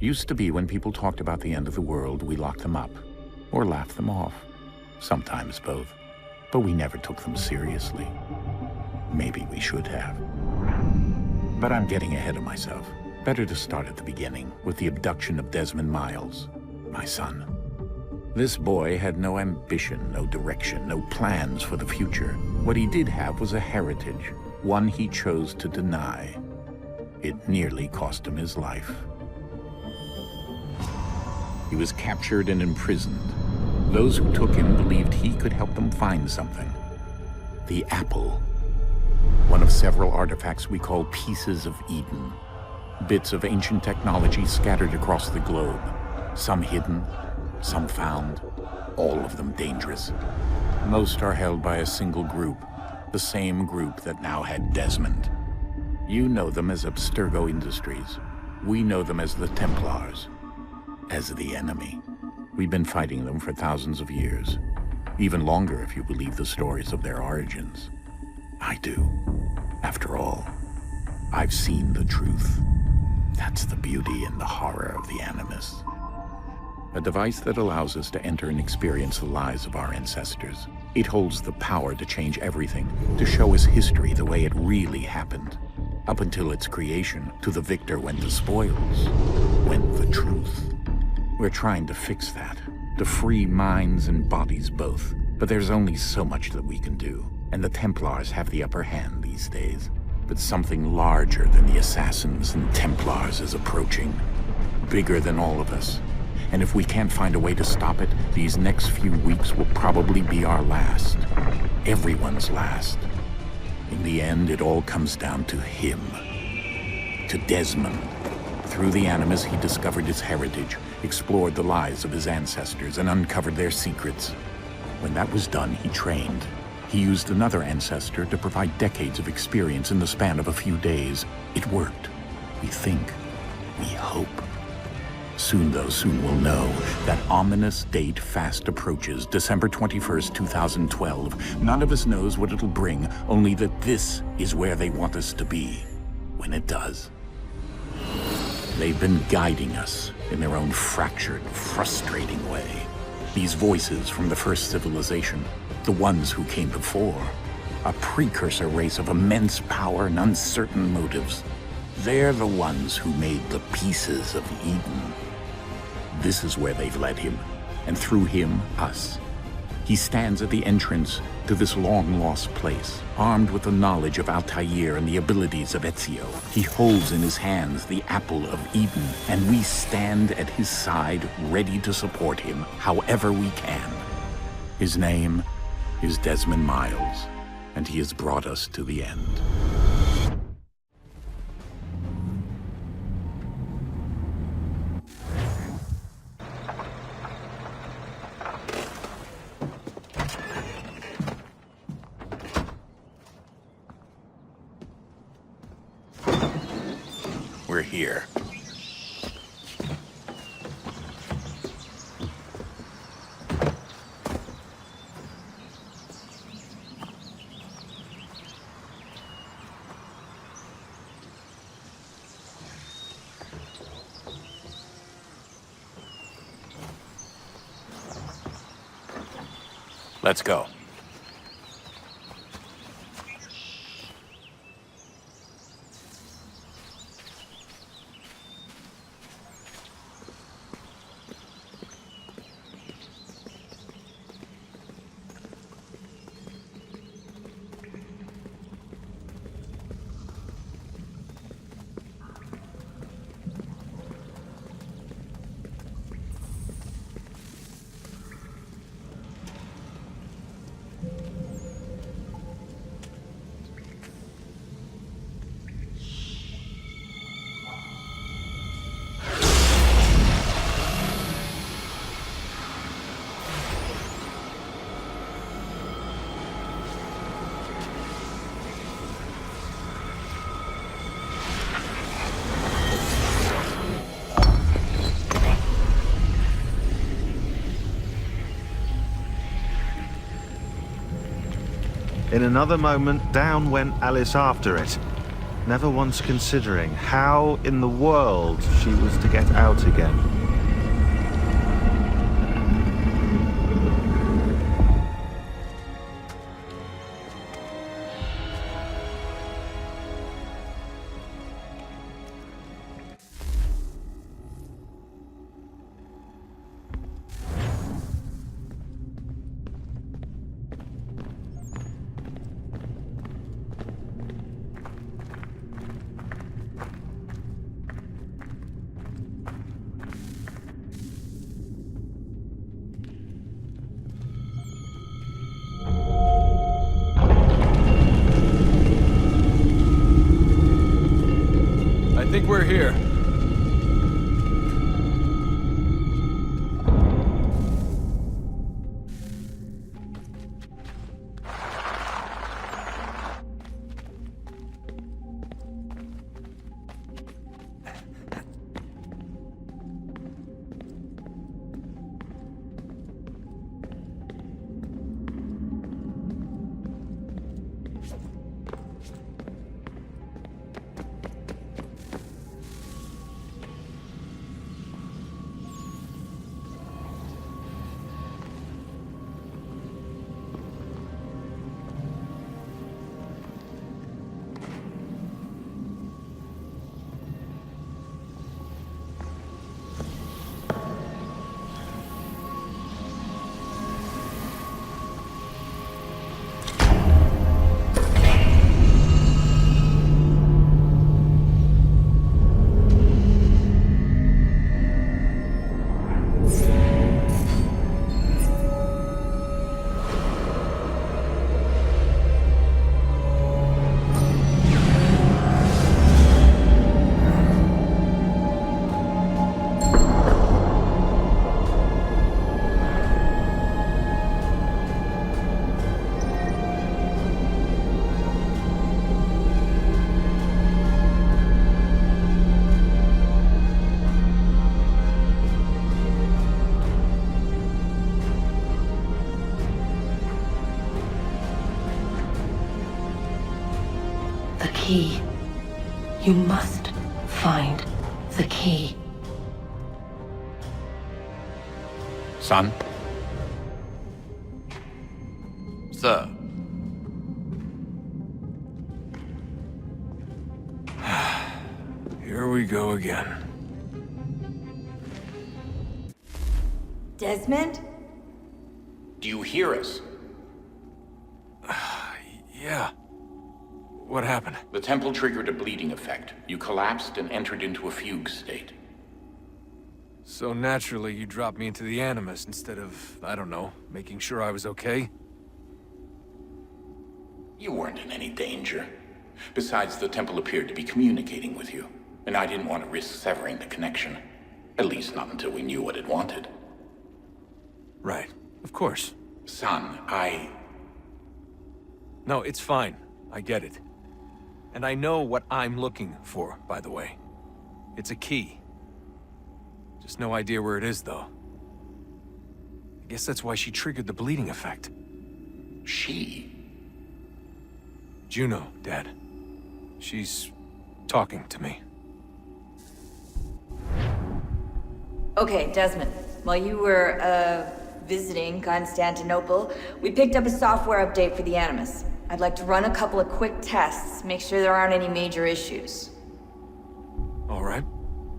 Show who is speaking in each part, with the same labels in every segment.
Speaker 1: Used to be when people talked about the end of the world, we locked them up. Or laughed them off. Sometimes both. But we never took them seriously. Maybe we should have. But I'm getting ahead of myself. Better to start at the beginning, with the abduction of Desmond Miles, my son. This boy had no ambition, no direction, no plans for the future. What he did have was a heritage, one he chose to deny. It nearly cost him his life. He was captured and imprisoned. Those who took him believed he could help them find something. The apple. One of several artifacts we call pieces of Eden. Bits of ancient technology scattered across the globe. Some hidden, some found, all of them dangerous. Most are held by a single group, the same group that now had Desmond. You know them as Abstergo Industries. We know them as the Templars, as the enemy. We've been fighting them for thousands of years, even longer if you believe the stories of their origins. I do. After all, I've seen the truth. That's the beauty and the horror of the Animus. A device that allows us to enter and experience the lives of our ancestors. It holds the power to change everything, to show us history the way it really happened. Up until its creation, to the victor went the spoils, went the truth. We're trying to fix that, to free minds and bodies both. But there's only so much that we can do, and the Templars have the upper hand these days. But something larger than the Assassins and Templars is approaching, bigger than all of us. And if we can't find a way to stop it, these next few weeks will probably be our last. Everyone's last. In the end, it all comes down to him. To Desmond. Through the Animus, he discovered his heritage, explored the lives of his ancestors, and uncovered their secrets. When that was done, he trained. He used another ancestor to provide decades of experience in the span of a few days. It worked. We think. We hope. Soon, though, soon we'll know. That ominous date fast approaches, December 21st, 2012. None of us knows what it'll bring, only that this is where they want us to be, when it does. They've been guiding us in their own fractured, frustrating way. These voices from the first civilization, the ones who came before, a precursor race of immense power and uncertain motives. They're the ones who made the pieces of Eden. This is where they've led him, and through him, us. He stands at the entrance to this long-lost place, armed with the knowledge of Altair and the abilities of Ezio. He holds in his hands the apple of Eden, and we stand at his side, ready to support him however we can. His name is Desmond Miles, and he has brought us to the end. We're here. Let's go.
Speaker 2: In another moment, down went Alice after it. never once considering how in the world she was to get out again.
Speaker 3: I think we're here.
Speaker 4: The key. You must find the key.
Speaker 1: Son?
Speaker 5: Sir.
Speaker 3: Here we go again.
Speaker 6: Desmond?
Speaker 1: Do you hear us?
Speaker 3: Yeah. What happened?
Speaker 1: The temple triggered a bleeding effect. You collapsed and entered into a fugue state.
Speaker 3: So naturally, you dropped me into the Animus instead of, I don't know, making sure I was okay?
Speaker 1: You weren't in any danger. Besides, the temple appeared to be communicating with you, and I didn't want to risk severing the connection. At least not until we knew what it wanted.
Speaker 3: Right. Of course.
Speaker 1: Son,
Speaker 3: No, it's fine. I get it. And I know what I'm looking for, by the way. It's a key. Just no idea where it is, though. I guess that's why she triggered the bleeding effect.
Speaker 1: She?
Speaker 3: Juno, Dad. She's talking to me.
Speaker 6: Okay, Desmond. While you were, visiting Constantinople, we picked up a software update for the Animus. I'd like to run a couple of quick tests, make sure there aren't any major issues.
Speaker 3: All right.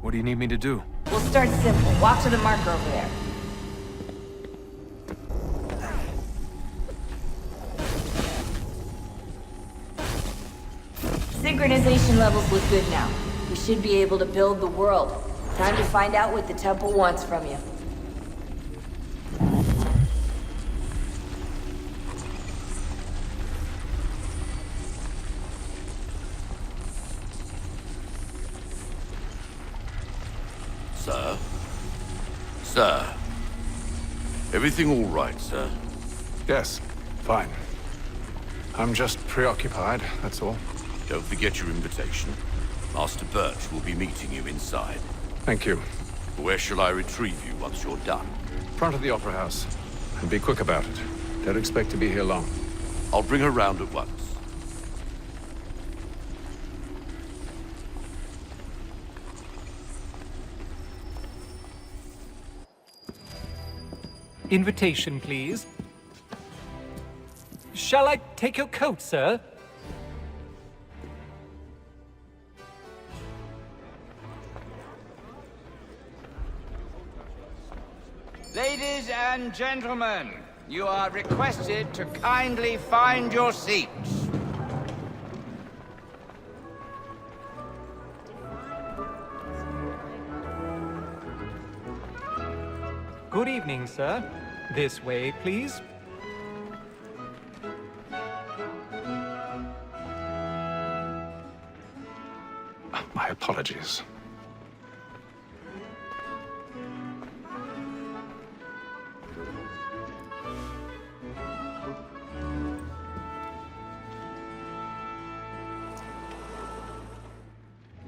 Speaker 3: What do you need me to do?
Speaker 6: We'll start simple. Walk to the marker over there. Synchronization levels look good now. We should be able to build the world. Time to find out what the temple wants from you.
Speaker 5: Sir? Sir? Everything all right, sir?
Speaker 7: Yes, fine. I'm just preoccupied, that's all.
Speaker 5: Don't forget your invitation. Master Birch will be meeting you inside.
Speaker 7: Thank you.
Speaker 5: Where shall I retrieve you once you're done?
Speaker 7: Front of the Opera House. And be quick about it. Don't expect to be here long.
Speaker 5: I'll bring her round at once.
Speaker 8: Invitation, please. Shall I take your coat, sir?
Speaker 9: Ladies and gentlemen, you are requested to kindly find your seats.
Speaker 8: Good evening, sir. This way, please.
Speaker 7: My apologies.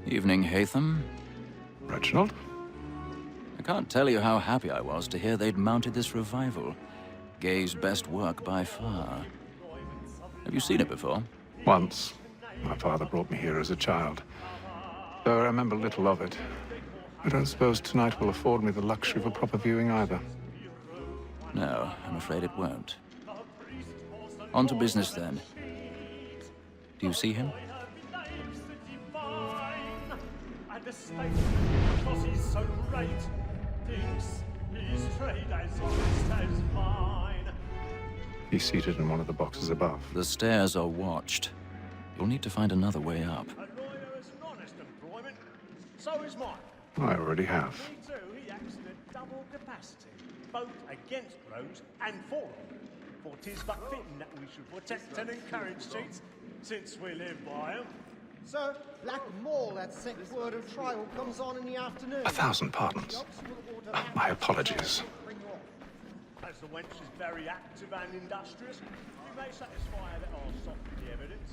Speaker 10: Evening, Haytham.
Speaker 7: Reginald?
Speaker 10: I can't tell you how happy I was to hear they'd mounted this revival. Gay's best work by far. Have you seen it before?
Speaker 7: Once. My father brought me here as a child. Though I remember little of it. I don't suppose tonight will afford me the luxury of a proper viewing either.
Speaker 10: No, I'm afraid it won't. On to business then. Do you see him?
Speaker 7: He's seated in one of the boxes above.
Speaker 10: The stairs are watched. You'll need to find another way up.
Speaker 11: So is mine.
Speaker 7: I already have.
Speaker 11: Me too, he acts in a double capacity, both against Rose and for them. For 'tis but fitting that we should protect and encourage cheats, since we live by them.
Speaker 12: Sir, Black Mall, that second word of trial comes on in the afternoon.
Speaker 7: 1,000 pardons. My apologies.
Speaker 11: As the wench is very active and industrious, we may satisfy her that I'll soften the evidence.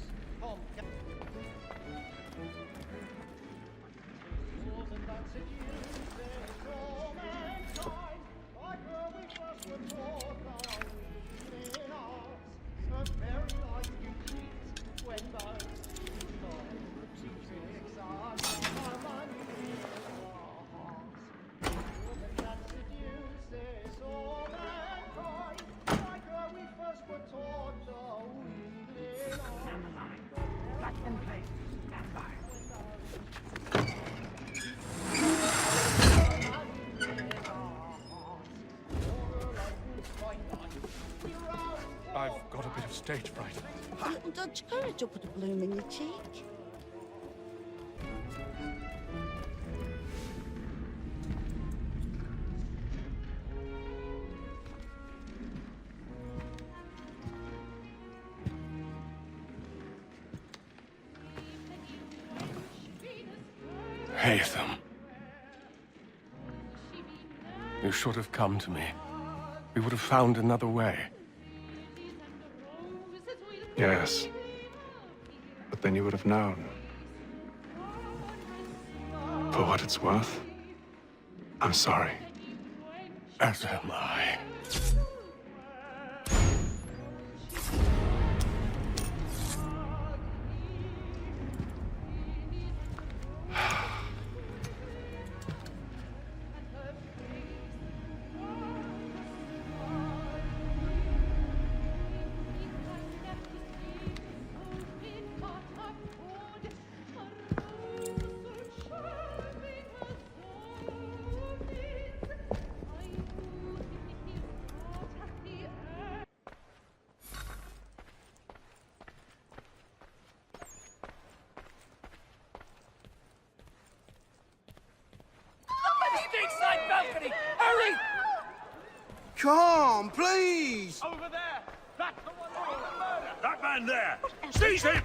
Speaker 7: I've got a bit of stage fright.
Speaker 13: Dodge courage will put a bloom in your cheek.
Speaker 14: Haytham. You should have come to me. We would have found another way.
Speaker 7: Yes. But then you would have known. For what it's worth, I'm sorry.
Speaker 14: As am I.
Speaker 9: Hurry! Come, please!
Speaker 11: Over there! That's the one who did the murder! That man there! Seize him!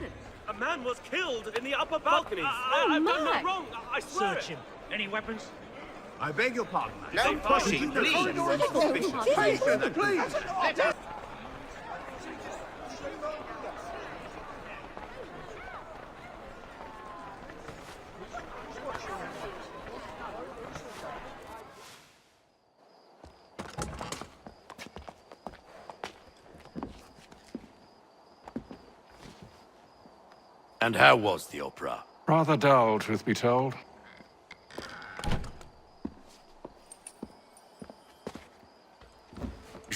Speaker 11: A man was killed in the upper balconies. I've done no wrong. I swear. Search him. Any weapons?
Speaker 9: I beg your pardon.
Speaker 11: No
Speaker 9: pushing, please. Please. Let us...
Speaker 5: And how was the opera?
Speaker 7: Rather dull, truth be told.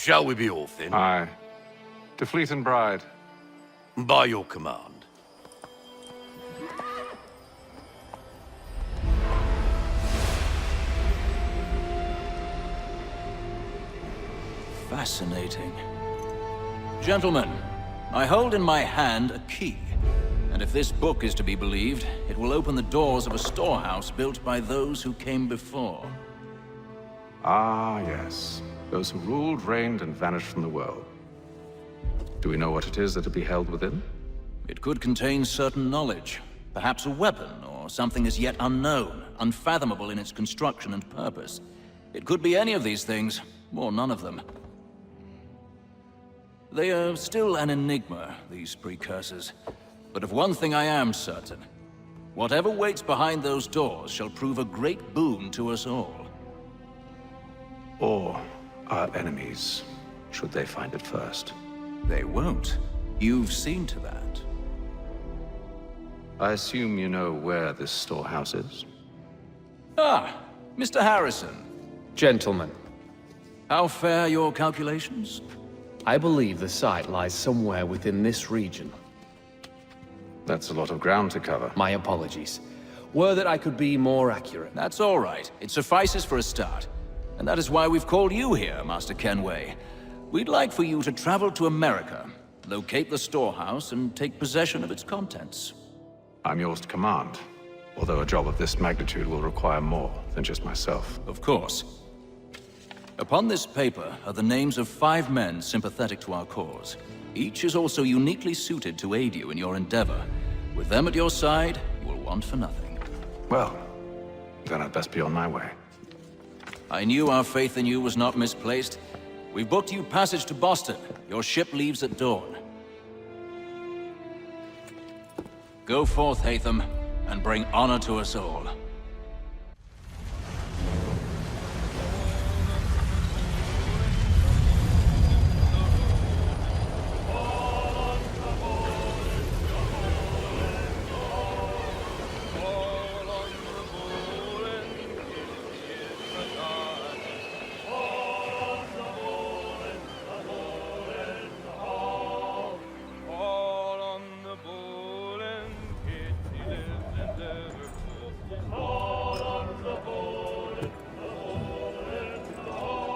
Speaker 5: Shall we be off then?
Speaker 7: Aye. To Fleet and Bride.
Speaker 5: By your command.
Speaker 10: Fascinating. Gentlemen, I hold in my hand a key. And if this book is to be believed, it will open the doors of a storehouse built by those who came before.
Speaker 7: Ah, yes. Those who ruled, reigned, and vanished from the world. Do we know what it is that will be held within?
Speaker 10: It could contain certain knowledge. Perhaps a weapon, or something as yet unknown, unfathomable in its construction and purpose. It could be any of these things, or none of them. They are still an enigma, these precursors. But of one thing I am certain. Whatever waits behind those doors shall prove a great boon to us all.
Speaker 7: Or our enemies, should they find it first.
Speaker 10: They won't. You've seen to that.
Speaker 7: I assume you know where this storehouse is?
Speaker 10: Ah, Mr. Harrison.
Speaker 15: Gentlemen.
Speaker 10: How fare your calculations?
Speaker 15: I believe the site lies somewhere within this region.
Speaker 7: That's a lot of ground to cover.
Speaker 15: My apologies. Were that I could be more accurate.
Speaker 10: That's all right. It suffices for a start. And that is why we've called you here, Master Kenway. We'd like for you to travel to America, locate the storehouse, and take possession of its contents.
Speaker 7: I'm yours to command, although a job of this magnitude will require more than just myself.
Speaker 10: Of course. Upon this paper are the names of 5 men sympathetic to our cause. Each is also uniquely suited to aid you in your endeavor. With them at your side, you will want for nothing.
Speaker 7: Well, then I'd best be on my way.
Speaker 10: I knew our faith in you was not misplaced. We've booked you passage to Boston. Your ship leaves at dawn. Go forth, Hatham, and bring honor to us all.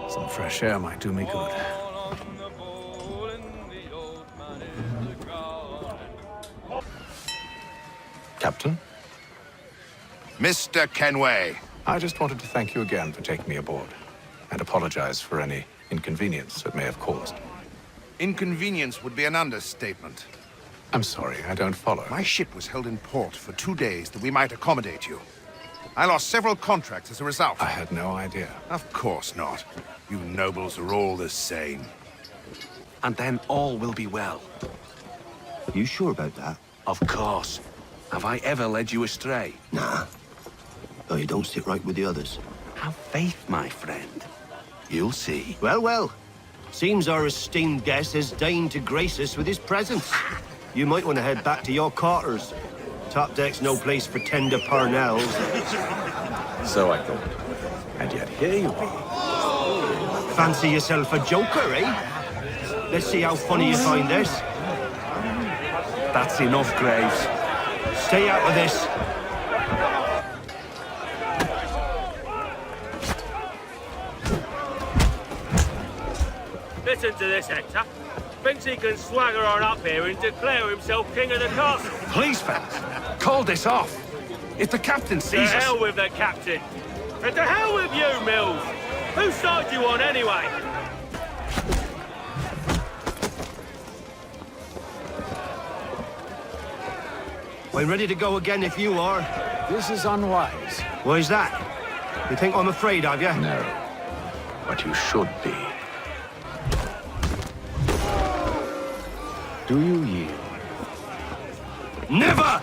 Speaker 7: Some fresh air might do me good. Captain?
Speaker 16: Mr. Kenway.
Speaker 7: I just wanted to thank you again for taking me aboard, and apologize for any inconvenience it may have caused.
Speaker 16: Inconvenience would be an understatement.
Speaker 7: I'm sorry, I don't follow.
Speaker 16: My ship was held in port for 2 days that we might accommodate you. I lost several contracts as a result.
Speaker 7: I had no idea.
Speaker 16: Of course not. You nobles are all the same.
Speaker 17: And then all will be well.
Speaker 18: You sure about that?
Speaker 17: Of course. Have I ever led you astray?
Speaker 18: Nah. Though you don't sit right with the others.
Speaker 17: Have faith, my friend. You'll see.
Speaker 18: Well, well. Seems our esteemed guest has deigned to grace us with his presence. You might want to head back to your quarters. Top deck's no place for tender parnells.
Speaker 7: So I thought. And yet here you are.
Speaker 18: Fancy yourself a joker, eh? Let's see how funny you find this.
Speaker 17: That's enough, Graves.
Speaker 18: Stay out of this.
Speaker 11: Listen to this, Hector. Thinks he can swagger on up here and declare himself king of the castle.
Speaker 17: Please, fellas, call this off. If the captain sees us...
Speaker 11: To hell with the captain. And to hell with you, Mills. Whose side you on, anyway?
Speaker 18: I'm ready to go again if you are.
Speaker 7: This is unwise.
Speaker 18: Why's that? You think I'm afraid of you?
Speaker 7: No. But you should be. Do you yield?
Speaker 18: Never!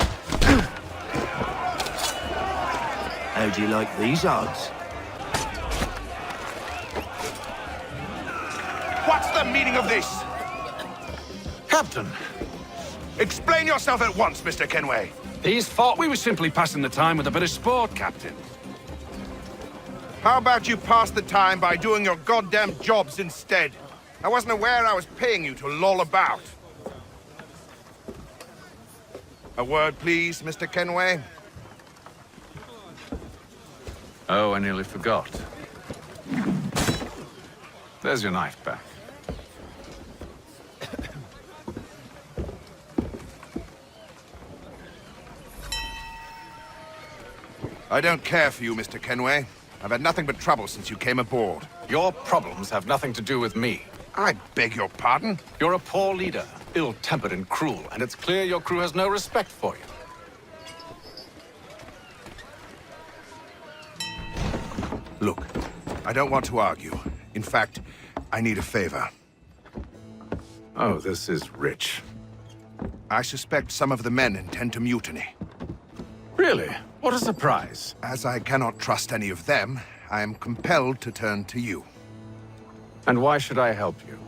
Speaker 18: How'd you like these odds?
Speaker 16: What's the meaning of this?
Speaker 17: Captain!
Speaker 16: Explain yourself at once, Mr. Kenway.
Speaker 17: These thought we were simply passing the time with a bit of sport, Captain.
Speaker 16: How about you pass the time by doing your goddamn jobs instead? I wasn't aware I was paying you to loll about. A word, please, Mr. Kenway.
Speaker 7: Oh, I nearly forgot. There's your knife back.
Speaker 16: I don't care for you, Mr. Kenway. I've had nothing but trouble since you came aboard.
Speaker 7: Your problems have nothing to do with me.
Speaker 16: I beg your pardon?
Speaker 7: You're a poor leader, ill-tempered and cruel, and it's clear your crew has no respect for you.
Speaker 16: Look, I don't want to argue. In fact, I need a favor.
Speaker 7: Oh, this is rich.
Speaker 16: I suspect some of the men intend to mutiny.
Speaker 7: Really? What a surprise.
Speaker 16: As I cannot trust any of them, I am compelled to turn to you.
Speaker 7: And why should I help you?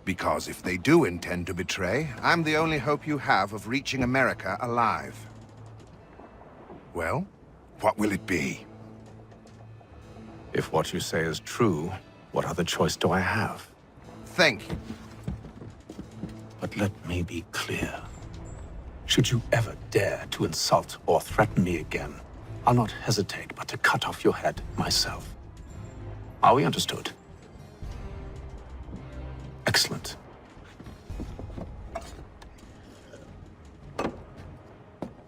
Speaker 16: Because if they do intend to betray, I'm the only hope you have of reaching America alive. Well, what will it be?
Speaker 7: If what you say is true, what other choice do I have?
Speaker 16: Thank you.
Speaker 7: But let me be clear. Should you ever dare to insult or threaten me again, I'll not hesitate but to cut off your head myself. Are we understood? Excellent.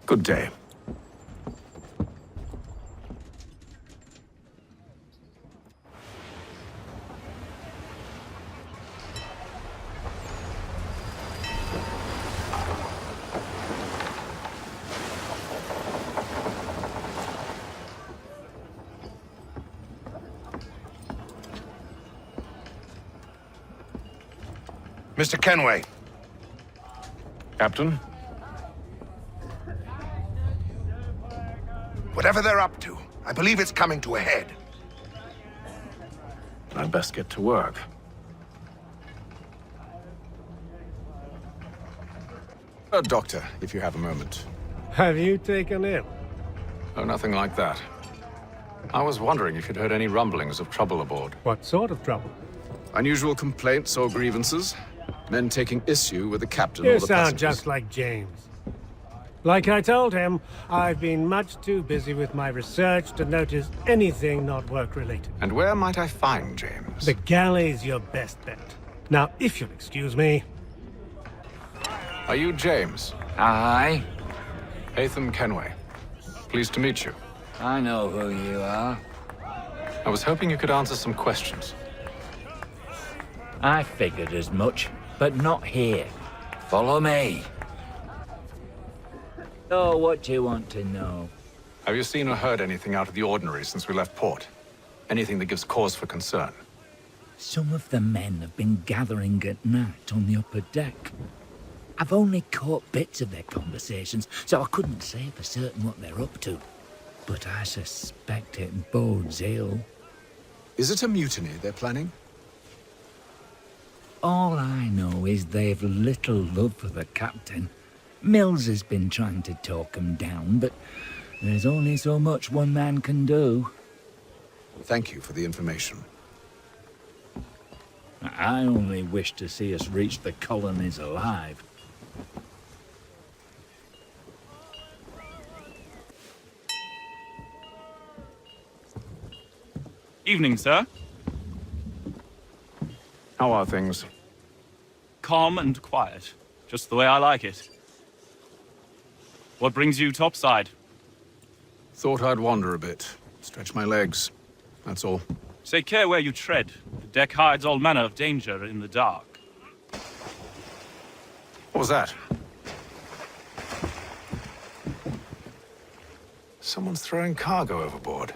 Speaker 7: Good day.
Speaker 16: Mr. Kenway.
Speaker 7: Captain?
Speaker 16: Whatever they're up to, I believe it's coming to a head.
Speaker 7: I'd best get to work. Doctor, if you have a moment.
Speaker 11: Have you taken ill?
Speaker 7: Oh, nothing like that. I was wondering if you'd heard any rumblings of trouble aboard.
Speaker 11: What sort of trouble?
Speaker 7: Unusual complaints or grievances? Men taking issue with the captain
Speaker 11: You
Speaker 7: or the
Speaker 11: sound
Speaker 7: passengers?
Speaker 11: just like James. Like I told him, I've been much too busy with my research to notice anything not work-related.
Speaker 7: And where might I find James?
Speaker 11: The galley's your best bet. Now, if you'll excuse me...
Speaker 7: Are you James?
Speaker 19: Aye.
Speaker 7: Hatham Kenway. Pleased to meet you.
Speaker 19: I know who you are.
Speaker 7: I was hoping you could answer some questions.
Speaker 19: I figured as much, but not here. Follow me. So, what do you want to know?
Speaker 7: Have you seen or heard anything out of the ordinary since we left port? Anything that gives cause for concern?
Speaker 19: Some of the men have been gathering at night on the upper deck. I've only caught bits of their conversations, so I couldn't say for certain what they're up to. But I suspect it bodes ill.
Speaker 7: Is it a mutiny they're planning?
Speaker 19: All I know is they've little love for the captain. Mills has been trying to talk him down, but there's only so much one man can do.
Speaker 7: Thank you for the information.
Speaker 19: I only wish to see us reach the colonies alive.
Speaker 20: Evening, sir.
Speaker 7: How are things?
Speaker 20: Calm and quiet. Just the way I like it. What brings you topside?
Speaker 7: Thought I'd wander a bit. Stretch my legs. That's all.
Speaker 20: Take care where you tread. The deck hides all manner of danger in the dark.
Speaker 7: What was that? Someone's throwing cargo overboard.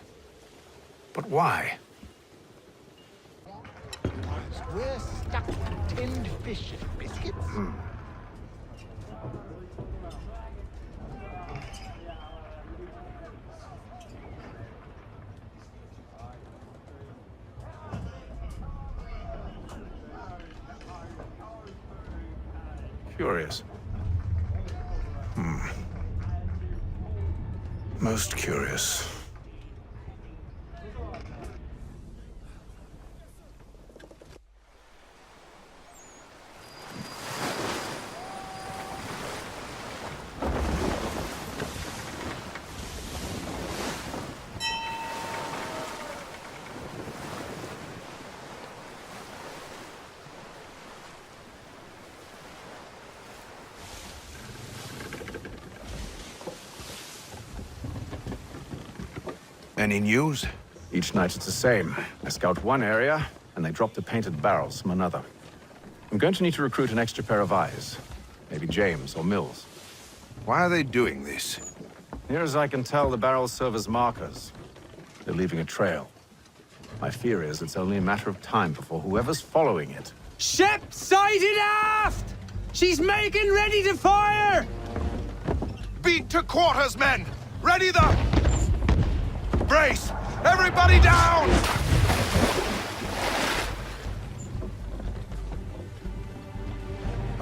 Speaker 7: But why?
Speaker 12: We're stuck with tinned fish and biscuits.
Speaker 7: Curious. Most curious.
Speaker 16: Any news?
Speaker 21: Each night it's the same. I scout one area, and they drop the painted barrels from another. I'm going to need to recruit an extra pair of eyes. Maybe James or Mills.
Speaker 16: Why are they doing this?
Speaker 21: Near as I can tell, the barrels serve as markers. They're leaving a trail. My fear is it's only a matter of time before whoever's following it...
Speaker 22: Ship sighted aft! She's making ready to fire!
Speaker 16: Beat to quarters, men! Ready the... Brace! Everybody down!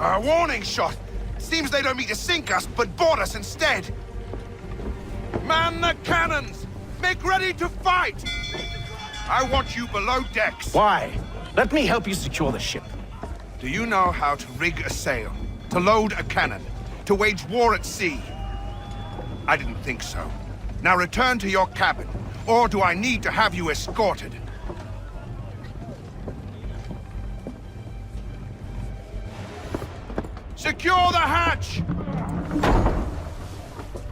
Speaker 16: A warning shot! Seems they don't mean to sink us, but board us instead! Man the cannons! Make ready to fight! I want you below decks!
Speaker 21: Why? Let me help you secure the ship.
Speaker 16: Do you know how to rig a sail? To load a cannon? To wage war at sea? I didn't think so. Now return to your cabin, or do I need to have you escorted? Secure the hatch!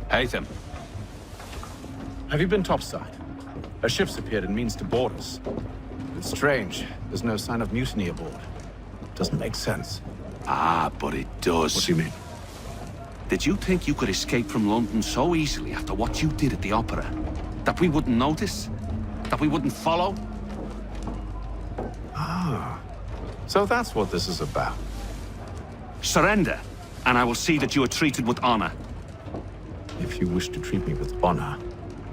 Speaker 21: Haytham. Have you been topside? A ship's appeared and means to board us. It's strange. There's no sign of mutiny aboard. Doesn't make sense.
Speaker 5: Ah, but it does.
Speaker 21: What do you mean?
Speaker 5: Did you think you could escape from London so easily after what you did at the opera? That we wouldn't notice? That we wouldn't follow?
Speaker 21: Ah. So that's what this is about.
Speaker 5: Surrender, and I will see that you are treated with honor.
Speaker 21: If you wish to treat me with honor,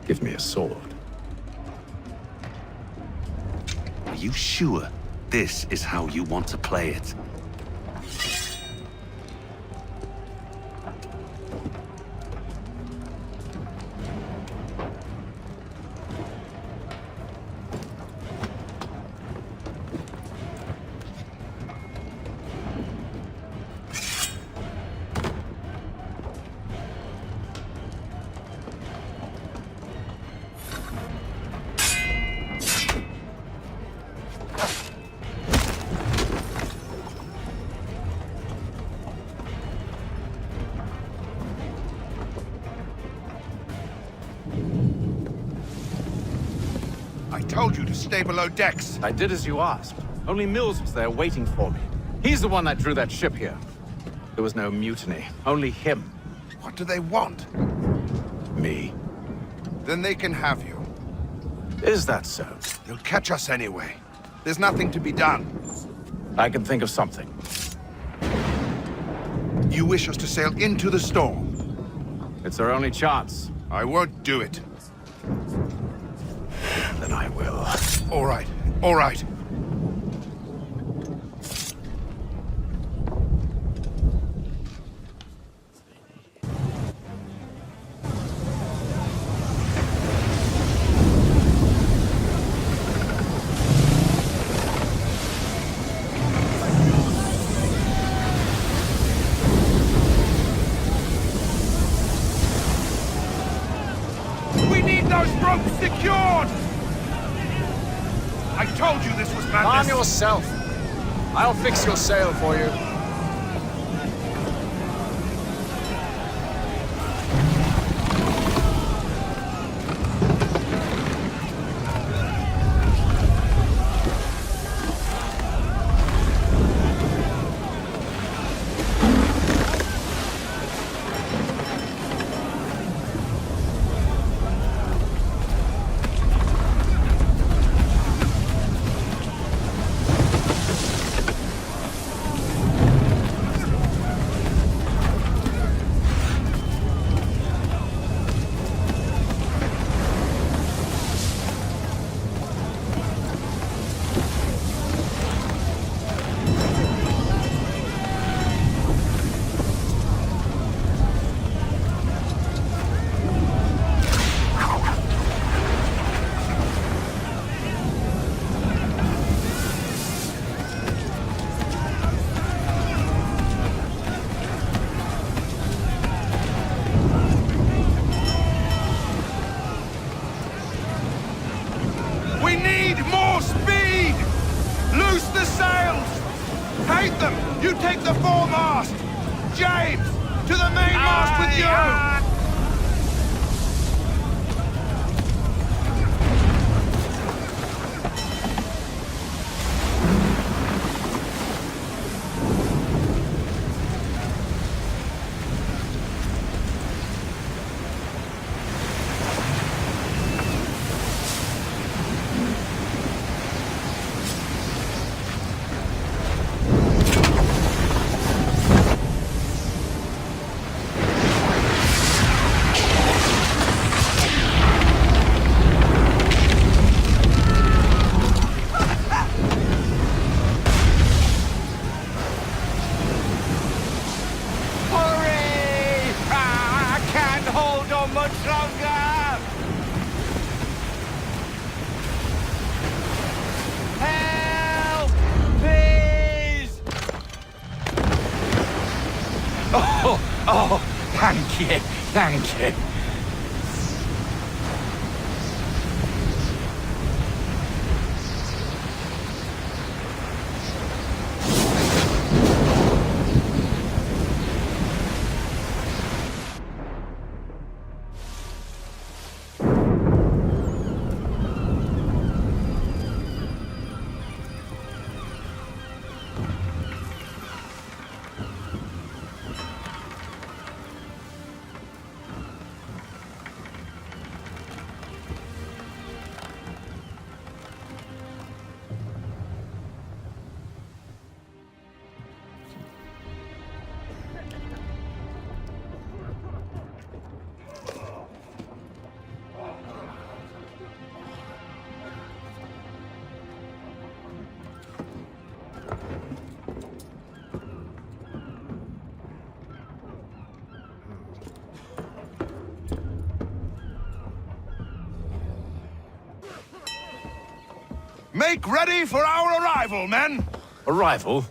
Speaker 21: give me a sword.
Speaker 5: Are you sure this is how you want to play it?
Speaker 16: I told you to stay below decks.
Speaker 21: I did as you asked. Only Mills was there waiting for me. He's the one that drew that ship here. There was no mutiny, only him.
Speaker 16: What do they want?
Speaker 21: Me.
Speaker 16: Then they can have you.
Speaker 21: Is that so?
Speaker 16: They'll catch us anyway. There's nothing to be done.
Speaker 21: I can think of something.
Speaker 16: You wish us to sail into the storm?
Speaker 21: It's our only chance.
Speaker 16: I won't do it.
Speaker 21: Then I will.
Speaker 16: All right, all right. We need those ropes secured! I told you this was madness!
Speaker 15: Arm yourself. I'll fix your sail for you.
Speaker 16: We need more speed! Loose the sails! Hate them! You take the foremast! James! To the mainmast with you!
Speaker 17: Oh, thank you, thank you.
Speaker 16: Make ready for our arrival, men!
Speaker 21: Arrival?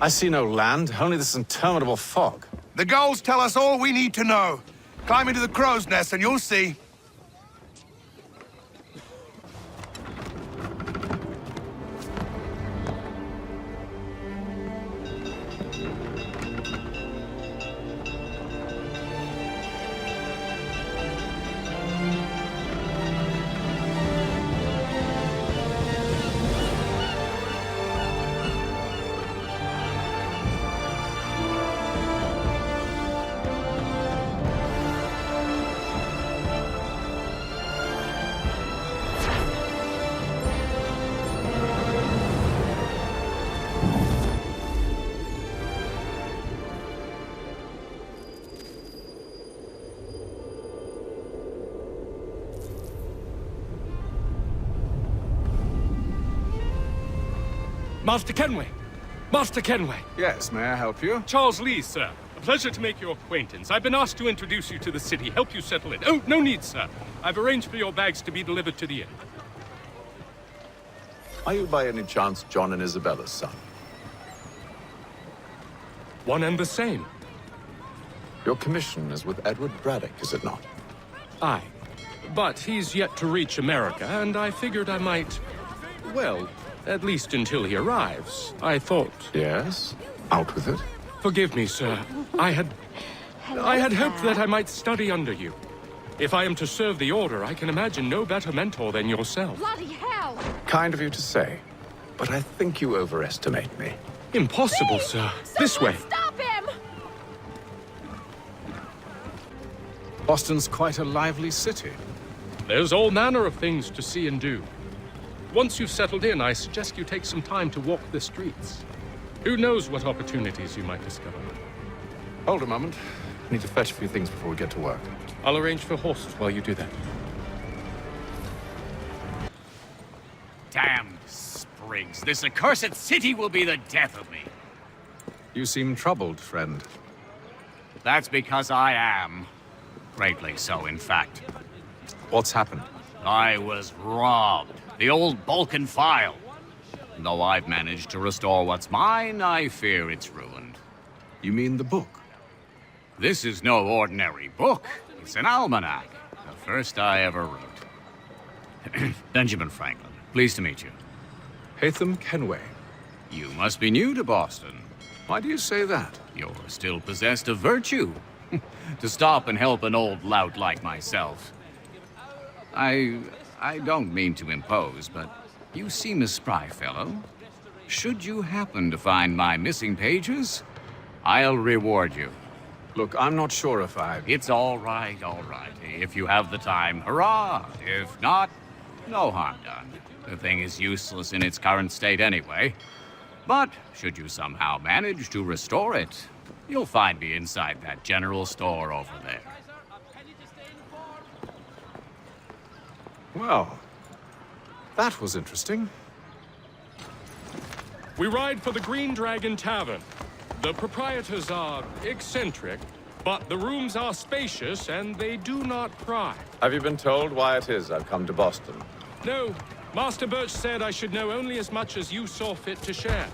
Speaker 21: I see no land, only this interminable fog.
Speaker 16: The gulls tell us all we need to know. Climb into the crow's nest and you'll see.
Speaker 14: Master Kenway! Master Kenway!
Speaker 21: Yes, may I help you?
Speaker 14: Charles Lee, sir. A pleasure to make your acquaintance. I've been asked to introduce you to the city, help you settle in. Oh, no need, sir. I've arranged for your bags to be delivered to the inn.
Speaker 21: Are you by any chance John and Isabella's son?
Speaker 14: One and the same.
Speaker 21: Your commission is with Edward Braddock, is it not?
Speaker 14: Aye. But he's yet to reach America, and I figured I might... well, at least until he arrives. I thought...
Speaker 21: Yes? Out with it.
Speaker 14: Forgive me, sir. I had hoped that I might study under you. If I am to serve the Order, I can imagine no better mentor than yourself.
Speaker 13: Bloody hell!
Speaker 21: Kind of you to say, but I think you overestimate me.
Speaker 14: Impossible,
Speaker 13: Please,
Speaker 14: sir. This way.
Speaker 13: Stop him!
Speaker 21: Boston's quite a lively city.
Speaker 14: There's all manner of things to see and do. Once you've settled in, I suggest you take some time to walk the streets. Who knows what opportunities you might discover.
Speaker 21: Hold a moment. I need to fetch a few things before we get to work.
Speaker 14: I'll arrange for horses while you do that.
Speaker 2: Damn sprigs. This accursed city will be the death of me.
Speaker 21: You seem troubled, friend.
Speaker 2: That's because I am. Greatly so, in fact.
Speaker 21: What's happened?
Speaker 2: I was robbed. The old Balkan file. Though I've managed to restore what's mine, I fear it's ruined.
Speaker 21: You mean the book?
Speaker 2: This is no ordinary book. It's an almanac. The first I ever wrote. Benjamin Franklin. Pleased to meet you.
Speaker 21: Haytham Kenway.
Speaker 2: You must be new to Boston.
Speaker 21: Why do you say that?
Speaker 2: You're still possessed of virtue. To stop and help an old lout like myself. I don't mean to impose, but you seem a spry fellow. Should you happen to find my missing pages, I'll reward you.
Speaker 21: Look, I'm not sure if
Speaker 2: It's all right, all right. If you have the time, hurrah! If not, no harm done. The thing is useless in its current state anyway. But should you somehow manage to restore it, you'll find me inside that general store over there.
Speaker 21: Well, that was interesting.
Speaker 14: We ride for the Green Dragon Tavern. The proprietors are eccentric, but the rooms are spacious and they do not pry.
Speaker 21: Have you been told why it is I've come to Boston?
Speaker 14: No, Master Birch said I should know only as much as you saw fit to share.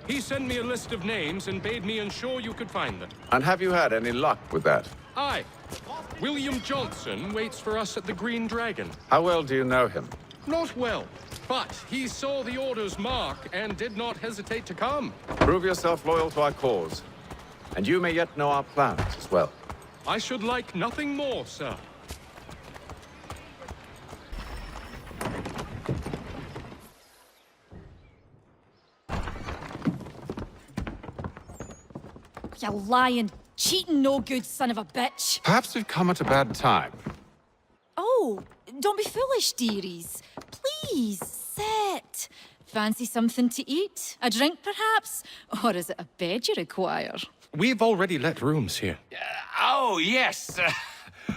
Speaker 14: He sent me a list of names and bade me ensure you could find them.
Speaker 21: And have you had any luck with that?
Speaker 14: Aye. William Johnson waits for us at the Green Dragon.
Speaker 21: How well do you know him?
Speaker 14: Not well, but he saw the order's mark and did not hesitate to come.
Speaker 21: Prove yourself loyal to our cause. And you may yet know our plans as well.
Speaker 14: I should like nothing more, sir.
Speaker 1: You lying, cheating, no good son of a bitch.
Speaker 21: Perhaps we've come at a bad time.
Speaker 1: Oh, don't be foolish, dearies. Please, sit. Fancy something to eat? A drink, perhaps? Or is it a bed you require?
Speaker 14: We've already let rooms here.
Speaker 4: Oh, yes.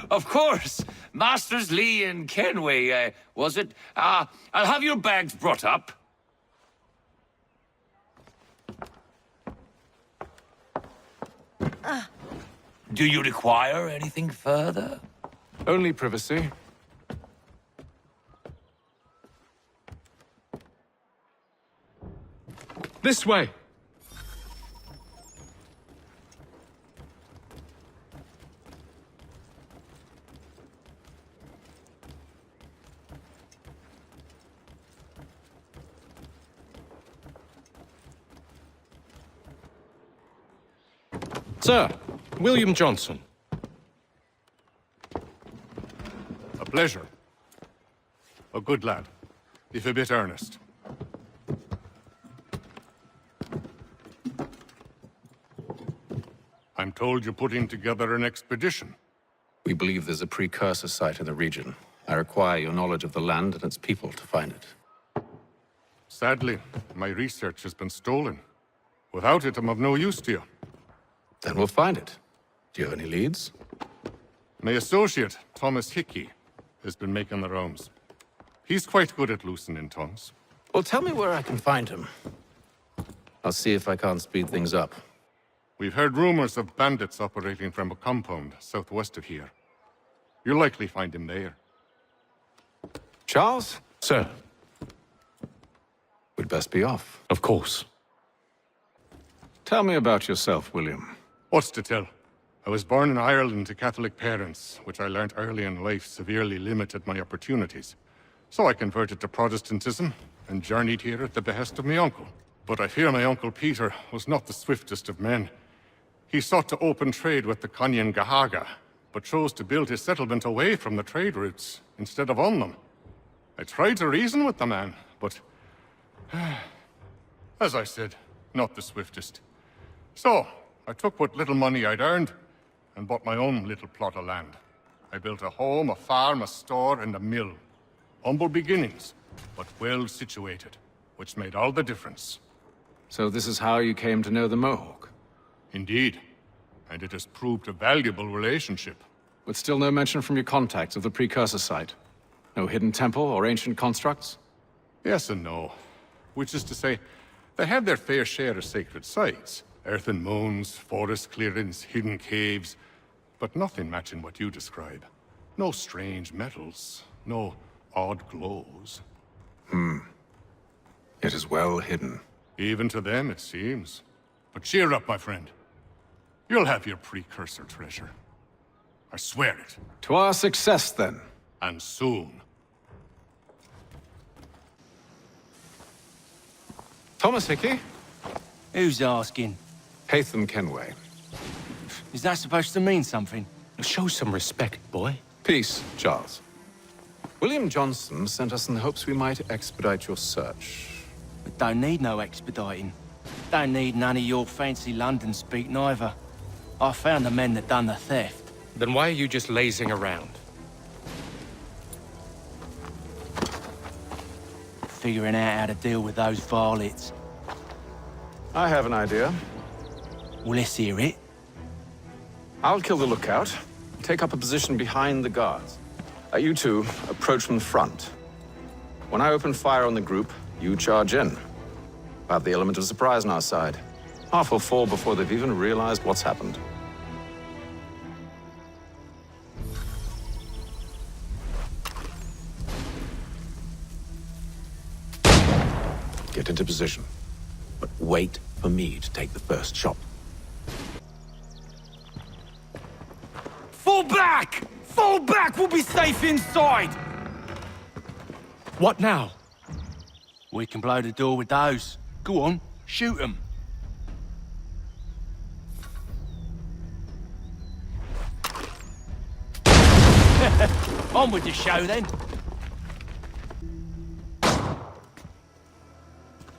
Speaker 4: Of course. Masters Lee and Kenway, was it? I'll have your bags brought up. Do you require anything further?
Speaker 21: Only privacy.
Speaker 14: This way. Sir, William Johnson.
Speaker 23: A pleasure. A good lad, if a bit earnest. I'm told you're putting together an expedition.
Speaker 21: We believe there's a precursor site in the region. I require your knowledge of the land and its people to find it.
Speaker 23: Sadly, my research has been stolen. Without it, I'm of no use to you.
Speaker 21: Then we'll find it. Do you have any leads?
Speaker 23: My associate, Thomas Hickey, has been making the rounds. He's quite good at loosening tongues.
Speaker 21: Well, tell me where I can find him. I'll see if I can't speed things up.
Speaker 23: We've heard rumors of bandits operating from a compound southwest of here. You'll likely find him there.
Speaker 21: Charles?
Speaker 14: Sir.
Speaker 21: We'd best be off.
Speaker 14: Of course.
Speaker 21: Tell me about yourself, William.
Speaker 23: What's to tell? I was born in Ireland to Catholic parents, which I learnt early in life severely limited my opportunities. So I converted to Protestantism and journeyed here at the behest of my uncle. But I fear my uncle Peter was not the swiftest of men. He sought to open trade with the Conyan Gahaga, but chose to build his settlement away from the trade routes instead of on them. I tried to reason with the man, but as I said, not the swiftest. So, I took what little money I'd earned and bought my own little plot of land. I built a home, a farm, a store, and a mill. Humble beginnings, but well situated, which made all the difference.
Speaker 21: So this is how you came to know the Mohawk?
Speaker 23: Indeed, and it has proved a valuable relationship.
Speaker 21: But still no mention from your contacts of the precursor site? No hidden temple or ancient constructs?
Speaker 23: Yes and no. Which is to say, they have their fair share of sacred sites. Earthen mounds, forest clearings, hidden caves, but nothing matching what you describe. No strange metals, no odd glows.
Speaker 21: It is well hidden.
Speaker 23: Even to them, it seems. But cheer up, my friend. You'll have your precursor treasure. I swear it.
Speaker 21: To our success, then.
Speaker 23: And soon.
Speaker 21: Thomas Hickey?
Speaker 24: Who's asking?
Speaker 21: Haytham Kenway.
Speaker 24: Is that supposed to mean something?
Speaker 14: Show some respect, boy.
Speaker 21: Peace, Charles. William Johnson sent us in the hopes we might expedite your search.
Speaker 24: We don't need no expediting. Don't need none of your fancy London speak neither. I found the men that done the theft.
Speaker 14: Then why are you just lazing around?
Speaker 24: Figuring out how to deal with those varlets.
Speaker 21: I have an idea.
Speaker 24: Well, let's hear it.
Speaker 21: I'll kill the lookout, take up a position behind the guards. You two approach from the front. When I open fire on the group, you charge in. We'll have the element of surprise on our side. Half will fall before they've even realized what's happened. Get into position.
Speaker 7: But wait for me to take the first shot.
Speaker 24: Fall back! Fall back! We'll be safe inside!
Speaker 22: What now?
Speaker 24: We can blow the door with those. Go on, shoot them. On with the show, then.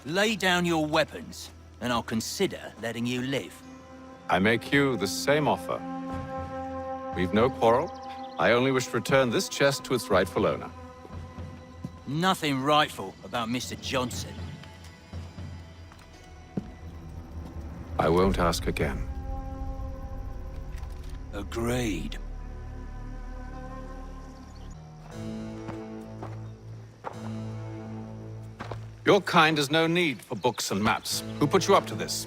Speaker 10: Lay down your weapons, and I'll consider letting you live.
Speaker 21: I make you the same offer. We've no quarrel. I only wish to return this chest to its rightful owner.
Speaker 10: Nothing rightful about Mr. Johnson.
Speaker 21: I won't ask again.
Speaker 10: Agreed.
Speaker 21: Your kind has no need for books and maps. Who put you up to this?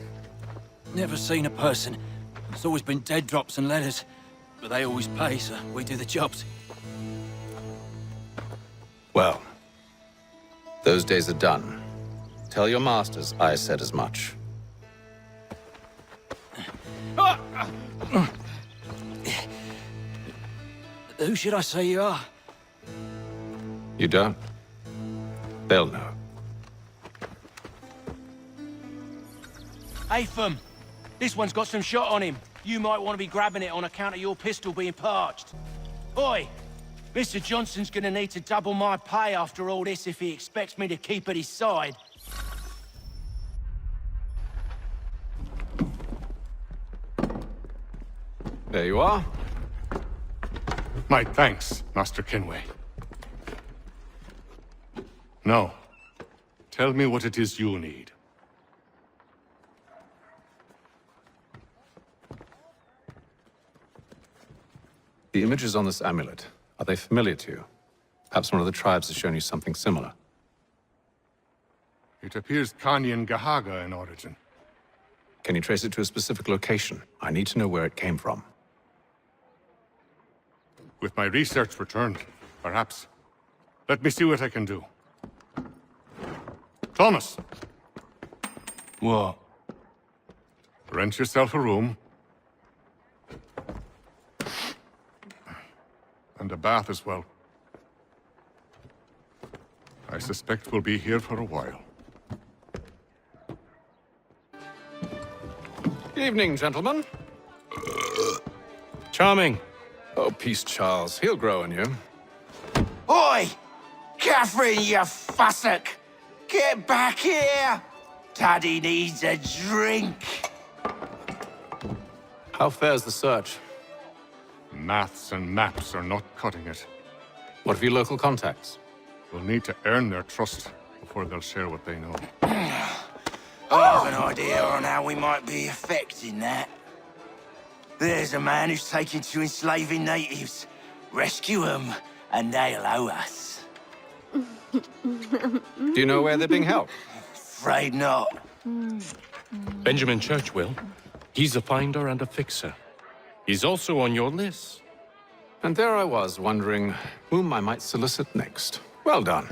Speaker 10: Never seen a person. It's always been dead drops and letters. But they always pay, so we do the jobs.
Speaker 21: Well, those days are done. Tell your masters I said as much.
Speaker 10: Who should I say you are?
Speaker 21: You don't? They'll know.
Speaker 24: Atham, this one's got some shot on him. You might want to be grabbing it on account of your pistol being parched. Oi! Mr. Johnson's gonna need to double my pay after all this if he expects me to keep at his side.
Speaker 21: There you are.
Speaker 23: My thanks, Master Kenway. Now, tell me what it is you need.
Speaker 21: The images on this amulet, are they familiar to you? Perhaps one of the tribes has shown you something similar.
Speaker 23: It appears Kanyan Gahaga in origin.
Speaker 21: Can you trace it to a specific location? I need to know where it came from.
Speaker 23: With my research returned, perhaps. Let me see what I can do. Thomas!
Speaker 24: What?
Speaker 23: Rent yourself a room. And a bath as well. I suspect we'll be here for a while.
Speaker 21: Evening, gentlemen.
Speaker 14: Charming.
Speaker 21: Oh, peace, Charles. He'll grow on you.
Speaker 24: Oi! Catherine, you fussock! Get back here! Daddy needs a drink!
Speaker 21: How fares the search?
Speaker 23: Maths and maps are not cutting it.
Speaker 21: What of your local contacts?
Speaker 23: We'll need to earn their trust before they'll share what they know.
Speaker 24: I have an idea on how we might be affecting that. There's a man who's taken to enslaving natives. Rescue them, and they'll owe us.
Speaker 21: Do you know where they're being held?
Speaker 24: Afraid not.
Speaker 14: Benjamin Churchwill. He's a finder and a fixer. He's also on your list.
Speaker 21: And there I was, wondering whom I might solicit next. Well done.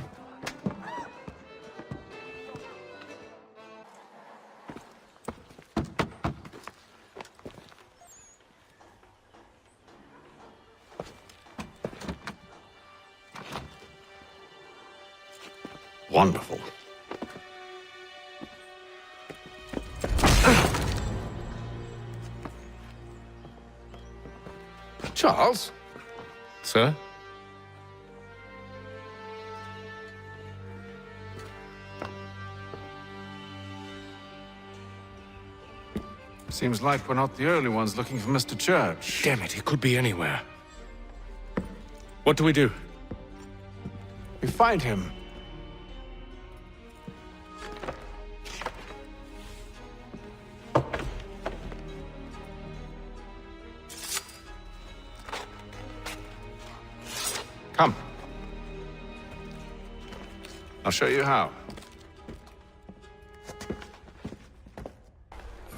Speaker 21: Wonderful. Charles?
Speaker 14: Sir?
Speaker 21: Seems like we're not the only ones looking for Mr. Church.
Speaker 14: Damn it, he could be anywhere. What do we do?
Speaker 21: We find him. Come. I'll show you how.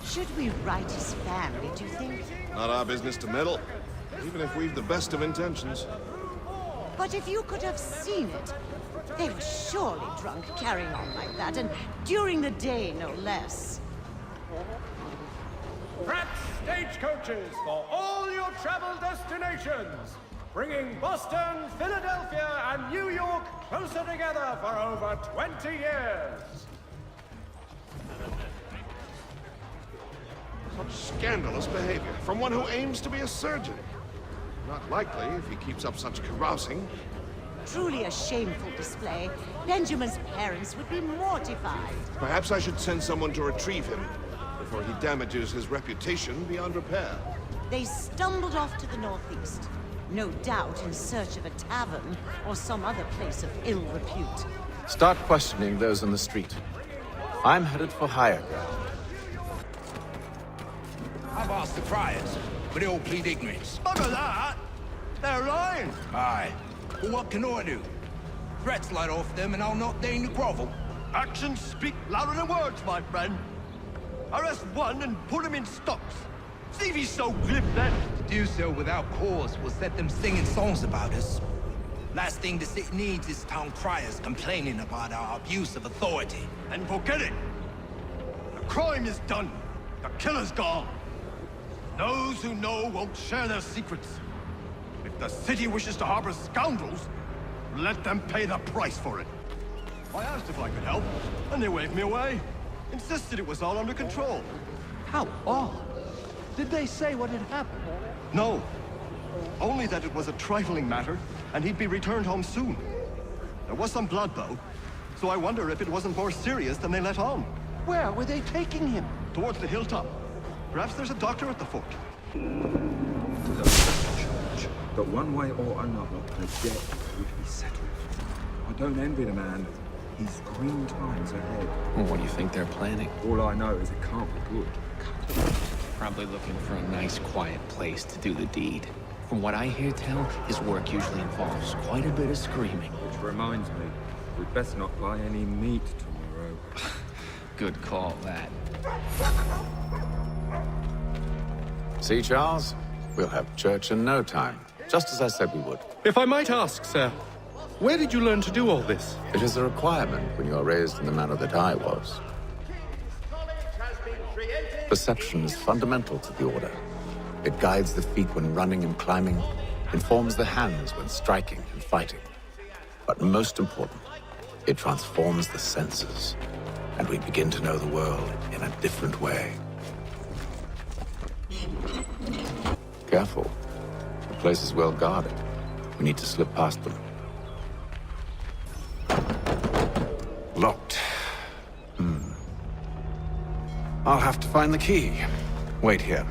Speaker 13: Should we write his family, do you think?
Speaker 3: Not our business to meddle, even if we've the best of intentions.
Speaker 13: But if you could have seen it, They were surely drunk carrying on like that, and during the day, no less.
Speaker 11: Pratt stagecoaches for all your travel destinations, bringing Boston, Philadelphia, and New York closer together for over 20 years.
Speaker 16: Such scandalous behavior from one who aims to be a surgeon. Not likely if he keeps up such carousing.
Speaker 13: Truly a shameful display. Benjamin's parents would be mortified.
Speaker 16: Perhaps I should send someone to retrieve him before he damages his reputation beyond repair.
Speaker 13: They stumbled off to the northeast, no doubt in search of a tavern or some other place of ill repute.
Speaker 21: Start questioning those on the street. I'm headed for higher ground.
Speaker 3: I've asked the friars, but they all plead ignorance.
Speaker 12: Bugger that! They're lying!
Speaker 3: Aye. Well, what can I do? Threats light off them and I'll not deign to grovel.
Speaker 12: Actions speak louder than words, my friend. Arrest one and put him in stocks. See if he's so glib then.
Speaker 3: To do so without cause will set them singing songs about us. Last thing the city needs is town criers complaining about our abuse of authority.
Speaker 12: And forget it. The crime is done. The killer's gone. Those who know won't share their secrets. If the city wishes to harbor scoundrels, let them pay the price for it. I asked if I could help, and they waved me away. Insisted it was all under control. How odd. Did they say what had happened? No. Only that it was a trifling matter, and he'd be returned home soon. There was some blood, though, so I wonder if it wasn't more serious than they let on. Where were they taking him? Towards the hilltop. Perhaps there's a doctor at the fort.
Speaker 6: But one way or another, the debt would be settled. I don't envy the man. He's green times ahead.
Speaker 15: Well, what do you think they're planning?
Speaker 6: All I know is it can't be good.
Speaker 15: Probably looking for a nice, quiet place to do the deed. From what I hear tell, his work usually involves quite a bit of screaming.
Speaker 6: Which reminds me, we'd best not buy any meat tomorrow.
Speaker 15: Good call, that.
Speaker 21: See, Charles? We'll have church in no time. Just as I said we would.
Speaker 14: If I might ask, sir, where did you learn to do all this?
Speaker 21: It is a requirement when you are raised in the manner that I was. Perception is fundamental to the Order. It guides the feet when running and climbing, informs the hands when striking and fighting. But most important, it transforms the senses, and we begin to know the world in a different way. Careful. The place is well guarded. We need to slip past them. Locked. I'll have to find the key. Wait here.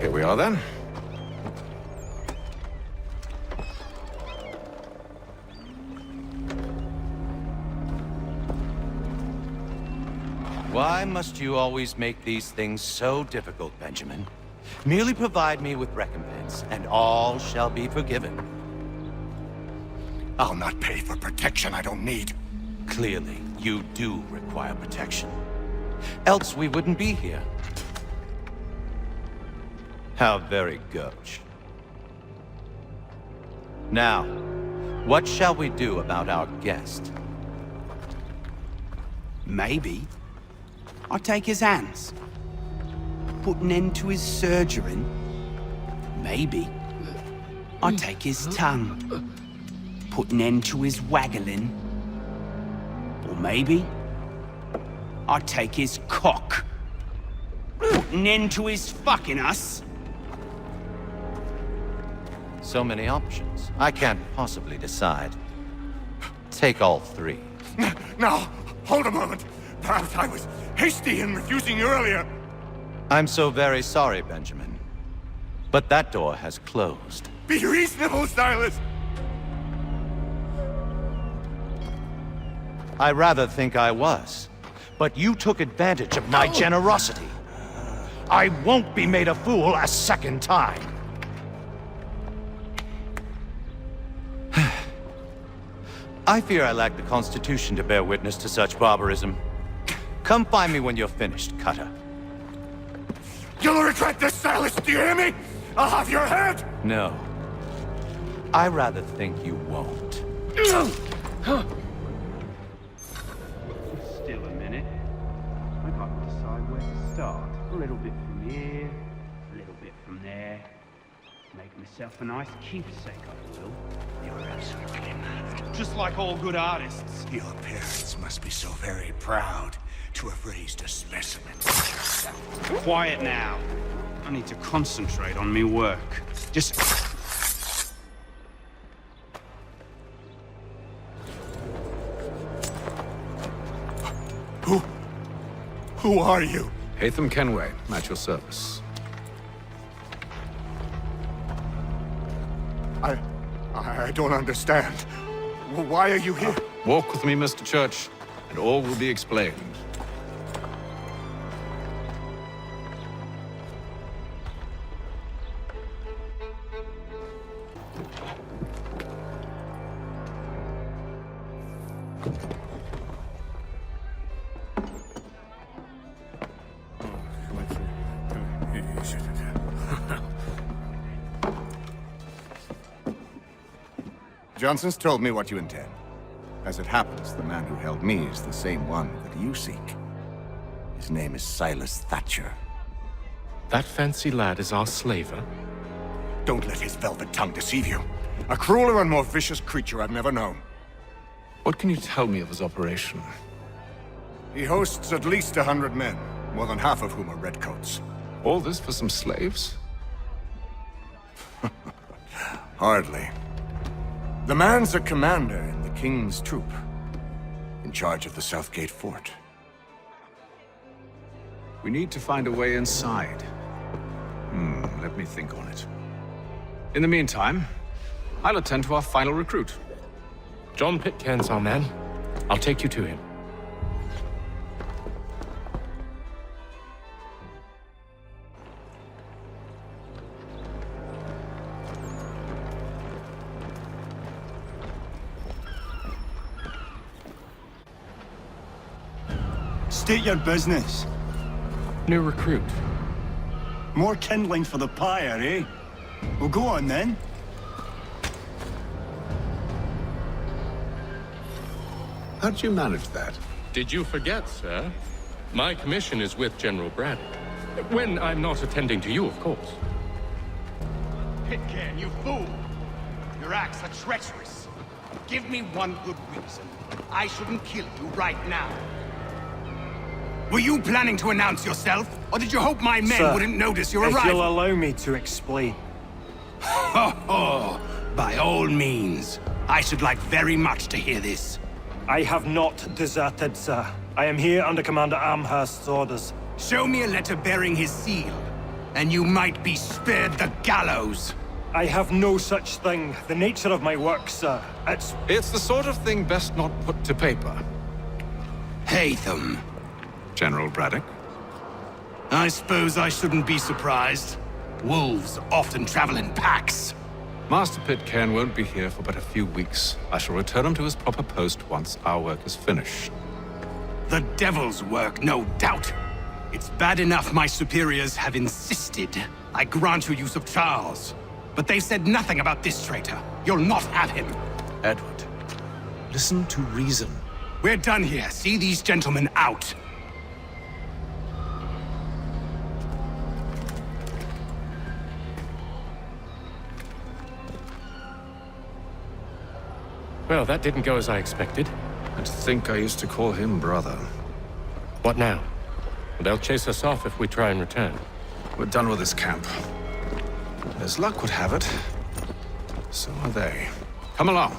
Speaker 21: Here we are, then.
Speaker 8: Why must you always make these things so difficult, Benjamin? Merely provide me with recompense, and all shall be forgiven.
Speaker 17: I'll not pay for protection I don't need.
Speaker 8: Clearly, you do require protection. Else we wouldn't be here. How very gauche. Now, what shall we do about our guest?
Speaker 9: Maybe I'll take his hands. Put an end to his surgering. Maybe I'll take his tongue. Put an end to his waggling. Or maybe I'll take his cock. Put an end to his fucking us.
Speaker 8: So many options. I can't possibly decide. Take all three.
Speaker 17: Now, hold a moment. Perhaps I was hasty in refusing you earlier.
Speaker 8: I'm so very sorry, Benjamin. But that door has closed.
Speaker 17: Be reasonable, Silas.
Speaker 8: I rather think I was. But you took advantage of my generosity. I won't be made a fool a second time. I fear I lack the constitution to bear witness to such barbarism. Come find me when you're finished, Cutter.
Speaker 17: You'll regret this, Silas, do you hear me? I'll have your head!
Speaker 8: No. I rather think you won't.
Speaker 9: Still a minute. I can't decide where to start. A little bit from here, a little bit from there. Make myself a nice keepsake, I will.
Speaker 12: You're absolutely mad.
Speaker 9: Just like all good artists.
Speaker 12: Your parents must be so very proud to have raised a specimen.
Speaker 9: Quiet now. I need to concentrate on me work. Just...
Speaker 12: Who are you?
Speaker 21: Hatham Kenway, at your service.
Speaker 12: I don't understand. Why are you here?
Speaker 21: Walk with me, Mr. Church, and all will be explained.
Speaker 16: Johnson's told me what you intend. As it happens, the man who held me is the same one that you seek. His name is Silas Thatcher.
Speaker 14: That fancy lad is our slaver?
Speaker 16: Don't let his velvet tongue deceive you. A crueler and more vicious creature I've never known.
Speaker 21: What can you tell me of his operation?
Speaker 16: He hosts at least 100 men, more than half of whom are redcoats.
Speaker 21: All this for some slaves?
Speaker 16: Hardly. The man's a commander in the King's troop, in charge of the Southgate fort.
Speaker 21: We need to find a way inside. Let me think on it. In the meantime, I'll attend to our final recruit.
Speaker 14: John Pitcairn's our man. I'll take you to him.
Speaker 11: State your business.
Speaker 14: New recruit.
Speaker 11: More kindling for the pyre, eh? Well, go on then.
Speaker 21: How'd you manage that?
Speaker 14: Did you forget, sir? My commission is with General Braddock. When I'm not attending to you, of course.
Speaker 5: Pitcairn, you fool! Your acts are treacherous. Give me one good reason. I shouldn't kill you right now. Were you planning to announce yourself, or did you hope my men wouldn't notice your arrival?
Speaker 11: If you'll allow me to explain.
Speaker 5: Oh, by all means. I should like very much to hear this.
Speaker 11: I have not deserted, sir. I am here under Commander Amherst's orders.
Speaker 5: Show me a letter bearing his seal, and you might be spared the gallows.
Speaker 11: I have no such thing. The nature of my work, sir,
Speaker 21: It's the sort of thing best not put to paper.
Speaker 5: Hatham.
Speaker 21: General Braddock?
Speaker 5: I suppose I shouldn't be surprised. Wolves often travel in packs.
Speaker 21: Master Pitcairn won't be here for but a few weeks. I shall return him to his proper post once our work is finished.
Speaker 5: The devil's work, no doubt. It's bad enough my superiors have insisted I grant you use of Charles. But they've said nothing about this traitor. You'll not have him.
Speaker 21: Edward, listen to reason.
Speaker 5: We're done here. See these gentlemen out.
Speaker 14: Well, that didn't go as I expected.
Speaker 21: And to think I used to call him brother.
Speaker 14: What now? They'll chase us off if we try and return.
Speaker 21: We're done with this camp. As luck would have it, so are they. Come along.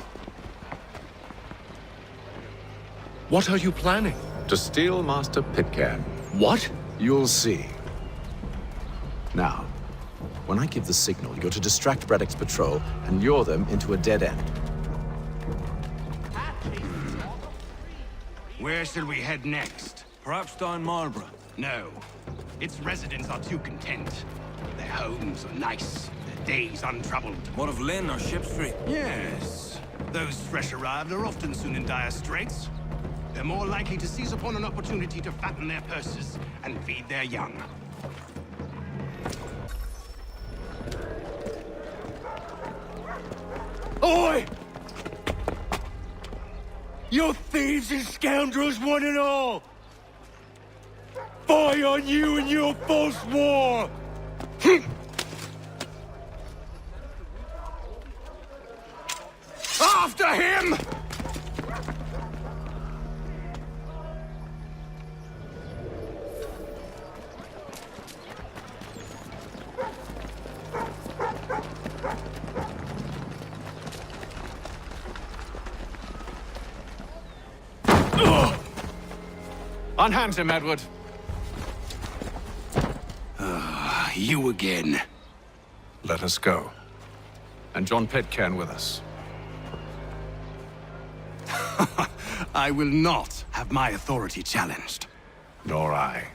Speaker 14: What are you planning?
Speaker 21: To steal Master Pitcairn.
Speaker 14: What?
Speaker 21: You'll see. Now, when I give the signal, you're to distract Braddock's patrol and lure them into a dead end.
Speaker 5: Where shall we head next?
Speaker 9: Perhaps down Marlborough.
Speaker 5: No. Its residents are too content. Their homes are nice, their days untroubled.
Speaker 9: What of Lynn or Ship Street?
Speaker 5: Yes. Those fresh arrived are often soon in dire straits. They're more likely to seize upon an opportunity to fatten their purses and feed their young.
Speaker 24: Oi! You're thieves and scoundrels, one and all! Fie on you and your false war!
Speaker 16: After him!
Speaker 21: Unhand him, Edward.
Speaker 9: You again.
Speaker 21: Let us go. And John Pitcairn with us.
Speaker 9: I will not have my authority challenged.
Speaker 21: Nor I.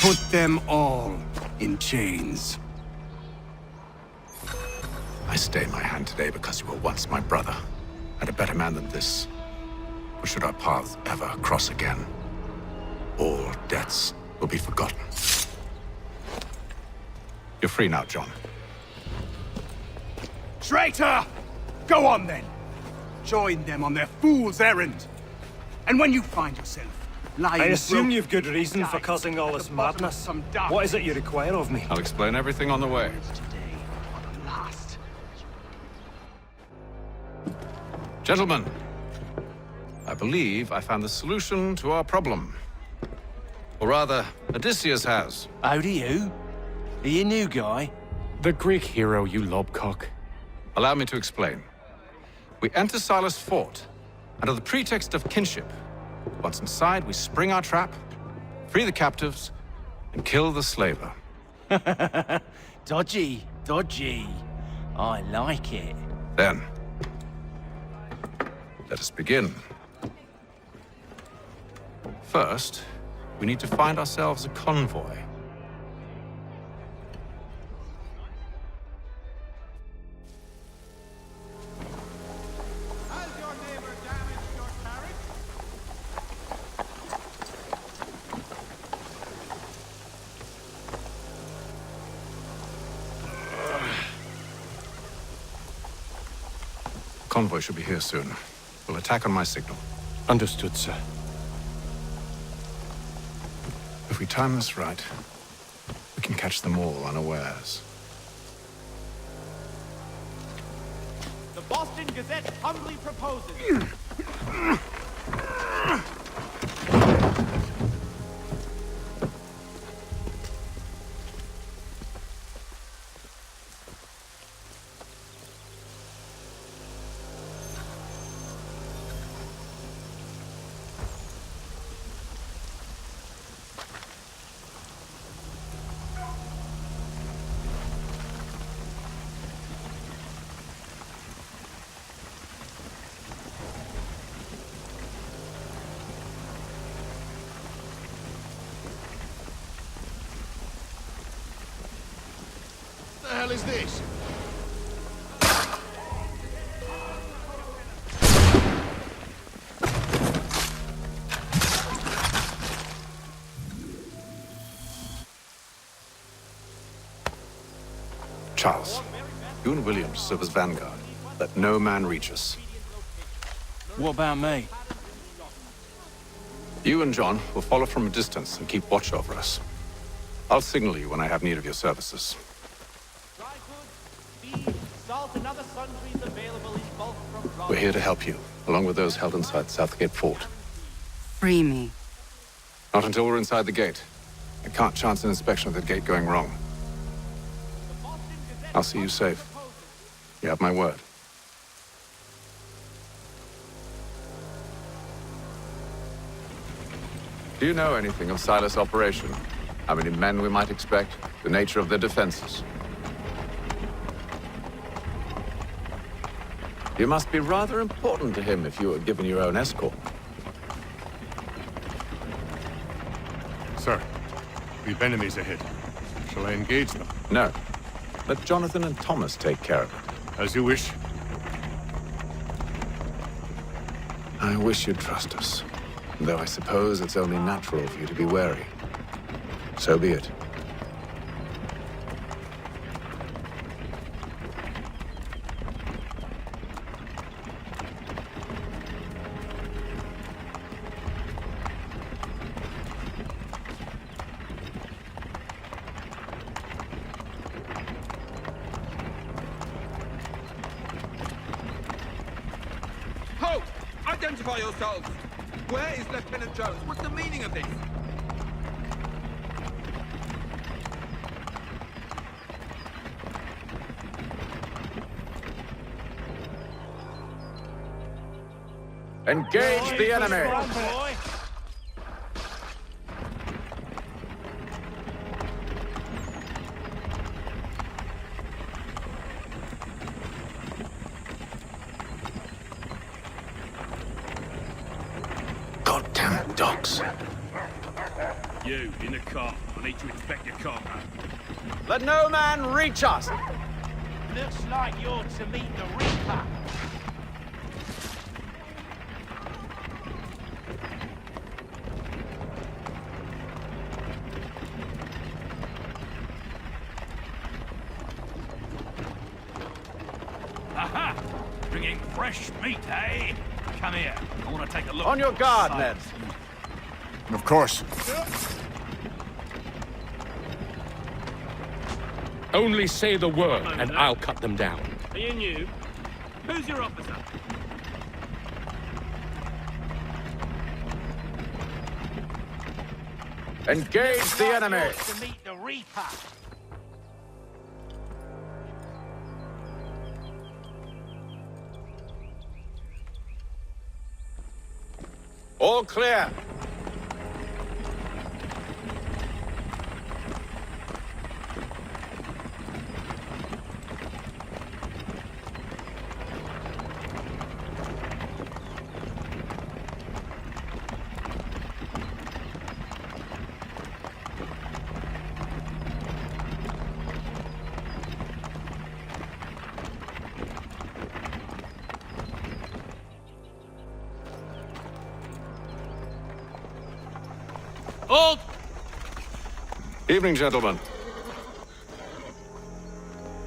Speaker 9: Put them all in chains.
Speaker 21: I stay my hand today because you were once my brother, and a better man than this. Or should our paths ever cross again, all debts will be forgotten. You're free now, John.
Speaker 5: Traitor! Go on then! Join them on their fool's errand! And when you find yourself lying...
Speaker 11: I assume you've good reason for causing all this madness. What is it you require of me?
Speaker 21: I'll explain everything on the way. Gentlemen, I believe I found the solution to our problem. Or rather, Odysseus has.
Speaker 24: How do you? Are you new guy?
Speaker 14: The Greek hero, you lobcock.
Speaker 21: Allow me to explain. We enter Silas' fort, under the pretext of kinship. Once inside, we spring our trap, free the captives, and kill the slaver.
Speaker 24: Dodgy, dodgy. I like it.
Speaker 21: Then, let us begin. First, we need to find ourselves a convoy. Convoy should be here soon. We'll attack on my signal.
Speaker 14: Understood, sir.
Speaker 21: If we time this right, we can catch them all unawares.
Speaker 2: The Boston Gazette humbly proposes.
Speaker 12: What the hell is this?
Speaker 21: Charles, you and William serve as vanguard. Let no man reach us.
Speaker 24: What about me?
Speaker 21: You and John will follow from a distance and keep watch over us. I'll signal you when I have need of your services.
Speaker 2: Salt and other sundries available in bulk from
Speaker 21: We're here to help you, along with those held inside Southgate Fort.
Speaker 18: Free me.
Speaker 21: Not until we're inside the gate. I can't chance an inspection of the gate going wrong. I'll see you safe. You have my word. Do you know anything of Silas' operation? How many men we might expect? The nature of their defenses? You must be rather important to him if you were given your own escort.
Speaker 23: Sir, we've enemies ahead. Shall I engage them?
Speaker 21: No. Let Jonathan and Thomas take care of it.
Speaker 23: As you wish.
Speaker 21: I wish you'd trust us. Though I suppose it's only natural for you to be wary. So be it.
Speaker 6: Identify yourselves! Where is Lieutenant Jones? What's the meaning of this?
Speaker 21: Engage the enemy!
Speaker 7: Goddamn dogs.
Speaker 1: You, in the car. I need to inspect your cargo.
Speaker 21: Let no man reach us!
Speaker 24: Looks like you're to meet the Reaper.
Speaker 1: Aha! Bringing fresh meat, eh? Come here. I want to take a look.
Speaker 21: On your guard, men.
Speaker 23: Of course.
Speaker 14: Only say the word, and I'll cut them down.
Speaker 1: Are you new? Who's your officer?
Speaker 21: Engage the enemy!
Speaker 24: To meet the Reaper.
Speaker 21: All clear.
Speaker 1: Hold!
Speaker 21: Evening, gentlemen.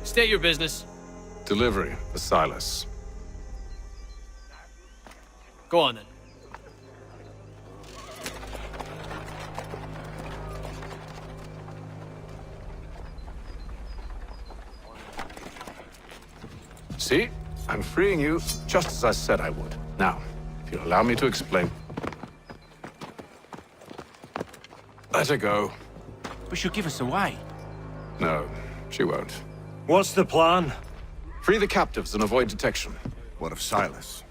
Speaker 1: State your business.
Speaker 21: Delivery for Silas.
Speaker 1: Go on, then.
Speaker 21: See? I'm freeing you, just as I said I would. Now, if you'll allow me to explain. Let her go.
Speaker 24: But she'll give us away.
Speaker 21: No, she won't.
Speaker 11: What's the plan?
Speaker 21: Free the captives and avoid detection.
Speaker 16: What of Silas?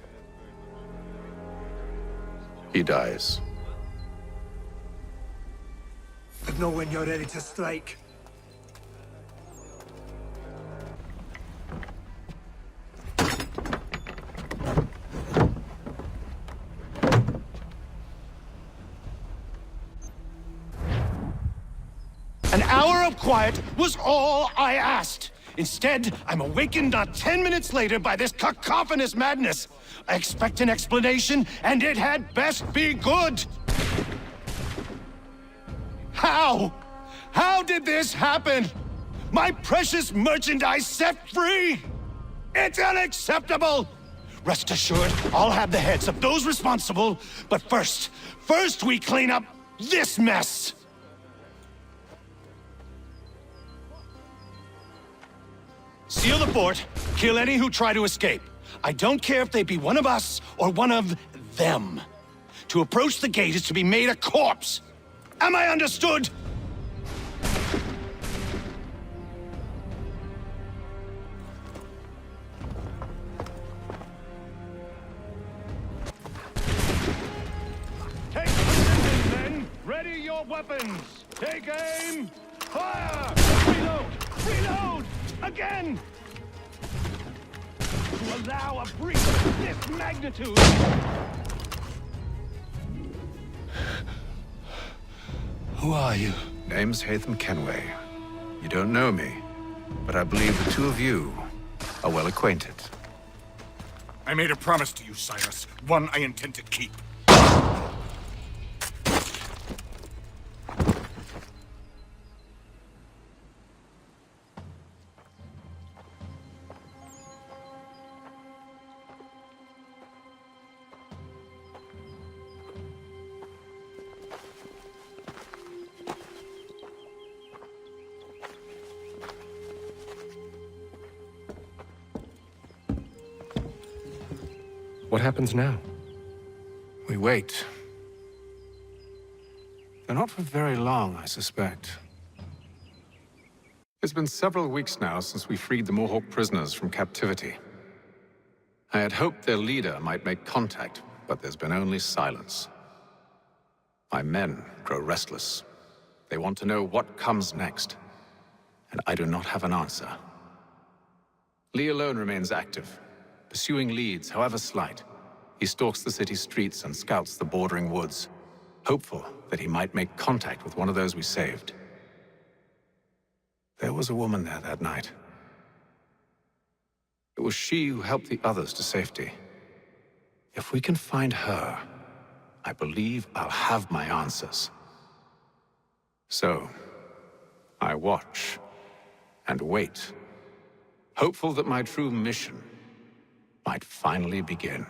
Speaker 21: He dies.
Speaker 12: But know when you're ready to strike.
Speaker 8: An hour of quiet was all I asked. Instead, I'm awakened not 10 minutes later by this cacophonous madness. I expect an explanation, and it had best be good. How? How did this happen? My precious merchandise set free? It's unacceptable! Rest assured, I'll have the heads of those responsible, but first we clean up this mess! Seal the fort, kill any who try to escape. I don't care if they be one of us or one of them. To approach the gate is to be made a corpse. Am I understood?
Speaker 11: Take position, men! Ready your weapons! Take aim! Fire! Reload! Reload! Again! To allow a breach of this magnitude!
Speaker 21: Who are you? Name's Hatham Kenway. You don't know me, but I believe the two of you are well acquainted.
Speaker 17: I made a promise to you, Silas. One I intend to keep.
Speaker 14: What happens now?
Speaker 7: wait. They're not for very long, I suspect. It's been several weeks now since we freed the Mohawk prisoners from captivity. I had hoped their leader might make contact, but there's been only silence. My men grow restless. They want to know what comes next, and I do not have an answer. Lee alone remains active, pursuing leads, however slight. He stalks the city streets and scouts the bordering woods, hopeful that he might make contact with one of those we saved. There was a woman there that night. It was she who helped the others to safety. If we can find her, I believe I'll have my answers. So, I watch and wait, hopeful that my true mission might finally begin.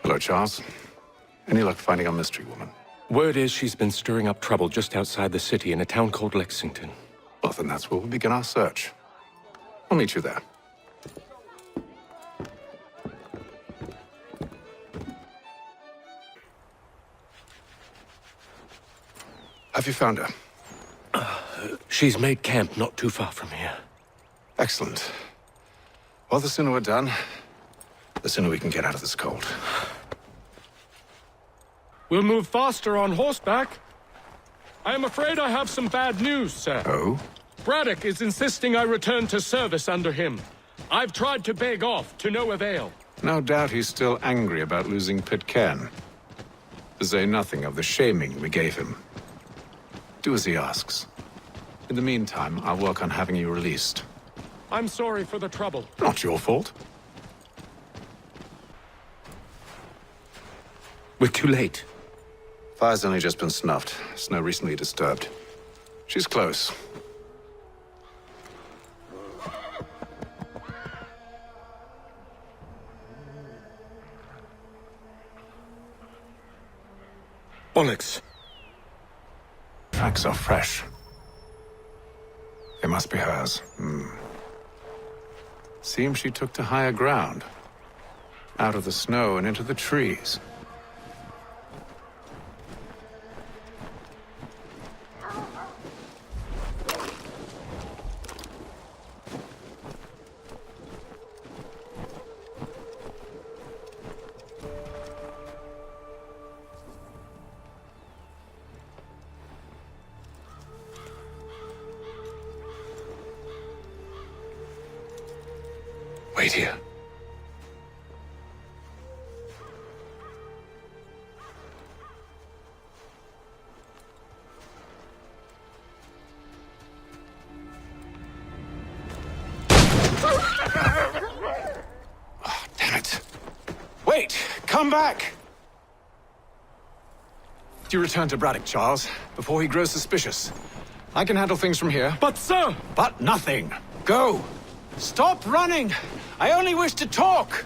Speaker 7: Hello, Charles. Any luck finding our mystery woman?
Speaker 14: Word is she's been stirring up trouble just outside the city in a town called Lexington.
Speaker 7: Well, then that's where we'll begin our search. I'll meet you there. Have you found her?
Speaker 14: She's made camp not too far from here.
Speaker 7: Excellent. Well, the sooner we're done, the sooner we can get out of this cold.
Speaker 14: We'll move faster on horseback. I am afraid I have some bad news, sir.
Speaker 7: Oh?
Speaker 14: Braddock is insisting I return to service under him. I've tried to beg off, to no avail.
Speaker 7: No doubt he's still angry about losing Pitcairn. To say nothing of the shaming we gave him. Do as he asks. In the meantime, I'll work on having you released.
Speaker 14: I'm sorry for the trouble.
Speaker 7: Not your fault.
Speaker 14: We're too late.
Speaker 7: Fire's only just been snuffed. Snow recently disturbed. She's close.
Speaker 14: Bollocks.
Speaker 7: Tracks are fresh. They must be hers. Seems she took to higher ground. Out of the snow and into the trees. Wait here. Oh, damn it. Wait! Come back! You return to Braddock, Charles, before he grows suspicious. I can handle things from here.
Speaker 14: But, sir!
Speaker 7: But nothing. Go! Stop running! I only wish to talk!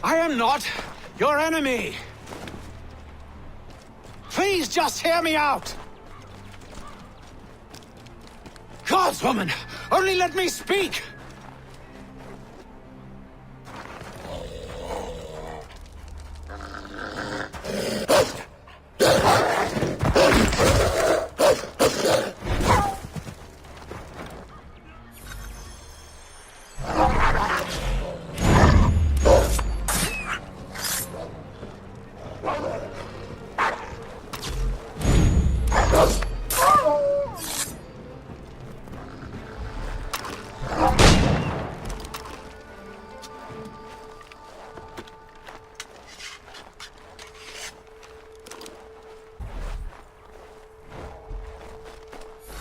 Speaker 7: I am not your enemy! Please just hear me out! Gods, woman! Only let me speak!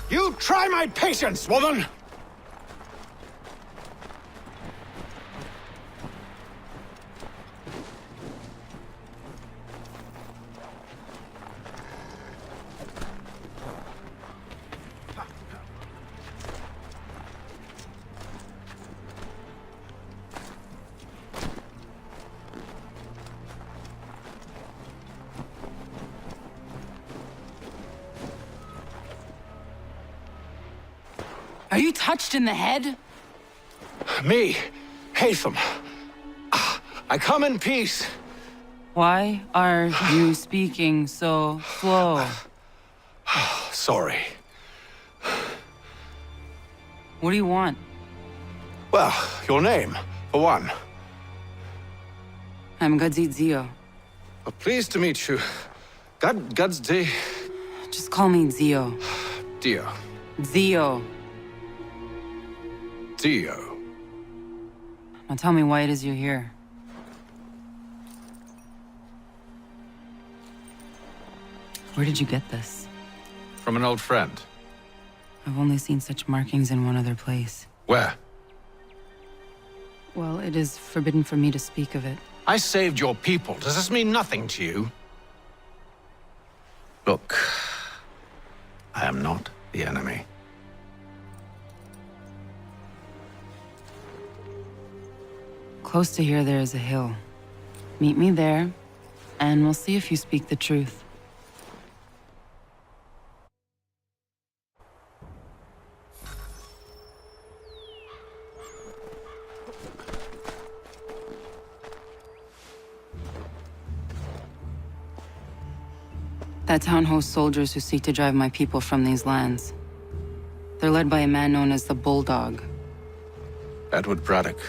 Speaker 8: You try my patience, woman!
Speaker 18: Are you touched in the head?
Speaker 8: Me, Hatham. I come in peace.
Speaker 18: Why are you speaking so slow?
Speaker 8: Sorry.
Speaker 18: What do you want?
Speaker 8: Well, your name, for one.
Speaker 18: I'm Gadzit Zio.
Speaker 8: Pleased to meet you. God's day.
Speaker 18: Just call me Zio.
Speaker 8: Dio.
Speaker 18: Zio.
Speaker 8: Dio.
Speaker 18: Now tell me why it is you're here. Where did you get this?
Speaker 21: From an old friend.
Speaker 18: I've only seen such markings in one other place.
Speaker 21: Where?
Speaker 18: Well, it is forbidden for me to speak of it.
Speaker 7: I saved your people. Does this mean nothing to you?
Speaker 21: Look, I am not the enemy.
Speaker 18: Close to here, there is a hill. Meet me there, and we'll see if you speak the truth. That town hosts soldiers who seek to drive my people from these lands. They're led by a man known as the Bulldog.
Speaker 21: Edward Braddock.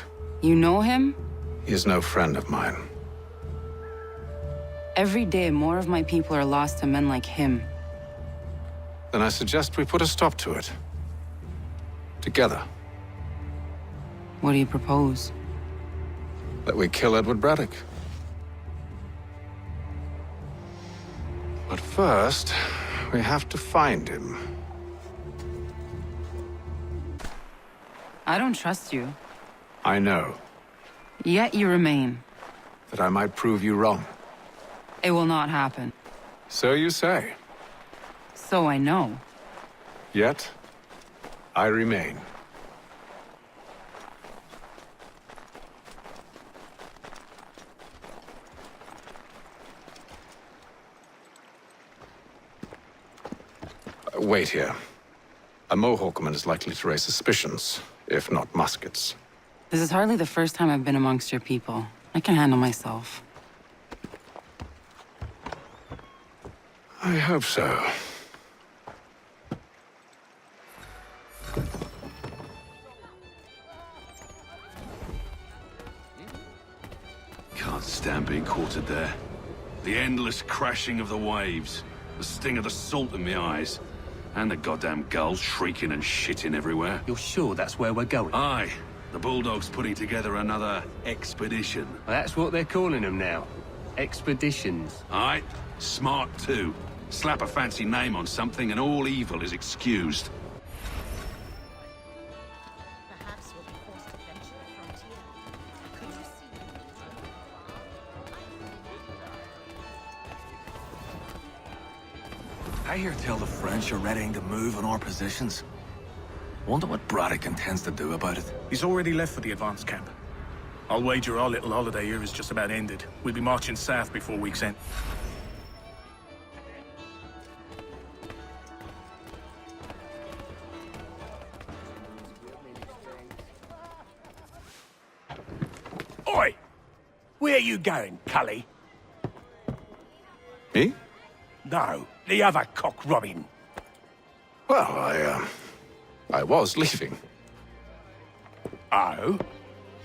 Speaker 18: You know him?
Speaker 21: He is no friend of mine.
Speaker 18: Every day, more of my people are lost to men like him.
Speaker 21: Then I suggest we put a stop to it. Together.
Speaker 18: What do you propose?
Speaker 21: That we kill Edward Braddock. But first, we have to find him.
Speaker 18: I don't trust you.
Speaker 21: I know.
Speaker 18: Yet you remain.
Speaker 21: That I might prove you wrong.
Speaker 18: It will not happen.
Speaker 21: So you say.
Speaker 18: So I know.
Speaker 21: Yet, I remain. Wait here. A Mohawkman is likely to raise suspicions, if not muskets.
Speaker 18: This is hardly the first time I've been amongst your people. I can handle myself.
Speaker 21: I hope so.
Speaker 1: Can't stand being quartered there. The endless crashing of the waves, the sting of the salt in my eyes, and the goddamn gulls shrieking and shitting everywhere.
Speaker 4: You're sure that's where we're going?
Speaker 1: Aye. The Bulldog's putting together another expedition.
Speaker 4: Well, that's what they're calling them now. Expeditions.
Speaker 1: Aye. Smart too. Slap a fancy name on something and all evil is excused.
Speaker 13: Perhaps we'll be forced to venture the frontier. Could you see?
Speaker 19: I hear tell the French are readying to move on our positions. Wonder what Braddock intends to do about it.
Speaker 20: He's already left for the advance camp. I'll wager our little holiday here is just about ended. We'll be marching south before week's end.
Speaker 11: Oi! Where you going, Cully?
Speaker 21: Me?
Speaker 11: No, the other cock Robin.
Speaker 21: Well, I was leaving.
Speaker 11: Oh?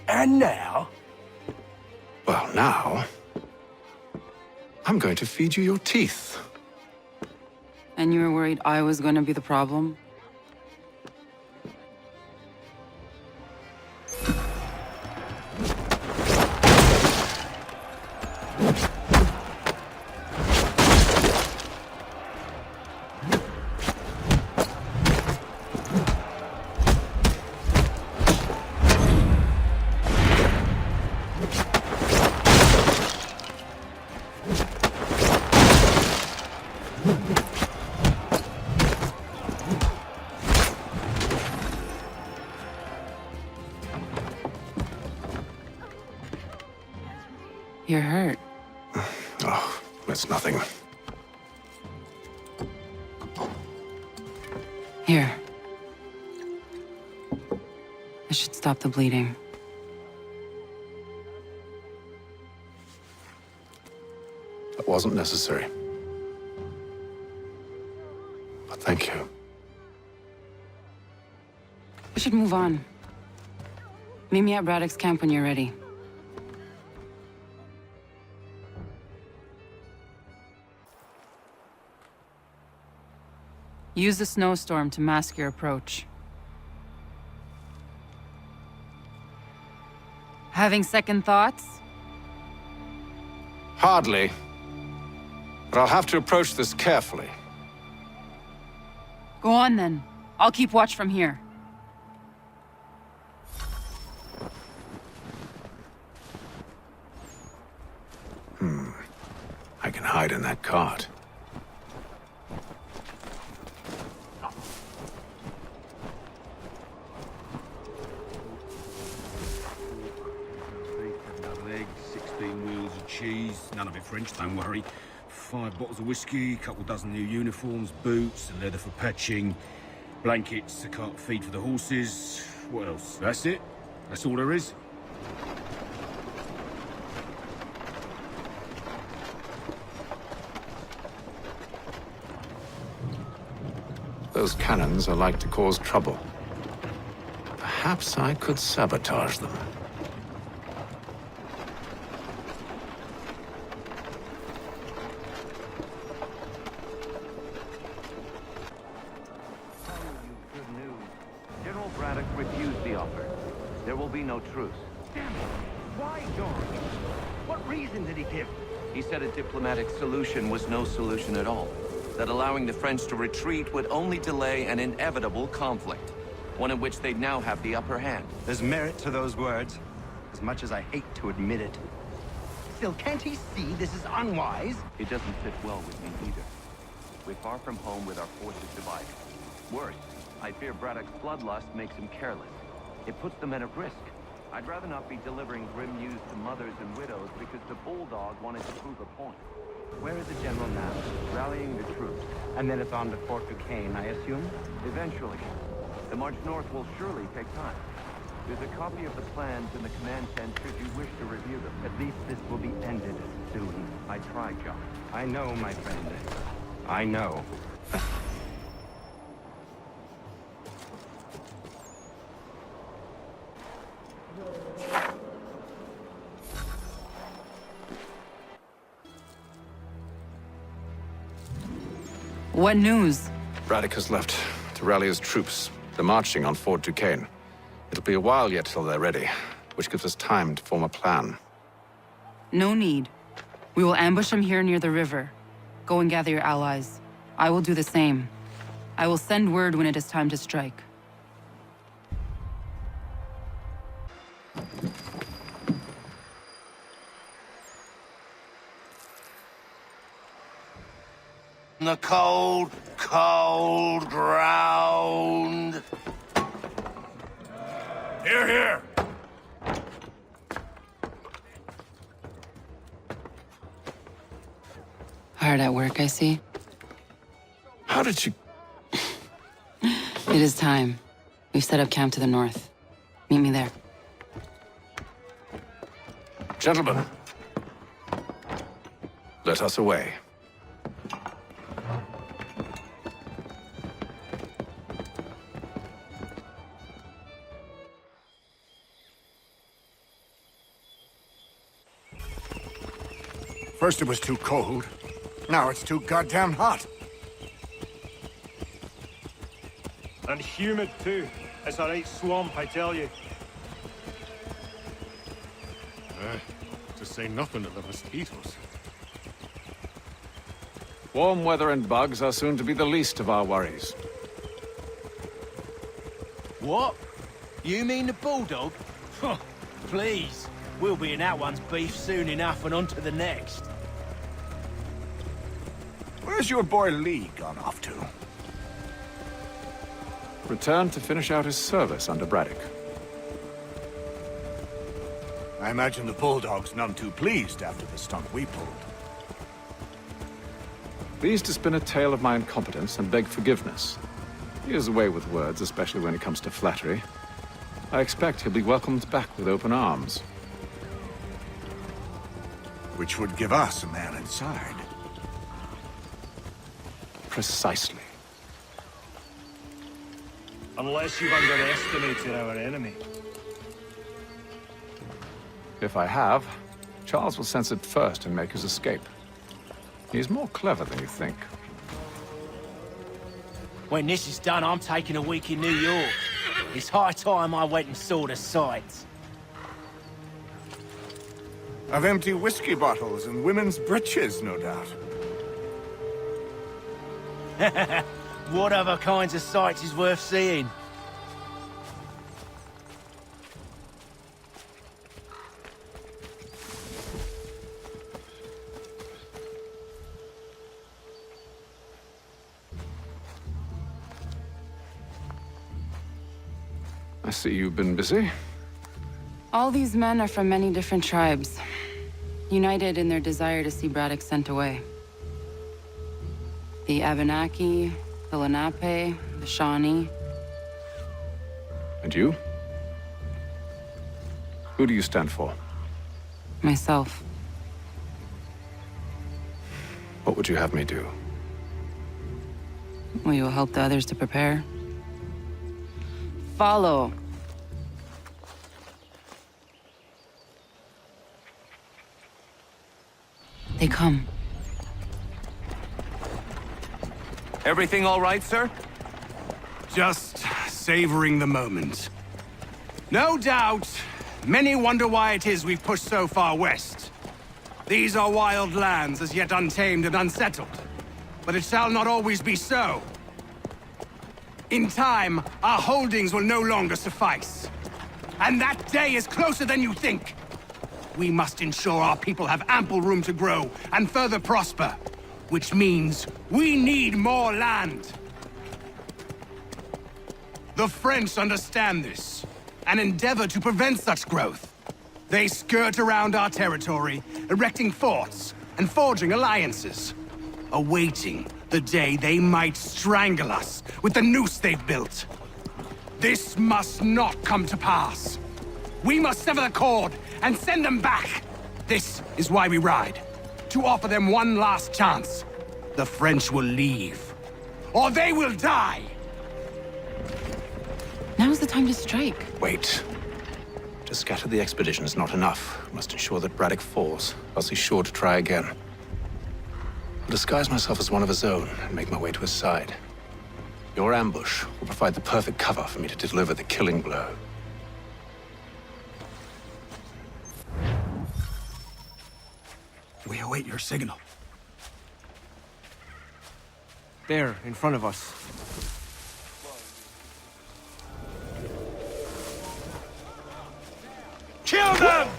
Speaker 11: And now?
Speaker 21: Well, now... I'm going to feed you your teeth.
Speaker 18: And you were worried I was going to be the problem? You're hurt.
Speaker 21: Oh, it's nothing.
Speaker 18: Here. This should stop the bleeding.
Speaker 21: That wasn't necessary. But thank you.
Speaker 18: We should move on. Meet me at Braddock's camp when you're ready. Use the snowstorm to mask your approach. Having second thoughts?
Speaker 21: Hardly. But I'll have to approach this carefully.
Speaker 18: Go on then. I'll keep watch from here.
Speaker 21: I can hide in that cart.
Speaker 3: Eggs, 16 wheels of cheese, none of it French, don't worry. 5 bottles of whiskey, couple dozen new uniforms, boots, and leather for patching, blankets, a cart feed for the horses. What else? That's it? That's all there is?
Speaker 21: Those cannons are like to cause trouble. Perhaps I could sabotage them.
Speaker 10: Good news. General Braddock refused the offer. There will be no truce. Damn it! Why, George? What reason did he give?
Speaker 15: He said a diplomatic solution was no solution at all. That allowing the French to retreat would only delay an inevitable conflict. One in which they'd now have the upper hand.
Speaker 5: There's merit to those words, as much as I hate to admit it. Still, can't he see this is unwise?
Speaker 15: It doesn't fit well with me either. We're far from home with our forces divided. Worse, I fear Braddock's bloodlust makes him careless. It puts the men at risk. I'd rather not be delivering grim news to mothers and widows because the bulldog wanted to prove a point.
Speaker 10: Where is the general now? Rallying the troops. And then it's on to Fort Duquesne, I assume?
Speaker 15: Eventually. The march north will surely take time. There's a copy of the plans in the command tent should you wish to review them.
Speaker 10: At least this will be ended soon.
Speaker 15: I tried, John.
Speaker 10: I know, my friend. I know.
Speaker 18: What news?
Speaker 21: Braddock has left to rally his troops. They're marching on Fort Duquesne. It'll be a while yet till they're ready, which gives us time to form a plan.
Speaker 18: No need. We will ambush them here near the river. Go and gather your allies. I will do the same. I will send word when it is time to strike.
Speaker 24: The cold, cold ground.
Speaker 17: Here, here.
Speaker 18: Hard at work, I see.
Speaker 21: How did you...
Speaker 18: It is time. We've set up camp to the north. Meet me there.
Speaker 21: Gentlemen, let us away.
Speaker 12: First it was too cold. Now it's too goddamn hot.
Speaker 11: And humid too. It's a right swamp, I tell you.
Speaker 23: To say nothing of the mosquitoes.
Speaker 21: Warm weather and bugs are soon to be the least of our worries.
Speaker 24: What? You mean the bulldog? Huh, please. We'll be in that one's beef soon enough and on to the next.
Speaker 12: Where's your boy Lee gone off to?
Speaker 21: Returned to finish out his service under Braddock.
Speaker 12: I I imagine the Bulldog's none too pleased after the stunt we pulled.
Speaker 21: Pleased to spin a tale of my incompetence and beg forgiveness. He has a way with words, especially when it comes to flattery. I expect he'll be welcomed back with open arms.
Speaker 12: Which would give us a man inside.
Speaker 21: Precisely.
Speaker 11: Unless you've underestimated our enemy.
Speaker 21: If I have, Charles will sense it first and make his escape. He's more clever than you think.
Speaker 24: When this is done, I'm taking a week in New York. It's high time I went and saw the sights.
Speaker 12: Of empty whiskey bottles and women's breeches, no doubt.
Speaker 24: What other kinds of sights is worth seeing?
Speaker 21: I see you've been busy.
Speaker 18: All these men are from many different tribes, united in their desire to see Braddock sent away. The Abenaki, the Lenape, the Shawnee.
Speaker 21: And you? Who do you stand for?
Speaker 18: Myself.
Speaker 21: What would you have me do?
Speaker 18: Will you help the others to prepare? Follow. They come.
Speaker 5: Everything all right, sir? Just savoring the moment. No doubt, many wonder why it is we've pushed so far west. These are wild lands as yet untamed and unsettled. But it shall not always be so. In time, our holdings will no longer suffice. And that day is closer than you think. We must ensure our people have ample room to grow and further prosper. Which means we need more land. The French understand this, and endeavor to prevent such growth. They skirt around our territory, erecting forts and forging alliances, awaiting the day they might strangle us with the noose they've built. This must not come to pass. We must sever the cord and send them back. This is why we ride. To offer them one last chance. The French will leave. Or they will die!
Speaker 18: Now's the time to strike.
Speaker 7: Wait. To scatter the expedition is not enough. We must ensure that Braddock falls, else he's sure to try again. I'll disguise myself as one of his own and make my way to his side. Your ambush will provide the perfect cover for me to deliver the killing blow.
Speaker 5: We await your signal.
Speaker 24: There, in front of us.
Speaker 5: Kill them!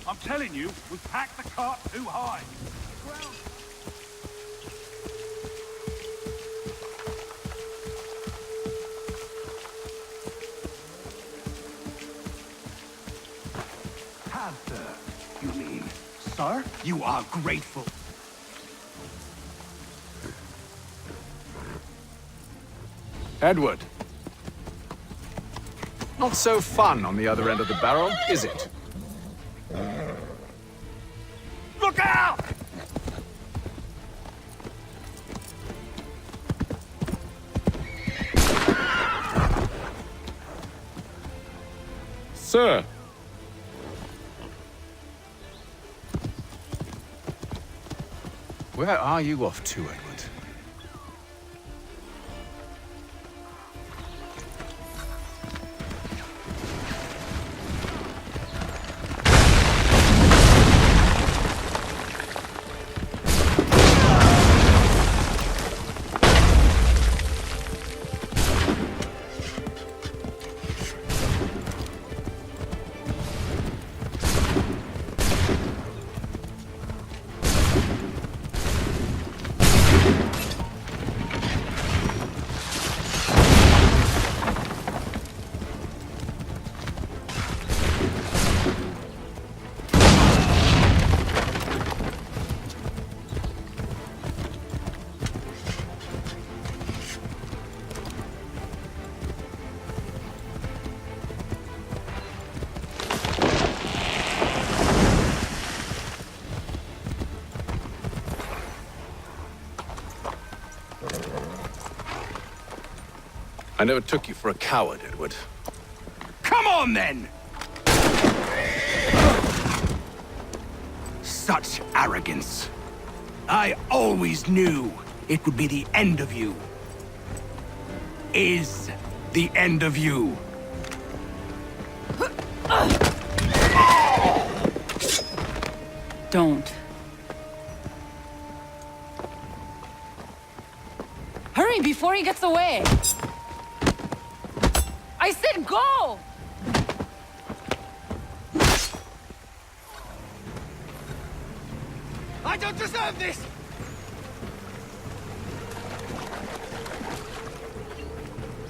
Speaker 12: I'm telling you, we packed the cart too high.
Speaker 5: Panther, you mean? Sir? You are grateful.
Speaker 21: Edward. Not so fun on the other end of the barrel, is it?
Speaker 5: Look out!
Speaker 14: Sir!
Speaker 21: Where are you off to, Edward? I never took you for a coward, Edward.
Speaker 5: Come on, then! Such arrogance. I always knew it would be the end of you. Is the end of you.
Speaker 18: Don't. Hurry before he gets away! I said go!
Speaker 5: I don't deserve this!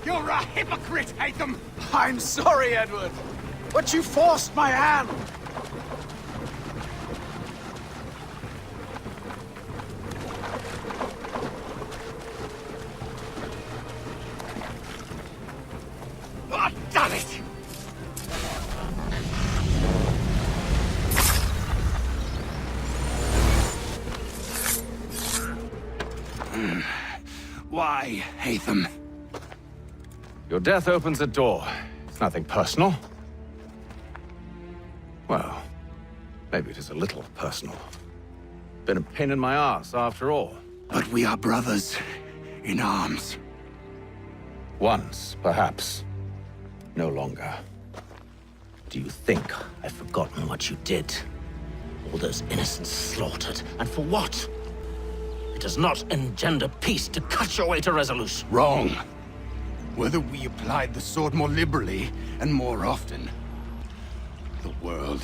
Speaker 5: You're a hypocrite, Hatham!
Speaker 7: I'm sorry, Edward, but you forced my hand.
Speaker 5: Oh, damn it! Why, Hatham?
Speaker 21: Your death opens a door. It's nothing personal. Well, maybe it is a little personal. Been a pain in my ass, after all.
Speaker 5: But we are brothers in arms.
Speaker 21: Once, perhaps. No longer.
Speaker 7: Do you think I've forgotten what you did? All those innocents slaughtered, and for what? It does not engender peace to cut your way to resolution.
Speaker 5: Wrong. Whether we applied the sword more liberally and more often, the world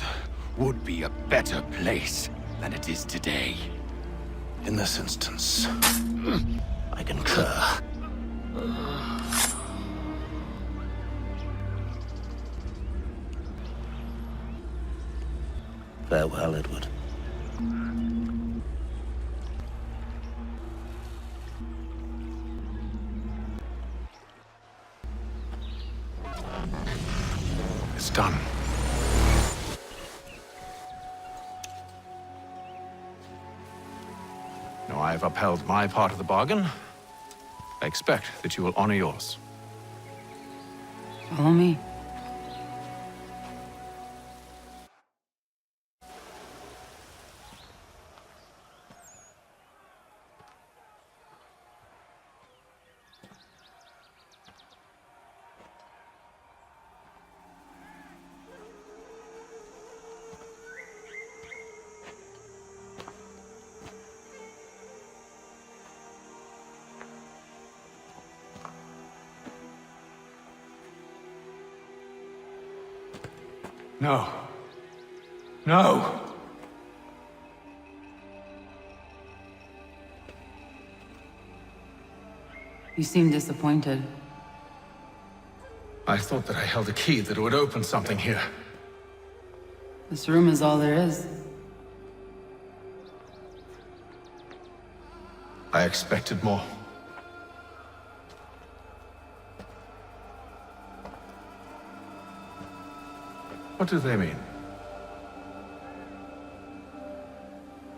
Speaker 5: would be a better place than it is today.
Speaker 7: In this instance, I concur. Farewell, Edward.
Speaker 21: It's done. Now I have upheld my part of the bargain. I expect that you will honor yours.
Speaker 18: Follow me.
Speaker 21: No. No!
Speaker 18: You seem disappointed.
Speaker 21: I thought that I held a key that would open something here.
Speaker 18: This room is all there is.
Speaker 21: I expected more. What do they mean?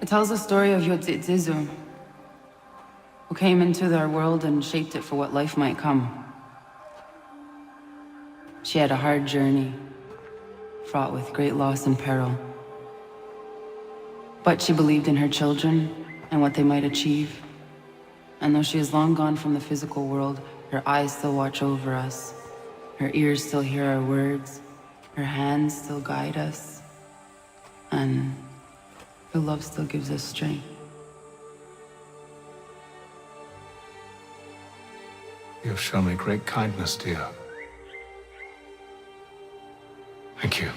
Speaker 18: It tells the story of Yotzitzizu, who came into our world and shaped it for what life might come. She had a hard journey, fraught with great loss and peril. But she believed in her children and what they might achieve. And though she is long gone from the physical world, her eyes still watch over us. Her ears still hear our words. Her hands still guide us. And her love still gives us strength.
Speaker 7: You have shown me great kindness, dear. Thank you.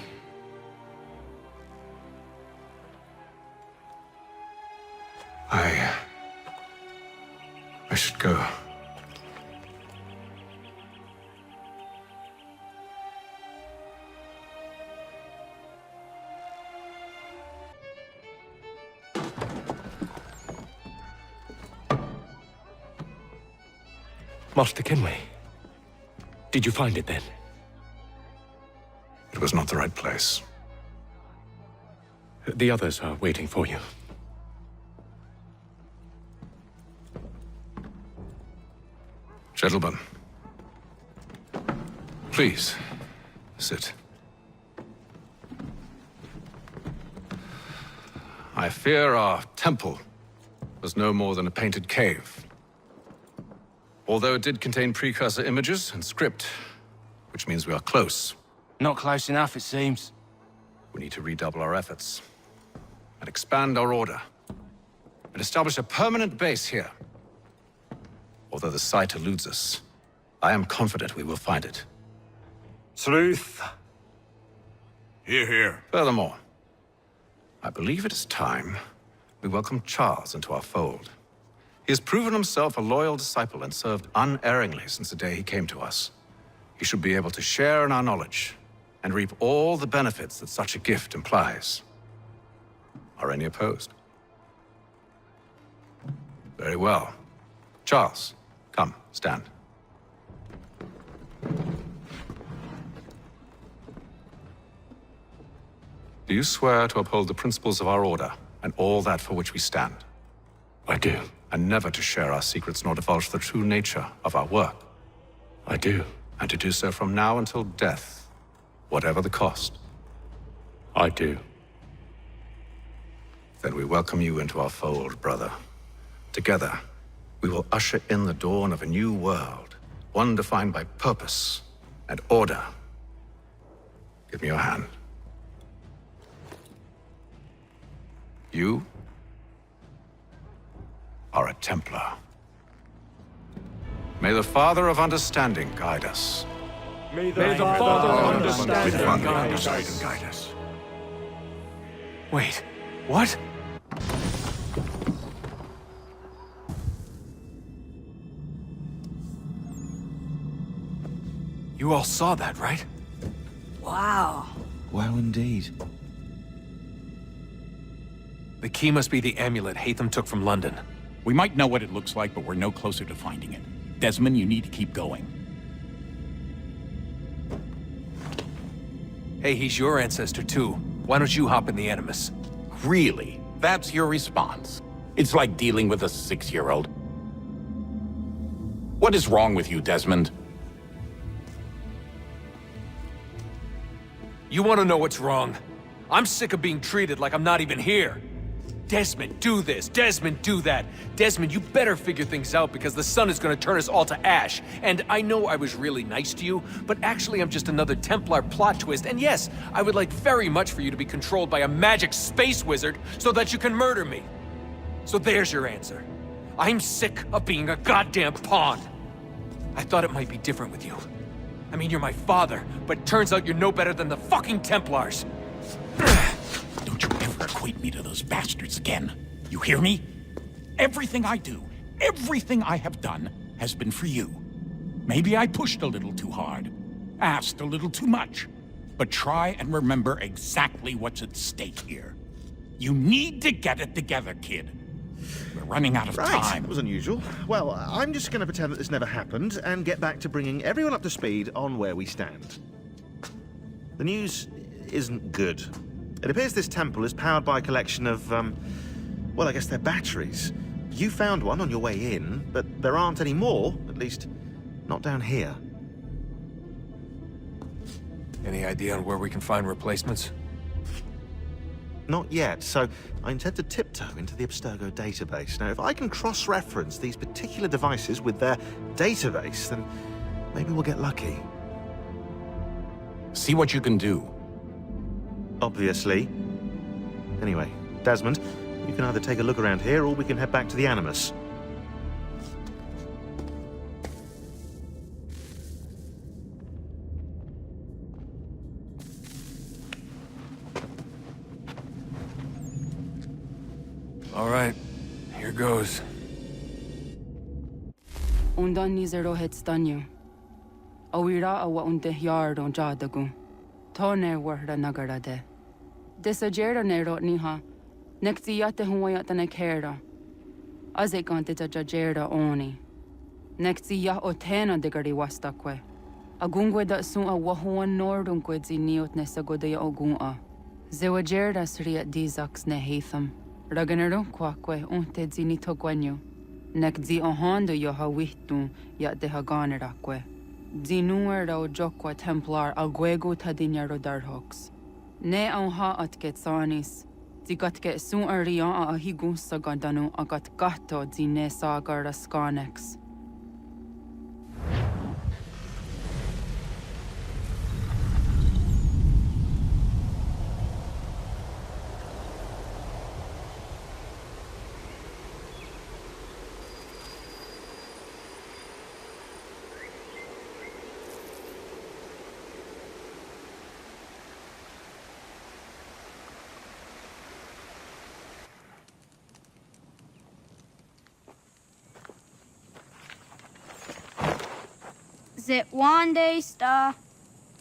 Speaker 7: I should go.
Speaker 2: Master Kenway, did you find it then?
Speaker 7: It was not the right place.
Speaker 2: The others are waiting for you.
Speaker 7: Gentlemen, please, sit. I fear our temple was no more than a painted cave. Although it did contain precursor images and script, which means we are close.
Speaker 24: Not close enough, it seems.
Speaker 7: We need to redouble our efforts and expand our order and establish a permanent base here. Although the site eludes us, I am confident we will find it.
Speaker 17: Truth.
Speaker 16: Hear, hear.
Speaker 7: Furthermore, I believe it is time we welcome Charles into our fold. He has proven himself a loyal disciple and served unerringly since the day he came to us. He should be able to share in our knowledge and reap all the benefits that such a gift implies. Are any opposed? Very well. Charles, come, stand. Do you swear to uphold the principles of our order and all that for which we stand?
Speaker 2: I do.
Speaker 7: And never to share our secrets nor divulge the true nature of our work?
Speaker 2: I do.
Speaker 7: And to do so from now until death, whatever the cost?
Speaker 2: I do.
Speaker 7: Then we welcome you into our fold, brother. Together, we will usher in the dawn of a new world, one defined by purpose and order. Give me your hand. You are a Templar. May the Father of Understanding guide us.
Speaker 2: May the Father of Understanding
Speaker 17: guide us.
Speaker 2: Wait, what? You all saw that, right?
Speaker 13: Wow.
Speaker 6: Wow, indeed.
Speaker 2: The key must be the amulet Hatham took from London.
Speaker 9: We might know what it looks like, but we're no closer to finding it. Desmond, you need to keep going.
Speaker 2: Hey, he's your ancestor too. Why don't you hop in the Animus?
Speaker 22: Really? That's your response? It's like dealing with a 6-year-old. What is wrong with you, Desmond?
Speaker 2: You want to know what's wrong? I'm sick of being treated like I'm not even here. Desmond, do this. Desmond, do that. Desmond, you better figure things out because the sun is going to turn us all to ash. And I know I was really nice to you, but actually I'm just another Templar plot twist. And yes, I would like very much for you to be controlled by a magic space wizard so that you can murder me. So there's your answer. I'm sick of being a goddamn pawn. I thought it might be different with you. I mean, you're my father, but it turns out you're no better than the fucking Templars.
Speaker 9: Don't you ever equate me to those bastards again. You hear me? Everything I do, everything I have done, has been for you. Maybe I pushed a little too hard, asked a little too much, but try and remember exactly what's at stake here. You need to get it together, kid. We're running out of time.
Speaker 6: That was unusual. Well, I'm just going to pretend that this never happened and get back to bringing everyone up to speed on where we stand. The news isn't good. It appears this temple is powered by a collection of, well, I guess they're batteries. You found one on your way in, but there aren't any more, at least not down here.
Speaker 2: Any idea on where we can find replacements?
Speaker 6: Not yet, so I intend to tiptoe into the Abstergo database. Now, if I can cross-reference these particular devices with their database, then maybe we'll get lucky.
Speaker 22: See what you can do.
Speaker 6: Obviously. Anyway, Desmond, you can either take a look around here or we can head back to the Animus.
Speaker 2: All right, here goes.
Speaker 18: Undan nizero het stanyu. Awira awa unte yard on jadagu. Tone warda nagarade. Desajera nero niha. Nekti yate huwayata nekera. Azekante jajera oni. Nekti ya otena degari wastakwe. Agungwe da sun a wahuan nordungwe zi niot nesagodaya ogun'a. Zewajera sriat dizaks ne heatham. Raganero kwakwe unte zi nito gwenyo. Nek zi ohando yo hawitu ya de haganerakwe. Zi nuera o jokwa templar agwego tadinya darhoks. Ne on ha atket sanis. Zi gatke sun arian a ahigun sagandanu agat gato zi ne sagar raskanex.
Speaker 1: Zit one day sta.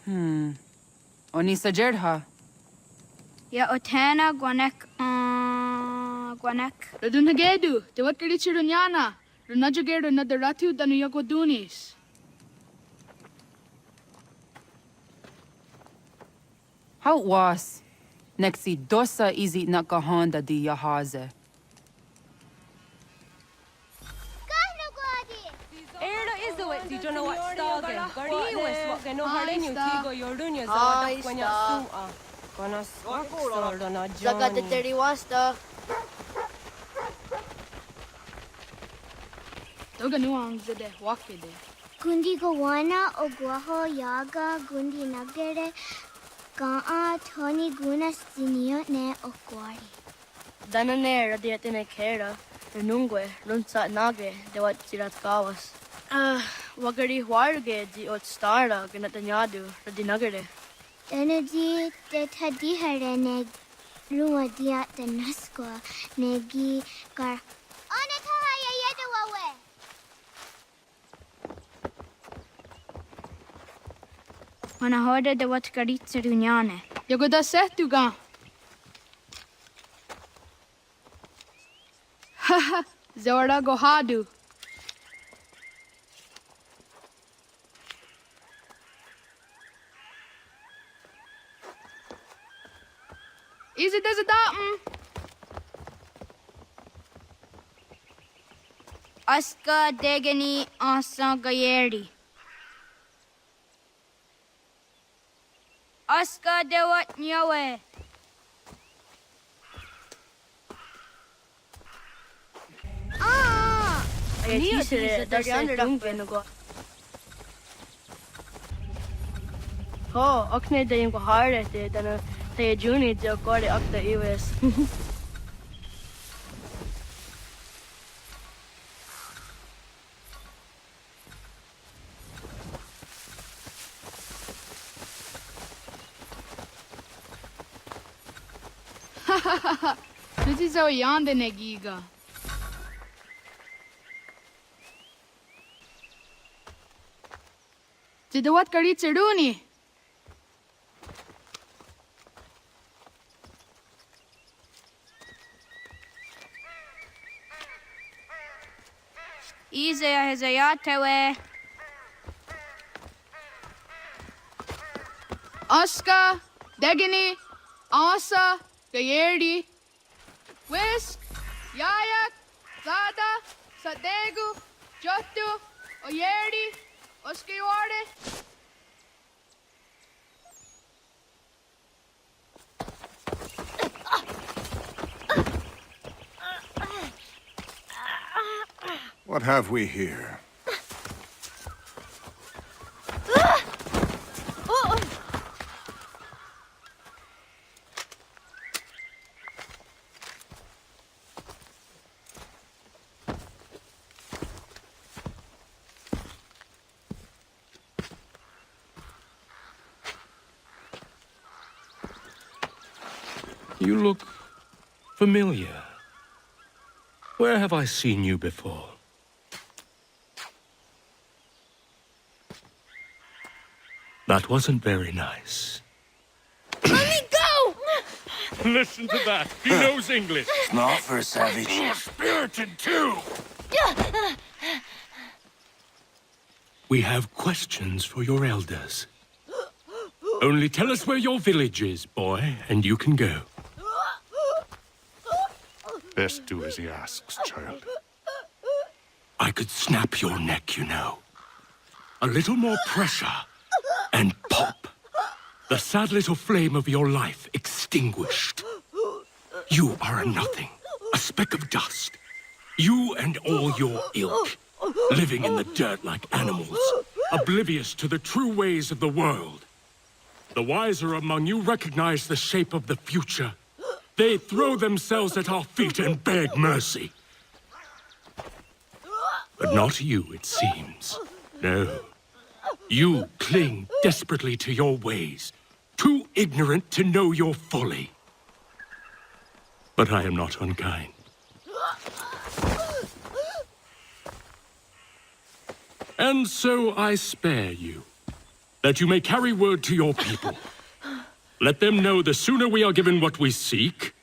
Speaker 18: Oni sajerha.
Speaker 1: Ya otana gwanek gwanek.
Speaker 4: Radunhagedu, te wat kalichirunyana. Runajageru na daratu danu yagodunis.
Speaker 18: How was? Nexi dosa izi nakahanda di yahaze.
Speaker 8: Di don't know what stalking. Gardi was what can no hardin you tigo your dunya za when you sua. Gonna sword on a journey.
Speaker 1: Zaga de teri wasta.
Speaker 4: Toga nuang zede wakide.
Speaker 1: Gundi gowana ogwaho yaga gundi nagere gaa Tony guna stinio ne okwari.
Speaker 4: Danane radiate ne kera. Renungwe runsa nage de wat sirat kawas. Wagari warge di ot stara ganatanyadu radinagare.
Speaker 1: Energy de tadi hare ne luma dia de naskwa negi gar. Ona tahaya yedu wawe. Wana hoda de wat garitsa dunyane.
Speaker 4: Yagoda setuga. Haha, Zora gohadu. Easy does it
Speaker 1: Aska degani asa gayeri. Aska dewat nyawe.
Speaker 4: Ni tisere dar yonder dungenugo. Ho, okne de yung harde de dana te juni de kore akta iwes. This is how yande negiga. Did what karitsa duni?
Speaker 1: Ize hezayatewe.
Speaker 4: Aska, Degani, Asa, Gayerdi, Whisk, Yayak, Zada, Sadegu, Jotu, Oyerdi, Oskiwarte.
Speaker 16: What have we here?
Speaker 14: You look familiar. Where have I seen you before? That wasn't very nice.
Speaker 8: Let me go!
Speaker 14: Listen to that. He knows English.
Speaker 3: Not for a savage.
Speaker 14: Spirited too. We have questions for your elders. Only tell us where your village is, boy, and you can go.
Speaker 23: Best do as he asks, child.
Speaker 14: I could snap your neck, you know. A little more pressure, and pop. The sad little flame of your life extinguished. You are a nothing, a speck of dust. You and all your ilk, living in the dirt like animals, oblivious to the true ways of the world. The wiser among you recognize the shape of the future. They throw themselves at our feet and beg mercy. But not you, it seems. No. You cling desperately to your ways, too ignorant to know your folly. But I am not unkind. And so I spare you, that you may carry word to your people. Let them know the sooner we are given what we seek,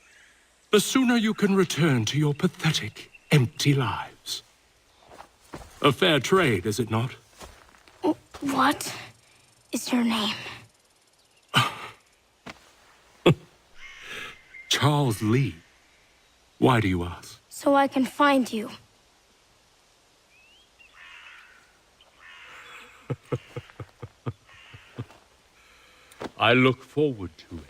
Speaker 14: the sooner you can return to your pathetic, empty lives. A fair trade, is it not?
Speaker 1: What is your name?
Speaker 14: Charles Lee. Why do you ask?
Speaker 1: So I can find you.
Speaker 14: I look forward to it.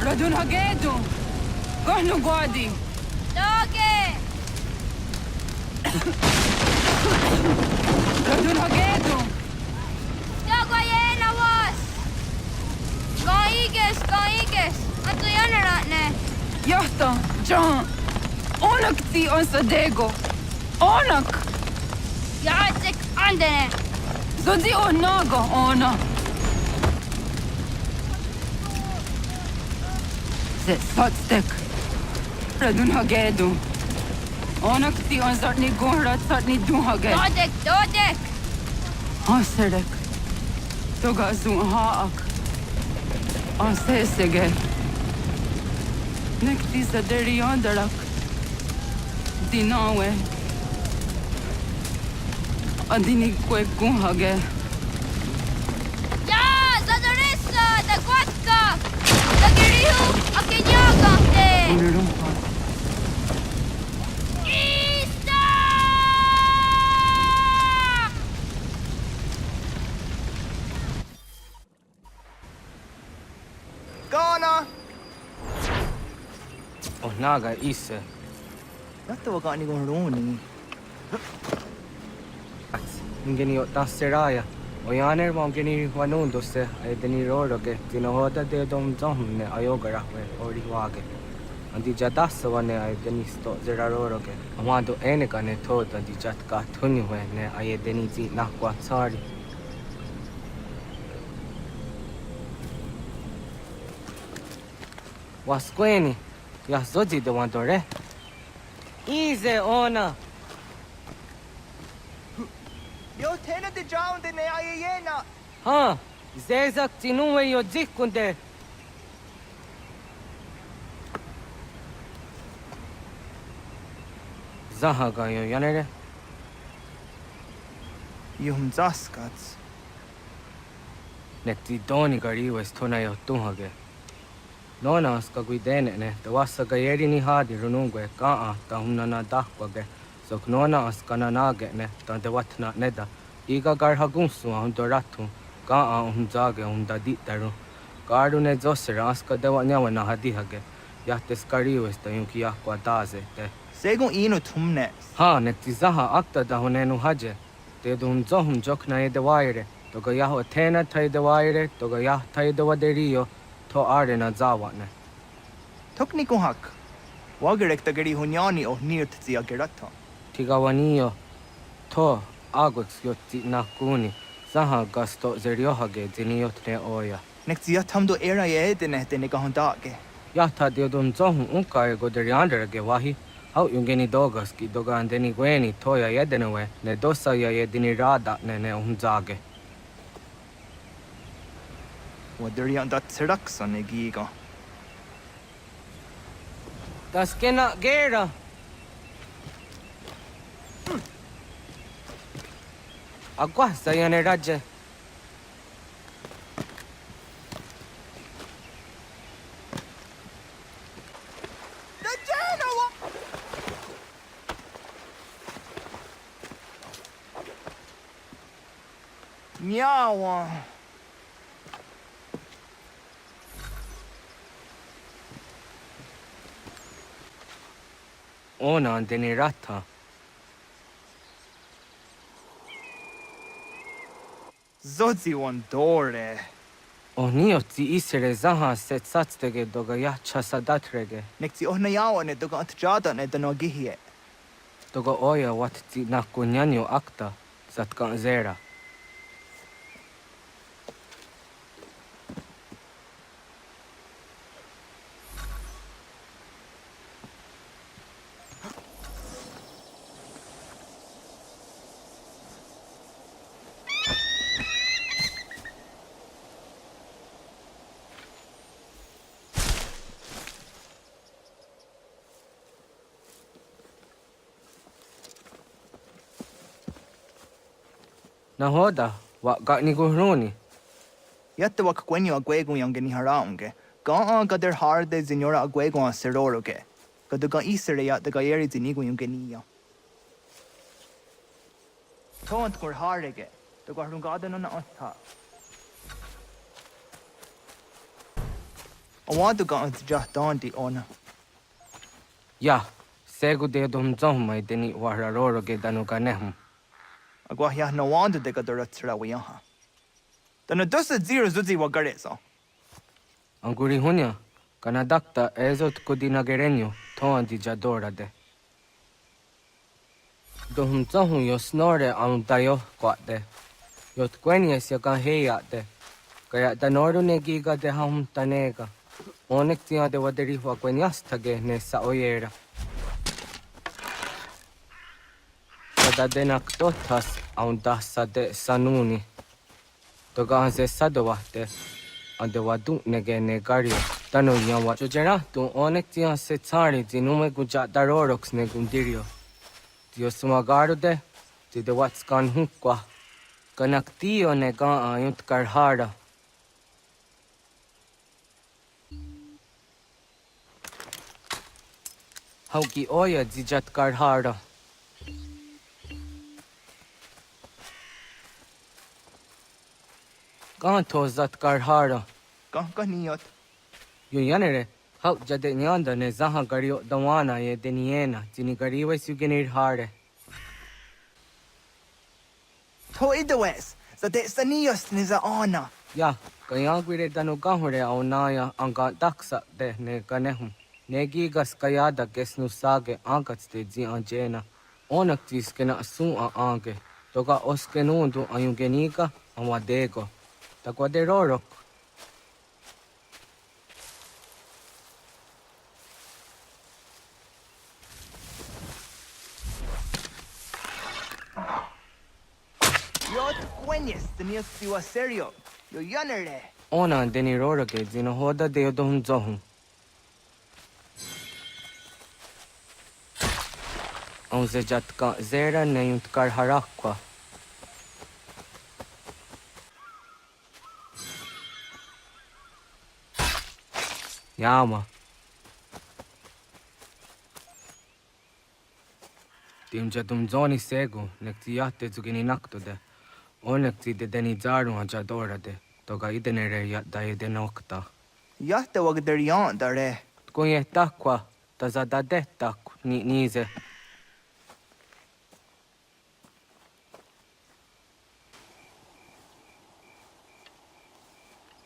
Speaker 8: Radun hagedu. Gohnu guadi. Doge. Radun hagedu. Dogoyena was. Gaiges. Atu yanaratne. Yahta, John. Onak ti on sadego. Onak. Yatsik andene. Zodi onaga ona. Southgate. Radun hagedu. Onak ti on zartni gohrat zartni du haged. Dodek. Aserek. Toga zun haak. Asesege. Nekti saderi andarak. Dinawe. Adini kwek gun hage. Ya, zadorissa, da kwatka. Da girihu, akenyaga te. Unirumpa.
Speaker 15: Gonna!
Speaker 3: naga isse.
Speaker 15: Jattava kaani kun ruuni.
Speaker 3: Ngeni o tasseraya. O yaner mo ngeni wanundosse ay deni roroge tinohoda de dom zomne ayogara we ori wage. Andi jadassa wane ay deni sto zeraroroge. Amando enega ne toda di jatka tuniwe ne ay deni zi nakwa tsari. Wasqueni, ya zozi de wandore. Ize ona.
Speaker 15: Yo tena de jaunde ne ayena.
Speaker 3: Ha, zezak tinuwe yo zikunde. Zahaga yo yanere.
Speaker 15: Yum zaskats.
Speaker 3: Nekti doni gari wes tona yo tuhage. Nona ska guidene ne, te wassa gayeri ni hadi runungwe kaa ta humnana dakwage. Sok nona askana nage ne, ta te watna neda. Iga garhagunsu ahundoratu, kaa ahunzage ahundaditaru. Garu ne zosera aska dewa nyawa na hadihage. Yahtes kariwes ta yunki yahkwa daze te.
Speaker 15: Segun inu tumne.
Speaker 3: Ha, nekti zaha akta dahunenu haje. Te dun zohum jokna ede waire. Toga yaho tena taide waire, toga yah taide waderio. To arena zawatne.
Speaker 15: Tokni ko hak. Wagerek tagari hunyani o nirt zi agerata.
Speaker 3: Tigawaniyo. To agweks yotti nakuni. Zaha gasto zeriohage ziniyotne oya.
Speaker 15: Nekti yatamdo era yedene dene kahondage.
Speaker 3: Yahta diodun zohum unkae goderianderage wahi. Hau yungeni dogaski doga andeni gweni toya yedenewe. Ne dosa ya yedini rada ne unzage.
Speaker 15: Waderian dat seraksa ne giga.
Speaker 3: Das kena gera. Agua sayane raje.
Speaker 15: Nyawa.
Speaker 3: Ona andeni rata.
Speaker 15: Zodzi wan dore.
Speaker 3: Ohniotzi isere zaha set satstege doga yacha sadatrege.
Speaker 15: Nekti ohnayawa ne doga atjada ne danogihie.
Speaker 3: Doga oya watzi nakunyanyo akta zatkan zera. Nahoda, wa gani guhruni.
Speaker 15: Yatte wak kwenyo agwego yangeni haraunge. Ga gader harde zinora agwego seroroge. Gaduga isere ya daga yeri zinigo yangeni. Tont kur harege. Daga harungada no na otta. Awadu ga antjahtandi ona.
Speaker 3: Ya, segu de dum zomai deni wararoroge danuga nehum.
Speaker 15: Agwa ya no wanda de gadara tsrawiyaha. Dana dosa zero zuzi wagareza.
Speaker 3: Anguri hunya, kanadakta ezot kudina gerenyo, toandi jadora de. Dohum zohum yo snore dayo kwate. Yot kwenyes ya kan heya de. Kaya danoru ne giga de hum tanega. Onek tia de waderi wa kwenyastage ne sa oyera. Sada denak totas dasa de sanuni. Toga ze sadowate. Ande wadu nege negario. Tano yawa jojera tu onek tia se tsari zinume guja darorox ne gundirio. Tio sumagaru de. Ti de watskan hukwa. Kanak tio ne ga ayunt karhara. Hauki oya zijat karhara. Ganto zat karhara.
Speaker 15: Ganiyot.
Speaker 3: Yun yanere, How jade nyanda ne zaha gario dawana ye deniena, jini gariwe sugenir harde.
Speaker 15: To idawes, so de sanios niza ona.
Speaker 3: Ya, kayagwire dano gahore aunaya anga daksa de ne ganehum. Negi gas kayada gesnu sage angats de zi anjena. Onak tiskena asun a ange. Toga oskenundu ayungenika amadego. Takwaderorok.
Speaker 15: Yo te cueñes, tenías siwa serio. Yo yanere.
Speaker 3: Ona deni rorake zino hoda de odon zohum. Onze jatka zera ne yuntkar harakwa. Yama. Tim jadum zoni segu, nekti yatte zugini nakto de. Onekti de deni zaru hajadora de. Toga idenere ya dae de nokta.
Speaker 15: Yatte wagderian dare.
Speaker 3: Kunye takwa, tazada de tak ni nize.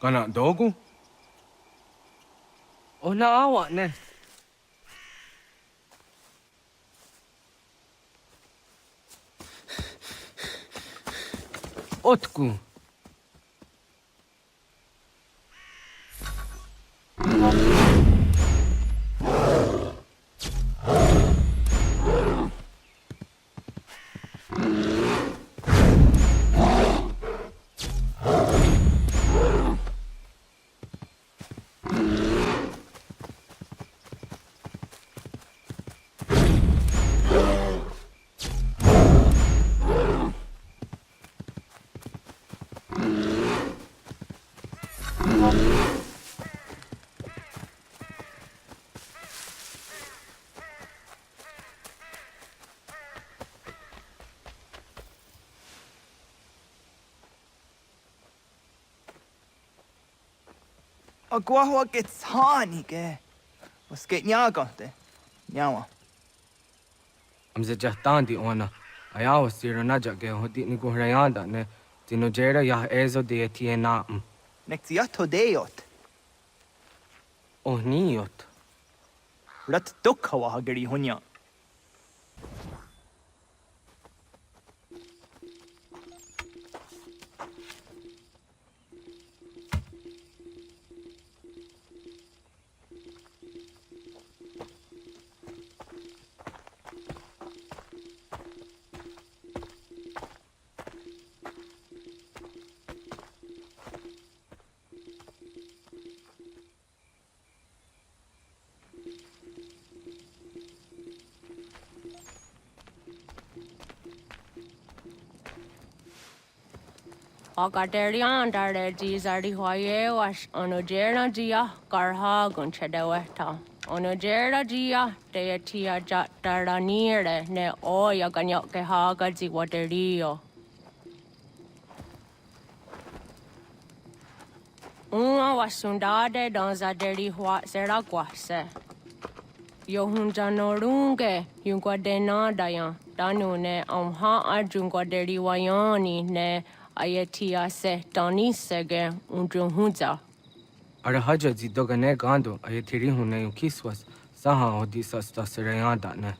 Speaker 3: Kana dogu? Ona awa ne. Otku.
Speaker 15: Agua gets honey, ge. Was get nyagante. Nyawa.
Speaker 3: Amze jahtandi ona. Ayawa siro naja ge hodi ni guhrayanda ne. Tino jera ya ezo de tiena.
Speaker 15: Nektiato deot.
Speaker 3: Oh niot.
Speaker 15: Rat dukhawa hageri hunya.
Speaker 8: Agaderian dare jizardi hoye was onojera jia garha gunchedeweta. Onojera jia deatia jat daranire ne oya ganyoke haga ziwaderio. Uma wasundade donza deri hua seraguase. Yohunja norunge yungwa denadayan. Danu ne omha arjungwa deri wayani ne Ayatia se Doni Sege Undruhunza.
Speaker 3: Arahaja zidogane gando ayatiri hune yukiswas saha odisas taserayanda ne.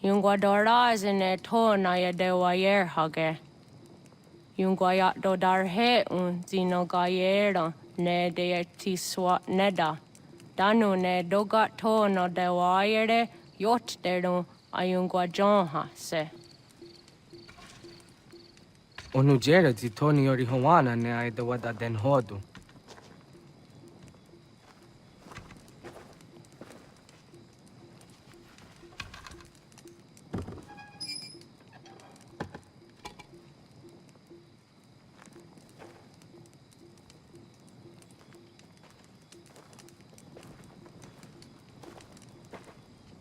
Speaker 8: Yungwadora is in a ton I dewayer hage. Yungwayat dodar he zinogayera ne deatiswa neda. Danu ne dogat tono dewayere yot deru ayungwajonha se.
Speaker 3: Onujera zitoni yori hawana ne aida wada den hodu.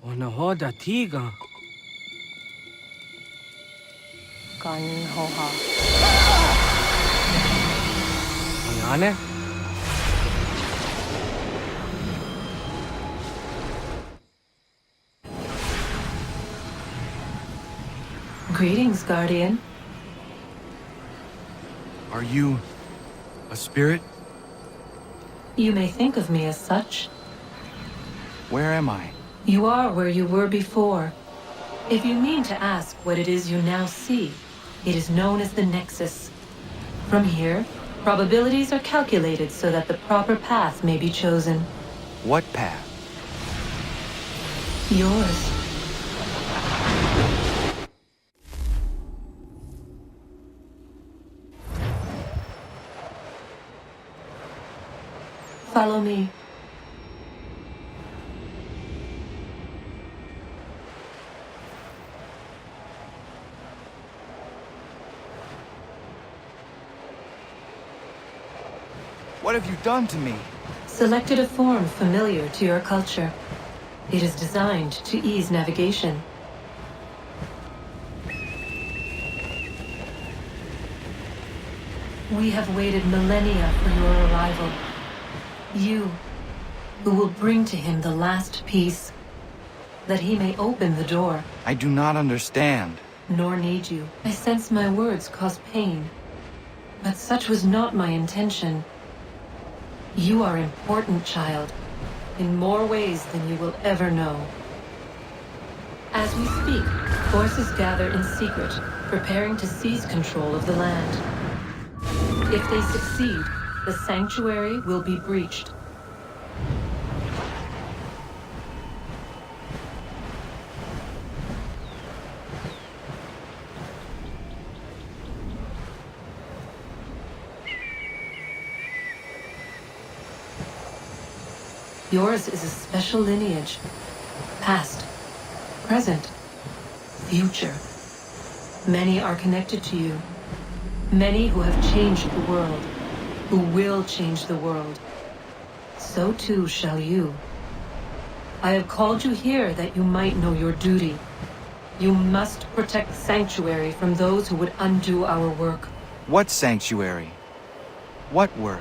Speaker 3: Ona hoda tiga.
Speaker 8: Kan hoha.
Speaker 3: Ayane?
Speaker 10: Greetings, Guardian.
Speaker 11: Are you a spirit?
Speaker 10: You may think of me as such.
Speaker 11: Where am I?
Speaker 10: You are where you were before. If you mean to ask what it is you now see, it is known as the Nexus. From here, probabilities are calculated so that the proper path may be chosen.
Speaker 11: What path?
Speaker 10: Yours. Follow me.
Speaker 11: What have you done to me?
Speaker 10: Selected a form familiar to your culture. It is designed to ease navigation. We have waited millennia for your arrival. You, who will bring to him the last piece, that he may open the door.
Speaker 11: I do not understand.
Speaker 10: Nor need you. I sense my words cause pain. But such was not my intention. You are important, child, in more ways than you will ever know. As we speak, forces gather in secret, preparing to seize control of the land. If they succeed, the sanctuary will be breached. Yours is a special lineage. Past, present, future. Many are connected to you. Many who have changed the world, who will change the world. So too shall you. I have called you here that you might know your duty. You must protect the sanctuary from those who would undo our work.
Speaker 11: What sanctuary? What work?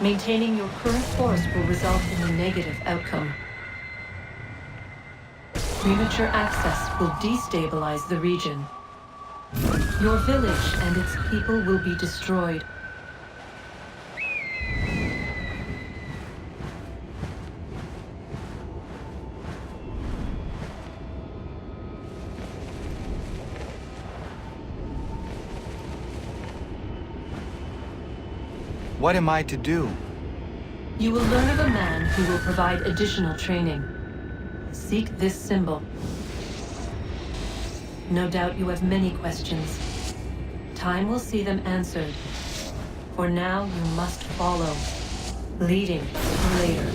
Speaker 10: Maintaining your current course will result in a negative outcome. Premature access will destabilize the region. Your village and its people will be destroyed.
Speaker 11: What am I to do?
Speaker 10: You will learn of a man who will provide additional training. Seek this symbol. No doubt you have many questions. Time will see them answered. For now, you must follow, leading later.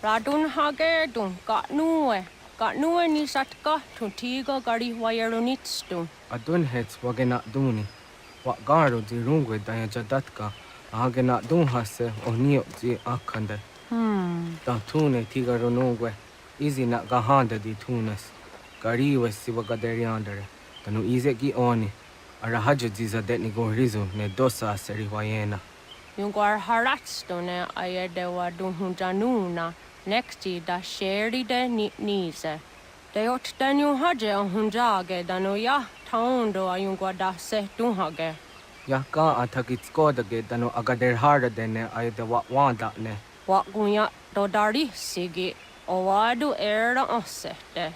Speaker 8: Radun hagerdun, got nue ni satka, tuntigo gari wayerunitstu.
Speaker 3: Adun hets wagena duni. Wat garo di rungwe daya jadatka. Agena dun hase onio di akande. Da tune tiga runungwe. Izi na gahanda di tunes. Gariwe siwa gaderiandere. Tanu ize gi oni. Arahajo ziza detni gorizu ne dosa seri wayena.
Speaker 8: Yungwar haratstu ne ayedewa dun hunjanuna. Nexti da sheri de nise. De ot danu haje hunjage danu ya taundo ayungwa da se dunhage.
Speaker 3: Ya ka athakitsko the get no agader harder than I the want that ne.
Speaker 8: What gunya dodari sigi owadu era osete.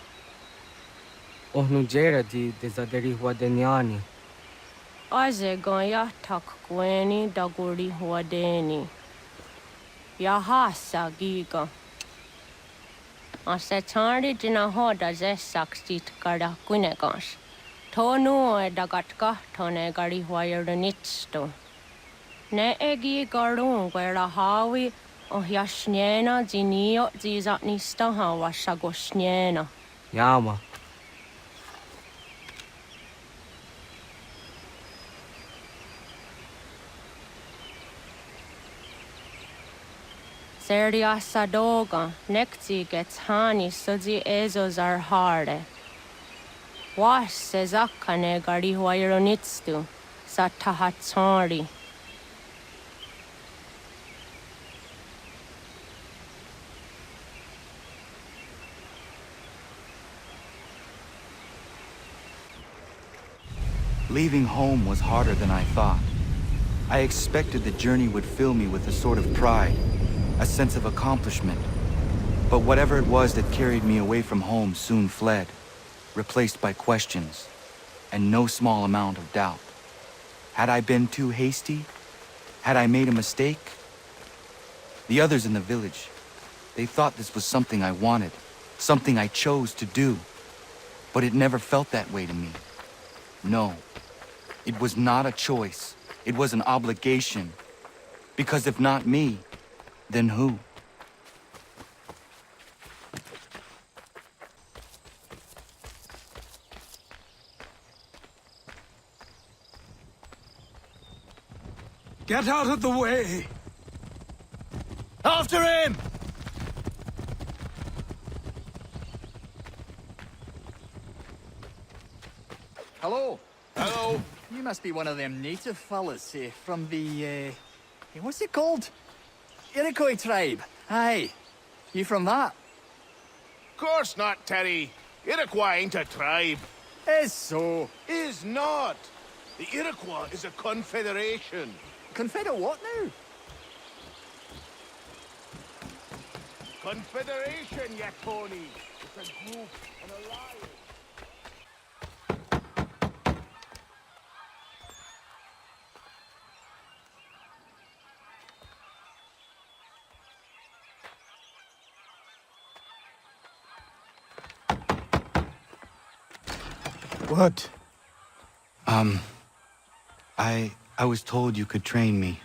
Speaker 3: Oh nu jera di desaderi huadeniani.
Speaker 8: Aze gonya tak gweni daguri huadeni. Yahasa giga. Ase tari dina hoda ze saksit kada kunegas. Tonu e dagatka tone gari huayernitsto. Ne egi garun gwera hawi o yashnena zinio zizatnista hawa shagoshnena.
Speaker 3: Yama.
Speaker 8: Serdia sadoga, nekti gets hani suzi ezos are harde. Was sezakane gari huayronitstu, satahatsari.
Speaker 11: Leaving home was harder than I thought. I expected the journey would fill me with a sort of pride, a sense of accomplishment. But whatever it was that carried me away from home soon fled, replaced by questions, and no small amount of doubt. Had I been too hasty? Had I made a mistake? The others in the village, they thought this was something I wanted, something I chose to do. But it never felt that way to me. No, it was not a choice. It was an obligation. Because if not me, then who?
Speaker 14: Get out of the way!
Speaker 5: After him!
Speaker 12: Hello.
Speaker 5: Hello.
Speaker 12: You must be one of them native fellas, from the, what's it called? Iroquois tribe. Aye. You from that?
Speaker 17: Course not, Terry. Iroquois ain't a tribe.
Speaker 12: Is so.
Speaker 17: Is not. The Iroquois is a confederation.
Speaker 12: Confederate what now?
Speaker 17: Confederation, ya Tony. It's a group, an alliance.
Speaker 11: What? I was told you could train me.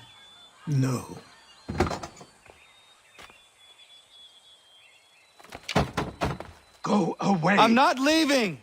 Speaker 12: No.
Speaker 14: Go away!
Speaker 11: I'm not leaving!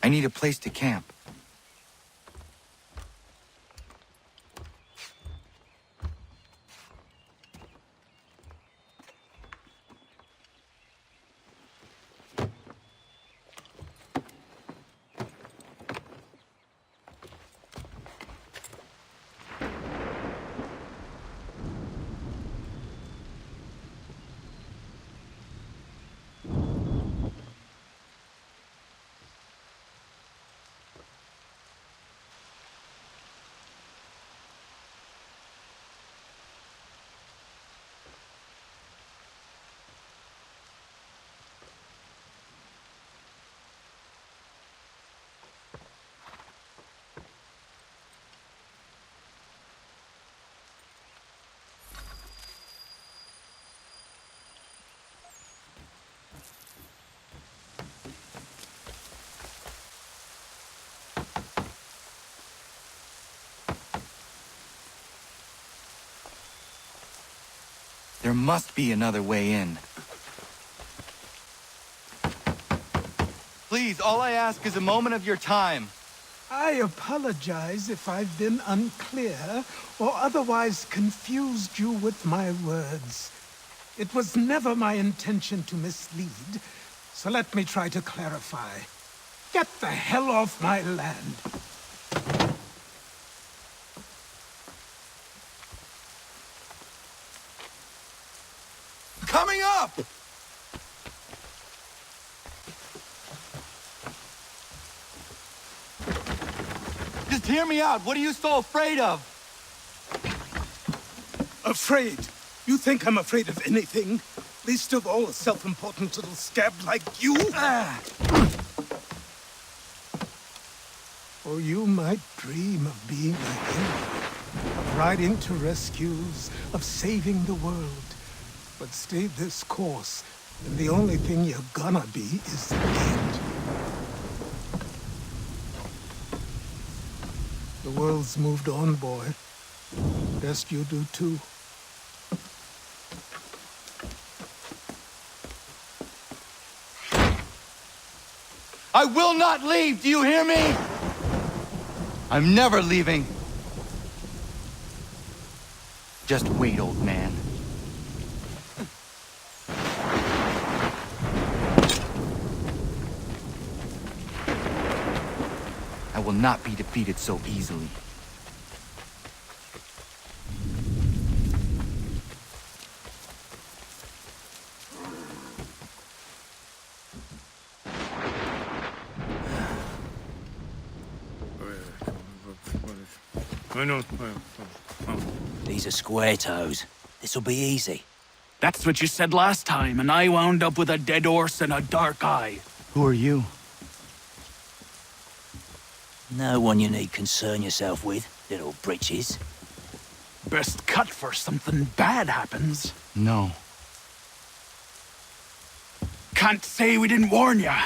Speaker 11: I need a place to camp. There must be another way in. Please, all I ask is a moment of your time.
Speaker 5: I apologize if I've been unclear or otherwise confused you with my words. It was never my intention to mislead, so let me try to clarify. Get the hell off my land.
Speaker 11: Coming up! Just hear me out. What are you so afraid of?
Speaker 5: Afraid? You think I'm afraid of anything? Least of all a self-important little scab like you? Or you might dream of being a hero, of riding to rescues, of saving the world. But stay this course, and the only thing you're gonna be is dead. The world's moved on, boy. Best you do too.
Speaker 11: I will not leave, do you hear me? I'm never leaving. Just wait, old man. I will not be defeated so easily.
Speaker 19: These are square toes. This'll be easy.
Speaker 9: That's what you said last time, and I wound up with a dead horse and a dark eye.
Speaker 11: Who are you?
Speaker 19: No one you need concern yourself with, little britches.
Speaker 9: Best cut for something bad happens.
Speaker 11: No.
Speaker 9: Can't say we didn't warn ya.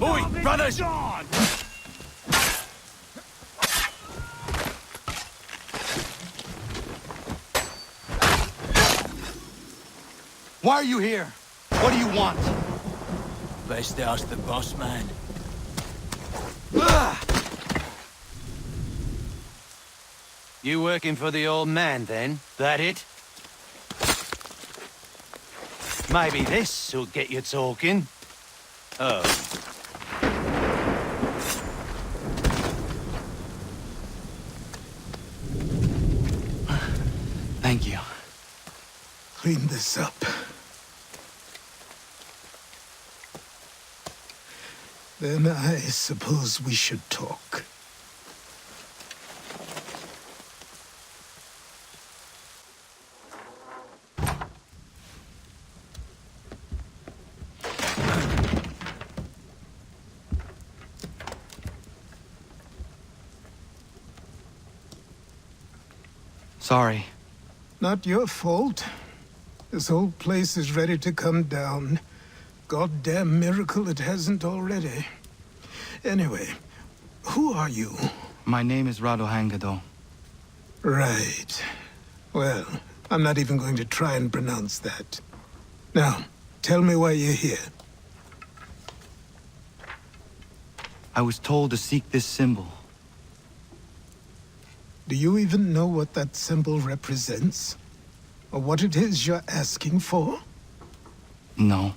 Speaker 9: Oi, brothers!
Speaker 11: Why are you here? What do you want?
Speaker 19: Best ask the boss man.
Speaker 20: You working for the old man, then? That it? Maybe this'll get you talking. Oh.
Speaker 11: Thank you.
Speaker 5: Clean this up. Then I suppose we should talk.
Speaker 11: Sorry.
Speaker 5: Not your fault. This whole place is ready to come down. Goddamn miracle it hasn't already. Anyway, who are you?
Speaker 11: My name is Rado Hangado.
Speaker 5: Right. Well, I'm not even going to try and pronounce that. Now, tell me why you're here.
Speaker 11: I was told to seek this symbol.
Speaker 5: Do you even know what that symbol represents? Or what it is you're asking for?
Speaker 11: No.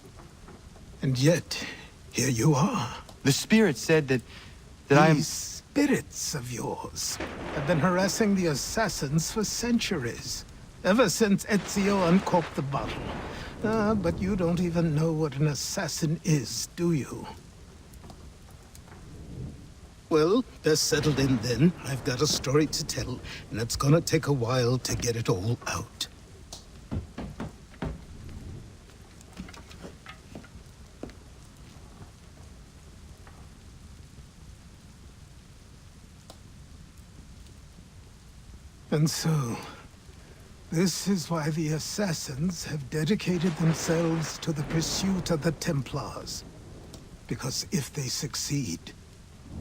Speaker 5: And yet, here you are.
Speaker 11: The spirit said that I'm...
Speaker 5: These spirits of yours have been harassing the assassins for centuries. Ever since Ezio uncorked the bottle. But you don't even know what an assassin is, do you? Well, they're settled in then. I've got a story to tell, and it's gonna take a while to get it all out. And so, this is why the Assassins have dedicated themselves to the pursuit of the Templars. Because if they succeed,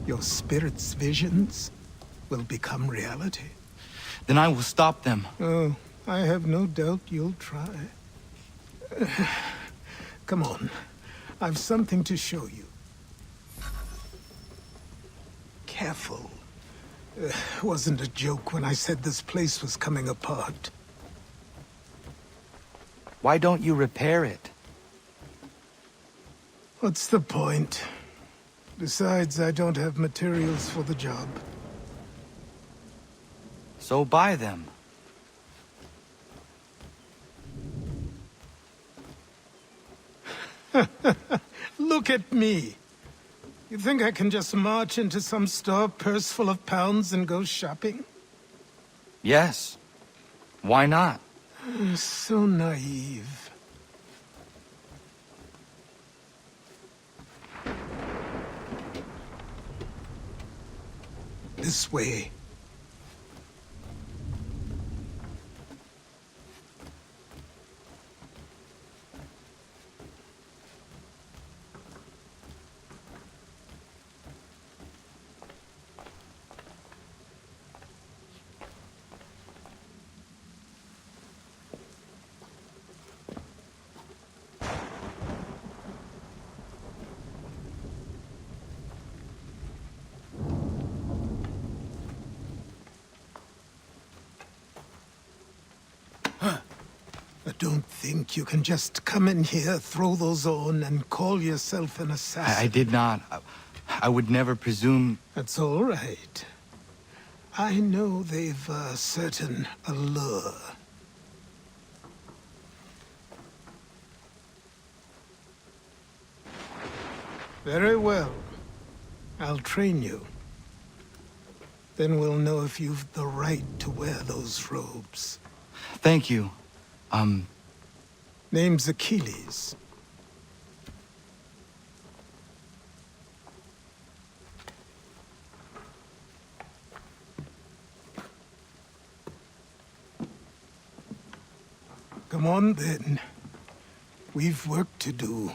Speaker 5: Your spirit's visions will become reality.
Speaker 11: Then I will stop them.
Speaker 5: Oh, I have no doubt you'll try. Come on. I've something to show you. Careful. Wasn't a joke when I said this place was coming apart.
Speaker 11: Why don't you repair it?
Speaker 5: What's the point? Besides, I don't have materials for the job.
Speaker 11: So buy them.
Speaker 5: Look at me. You think I can just march into some store, purse full of pounds, and go shopping?
Speaker 11: Yes. Why not?
Speaker 5: So naive. This way. Don't think you can just come in here, throw those on, and call yourself an assassin.
Speaker 11: I did not. I would never presume...
Speaker 5: That's all right. I know they've a certain allure. Very well. I'll train you. Then we'll know if you've the right to wear those robes.
Speaker 11: Thank you.
Speaker 5: Name's Achilles. Come on, then. We've work to do.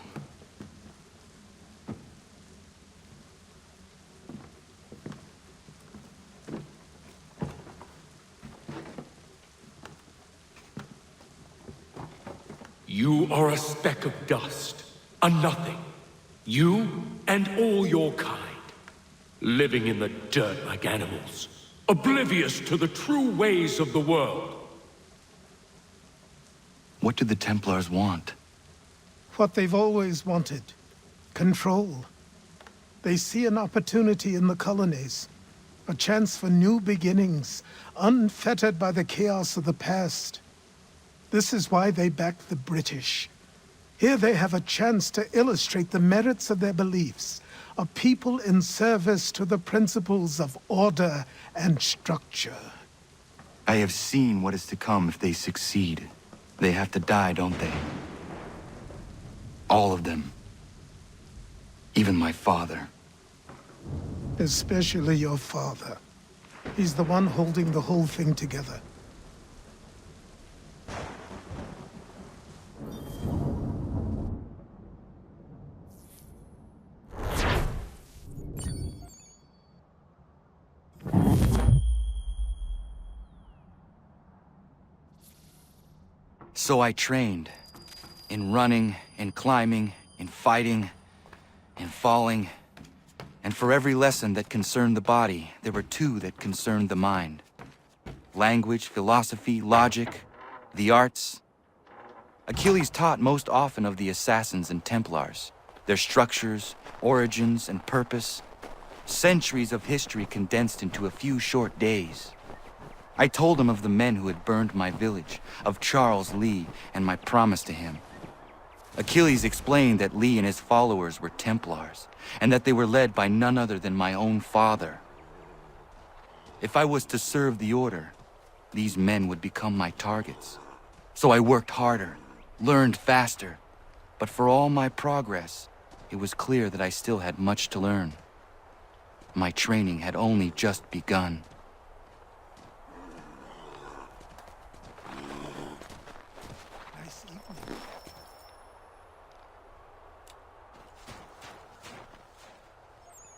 Speaker 14: You are a speck of dust, a nothing. You and all your kind, living in the dirt like animals, oblivious to the true ways of the world.
Speaker 11: What do the Templars want?
Speaker 5: What they've always wanted. Control. They see an opportunity in the colonies. A chance for new beginnings, unfettered by the chaos of the past. This is why they back the British. Here they have a chance to illustrate the merits of their beliefs, a people in service to the principles of order and structure.
Speaker 11: I have seen what is to come if they succeed. They have to die, don't they? All of them. Even my father.
Speaker 5: Especially your father. He's the one holding the whole thing together.
Speaker 11: So I trained. In running, in climbing, in fighting, in falling. And for every lesson that concerned the body, there were two that concerned the mind. Language, philosophy, logic, the arts. Achilles taught most often of the assassins and Templars, their structures, origins, and purpose. Centuries of history condensed into a few short days. I told him of the men who had burned my village, of Charles Lee, and my promise to him. Achilles explained that Lee and his followers were Templars, and that they were led by none other than my own father. If I was to serve the order, these men would become my targets. So I worked harder, learned faster, but for all my progress, it was clear that I still had much to learn. My training had only just begun.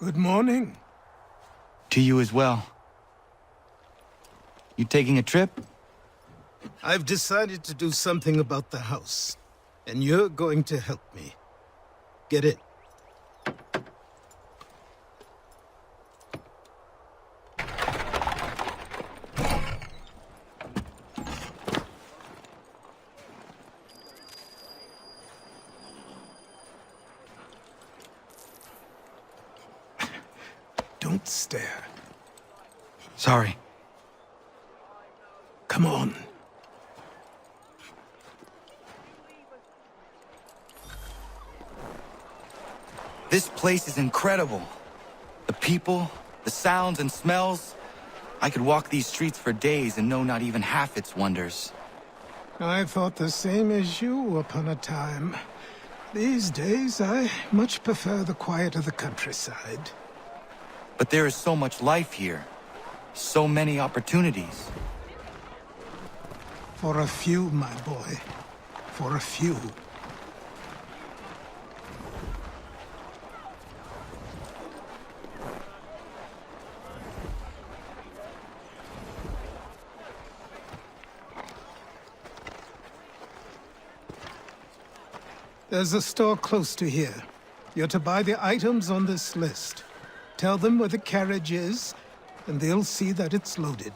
Speaker 5: Good morning.
Speaker 11: To you as well. You taking a trip?
Speaker 5: I've decided to do something about the house, and you're going to help me. Get in. Don't stare.
Speaker 11: Sorry.
Speaker 5: Come on.
Speaker 11: This place is incredible. The people, the sounds and smells. I could walk these streets for days and know not even half its wonders.
Speaker 5: I thought the same as you upon a time. These days, I much prefer the quiet of the countryside.
Speaker 11: But there is so much life here. So many opportunities.
Speaker 5: For a few, my boy. For a few. There's a store close to here. You're to buy the items on this list. Tell them where the carriage is, and they'll see that it's loaded.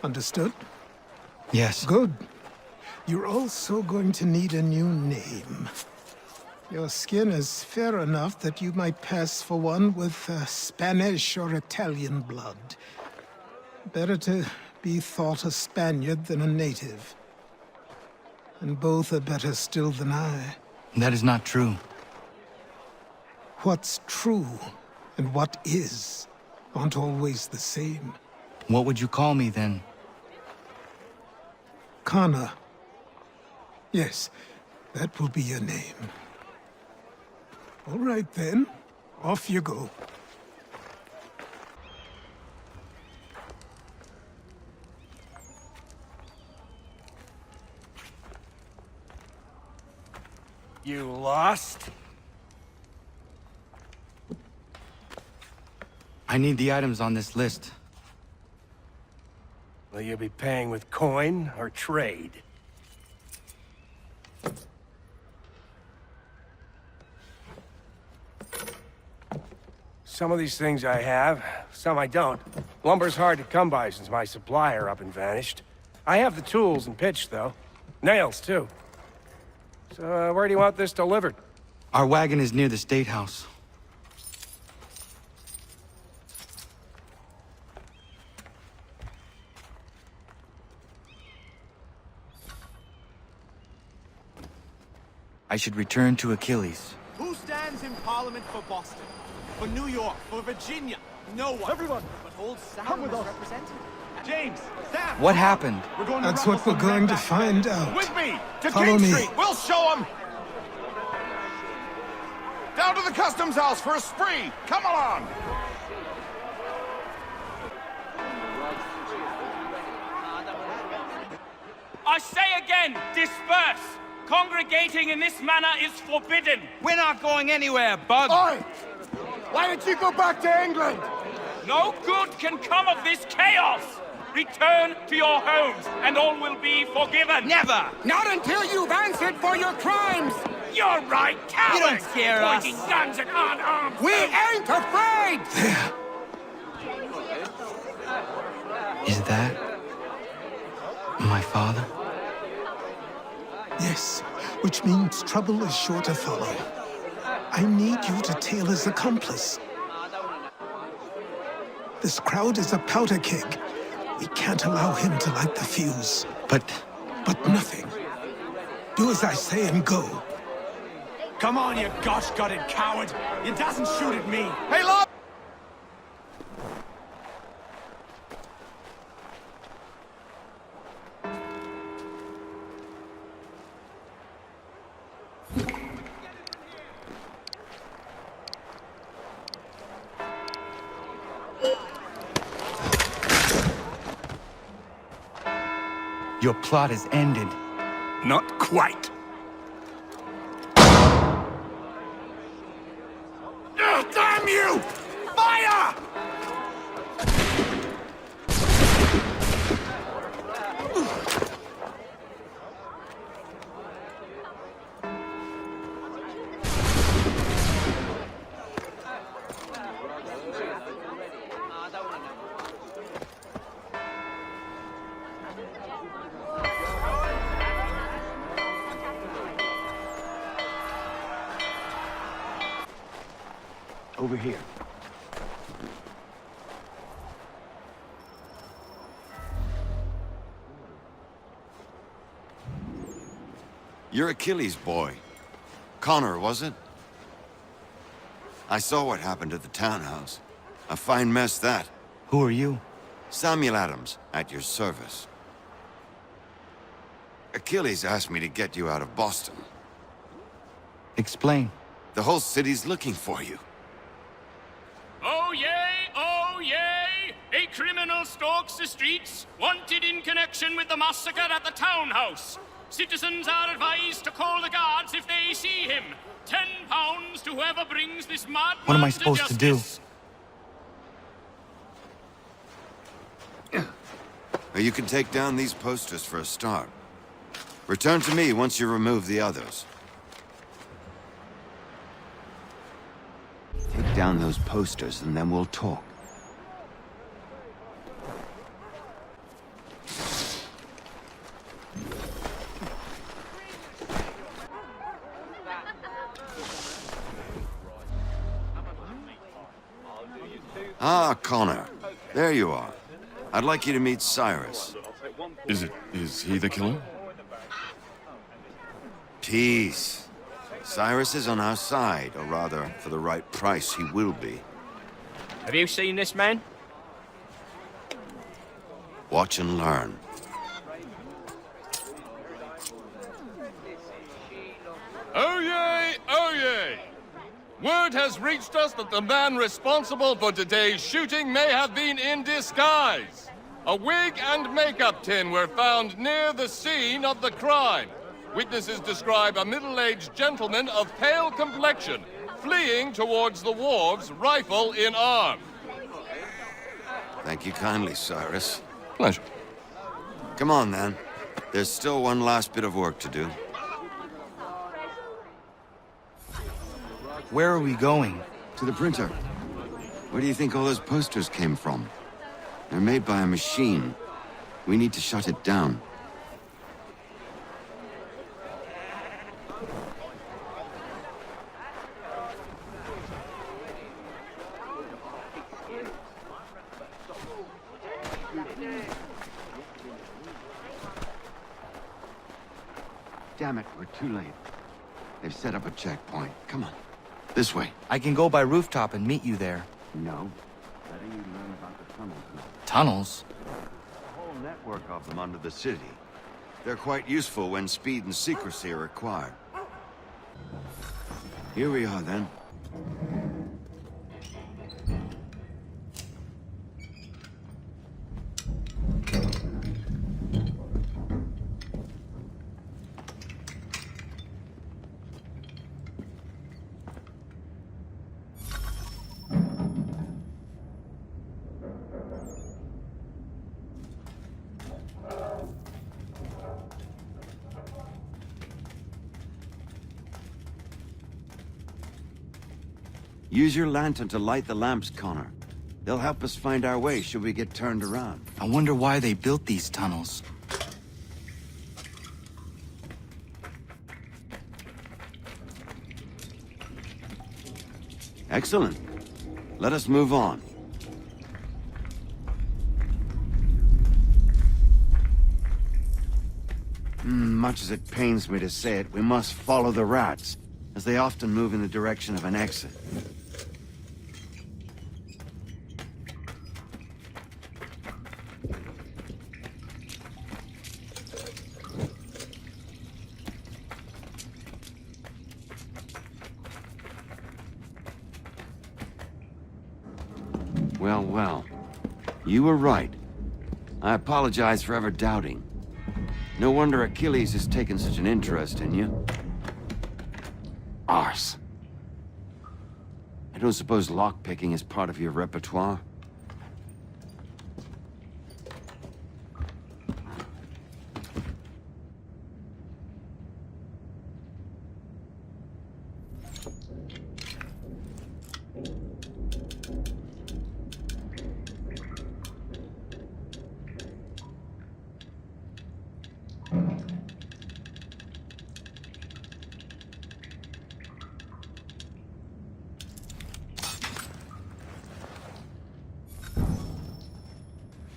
Speaker 5: Understood?
Speaker 11: Yes.
Speaker 5: Good. You're also going to need a new name. Your skin is fair enough that you might pass for one with Spanish or Italian blood. Better to be thought a Spaniard than a native. And both are better still than I.
Speaker 11: That is not true.
Speaker 5: What's true and what is aren't always the same.
Speaker 11: What would you call me then?
Speaker 5: Kana. Yes, that will be your name. All right then, off you go.
Speaker 20: You lost?
Speaker 11: I need the items on this list.
Speaker 20: Will you be paying with coin or trade? Some of these things I have, some I don't. Lumber's hard to come by since my supplier up and vanished. I have the tools and pitch, though. Nails, too. So, where do you want this delivered?
Speaker 11: Our wagon is near the State House. I should return to Achilles.
Speaker 7: Who stands in Parliament for Boston? For New York? For Virginia? No one. Everyone. But old Sam is represented. James, Sam.
Speaker 11: What happened?
Speaker 5: That's what we're going to find out.
Speaker 16: With me! To
Speaker 5: Follow
Speaker 16: King
Speaker 5: me.
Speaker 16: Street! We'll show them! Down to the customs house for a spree! Come along!
Speaker 13: I say again, disperse! Congregating in this manner is forbidden!
Speaker 7: We're not going anywhere, Bug.
Speaker 17: Oi! Why don't you go back to England?
Speaker 13: No good can come of this chaos! Return to your homes, and all will be forgiven!
Speaker 7: Never!
Speaker 14: Not until you've answered for your crimes!
Speaker 13: You're right, cowards!
Speaker 7: You don't scare us.
Speaker 13: Pointing guns at unarmed
Speaker 14: We ain't afraid!
Speaker 11: Is that my father?
Speaker 5: Yes, which means trouble is sure to follow. I need you to tail his accomplice. This crowd is a powder keg. We can't allow him to light the fuse.
Speaker 11: But
Speaker 5: nothing. Do as I say and go.
Speaker 7: Come on, you gosh-gutted coward! You doesn't shoot at me!
Speaker 16: Hey, look!
Speaker 11: Your plot is ended.
Speaker 14: Not quite.
Speaker 7: Damn you! Fire!
Speaker 6: over here.
Speaker 21: You're Achilles' boy. Connor, was it? I saw what happened at the townhouse. A fine mess, that.
Speaker 11: Who are you?
Speaker 21: Samuel Adams, at your service. Achilles asked me to get you out of Boston.
Speaker 11: Explain.
Speaker 21: The whole city's looking for you.
Speaker 13: Oh yay, oh yay! A criminal stalks the streets, wanted in connection with the massacre at the townhouse. Citizens are advised to call the guards if they see him. £10 to whoever brings this madman
Speaker 11: What am I supposed to do?
Speaker 21: You can take down these posters for a start. Return to me once you remove the others. Take down those posters and then we'll talk. Ah, Connor. There you are. I'd like you to meet Cyrus.
Speaker 17: Is he the killer?
Speaker 21: Peace. Cyrus is on our side, or rather, for the right price, he will be.
Speaker 22: Have you seen this man?
Speaker 21: Watch and learn.
Speaker 24: Oh yay, oh yay! Word has reached us that the man responsible for today's shooting may have been in disguise. A wig and makeup tin were found near the scene of the crime. Witnesses describe a middle-aged gentleman of pale complexion fleeing towards the wharves, rifle in arm.
Speaker 21: Thank you kindly, Cyrus.
Speaker 24: Pleasure.
Speaker 21: Come on, then. There's still one last bit of work to do.
Speaker 11: Where are we going?
Speaker 21: To the printer. Where do you think all those posters came from? They're made by a machine. We need to shut it down. Damn it, we're too late. They've set up a checkpoint. Come on. This way.
Speaker 11: I can go by rooftop and meet you there.
Speaker 21: No. Letting you learn about the tunnels now.
Speaker 11: Tunnels?
Speaker 21: A whole network of them under the city. They're quite useful when speed and secrecy are required. Here we are, then. Use your lantern to light the lamps, Connor. They'll help us find our way should we get turned around.
Speaker 11: I wonder why they built these tunnels.
Speaker 21: Excellent. Let us move on. Much as it pains me to say it, we must follow the rats, as they often move in the direction of an exit. Well. You were right. I apologize for ever doubting. No wonder Achilles has taken such an interest in you. Arse. I don't suppose lockpicking is part of your repertoire?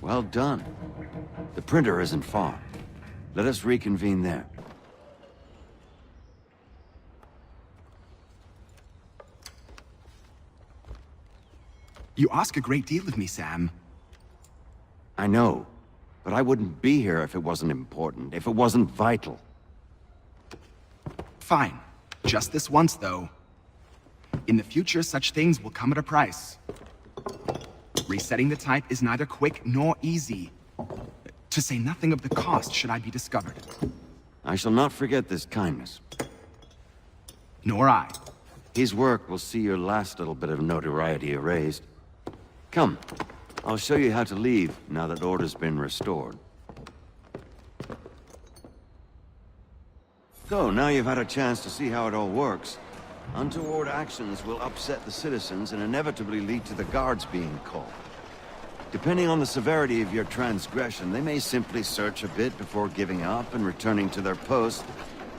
Speaker 21: Well done. The printer isn't far. Let us reconvene there.
Speaker 2: You ask a great deal of me, Sam.
Speaker 21: I know, but I wouldn't be here if it wasn't important, if it wasn't vital.
Speaker 2: Fine. Just this once, though. In the future, such things will come at a price. Resetting the type is neither quick nor easy. To say nothing of the cost should I be discovered.
Speaker 21: I shall not forget this kindness.
Speaker 2: Nor I.
Speaker 21: His work will see your last little bit of notoriety erased. Come, I'll show you how to leave now that order's been restored. So, now you've had a chance to see how it all works. Untoward actions will upset the citizens and inevitably lead to the guards being called. Depending on the severity of your transgression, they may simply search a bit before giving up and returning to their post.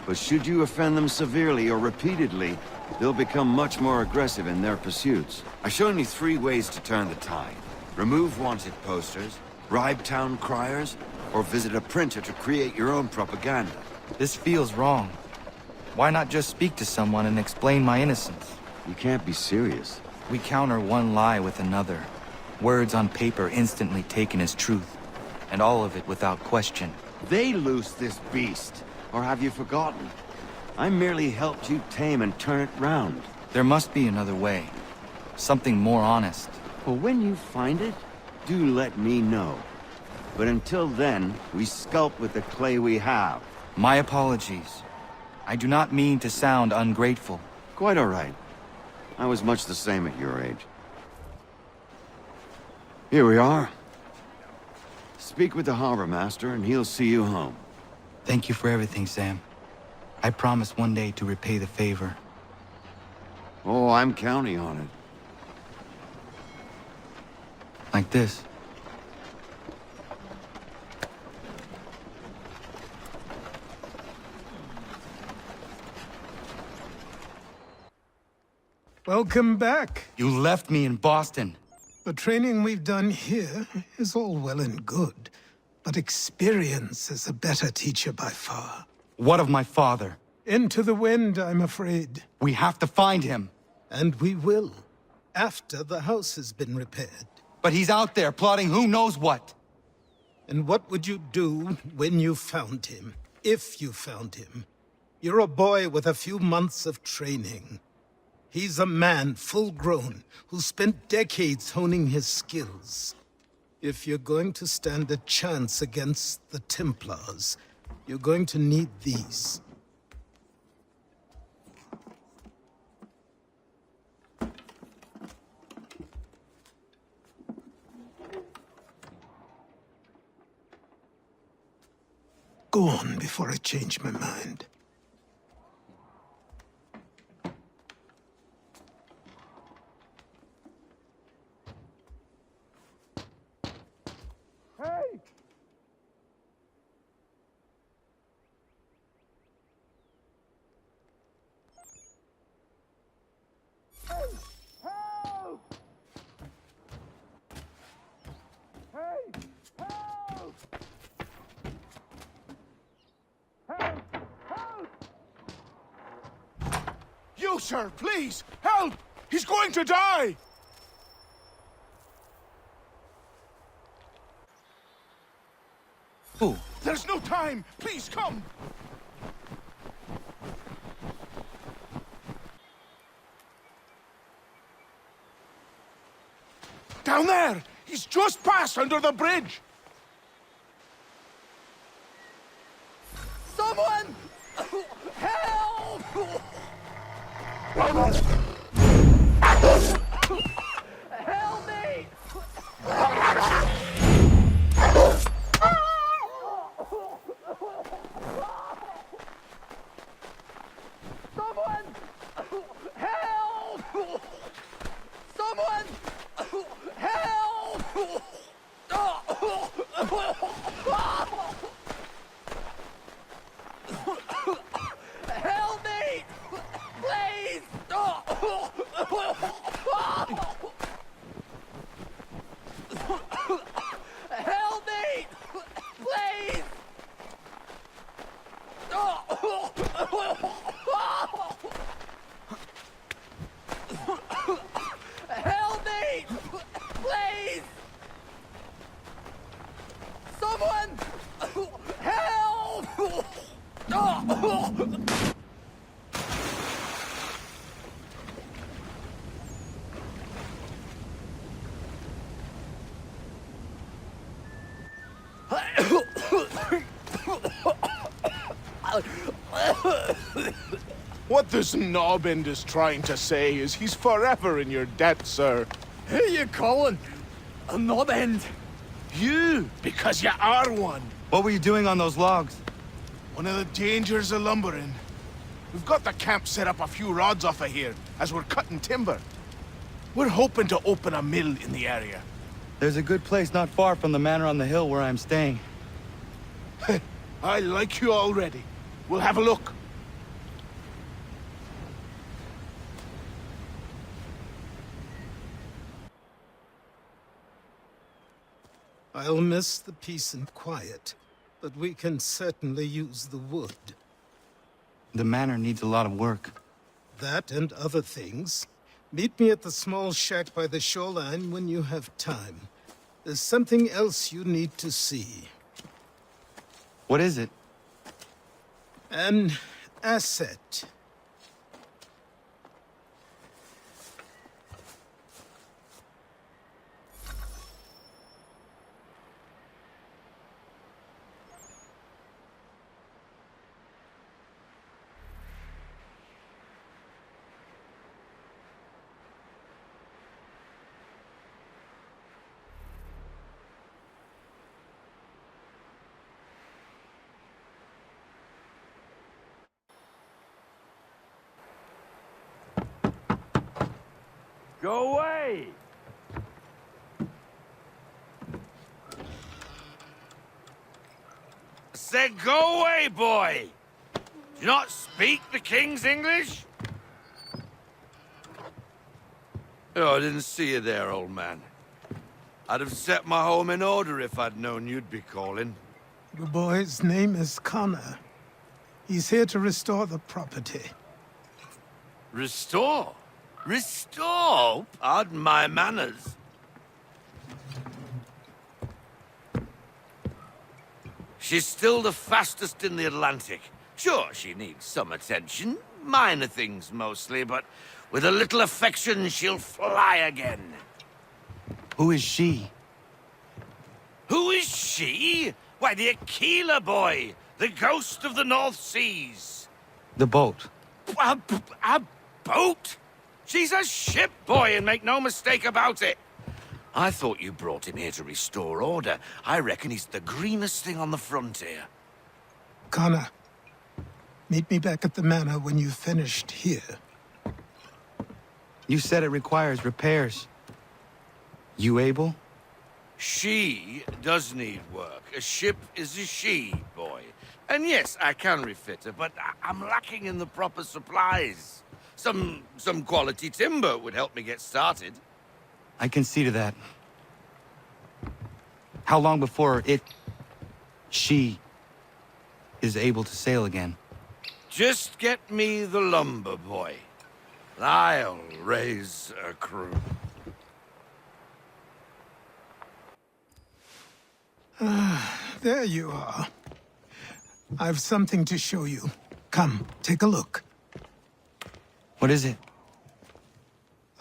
Speaker 21: But should you offend them severely or repeatedly, they'll become much more aggressive in their pursuits. I've shown you 3 ways to turn the tide. Remove wanted posters, bribe town criers, or visit a printer to create your own propaganda.
Speaker 11: This feels wrong. Why not just speak to someone and explain my innocence?
Speaker 21: You can't be serious.
Speaker 11: We counter one lie with another. Words on paper instantly taken as truth. And all of it without question.
Speaker 21: They loose this beast. Or have you forgotten? I merely helped you tame and turn it round.
Speaker 11: There must be another way. Something more honest.
Speaker 21: Well, when you find it, do let me know. But until then, we sculpt with the clay we have.
Speaker 11: My apologies. I do not mean to sound ungrateful.
Speaker 21: Quite all right. I was much the same at your age. Here we are. Speak with the harbor master and he'll see you home.
Speaker 11: Thank you for everything, Sam. I promise one day to repay the favor.
Speaker 21: Oh, I'm counting on it.
Speaker 11: Like this.
Speaker 5: Welcome back.
Speaker 11: You left me in Boston.
Speaker 5: The training we've done here is all well and good, but experience is a better teacher by far.
Speaker 11: What of my father?
Speaker 5: Into the wind, I'm afraid.
Speaker 11: We have to find him.
Speaker 5: And we will, after the house has been repaired.
Speaker 11: But he's out there plotting who knows what.
Speaker 5: And what would you do when you found him? If you found him? You're a boy with a few months of training. He's a man, full-grown, who spent decades honing his skills. If you're going to stand a chance against the Templars, you're going to need these. Go on before I change my mind.
Speaker 17: You, sir, please, help! He's going to die!
Speaker 11: Who?
Speaker 17: There's no time! Please, come! Down there! He's just passed under the bridge!
Speaker 12: Someone! Help! Help me! Someone! Help! Someone! Help! Help me! Please! Help! Someone! Help!
Speaker 4: What this knobbend is trying to say is he's forever in your debt, sir.
Speaker 12: Who you calling? A knobbend?
Speaker 4: You, because you are one.
Speaker 11: What were you doing on those logs?
Speaker 4: One of the dangers of lumbering. We've got the camp set up a few rods off of here, as we're cutting timber. We're hoping to open a mill in the area.
Speaker 11: There's a good place not far from the manor on the hill where I'm staying.
Speaker 4: I like you already. We'll have a look.
Speaker 5: I'll miss the peace and quiet, but we can certainly use the wood.
Speaker 11: The manor needs a lot of work.
Speaker 5: That and other things. Meet me at the small shack by the shoreline when you have time. There's something else you need to see.
Speaker 11: What is it?
Speaker 5: An asset.
Speaker 6: Go away!
Speaker 17: I said go away, boy! Do you not speak the King's English? Oh, I didn't see you there, old man. I'd have set my home in order if I'd known you'd be calling.
Speaker 5: The boy's name is Connor. He's here to restore the property.
Speaker 17: Restore? Restore? Pardon my manners. She's still the fastest in the Atlantic. Sure, she needs some attention. Minor things mostly, but with a little affection, she'll fly again.
Speaker 11: Who is she?
Speaker 17: Who is she? Why, the Aquila boy, the ghost of the North Seas.
Speaker 11: The boat.
Speaker 17: A boat? She's a ship boy, and make no mistake about it. I thought you brought him here to restore order. I reckon he's the greenest thing on the frontier.
Speaker 5: Connor, meet me back at the manor when you've finished here.
Speaker 11: You said it requires repairs. You able?
Speaker 17: She does need work. A ship is a she, boy. And yes, I can refit her, but I'm lacking in the proper supplies. Some quality timber would help me get started.
Speaker 11: I can see to that. How long before she is able to sail again?
Speaker 17: Just get me the lumber, boy. I'll raise a crew.
Speaker 5: There you are. I've something to show you. Come, take a look.
Speaker 11: What is it?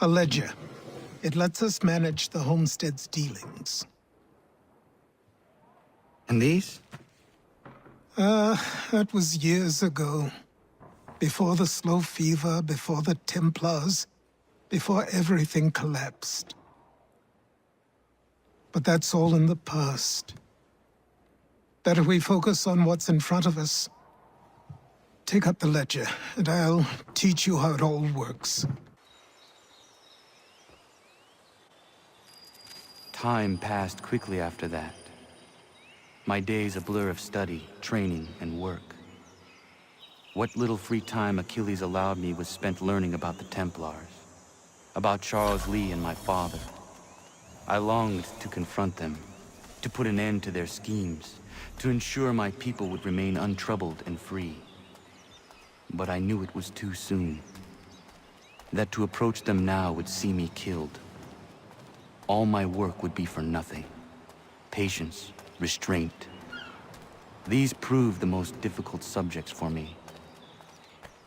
Speaker 5: A ledger. It lets us manage the homestead's dealings.
Speaker 11: And these?
Speaker 5: That was years ago. Before the slow fever, before the Templars, before everything collapsed. But that's all in the past. Better we focus on what's in front of us. Take up the ledger, and I'll teach you how it all works.
Speaker 11: Time passed quickly after that. My days a blur of study, training, and work. What little free time Achilles allowed me was spent learning about the Templars, about Charles Lee and my father. I longed to confront them, to put an end to their schemes, to ensure my people would remain untroubled and free. But I knew it was too soon, that to approach them now would see me killed. All my work would be for nothing. Patience, restraint. These proved the most difficult subjects for me.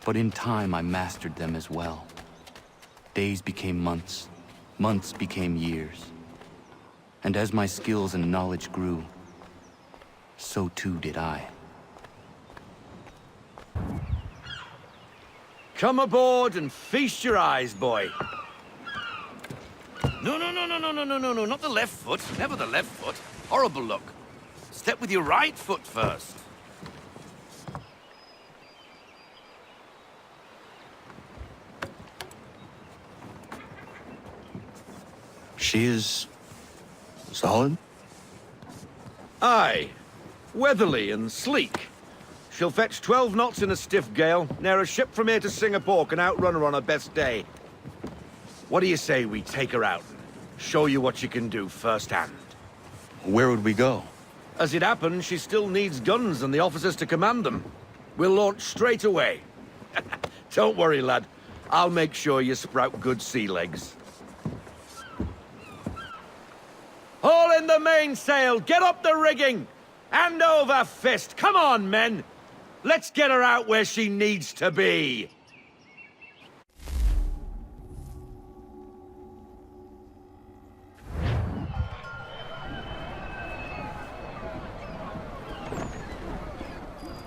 Speaker 11: But in time, I mastered them as well. Days became months, months became years. And as my skills and knowledge grew, so too did I.
Speaker 17: Come aboard and feast your eyes, boy. No, not the left foot. Never the left foot. Horrible look. Step with your right foot first.
Speaker 21: She is... solid?
Speaker 17: Aye. Weatherly and sleek. She'll fetch 12 knots in a stiff gale. Ne'er a ship from here to Singapore can outrun her on her best day. What do you say we take her out and show you what she can do firsthand?
Speaker 11: Where would we go?
Speaker 17: As it happens, she still needs guns and the officers to command them. We'll launch straight away. Don't worry, lad. I'll make sure you sprout good sea legs. Haul in the mainsail! Get up the rigging! Hand over fist! Come on, men! Let's get her out where she needs to be!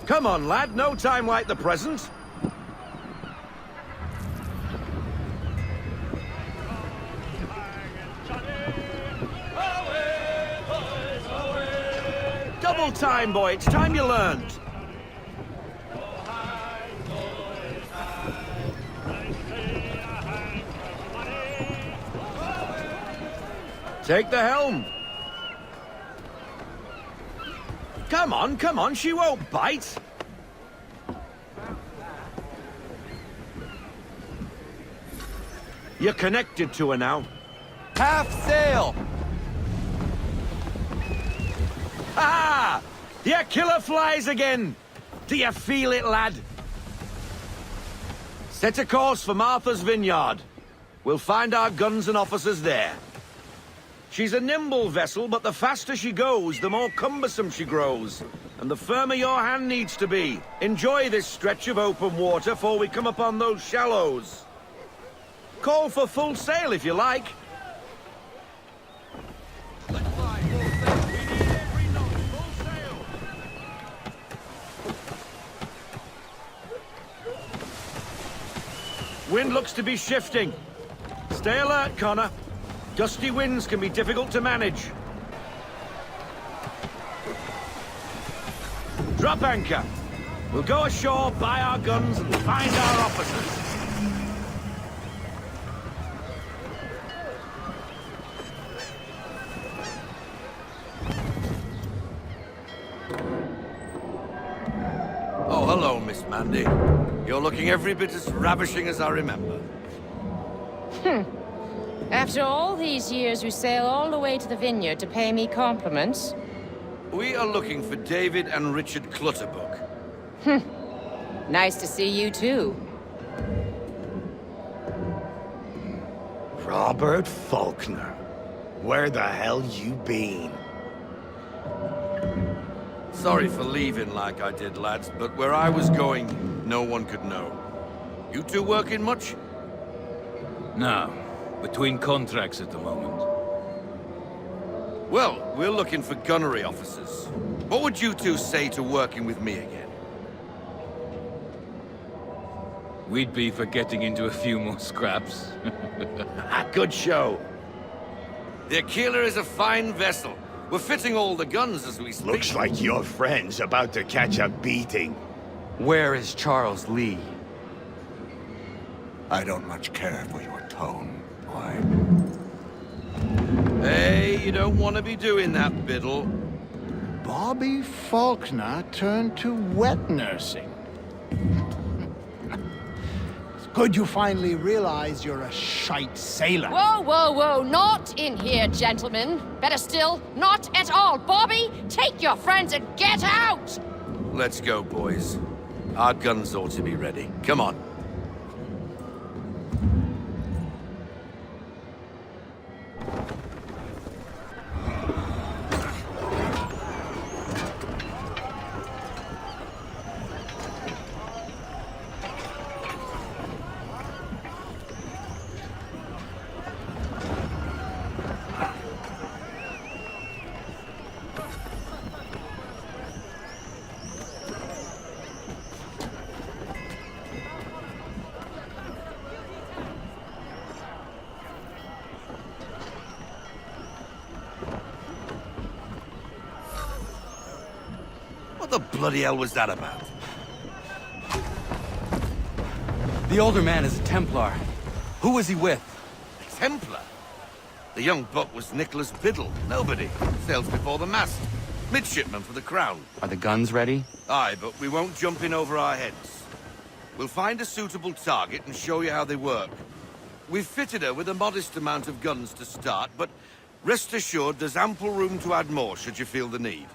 Speaker 17: Come on, lad. No time like the present. Double time, boy. It's time you learned. Take the helm. Come on, she won't bite. You're connected to her now. Half sail! Ah! Your killer flies again! Do you feel it, lad? Set a course for Martha's Vineyard. We'll find our guns and officers there. She's a nimble vessel, but the faster she goes, the more cumbersome she grows. And the firmer your hand needs to be. Enjoy this stretch of open water before we come upon those shallows. Call for full sail if you like. Wind looks to be shifting. Stay alert, Connor. Gusty winds can be difficult to manage. Drop anchor. We'll go ashore, buy our guns, and find our officers. Oh, hello, Miss Mandy. You're looking every bit as ravishing as I remember.
Speaker 8: After all these years, you sail all the way to the vineyard to pay me compliments?
Speaker 17: We are looking for David and Richard Clutterbuck.
Speaker 8: Nice to see you, too.
Speaker 1: Robert Faulkner. Where the hell you been?
Speaker 17: Sorry for leaving like I did, lads, but where I was going, no one could know. You two working much?
Speaker 6: No. Between contracts at the moment.
Speaker 17: Well, we're looking for gunnery officers. What would you two say to working with me again?
Speaker 6: We'd be for getting into a few more scraps.
Speaker 17: Good show. The Aquila is a fine vessel. We're fitting all the guns as we speak.
Speaker 1: Looks like your friend's about to catch a beating.
Speaker 11: Where is Charles Lee?
Speaker 1: I don't much care for your tone, boy.
Speaker 17: Hey, you don't want to be doing that, Biddle.
Speaker 1: Bobby Faulkner turned to wet nursing. It's good you finally realize you're a shite sailor.
Speaker 18: Whoa, whoa, whoa, not in here, gentlemen. Better still, not at all. Bobby, take your friends and get out!
Speaker 17: Let's go, boys. Our guns ought to be ready. Come on. the bloody hell was that about?
Speaker 11: The older man is a Templar. Who was he with?
Speaker 17: A Templar? The young buck was Nicholas Biddle. Nobody. Sails before the mast. Midshipman for the Crown.
Speaker 11: Are the guns ready?
Speaker 17: Aye, but we won't jump in over our heads. We'll find a suitable target and show you how they work. We've fitted her with a modest amount of guns to start, but rest assured there's ample room to add more should you feel the need.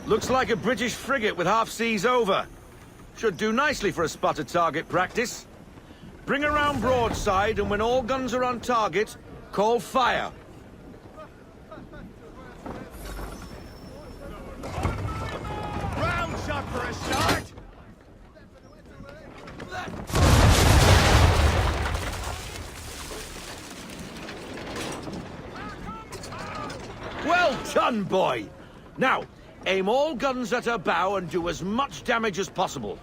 Speaker 17: Looks like a British frigate with half seas over. Should do nicely for a spotted target practice. Bring her round broadside, and when all guns are on target, call fire.
Speaker 7: Round shot for a start!
Speaker 17: Well done, boy! Now, aim all guns at her bow and do as much damage as possible.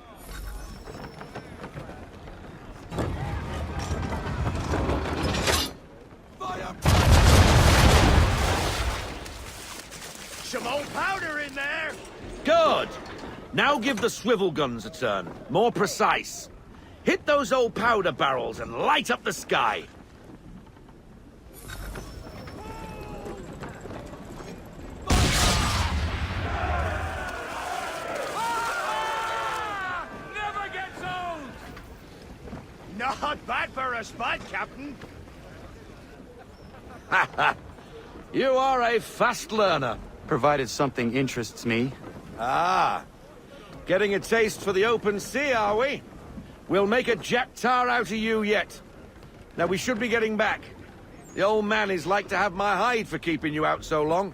Speaker 7: Some old powder in there!
Speaker 17: Good! Now give the swivel guns a turn. More precise. Hit those old powder barrels and light up the sky.
Speaker 7: Never gets old! Not bad for a spud, Captain.
Speaker 17: You are a fast learner.
Speaker 11: Provided something interests me.
Speaker 17: Ah. Getting a taste for the open sea, are we? We'll make a jack tar out of you yet. Now we should be getting back. The old man is like to have my hide for keeping you out so long.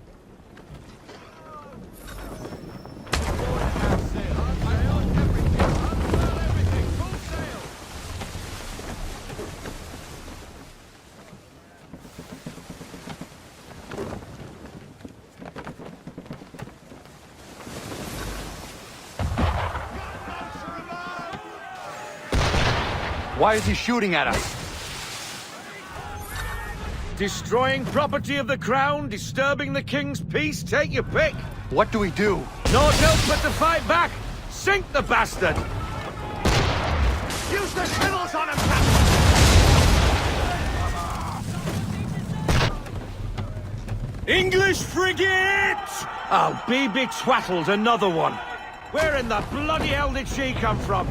Speaker 11: Why is he shooting at us?
Speaker 17: Destroying property of the Crown, disturbing the King's peace, take your pick.
Speaker 11: What do we do?
Speaker 17: Naught else but to fight back. Sink the bastard.
Speaker 7: Use the swivels on him, Captain!
Speaker 17: English frigate! I'll be betwattled, another one. Where in the bloody hell did she come from?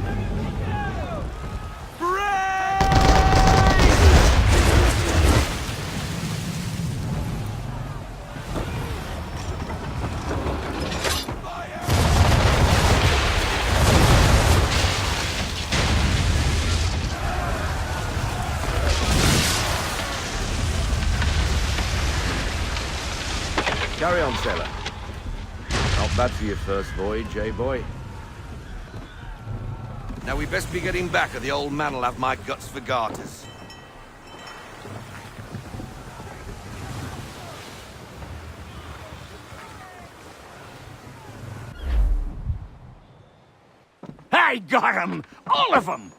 Speaker 17: Carry on, sailor. Not bad for your first voyage, eh, boy? Now we best be getting back, or the old man'll have my guts for garters.
Speaker 3: I got 'em! All of 'em!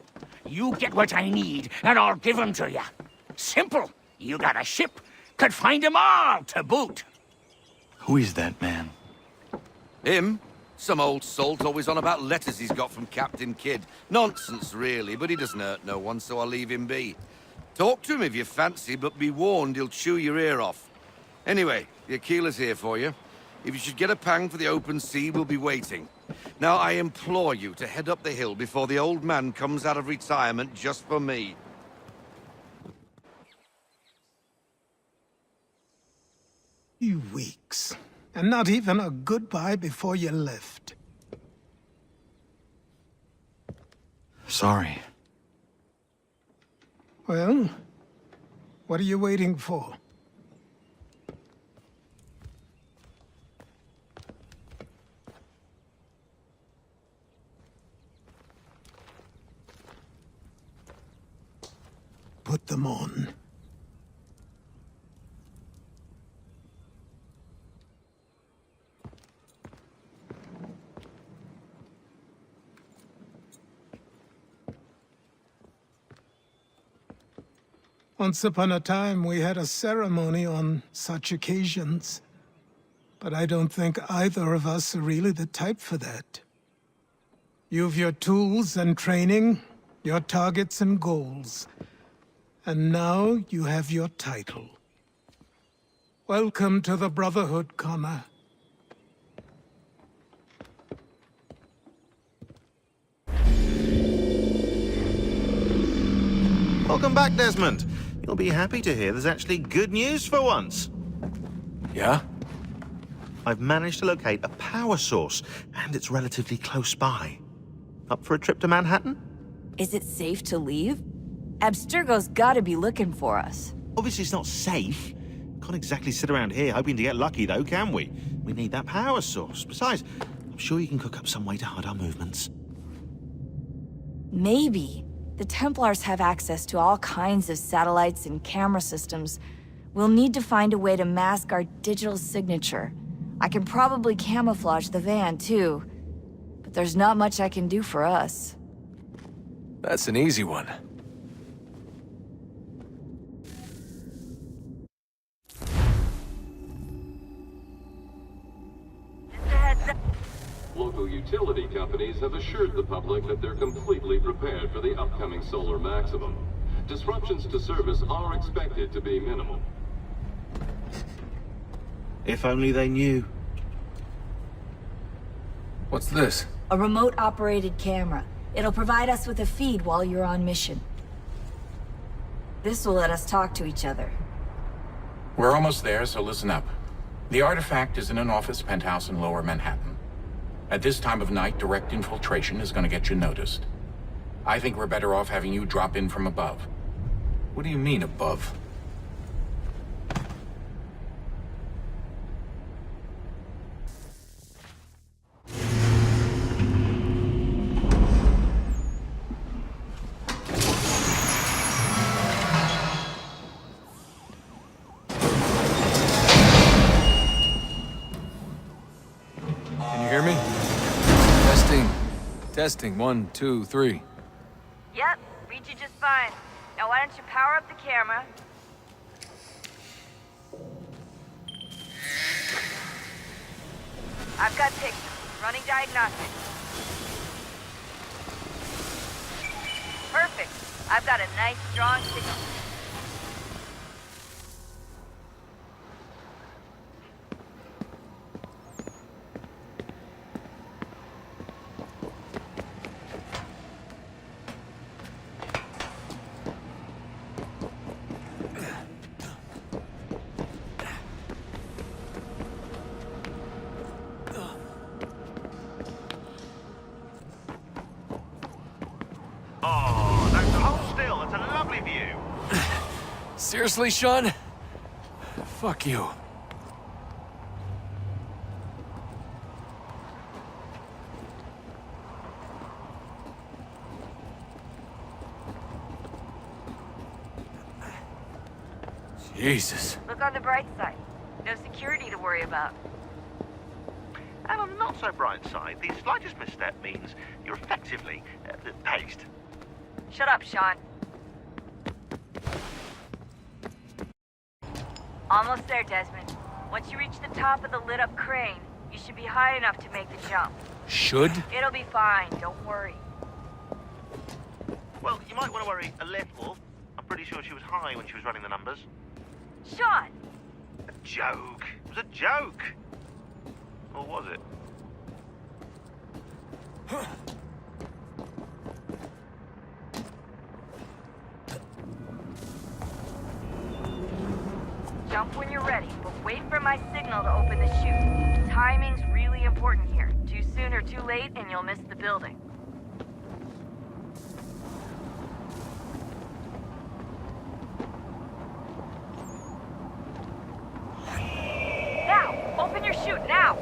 Speaker 3: You get what I need, and I'll give 'em to you. Simple. You got a ship, could find 'em all to boot.
Speaker 11: Who is that man?
Speaker 17: Him? Some old salt always on about letters he's got from Captain Kidd. Nonsense, really, but he doesn't hurt no one, so I'll leave him be. Talk to him if you fancy, but be warned he'll chew your ear off. Anyway, the Aquila's here for you. If you should get a pang for the open sea, we'll be waiting. Now, I implore you to head up the hill before the old man comes out of retirement just for me.
Speaker 5: 2 weeks. And not even a goodbye before you left.
Speaker 11: Sorry.
Speaker 5: Well, what are you waiting for? Put them on. Once upon a time, we had a ceremony on such occasions. But I don't think either of us are really the type for that. You've your tools and training, your targets and goals. And now you have your title. Welcome to the Brotherhood, Connor.
Speaker 9: Welcome back, Desmond. You'll be happy to hear there's actually good news for once.
Speaker 10: Yeah?
Speaker 9: I've managed to locate a power source, and it's relatively close by. Up for a trip to Manhattan?
Speaker 15: Is it safe to leave? Abstergo's gotta be looking for us.
Speaker 9: Obviously it's not safe. Can't exactly sit around here hoping to get lucky, though, can we? We need that power source. Besides, I'm sure you can cook up some way to hide our movements.
Speaker 15: Maybe. The Templars have access to all kinds of satellites and camera systems. We'll need to find a way to mask our digital signature. I can probably camouflage the van, too. But there's not much I can do for us.
Speaker 10: That's an easy one.
Speaker 23: Local utility companies have assured the public that they're completely prepared for the upcoming solar maximum. Disruptions to service are expected to be minimal.
Speaker 9: If only they knew.
Speaker 10: What's this?
Speaker 15: A remote-operated camera. It'll provide us with a feed while you're on mission. This will let us talk to each other.
Speaker 25: We're almost there, so listen up. The artifact is in an office penthouse in Lower Manhattan. At this time of night, direct infiltration is going to get you noticed. I think we're better off having you drop in from above.
Speaker 10: What do you mean, above? Testing, 1, 2, 3.
Speaker 15: Yep, read you just fine. Now why don't you power up the camera? I've got pictures. Running diagnostics. Perfect. I've got a nice, strong signal.
Speaker 10: Seriously, Sean? Fuck you. Jesus.
Speaker 15: Look on the bright side. No security to worry about.
Speaker 26: And on the not so bright side, the slightest misstep means you're effectively paced.
Speaker 15: Shut up, Sean. Almost there, Desmond. Once you reach the top of the lit-up crane, you should be high enough to make the jump.
Speaker 10: Should?
Speaker 15: It'll be fine, don't worry.
Speaker 26: Well, you might want to worry a little. I'm pretty sure she was high when she was running the numbers.
Speaker 15: Sean!
Speaker 26: A joke. It was a joke. Or was it?
Speaker 15: Jump when you're ready, but wait for my signal to open the chute. Timing's really important here. Too soon or too late, and you'll miss the building. Now! Open your chute, now!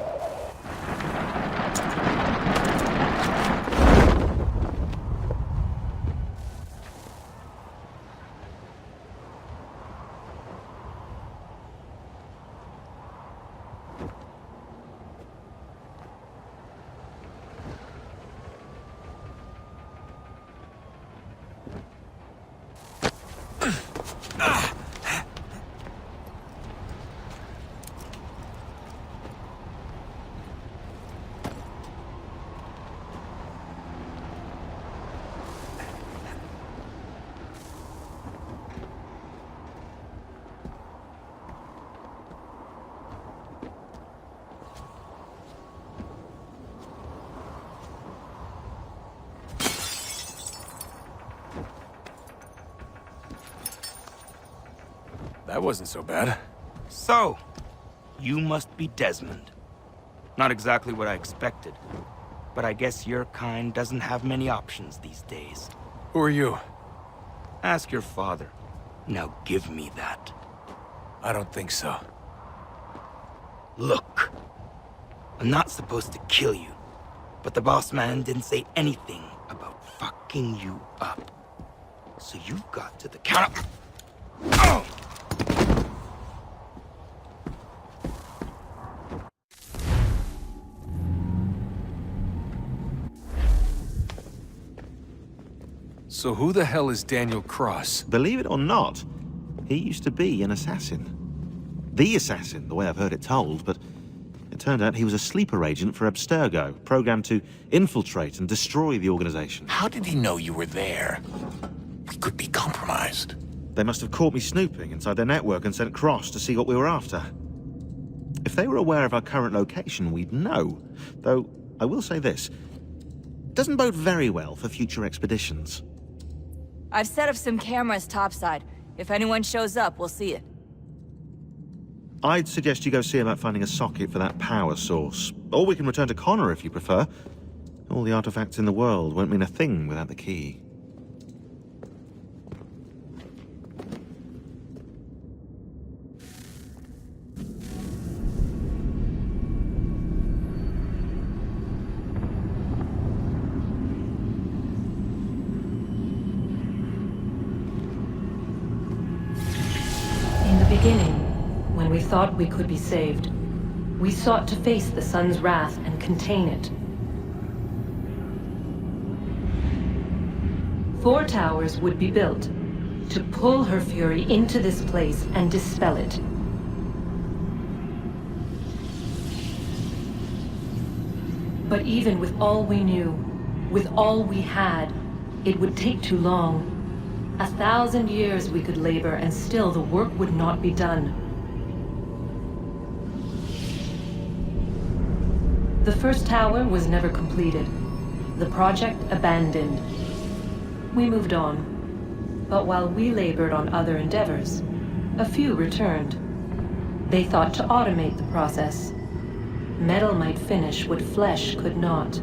Speaker 10: That wasn't so bad.
Speaker 2: So, you must be Desmond. Not exactly what I expected, but I guess your kind doesn't have many options these days.
Speaker 10: Who are you?
Speaker 2: Ask your father. Now give me that.
Speaker 10: I don't think so.
Speaker 2: Look, I'm not supposed to kill you, but the boss man didn't say anything about fucking you up. So you've got to the counter. Oh!
Speaker 10: So who the hell is Daniel Cross?
Speaker 9: Believe it or not, he used to be an assassin. The assassin, the way I've heard it told, but it turned out he was a sleeper agent for Abstergo, programmed to infiltrate and destroy the organization.
Speaker 25: How did he know you were there? We could be compromised.
Speaker 9: They must have caught me snooping inside their network and sent Cross to see what we were after. If they were aware of our current location, we'd know. Though, I will say this. It doesn't bode very well for future expeditions.
Speaker 15: I've set up some cameras topside. If anyone shows up, we'll see it.
Speaker 9: I'd suggest you go see about finding a socket for that power source. Or we can return to Connor if you prefer. All the artifacts in the world won't mean a thing without the key.
Speaker 13: In the beginning, when we thought we could be saved, we sought to face the sun's wrath and contain it. 4 towers would be built to pull her fury into this place and dispel it. But even with all we knew, with all we had, it would take too long. 1,000 years we could labor and still the work would not be done. The first tower was never completed. The project abandoned. We moved on. But while we labored on other endeavors, a few returned. They thought to automate the process. Metal might finish what flesh could not.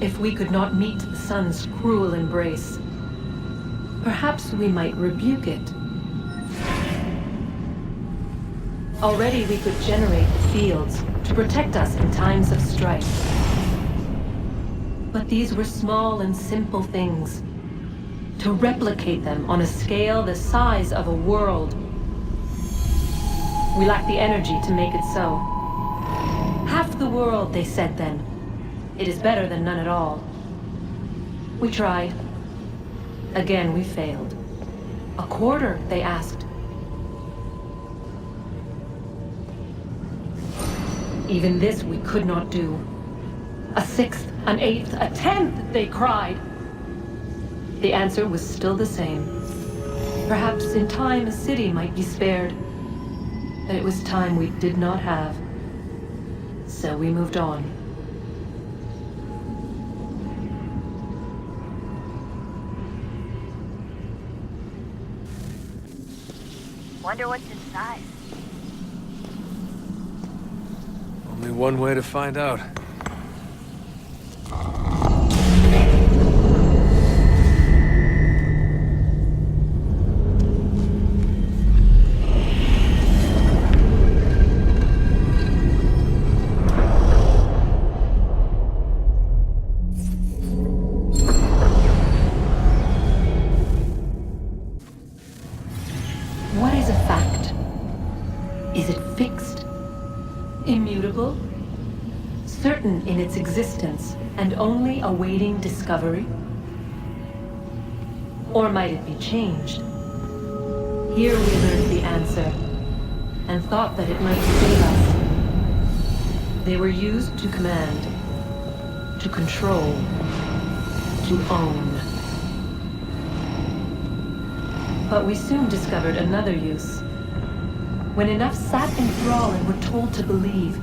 Speaker 13: If we could not meet the sun's cruel embrace, perhaps we might rebuke it. Already we could generate the fields to protect us in times of strife. But these were small and simple things. To replicate them on a scale the size of a world, we lacked the energy to make it so. Half the world, they said then. It is better than none at all. We tried. Again, we failed. A quarter, they asked. Even this we could not do. A 1/6, an 1/8, a 1/10, they cried. The answer was still the same. Perhaps in time a city might be spared. But it was time we did not have. So we moved on.
Speaker 15: Wonder what's inside.
Speaker 10: Only one way to find out.
Speaker 13: What is a fact? Is it fixed? Immutable? Certain in its existence and only awaiting discovery? Or might it be changed? Here we learned the answer, and thought that it might save us. They were used to command, to control, to own. But we soon discovered another use. When enough sat in thrall and were told to believe,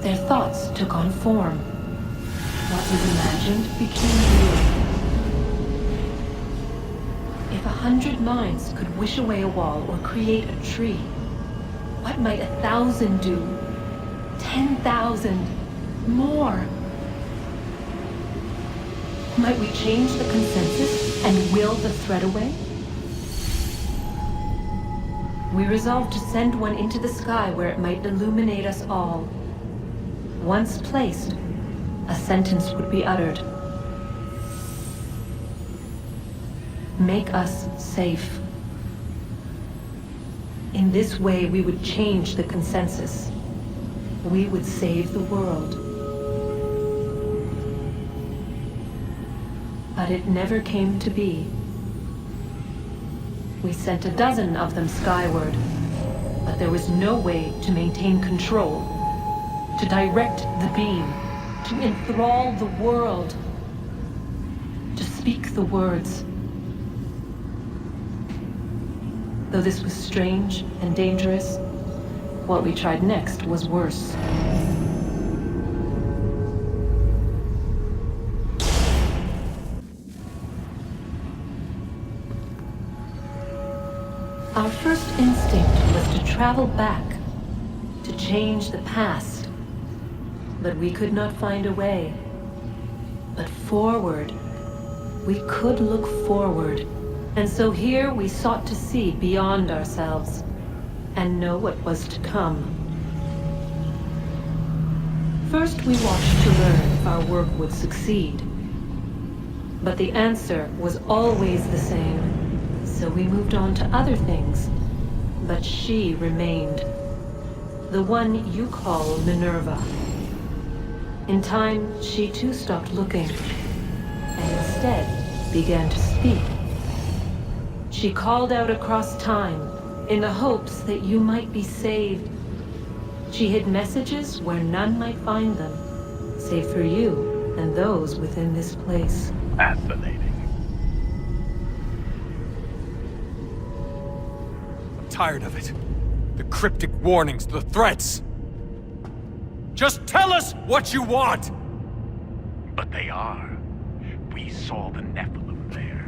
Speaker 13: their thoughts took on form. What was imagined became real. If 100 minds could wish away a wall or create a tree, what might 1,000 do? 10,000? More? Might we change the consensus and will the threat away? We resolved to send one into the sky where it might illuminate us all. Once placed, a sentence would be uttered. Make us safe. In this way, we would change the consensus. We would save the world. But it never came to be. We sent a dozen of them skyward, but there was no way to maintain control, to direct the beam, to enthrall the world, to speak the words. Though this was strange and dangerous, what we tried next was worse. Our first instinct was to travel back, to change the past. But we could not find a way. But forward, we could look forward. And so here we sought to see beyond ourselves, and know what was to come. First we watched to learn if our work would succeed. But the answer was always the same. So we moved on to other things, but she remained. The one you call Minerva. In time, she too stopped looking, and instead began to speak. She called out across time, in the hopes that you might be saved. She hid messages where none might find them, save for you and those within this place.
Speaker 10: Fascinating. Tired of it. The cryptic warnings, the threats. Just tell us what you want!
Speaker 14: But they are. We saw the Nephilim there.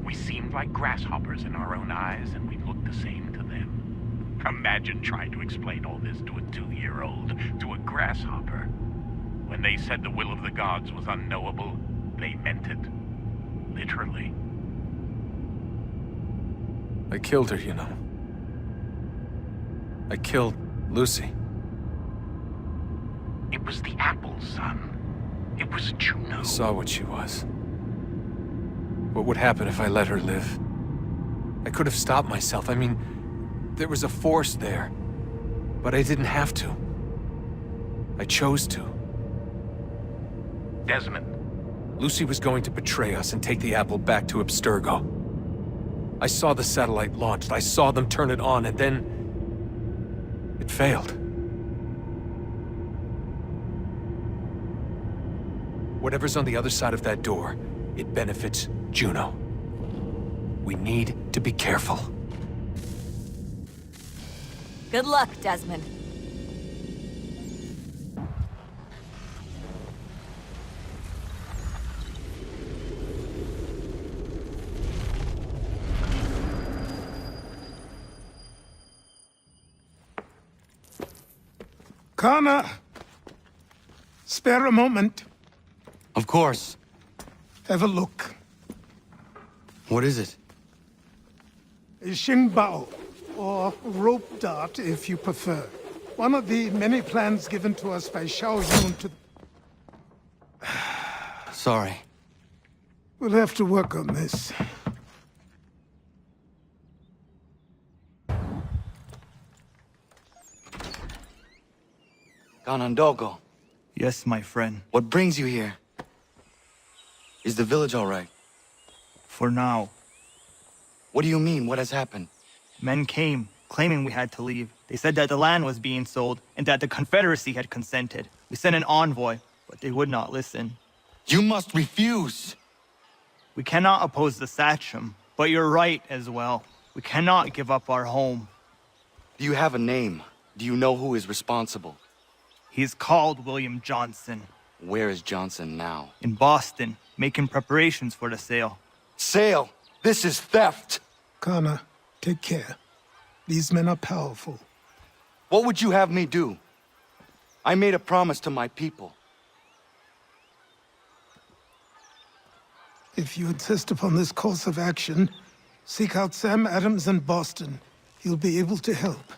Speaker 14: We seemed like grasshoppers in our own eyes, and we looked the same to them. Imagine trying to explain all this to a 2-year-old, to a grasshopper. When they said the will of the gods was unknowable, they meant it. Literally.
Speaker 10: I killed her, you know. I killed Lucy.
Speaker 14: It was the apple, son. It was Juno.
Speaker 10: I saw what she was. What would happen if I let her live? I could have stopped myself. I mean, there was a force there. But I didn't have to. I chose to.
Speaker 14: Desmond.
Speaker 10: Lucy was going to betray us and take the apple back to Abstergo. I saw the satellite launched. I saw them turn it on, and then it failed. Whatever's on the other side of that door, it benefits Juno. We need to be careful.
Speaker 15: Good luck, Desmond.
Speaker 5: Connor, spare a moment.
Speaker 11: Of course.
Speaker 5: Have a look.
Speaker 11: What is it?
Speaker 5: A Xingbao, or rope dart if you prefer. One of the many plans given to us by Xiao Yun to...
Speaker 11: Sorry.
Speaker 5: We'll have to work on this.
Speaker 11: Ganondogo.
Speaker 16: Yes, my friend.
Speaker 11: What brings you here? Is the village all right?
Speaker 16: For now.
Speaker 11: What do you mean? What has happened?
Speaker 16: Men came, claiming we had to leave. They said that the land was being sold, and that the Confederacy had consented. We sent an envoy, but they would not listen.
Speaker 11: You must refuse!
Speaker 16: We cannot oppose the Sachem, but you're right as well. We cannot give up our home.
Speaker 11: Do you have a name? Do you know who is responsible?
Speaker 16: He is called William Johnson.
Speaker 11: Where is Johnson now?
Speaker 16: In Boston, making preparations for the sale.
Speaker 11: Sale! This is theft!
Speaker 5: Connor, take care. These men are powerful.
Speaker 11: What would you have me do? I made a promise to my people.
Speaker 5: If you insist upon this course of action, seek out Sam Adams in Boston. He'll be able to help.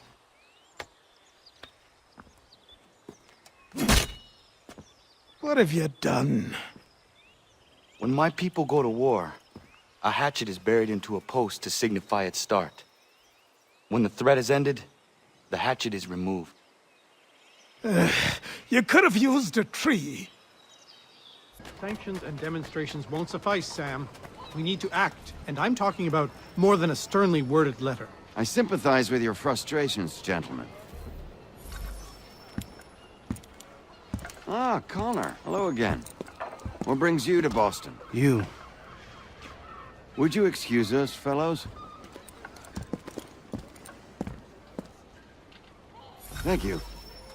Speaker 5: What have you done?
Speaker 11: When my people go to war, a hatchet is buried into a post to signify its start. When the threat is ended, the hatchet is removed.
Speaker 5: You could have used a tree.
Speaker 7: Sanctions and demonstrations won't suffice, Sam. We need to act, and I'm talking about more than a sternly worded letter.
Speaker 21: I sympathize with your frustrations, gentlemen. Ah, Connor. Hello again. What brings you to Boston?
Speaker 11: You.
Speaker 21: Would you excuse us, fellows? Thank you.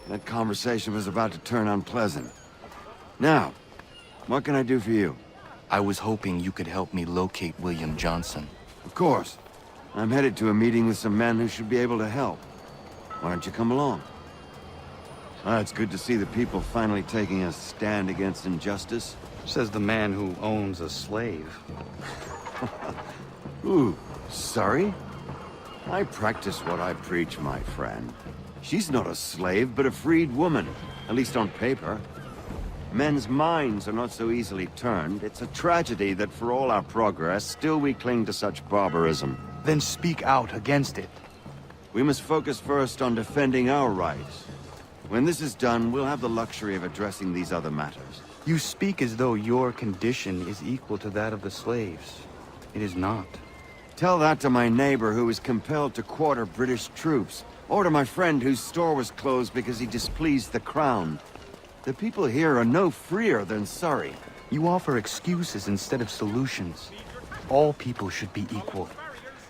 Speaker 21: That conversation was about to turn unpleasant. Now, what can I do for you?
Speaker 11: I was hoping you could help me locate William Johnson.
Speaker 21: Of course. I'm headed to a meeting with some men who should be able to help. Why don't you come along? It's good to see the people finally taking a stand against injustice.
Speaker 11: Says the man who owns a slave.
Speaker 21: Ooh, sorry? I practice what I preach, my friend. She's not a slave, but a freed woman, at least on paper. Men's minds are not so easily turned. It's a tragedy that for all our progress, still we cling to such barbarism.
Speaker 11: Then speak out against it.
Speaker 21: We must focus first on defending our rights. When this is done, we'll have the luxury of addressing these other matters.
Speaker 11: You speak as though your condition is equal to that of the slaves. It is not.
Speaker 21: Tell that to my neighbor who was compelled to quarter British troops, or to my friend whose store was closed because he displeased the crown. The people here are no freer than Surrey.
Speaker 11: You offer excuses instead of solutions. All people should be equal,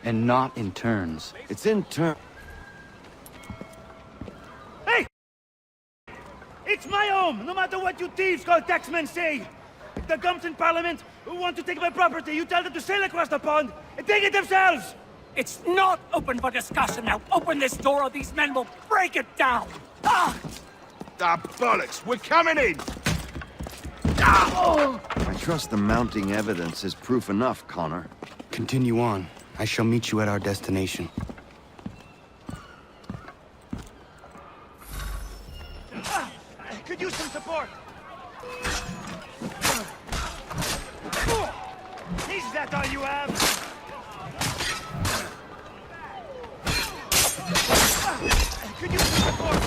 Speaker 11: and not in turns.
Speaker 21: It's in turn...
Speaker 4: Hey! It's my home, no matter what you thieves called taxmen say! If the gums in Parliament who want to take my property, you tell them to sail across the pond and take it themselves!
Speaker 3: It's not open for discussion now. Open this door or these men will break it down. Ah!
Speaker 17: Ah, bollocks! We're coming in!
Speaker 21: I trust the mounting evidence is proof enough, Connor.
Speaker 11: Continue on. I shall meet you at our destination.
Speaker 4: Could use some support. Is that all you have? Could use some support.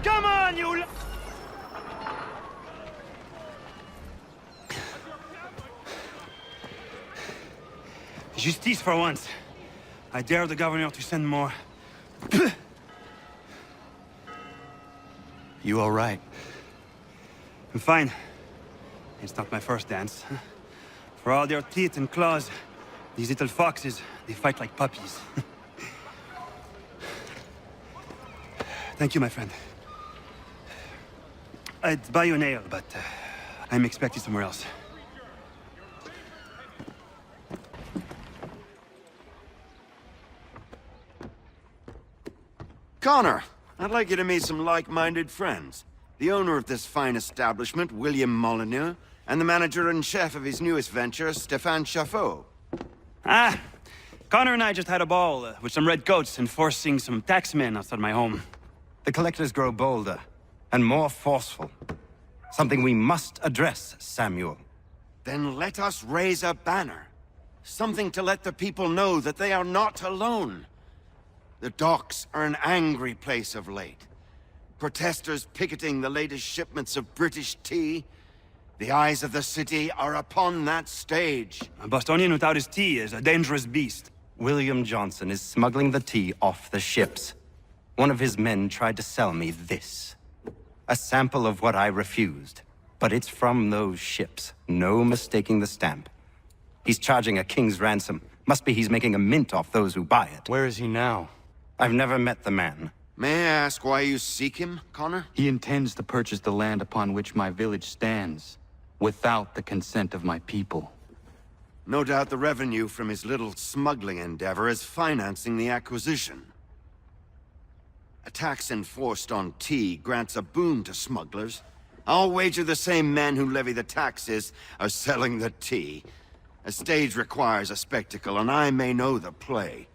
Speaker 4: Come on, you...
Speaker 12: Justice for once. I dare the governor to send more.
Speaker 11: You all right?
Speaker 12: I'm fine. It's not my first dance. For all their teeth and claws, these little foxes, they fight like puppies. Thank you, my friend. I'd buy you an ale, but I'm expected somewhere else.
Speaker 21: Connor, I'd like you to meet some like-minded friends. The owner of this fine establishment, William Molyneux, and the manager and chef of his newest venture, Stéphane Chaffeau.
Speaker 12: Ah, Connor and I just had a ball with some redcoats enforcing some taxmen outside my home.
Speaker 19: The collectors grow bolder and more forceful. Something we must address, Samuel.
Speaker 21: Then let us raise a banner. Something to let the people know that they are not alone. The docks are an angry place of late. Protesters picketing the latest shipments of British tea. The eyes of the city are upon that stage.
Speaker 12: A Bostonian without his tea is a dangerous beast.
Speaker 19: William Johnson is smuggling the tea off the ships. One of his men tried to sell me this. A sample of what I refused. But it's from those ships. No mistaking the stamp. He's charging a king's ransom. Must be he's making a mint off those who buy it.
Speaker 11: Where is he now?
Speaker 19: I've never met the man.
Speaker 21: May I ask why you seek him, Connor?
Speaker 11: He intends to purchase the land upon which my village stands, without the consent of my people.
Speaker 21: No doubt the revenue from his little smuggling endeavor is financing the acquisition. A tax enforced on tea grants a boon to smugglers. I'll wager the same men who levy the taxes are selling the tea. A stage requires a spectacle, and I may know the play.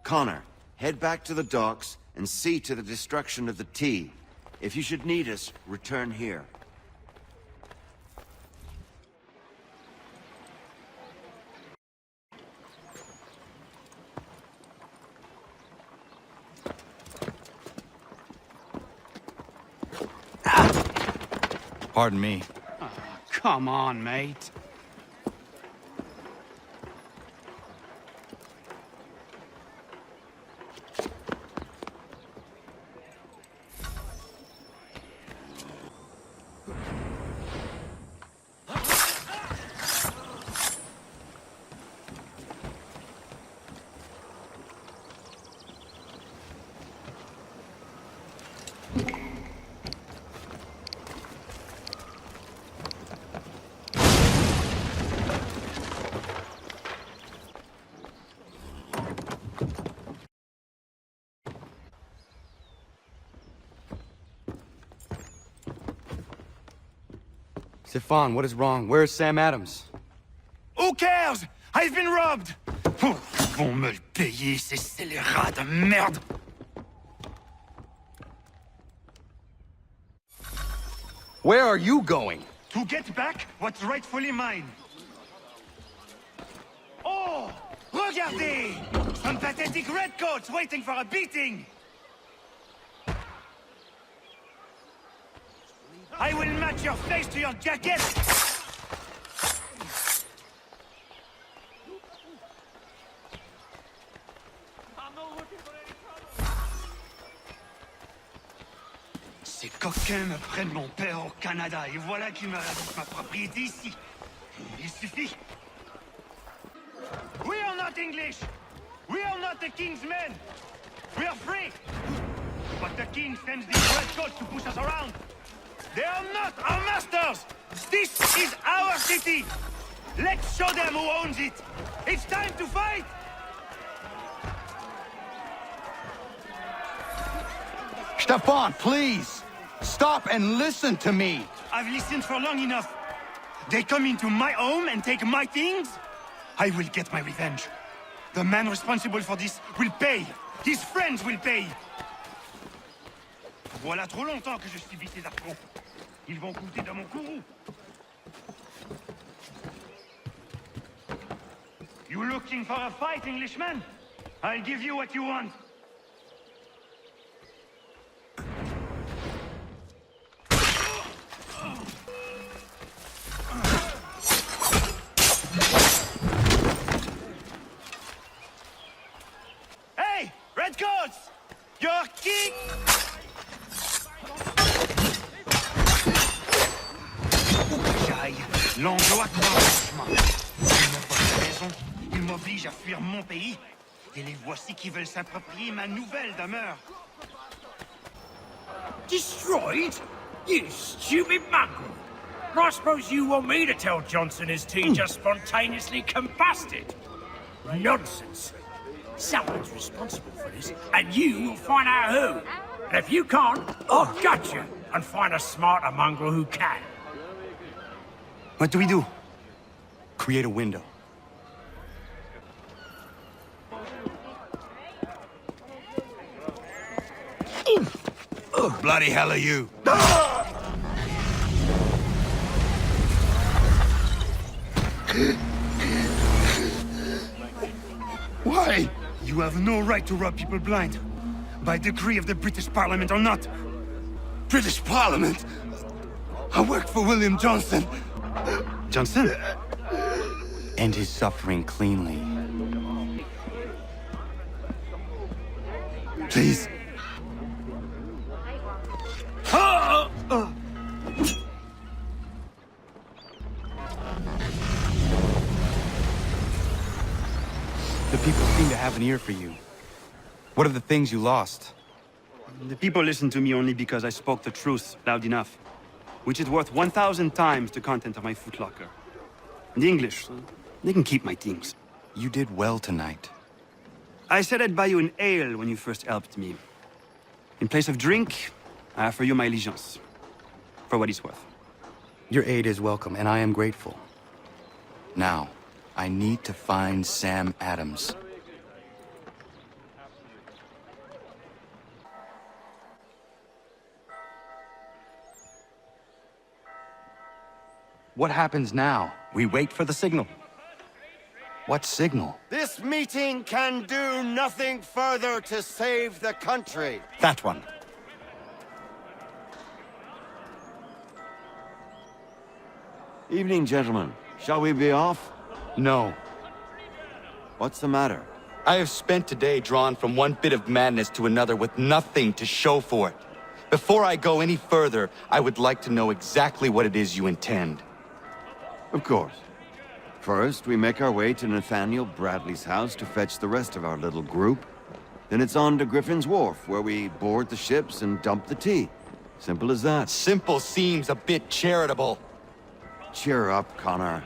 Speaker 21: Connor, head back to the docks and see to the destruction of the tea. If you should need us, return here.
Speaker 11: Pardon me.
Speaker 12: Oh, come on, mate.
Speaker 11: Stefan, what is wrong? Where is Sam Adams?
Speaker 4: Who cares? I've been robbed! Oh, ils vont me le payer, ces scélérats de merde!
Speaker 11: Where are you going?
Speaker 4: To get back what's rightfully mine. Oh! Regardez! Some pathetic redcoats waiting for a beating! I will match your face to your jacket! Ces coquins me prennent mon père au Canada et voilà qu'ils me rabattent ma propriété ici. Il suffit. We are not English! We are not the king's men! We are free! But the king sends these redcoats to push us around! They are not our masters! This is our city! Let's show them who owns it! It's time to fight!
Speaker 11: Stefan, please! Stop and listen to me!
Speaker 4: I've listened for long enough. They come into my home and take my things? I will get my revenge. The man responsible for this will pay! His friends will pay! Voilà trop longtemps que je subis ces affronts. Ils vont goûter dans mon courroux. You looking for a fight, Englishman? I'll give you what you want. Hey, redcoats! Your king! L'endroit croisement. Ils n'ont pas de raison. Ils m'obligent à fuir mon pays. Et les voici qui veulent s'approprier ma nouvelle demeure.
Speaker 3: Destroyed? You stupid mongrel! I suppose you want me to tell Johnson his tea just spontaneously combusted? Nonsense. Someone's responsible for this, and you will find out who. And if you can't, I'll gut you and find a smarter mongrel who can.
Speaker 11: What do we do? Create a window.
Speaker 17: Bloody hell are you?
Speaker 4: Why? You have no right to rob people blind. By decree of the British Parliament or not.
Speaker 12: British Parliament? I work for William Johnson.
Speaker 11: Johnson? End his suffering cleanly.
Speaker 12: Please.
Speaker 11: The people seem to have an ear for you. What are the things you lost?
Speaker 12: The people listen to me only because I spoke the truth loud enough, which is worth 1,000 times the content of my footlocker. The English, they can keep my things.
Speaker 11: You did well tonight.
Speaker 12: I said I'd buy you an ale when you first helped me. In place of drink, I offer you my allegiance. For what it's worth.
Speaker 11: Your aid is welcome, and I am grateful. Now, I need to find Sam Adams. What happens now?
Speaker 19: We wait for the signal.
Speaker 11: What signal?
Speaker 1: This meeting can do nothing further to save the country.
Speaker 19: That one.
Speaker 21: Evening, gentlemen. Shall we be off?
Speaker 11: No.
Speaker 21: What's the matter?
Speaker 11: I have spent today drawn from one bit of madness to another with nothing to show for it. Before I go any further, I would like to know exactly what it is you intend.
Speaker 21: Of course. First, we make our way to Nathaniel Bradley's house to fetch the rest of our little group. Then it's on to Griffin's Wharf, where we board the ships and dump the tea. Simple as that.
Speaker 11: Simple seems a bit charitable.
Speaker 21: Cheer up, Connor.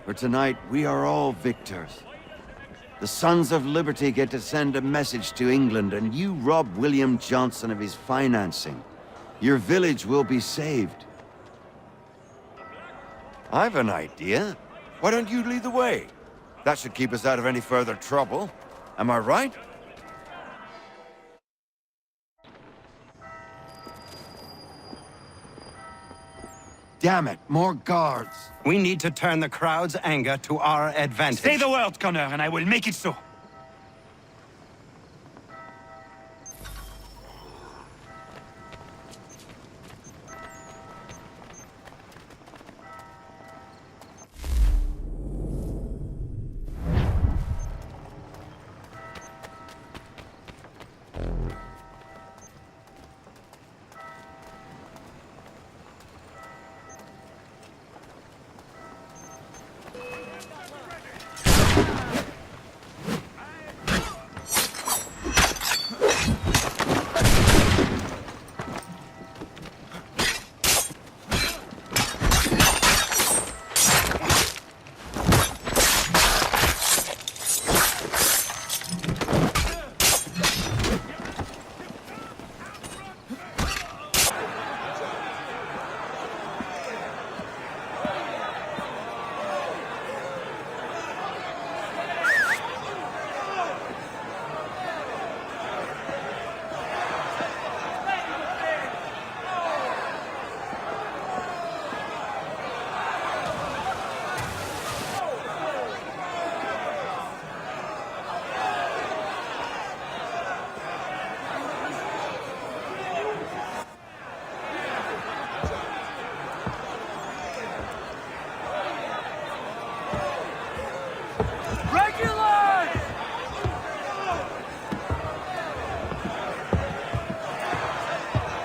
Speaker 21: For tonight, we are all victors. The Sons of Liberty get to send a message to England, and you rob William Johnson of his financing. Your village will be saved.
Speaker 1: I've an idea. Why don't you lead the way? That should keep us out of any further trouble. Am I right?
Speaker 21: Damn it, more guards.
Speaker 19: We need to turn the crowd's anger to our advantage.
Speaker 12: Say the word, Connor, and I will make it so.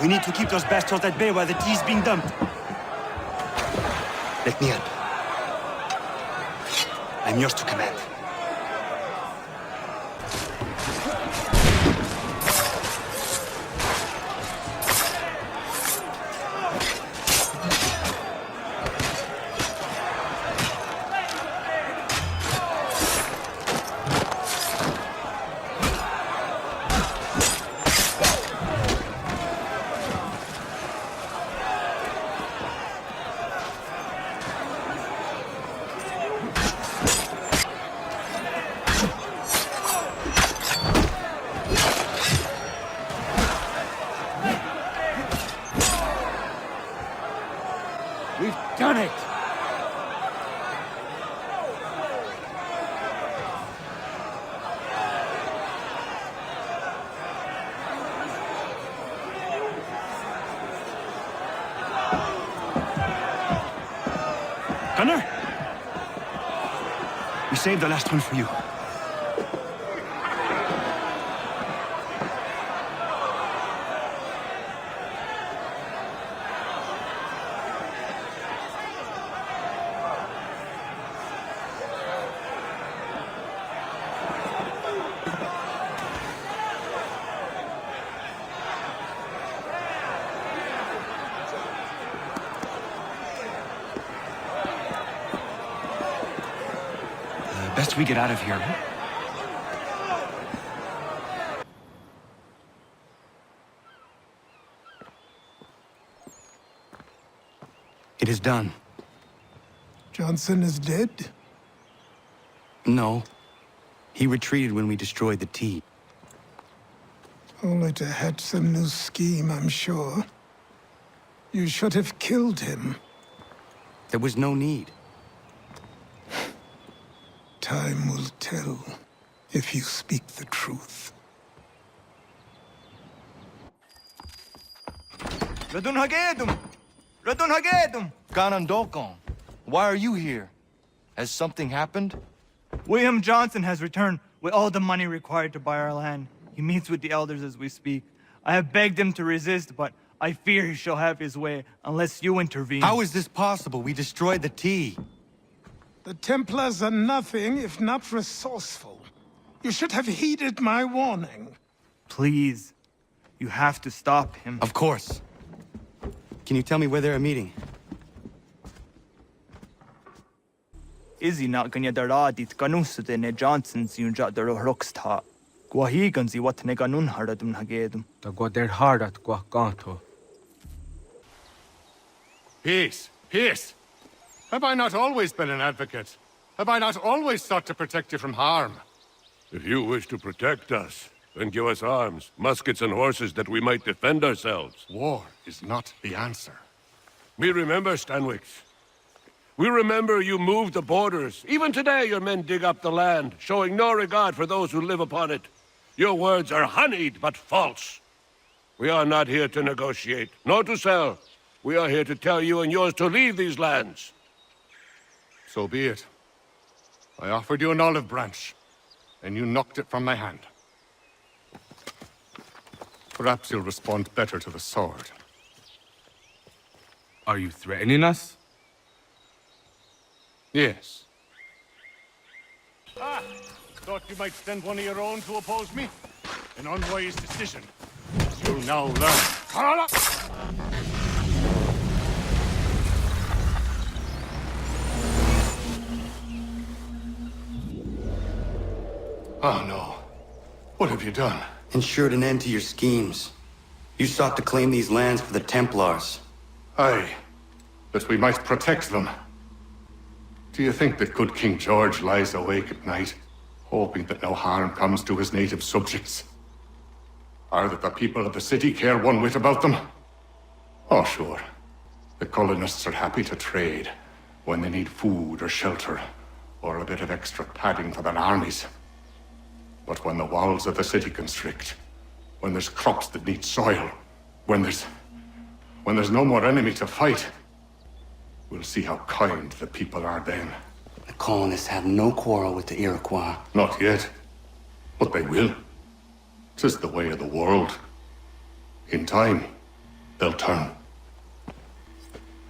Speaker 12: We need to keep those bastards at bay while the tea's being dumped. Let me help. I'm yours to command.
Speaker 21: We've done it!
Speaker 12: Connor? We saved the last one for you.
Speaker 11: Best we get out of here. It is done.
Speaker 5: Johnson is dead?
Speaker 11: No. He retreated when we destroyed the T.
Speaker 5: Only to hatch some new scheme, I'm sure. You should have killed him.
Speaker 11: There was no need.
Speaker 5: Time will tell if you speak the truth.
Speaker 16: Radun Hagedum! Radun Hagedum! Ganandokon, why are you here? Has something happened? William Johnson has returned with all the money required to buy our land. He meets with the elders as we speak. I have begged him to resist, but I fear he shall have his way unless you intervene.
Speaker 11: How is this possible? We destroyed the T.
Speaker 5: The Templars are nothing if not resourceful. You should have heeded my warning.
Speaker 16: Please, you have to stop him.
Speaker 11: Of course. Can you tell me where they're meeting?
Speaker 16: Izzy not gonna daradit ganusute ne Johnson's yunja daro rocksta. Guahiganzi what ne ganun haradum hagedum.
Speaker 10: Da guader hardat guakanto.
Speaker 6: Peace! Peace! Have I not always been an advocate? Have I not always sought to protect you from harm?
Speaker 8: If you wish to protect us, then give us arms, muskets and horses that we might defend ourselves.
Speaker 6: War is not the answer.
Speaker 8: We remember, Stanwix. We remember you moved the borders. Even today your men dig up the land, showing no regard for those who live upon it. Your words are honeyed, but false. We are not here to negotiate, nor to sell. We are here to tell you and yours to leave these lands.
Speaker 6: So be it. I offered you an olive branch, and you knocked it from my hand. Perhaps you'll respond better to the sword.
Speaker 18: Are you threatening us?
Speaker 6: Yes. Ah! Thought you might send one of your own to oppose me? An unwise decision. You'll now learn. Carla! Oh no. What have you done?
Speaker 11: Ensured an end to your schemes. You sought to claim these lands for the Templars.
Speaker 6: Aye. That we might protect them. Do you think that good King George lies awake at night, hoping that no harm comes to his native subjects? Or that the people of the city care one whit about them? Oh, sure. The colonists are happy to trade when they need food or shelter, or a bit of extra padding for their armies. But when the walls of the city constrict, when there's crops that need soil, when there's no more enemy to fight, we'll see how kind the people are then.
Speaker 11: The colonists have no quarrel with the Iroquois.
Speaker 6: Not yet. But they will. 'Tis the way of the world. In time, they'll turn.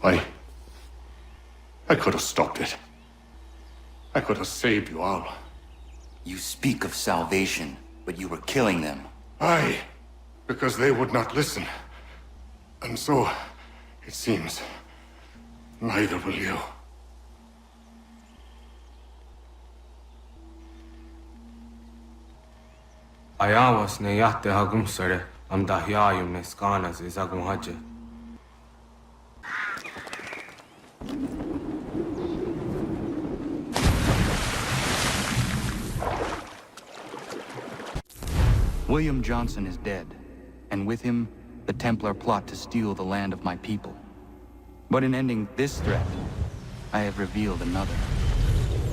Speaker 6: I could have stopped it. I could have saved you all.
Speaker 11: You speak of salvation, but you were killing them.
Speaker 6: Aye, because they would not listen. And so, it seems, neither will you.
Speaker 18: Ayawas ne yatte hagum sare am dahyayum ne skanas izagum haje.
Speaker 11: William Johnson is dead, and with him, the Templar plot to steal the land of my people. But in ending this threat, I have revealed another.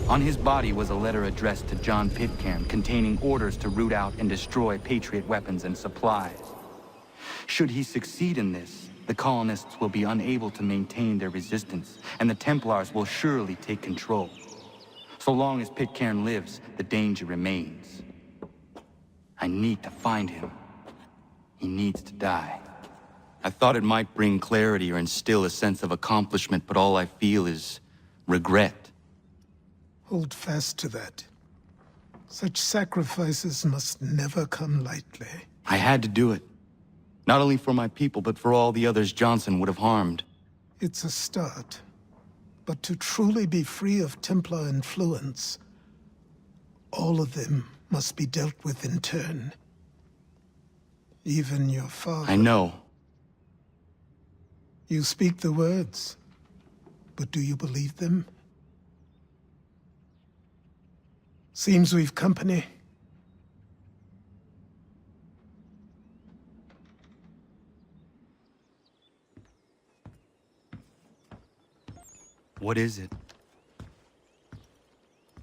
Speaker 11: On his body was a letter addressed to John Pitcairn containing orders to root out and destroy Patriot weapons and supplies. Should he succeed in this, the colonists will be unable to maintain their resistance, and the Templars will surely take control. So long as Pitcairn lives, the danger remains. I need to find him. He needs to die. I thought it might bring clarity or instill a sense of accomplishment, but all I feel is regret.
Speaker 5: Hold fast to that. Such sacrifices must never come lightly.
Speaker 11: I had to do it. Not only for my people, but for all the others Johnson would have harmed.
Speaker 5: It's a start. But to truly be free of Templar influence, All of them must be dealt with in turn. Even your father.
Speaker 11: I know.
Speaker 5: You speak the words, but do you believe them? Seems we've company.
Speaker 11: What is it?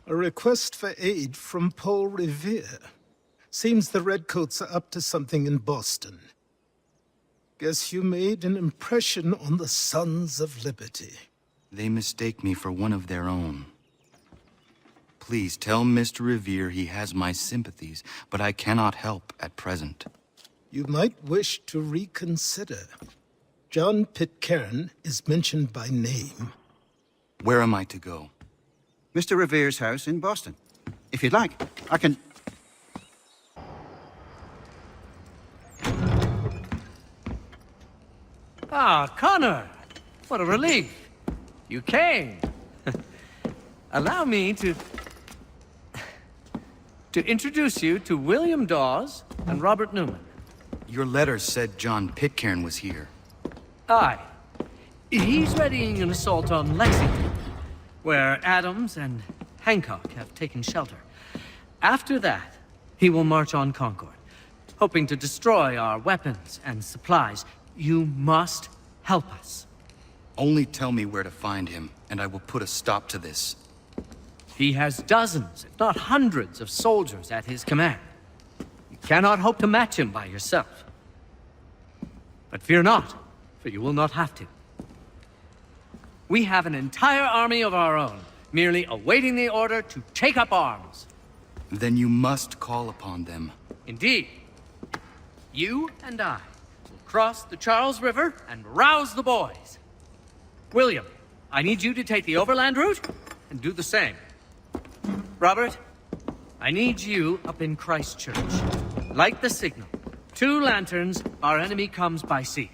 Speaker 5: A request for aid from Paul Revere. Seems the Redcoats are up to something in Boston. Guess you made an impression on the Sons of Liberty.
Speaker 11: They mistake me for one of their own. Please tell Mr. Revere he has my sympathies, but I cannot help at present.
Speaker 5: You might wish to reconsider. John Pitcairn is mentioned by name.
Speaker 11: Where am I to go?
Speaker 2: Mr. Revere's house in Boston. If you'd like, I can...
Speaker 20: Ah, Connor! What a relief. You came. Allow me to introduce you to William Dawes and Robert Newman.
Speaker 11: Your letter said John Pitcairn was here.
Speaker 20: Aye. He's readying an assault on Lexington, where Adams and Hancock have taken shelter. After that, he will march on Concord, hoping to destroy our weapons and supplies. You must help us.
Speaker 11: Only tell me where to find him, and I will put a stop to this.
Speaker 20: He has dozens, if not hundreds, of soldiers at his command. You cannot hope to match him by yourself. But fear not, for you will not have to. We have an entire army of our own, merely awaiting the order to take up arms.
Speaker 11: Then you must call upon them.
Speaker 20: Indeed. You and I will cross the Charles River and rouse the boys. William, I need you to take the overland route and do the same. Robert, I need you up in Christchurch. Light the signal. 2 lanterns, our enemy comes by sea.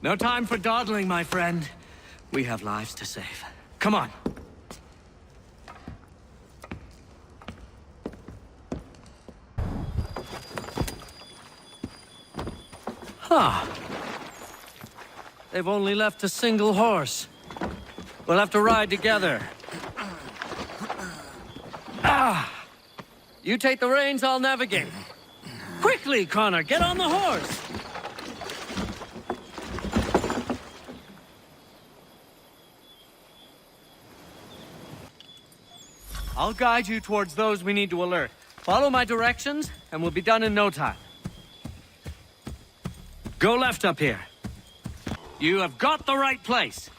Speaker 20: No time for dawdling, my friend. We have lives to save. Come on. Huh. They've only left a single horse. We'll have to ride together. Ah! You take the reins, I'll navigate. Quickly, Connor, get on the horse! I'll guide you towards those we need to alert. Follow my directions, and we'll be done in no time. Go left up here. You have got the right place.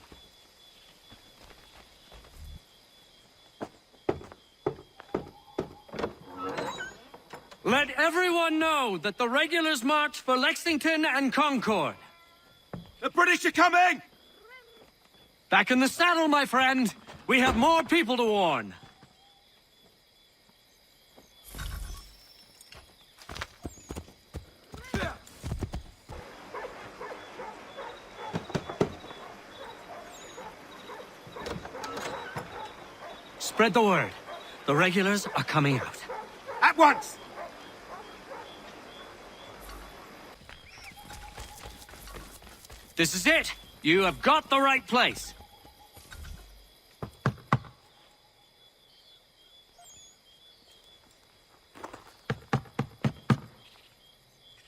Speaker 20: Let everyone know that the regulars march for Lexington and Concord.
Speaker 17: The British are coming!
Speaker 20: Back in the saddle, my friend. We have more people to warn. Spread the word. The regulars are coming out.
Speaker 17: At once!
Speaker 20: This is it. You have got the right place.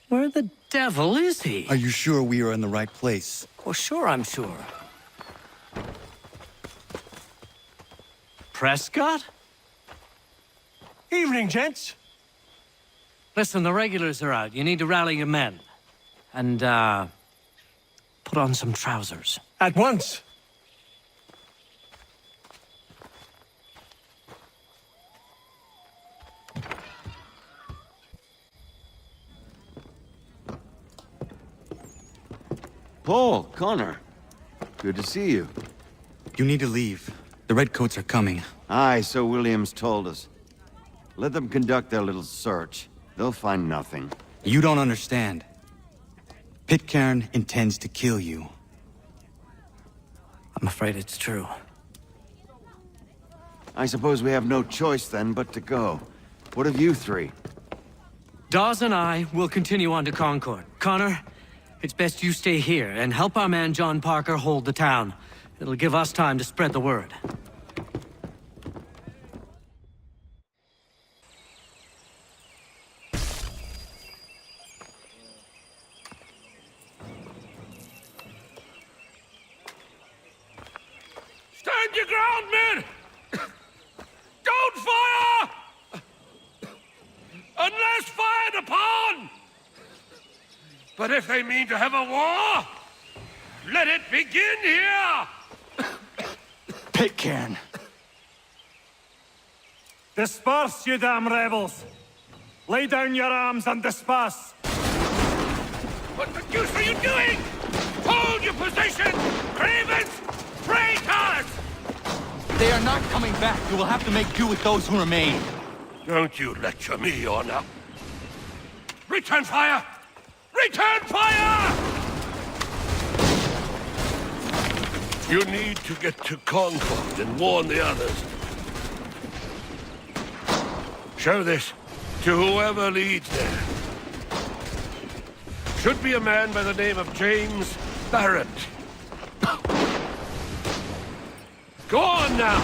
Speaker 20: Where the devil is he?
Speaker 11: Are you sure we are in the right place?
Speaker 20: Oh, sure, I'm sure. Prescott?
Speaker 3: Evening, gents.
Speaker 20: Listen, the regulars are out. You need to rally your men. And, put on some trousers.
Speaker 3: At once.
Speaker 21: Paul, Connor. Good to see you.
Speaker 11: You need to leave. The Redcoats are coming.
Speaker 21: Aye, so Williams told us. Let them conduct their little search. They'll find nothing.
Speaker 11: You don't understand. Pitcairn intends to kill you.
Speaker 20: I'm afraid it's true.
Speaker 21: I suppose we have no choice then but to go. What of you three?
Speaker 20: Dawes and I will continue on to Concord. Connor, it's best you stay here and help our man John Parker hold the town. It'll give us time to spread the word.
Speaker 8: Stand your ground, men! Don't fire! Unless fired upon! But if they mean to have a war, let it begin here!
Speaker 12: Pitcairn.
Speaker 4: Disperse, you damn rebels! Lay down your arms and disperse!
Speaker 8: What the deuce are you doing? Hold your position! Cravens! Traitors!
Speaker 11: They are not coming back. You will have to make do with those who remain.
Speaker 8: Don't you lecture me, or now. Return fire! Return fire! You need to get to Concord and warn the others. Show this to whoever leads there. Should be a man by the name of James Barrett. Go on now!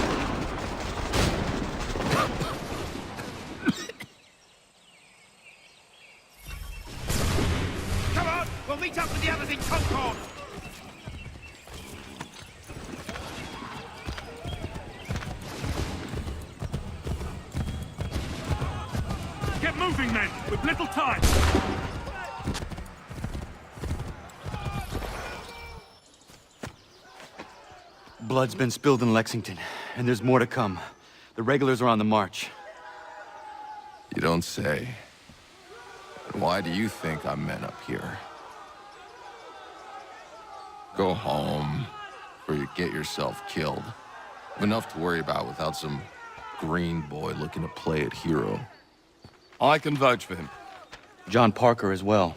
Speaker 3: Come on, we'll meet up with the others in Concord.
Speaker 4: Get moving, men! With little time!
Speaker 11: Blood's been spilled in Lexington, and there's more to come. The regulars are on the march.
Speaker 9: You don't say. Why do you think I'm men up here? Go home, or you get yourself killed. I've enough to worry about without some green boy looking to play it hero. I can vouch for him.
Speaker 11: John Parker as well.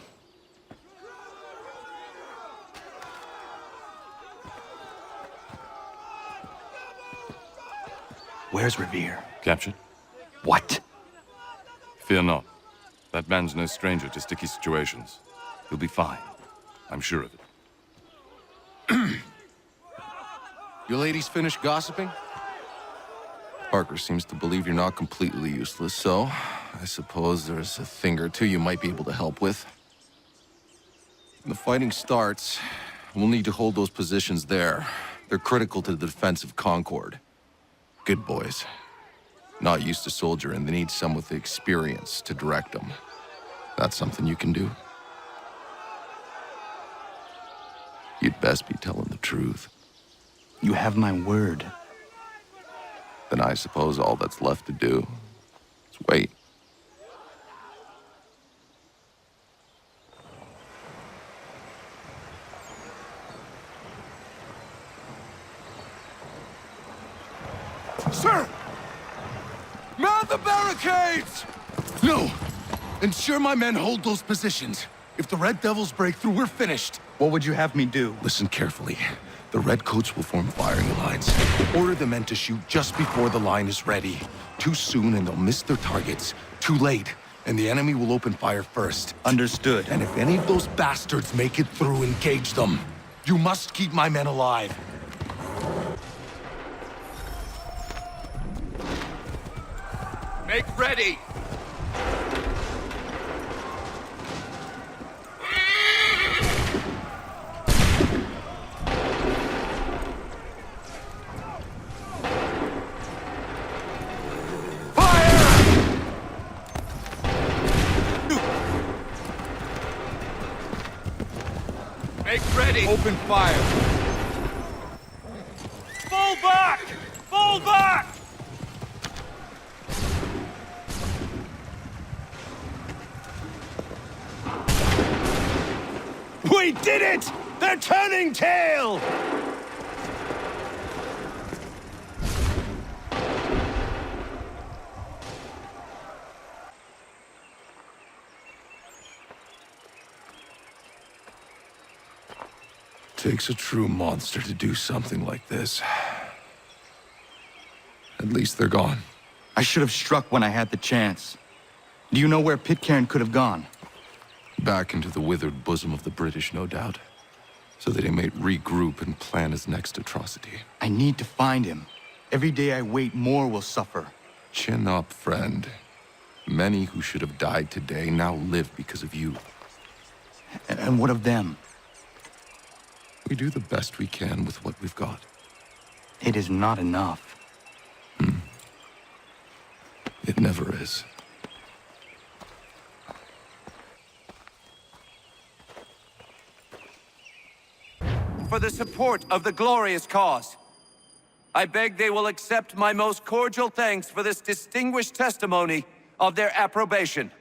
Speaker 11: Where's Revere?
Speaker 22: Captured.
Speaker 11: What?
Speaker 22: Fear not. That man's no stranger to sticky situations. He'll be fine. I'm sure of it.
Speaker 9: You ladies finished gossiping? Parker seems to believe you're not completely useless, so I suppose there's a thing or two you might be able to help with. When the fighting starts, we'll need to hold those positions there. They're critical to the defense of Concord. Good boys. Not used to soldiering, they need some with the experience to direct them. That's something you can do. You'd best be telling the truth.
Speaker 11: You have my word.
Speaker 9: Then I suppose all that's left to do is wait.
Speaker 6: Sir! Man the barricades!
Speaker 9: No! Ensure my men hold those positions. If the Red Devils break through, we're finished.
Speaker 11: What would you have me do?
Speaker 9: Listen carefully. The Redcoats will form firing lines. Order the men to shoot just before the line is ready. Too soon and they'll miss their targets. Too late, and the enemy will open fire first.
Speaker 11: Understood.
Speaker 9: And if any of those bastards make it through, engage them. You must keep my men alive.
Speaker 17: Make ready! Make ready!
Speaker 11: Open fire!
Speaker 4: Fall back! Fall back!
Speaker 3: We did it! They're turning tail!
Speaker 9: Takes a true monster to do something like this. At least they're gone.
Speaker 11: I should have struck when I had the chance. Do you know where Pitcairn could have gone?
Speaker 9: Back into the withered bosom of the British, no doubt. So that he may regroup and plan his next atrocity.
Speaker 11: I need to find him. Every day I wait, more will suffer.
Speaker 9: Chin up, friend. Many who should have died today now live because of you.
Speaker 11: And what of them?
Speaker 9: We do the best we can with what we've got.
Speaker 11: It is not enough.
Speaker 9: It never is.
Speaker 13: For the support of the glorious cause. I beg they will accept my most cordial thanks for this distinguished testimony of their approbation.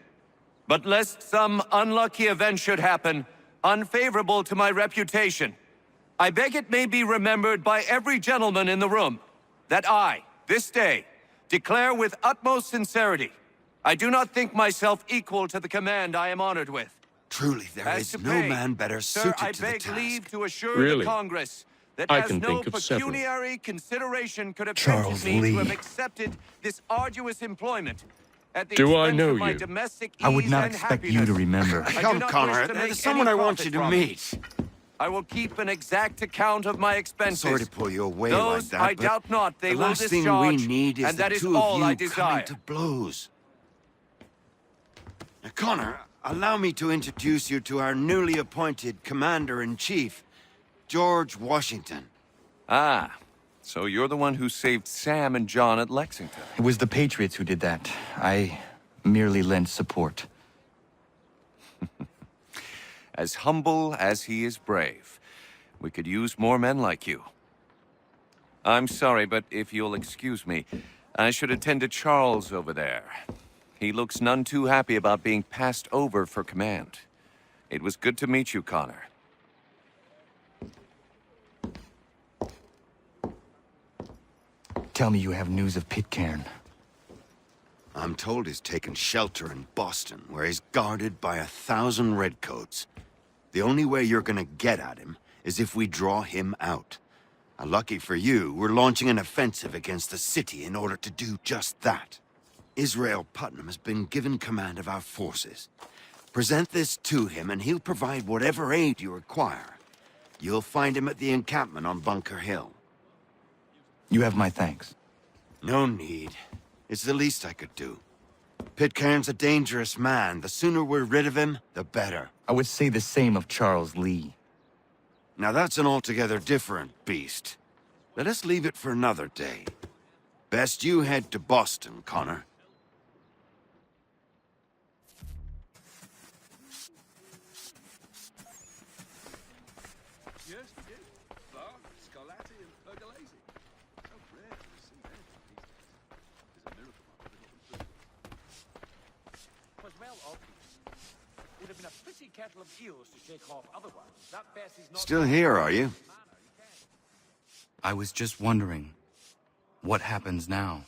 Speaker 13: But lest some unlucky event should happen, unfavorable to my reputation, I beg it may be remembered by every gentleman in the room that I, this day, declare with utmost sincerity, I do not think myself equal to the command I am honored with.
Speaker 1: Truly, there
Speaker 13: As
Speaker 1: is
Speaker 13: to
Speaker 1: no
Speaker 13: pay,
Speaker 1: man better
Speaker 13: sir,
Speaker 1: suited
Speaker 13: I
Speaker 1: to the
Speaker 13: beg
Speaker 1: task.
Speaker 13: leave to assure
Speaker 1: Really?
Speaker 13: the Congress that
Speaker 1: I
Speaker 13: as
Speaker 1: can
Speaker 13: no
Speaker 1: think of several.
Speaker 13: pecuniary consideration could have
Speaker 1: Charles
Speaker 13: tempted me
Speaker 1: Lee.
Speaker 13: to have accepted this arduous employment at the
Speaker 1: Do I
Speaker 13: expense
Speaker 1: know
Speaker 13: of my
Speaker 1: you?
Speaker 13: domestic
Speaker 11: I would
Speaker 13: ease
Speaker 11: not
Speaker 13: and
Speaker 11: expect you to
Speaker 13: happiness.
Speaker 11: remember.
Speaker 13: I do
Speaker 1: Come,
Speaker 13: not
Speaker 1: Connor,
Speaker 13: wish to
Speaker 1: there's
Speaker 13: make
Speaker 1: someone
Speaker 13: any
Speaker 1: I want
Speaker 13: profit
Speaker 1: you to
Speaker 13: from it.
Speaker 1: meet.
Speaker 13: I will keep an exact account of my expenses.
Speaker 1: Sorry to pull you away
Speaker 13: Those
Speaker 1: like that,
Speaker 13: I
Speaker 1: but
Speaker 13: doubt not they
Speaker 1: the
Speaker 13: will
Speaker 1: last
Speaker 13: discharge,
Speaker 1: thing we need is
Speaker 13: and
Speaker 1: the
Speaker 13: that is
Speaker 1: two
Speaker 13: all
Speaker 1: of
Speaker 13: I
Speaker 1: you
Speaker 13: desire.
Speaker 1: coming to blows. Now, Connor, allow me to introduce you to our newly appointed Commander-in-Chief, George Washington.
Speaker 13: Ah, so you're the one who saved Sam and John at Lexington.
Speaker 11: It was the Patriots who did that. I merely lent support.
Speaker 13: As humble as he is brave. We could use more men like you. I'm sorry, but if you'll excuse me, I should attend to Charles over there. He looks none too happy about being passed over for command. It was good to meet you, Connor.
Speaker 11: Tell me you have news of Pitcairn.
Speaker 1: I'm told he's taken shelter in Boston, where he's guarded by 1,000 redcoats. The only way you're gonna get at him is if we draw him out. Lucky for you, we're launching an offensive against the city in order to do just that. Israel Putnam has been given command of our forces. Present this to him and he'll provide whatever aid you require. You'll find him at the encampment on Bunker Hill.
Speaker 11: You have my thanks.
Speaker 1: No need. It's the least I could do. Pitcairn's a dangerous man. The sooner we're rid of him, the better.
Speaker 11: I would say the same of Charles Lee.
Speaker 1: Now that's an altogether different beast. Let us leave it for another day. Best you head to Boston, Connor. Still here, are you?
Speaker 11: I was just wondering, what happens now?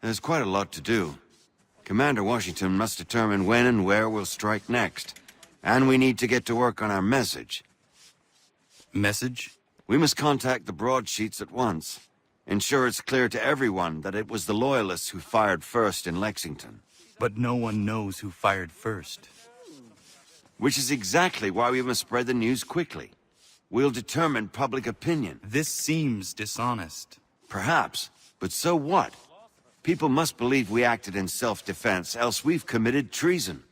Speaker 1: There's quite a lot to do. Commander Washington must determine when and where we'll strike next. And we need to get to work on our message.
Speaker 11: Message?
Speaker 1: We must contact the broadsheets at once. Ensure it's clear to everyone that it was the Loyalists who fired first in Lexington.
Speaker 11: But no one knows who fired first.
Speaker 1: Which is exactly why we must spread the news quickly. We'll determine public opinion.
Speaker 11: This seems dishonest.
Speaker 1: Perhaps, but so what? People must believe we acted in self-defense, else we've committed treason.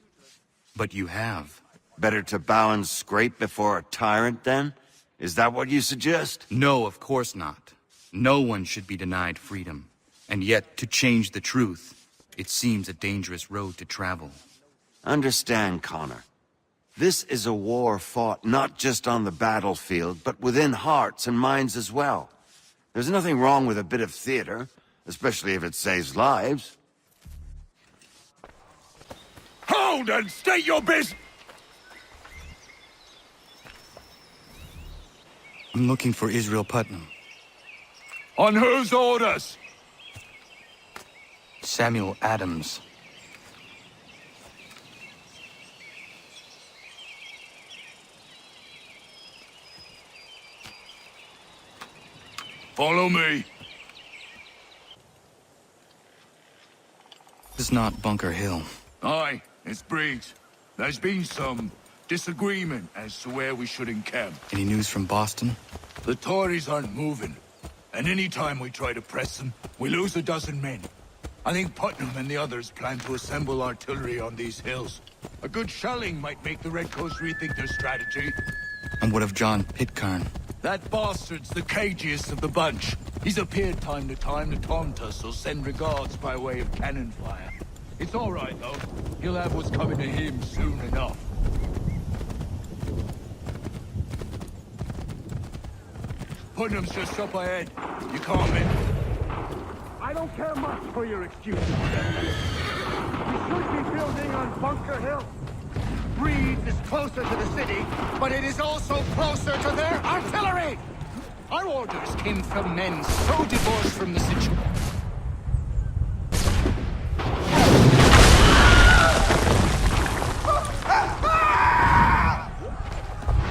Speaker 11: But you have.
Speaker 1: Better to bow and scrape before a tyrant, then? Is that what you suggest?
Speaker 11: No, of course not. No one should be denied freedom. And yet, to change the truth, it seems a dangerous road to travel.
Speaker 1: Understand, Connor. This is a war fought not just on the battlefield, but within hearts and minds as well. There's nothing wrong with a bit of theater, especially if it saves lives.
Speaker 8: Hold and state your business!
Speaker 11: I'm looking for Israel Putnam.
Speaker 8: On whose orders?
Speaker 11: Samuel Adams.
Speaker 8: Follow me.
Speaker 11: It's not Bunker Hill.
Speaker 14: Aye, it's Breeds. There's been some disagreement as to where we should encamp.
Speaker 11: Any news from Boston?
Speaker 14: The Tories aren't moving, and any time we try to press them, we lose a dozen men. I think Putnam and the others plan to assemble artillery on these hills. A good shelling might make the Redcoats rethink their strategy.
Speaker 11: And what of John Pitcairn?
Speaker 14: That bastard's the cagiest of the bunch. He's appeared time to time to taunt us or send regards by way of cannon fire. It's all right, though. He'll have what's coming to him soon enough. Putnam's just up ahead. You can't miss.
Speaker 4: I don't care much for your excuses, gentlemen. We should be building on Bunker Hill. Breeds is closer to the city, but it is also closer to their artillery!
Speaker 3: Our orders came from men so divorced from the situation.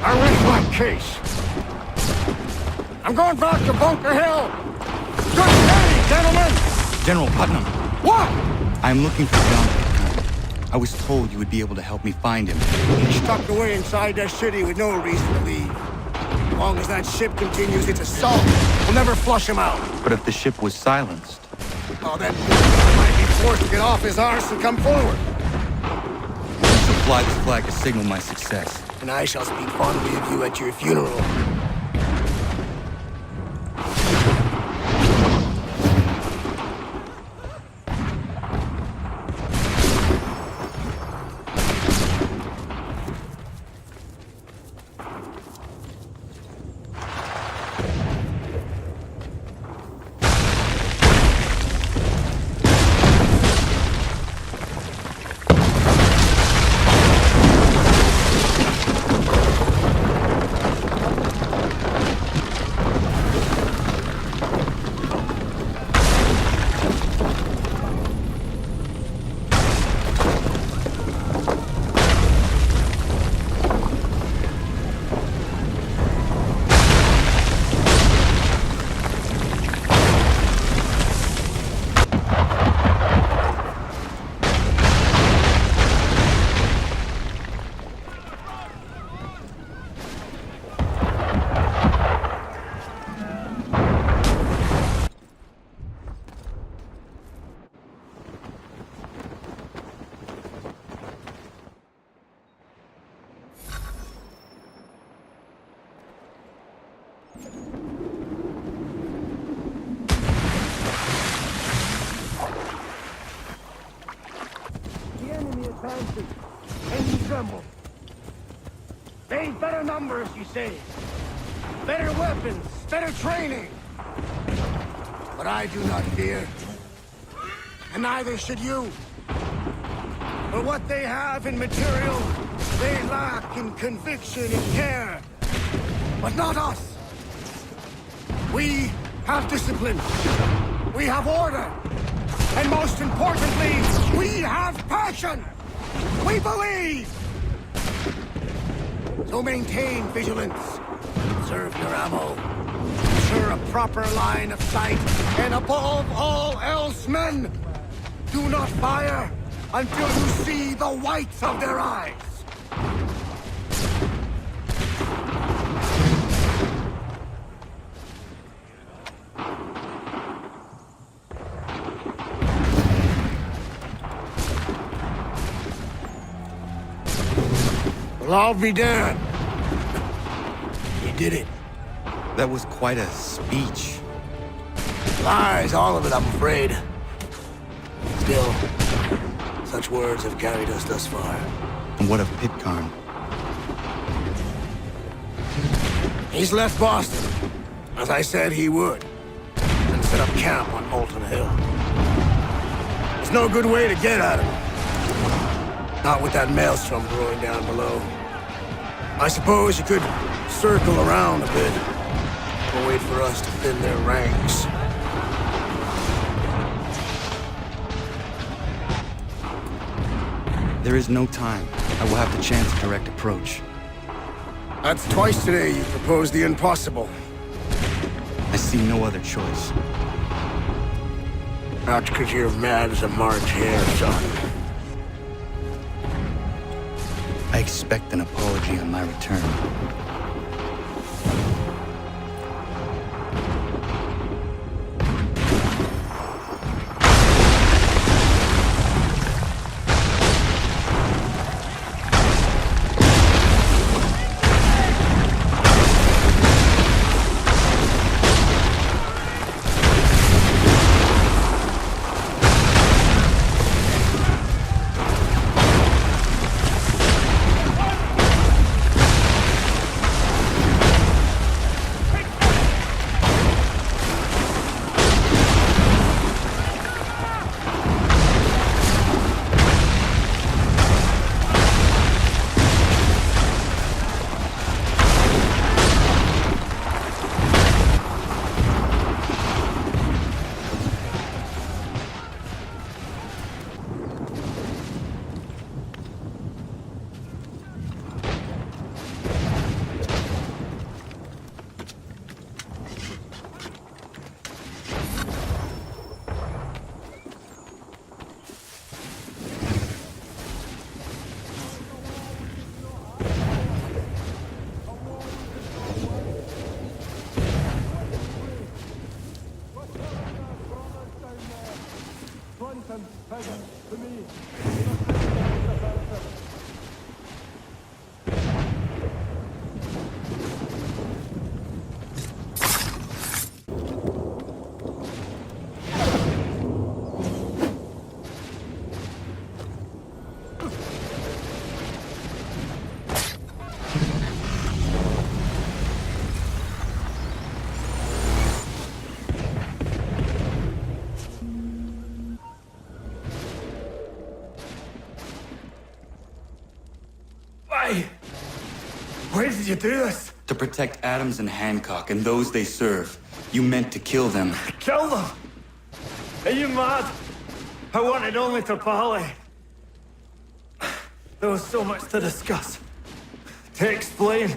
Speaker 4: I rest my case. I'm going back to Bunker Hill. Good day, gentlemen!
Speaker 11: General Putnam.
Speaker 4: What?
Speaker 11: I'm looking for John Pitcairn. I was told you would be able to help me find him.
Speaker 4: He's tucked away inside their city with no reason to leave. As long as that ship continues its assault, we'll never flush him out.
Speaker 11: But if the ship was silenced...
Speaker 4: Oh, then he might be forced to get off his arse and come forward.
Speaker 11: I shall fly this flag to signal my success.
Speaker 4: And I shall speak fondly of you at your funeral. And you tremble. They've better numbers, you say. Better weapons, better training. But I do not fear. And neither should you. For what they have in material, they lack in conviction and care. But not us. We have discipline. We have order. And most importantly, we have passion. We believe! So maintain vigilance. Conserve your ammo. Ensure a proper line of sight. And above all else, men, do not fire until you see the whites of their eyes. Well, I'll be damned. You did it.
Speaker 11: That was quite a speech.
Speaker 4: Lies, all of it, I'm afraid. Still, such words have carried us thus far.
Speaker 11: And what of Pitcairn?
Speaker 4: He's left Boston, as I said he would, and set up camp on Molten Hill. There's no good way to get at him. Not with that maelstrom brewing down below. I suppose you could circle around a bit, or wait for us to thin their ranks.
Speaker 11: There is no time. I will have to chance a direct approach.
Speaker 4: That's twice today you proposed the impossible.
Speaker 11: I see no other choice.
Speaker 7: Not because you're mad as a March hare, son.
Speaker 11: I expect an apology on my return.
Speaker 7: Why did you do this?
Speaker 11: To protect Adams and Hancock and those they serve, you meant to kill them.
Speaker 7: Kill them? Are you mad? I wanted only to parley. There was so much to discuss, to explain.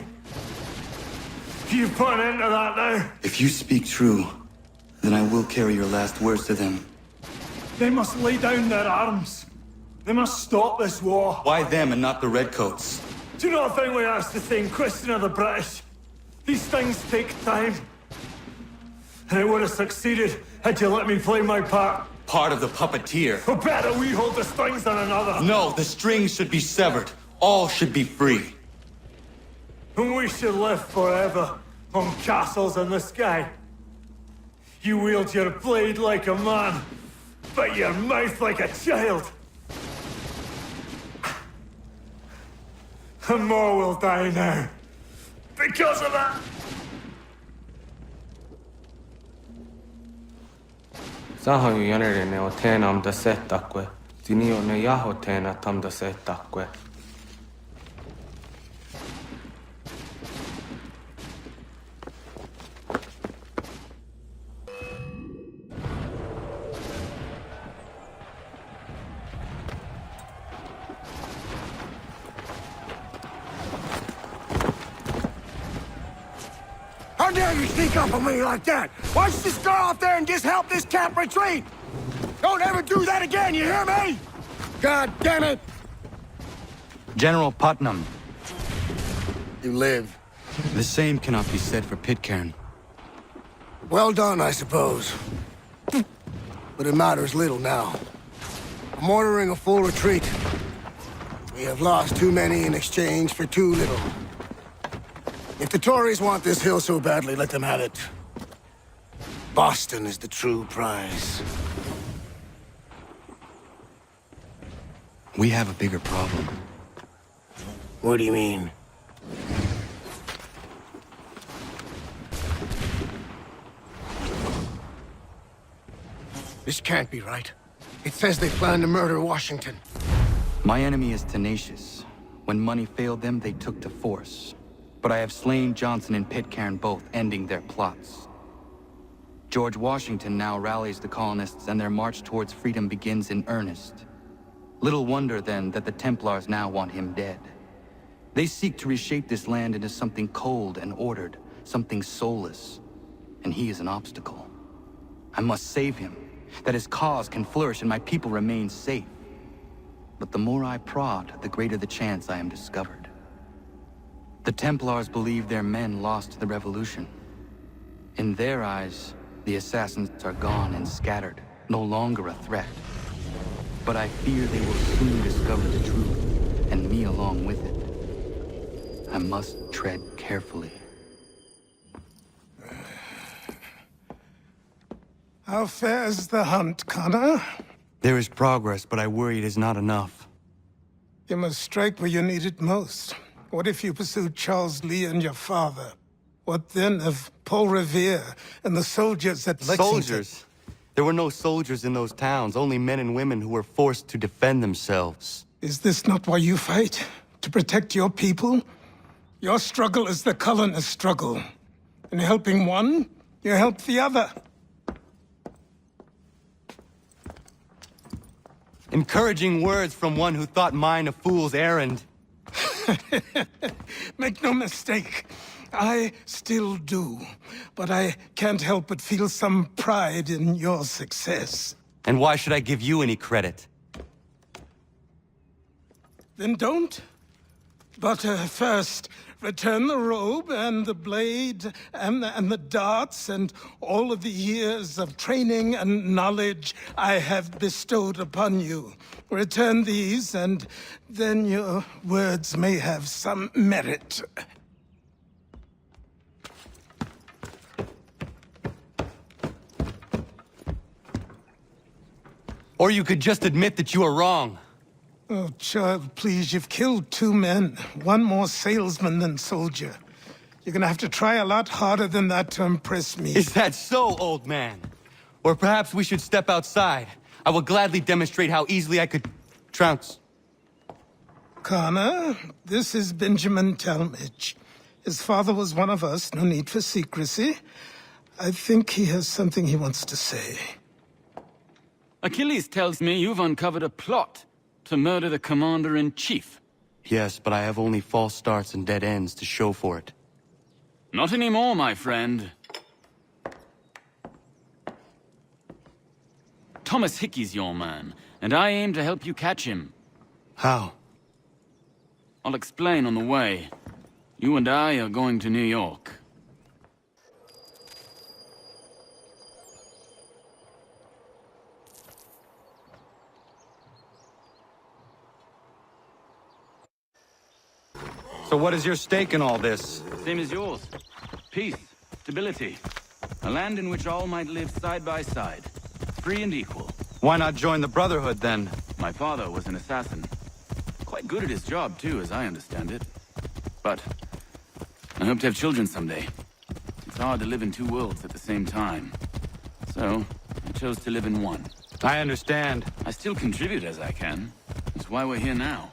Speaker 7: You put an end to that now.
Speaker 11: If you speak true, then I will carry your last words to them.
Speaker 7: They must lay down their arms. They must stop this war.
Speaker 11: Why them and not the Redcoats?
Speaker 7: Do you not think we asked the same question of the British? These things take time. And it would have succeeded had you let me play my part.
Speaker 11: Part of the puppeteer.
Speaker 7: Or better, we hold the strings on another.
Speaker 11: No, the strings should be severed. All should be free.
Speaker 7: And we should live forever on castles in the sky. You wield your blade like a man, but your mouth like a child. And more will die now. Because of that.
Speaker 18: Saho yanere ne otena am da setakwe. Tinio ne yahotena tam da setakwe.
Speaker 7: How dare you sneak up on me like that? Why don't you just go off there and just help this camp retreat? Don't ever do that again, you hear me? God damn it!
Speaker 11: General Putnam.
Speaker 7: You live.
Speaker 11: The same cannot be said for Pitcairn.
Speaker 7: Well done, I suppose. But it matters little now. I'm ordering a full retreat. We have lost too many in exchange for too little. If the Tories want this hill so badly, let them have it. Boston is the true prize.
Speaker 11: We have a bigger problem.
Speaker 7: What do you mean? This can't be right. It says they plan to murder Washington.
Speaker 11: My enemy is tenacious. When money failed them, they took to force. But I have slain Johnson and Pitcairn both, ending their plots. George Washington now rallies the colonists and their march towards freedom begins in earnest. Little wonder, then, that the Templars now want him dead. They seek to reshape this land into something cold and ordered, something soulless. And he is an obstacle. I must save him, that his cause can flourish and my people remain safe. But the more I prod, the greater the chance I am discovered. The Templars believe their men lost the revolution. In their eyes, the assassins are gone and scattered, no longer a threat. But I fear they will soon discover the truth, and me along with it. I must tread carefully.
Speaker 5: How fares the hunt, Connor?
Speaker 11: There is progress, but I worry it is not enough.
Speaker 5: You must strike where you need it most. What if you pursued Charles Lee and your father? What then of Paul Revere and the soldiers at Lexington?
Speaker 11: Soldiers? There were no soldiers in those towns, only men and women who were forced to defend themselves.
Speaker 5: Is this not why you fight? To protect your people? Your struggle is the colonist struggle. In helping one, you help the other.
Speaker 11: Encouraging words from one who thought mine a fool's errand.
Speaker 5: Make no mistake. I still do. But I can't help but feel some pride in your success.
Speaker 11: And why should I give you any credit?
Speaker 5: Then don't. But first, return the robe and the blade and the darts and all of the years of training and knowledge I have bestowed upon you. Return these, and then your words may have some merit.
Speaker 11: Or you could just admit that you are wrong.
Speaker 5: Oh, child, please, you've killed 2 men. One more salesman than soldier. You're gonna have to try a lot harder than that to impress me.
Speaker 11: Is that so, old man? Or perhaps we should step outside. I will gladly demonstrate how easily I could trounce.
Speaker 5: Connor, this is Benjamin Talmadge. His father was one of us, no need for secrecy. I think he has something he wants to say.
Speaker 15: Achilles tells me you've uncovered a plot to murder the Commander-in-Chief.
Speaker 11: Yes, but I have only false starts and dead ends to show for it.
Speaker 15: Not anymore, my friend. Thomas Hickey's your man, and I aim to help you catch him.
Speaker 11: How?
Speaker 15: I'll explain on the way. You and I are going to New York.
Speaker 11: So what is your stake in all this?
Speaker 15: Same as yours. Peace, stability. A land in which all might live side by side. Free and equal.
Speaker 11: Why not join the Brotherhood, then?
Speaker 15: My father was an assassin. Quite good at his job, too, as I understand it. But I hope to have children someday. It's hard to live in 2 worlds at the same time. So, I chose to live in one.
Speaker 11: I understand.
Speaker 15: I still contribute as I can. That's why we're here now.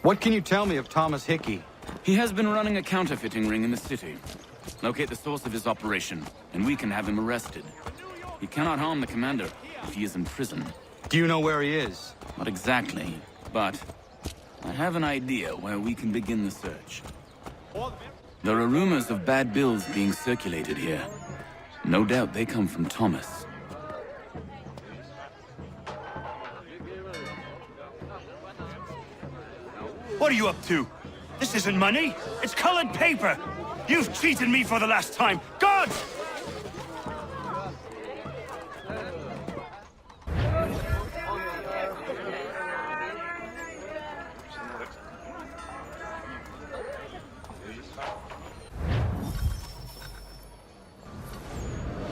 Speaker 11: What can you tell me of Thomas Hickey?
Speaker 15: He has been running a counterfeiting ring in the city. Locate the source of his operation, and we can have him arrested. He cannot harm the commander if he is in prison.
Speaker 11: Do you know where he is?
Speaker 15: Not exactly, but I have an idea where we can begin the search. There are rumors of bad bills being circulated here. No doubt they come from Thomas.
Speaker 12: What are you up to? This isn't money. It's colored paper. You've cheated me for the last time. Guards!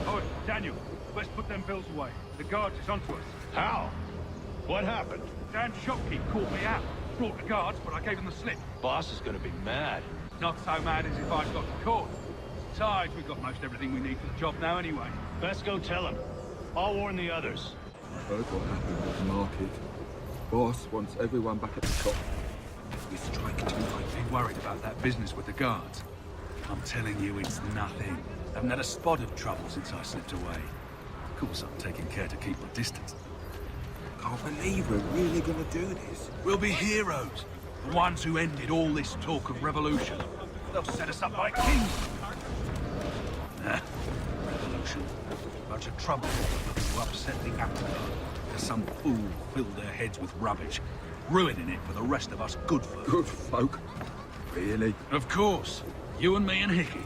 Speaker 4: Oh, Daniel, let's put them bills away. The guards is onto us.
Speaker 14: How? What happened?
Speaker 4: Dan Shopkeep caught me out. Brought the guards, but I gave him the slip.
Speaker 14: Boss is gonna be mad.
Speaker 4: Not so mad as if I'd got caught. Besides, we've got most everything we need for the job now anyway.
Speaker 14: Best go tell him. I'll warn the others.
Speaker 19: I heard what happened at the market. Boss wants everyone back at the shop.
Speaker 4: We strike tonight. Be worried about that business with the guards. I'm telling you, it's nothing. Haven't had a spot of trouble since I slipped away. Of course, I'm taking care to keep my distance.
Speaker 19: Can't believe we're really gonna do this.
Speaker 4: We'll be heroes. The ones who ended all this talk of revolution. They'll set us up like kings. Revolution.
Speaker 10: revolution. Bunch of trouble looking to upset the apple cart. There's some fool filled their heads with rubbish, ruining it for the rest of us good folk.
Speaker 19: Good folk? Really?
Speaker 10: Of course. You and me and Hickey.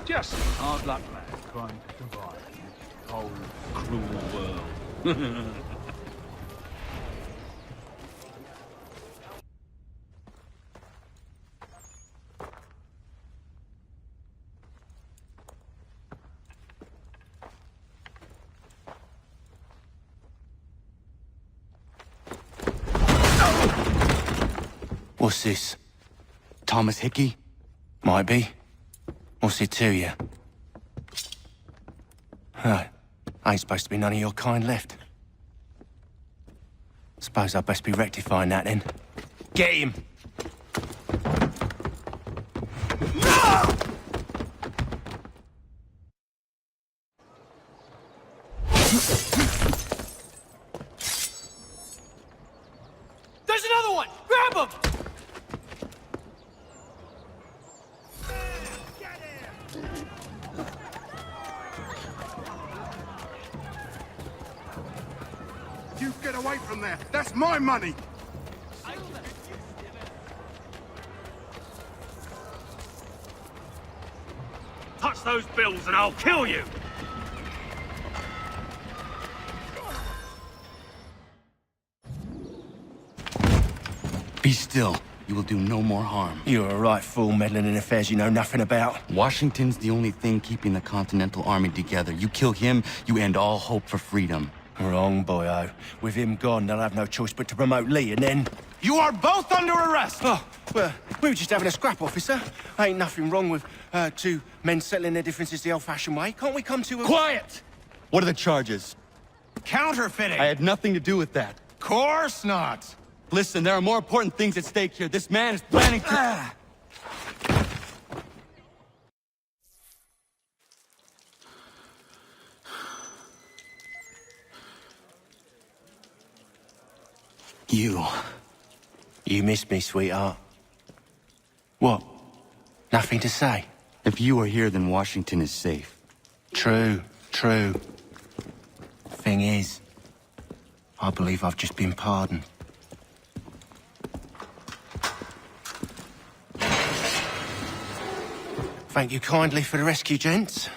Speaker 10: Just hard luck lads trying to survive in this cold, cruel world.
Speaker 11: What's this? Thomas Hickey? Might be. What's it to you? Right. Ain't supposed to be none of your kind left. Suppose I'd best be rectifying that then. Get him!
Speaker 3: There's another one! Grab him!
Speaker 6: You get away from there! That's my money!
Speaker 4: Touch those bills and I'll kill you!
Speaker 11: Be still. You will do no more harm. You're a right fool meddling in affairs you know nothing about. Washington's the only thing keeping the Continental Army together. You kill him, you end all hope for freedom. Wrong, boyo. With him gone, they'll have no choice but to promote Lee, and then... You are both under arrest! Oh, well, we were just having a scrap, officer. Ain't nothing wrong with two men settling their differences the old-fashioned way. Can't we come to a...
Speaker 16: Quiet! What are the charges?
Speaker 11: Counterfeiting!
Speaker 16: I had nothing to do with that.
Speaker 11: Course not!
Speaker 16: Listen, there are more important things at stake here. This man is planning to...
Speaker 11: You missed me, sweetheart. What? Nothing to say? If you are here, then Washington is safe. True. Thing is, I believe I've just been pardoned. Thank you kindly for the rescue, gents.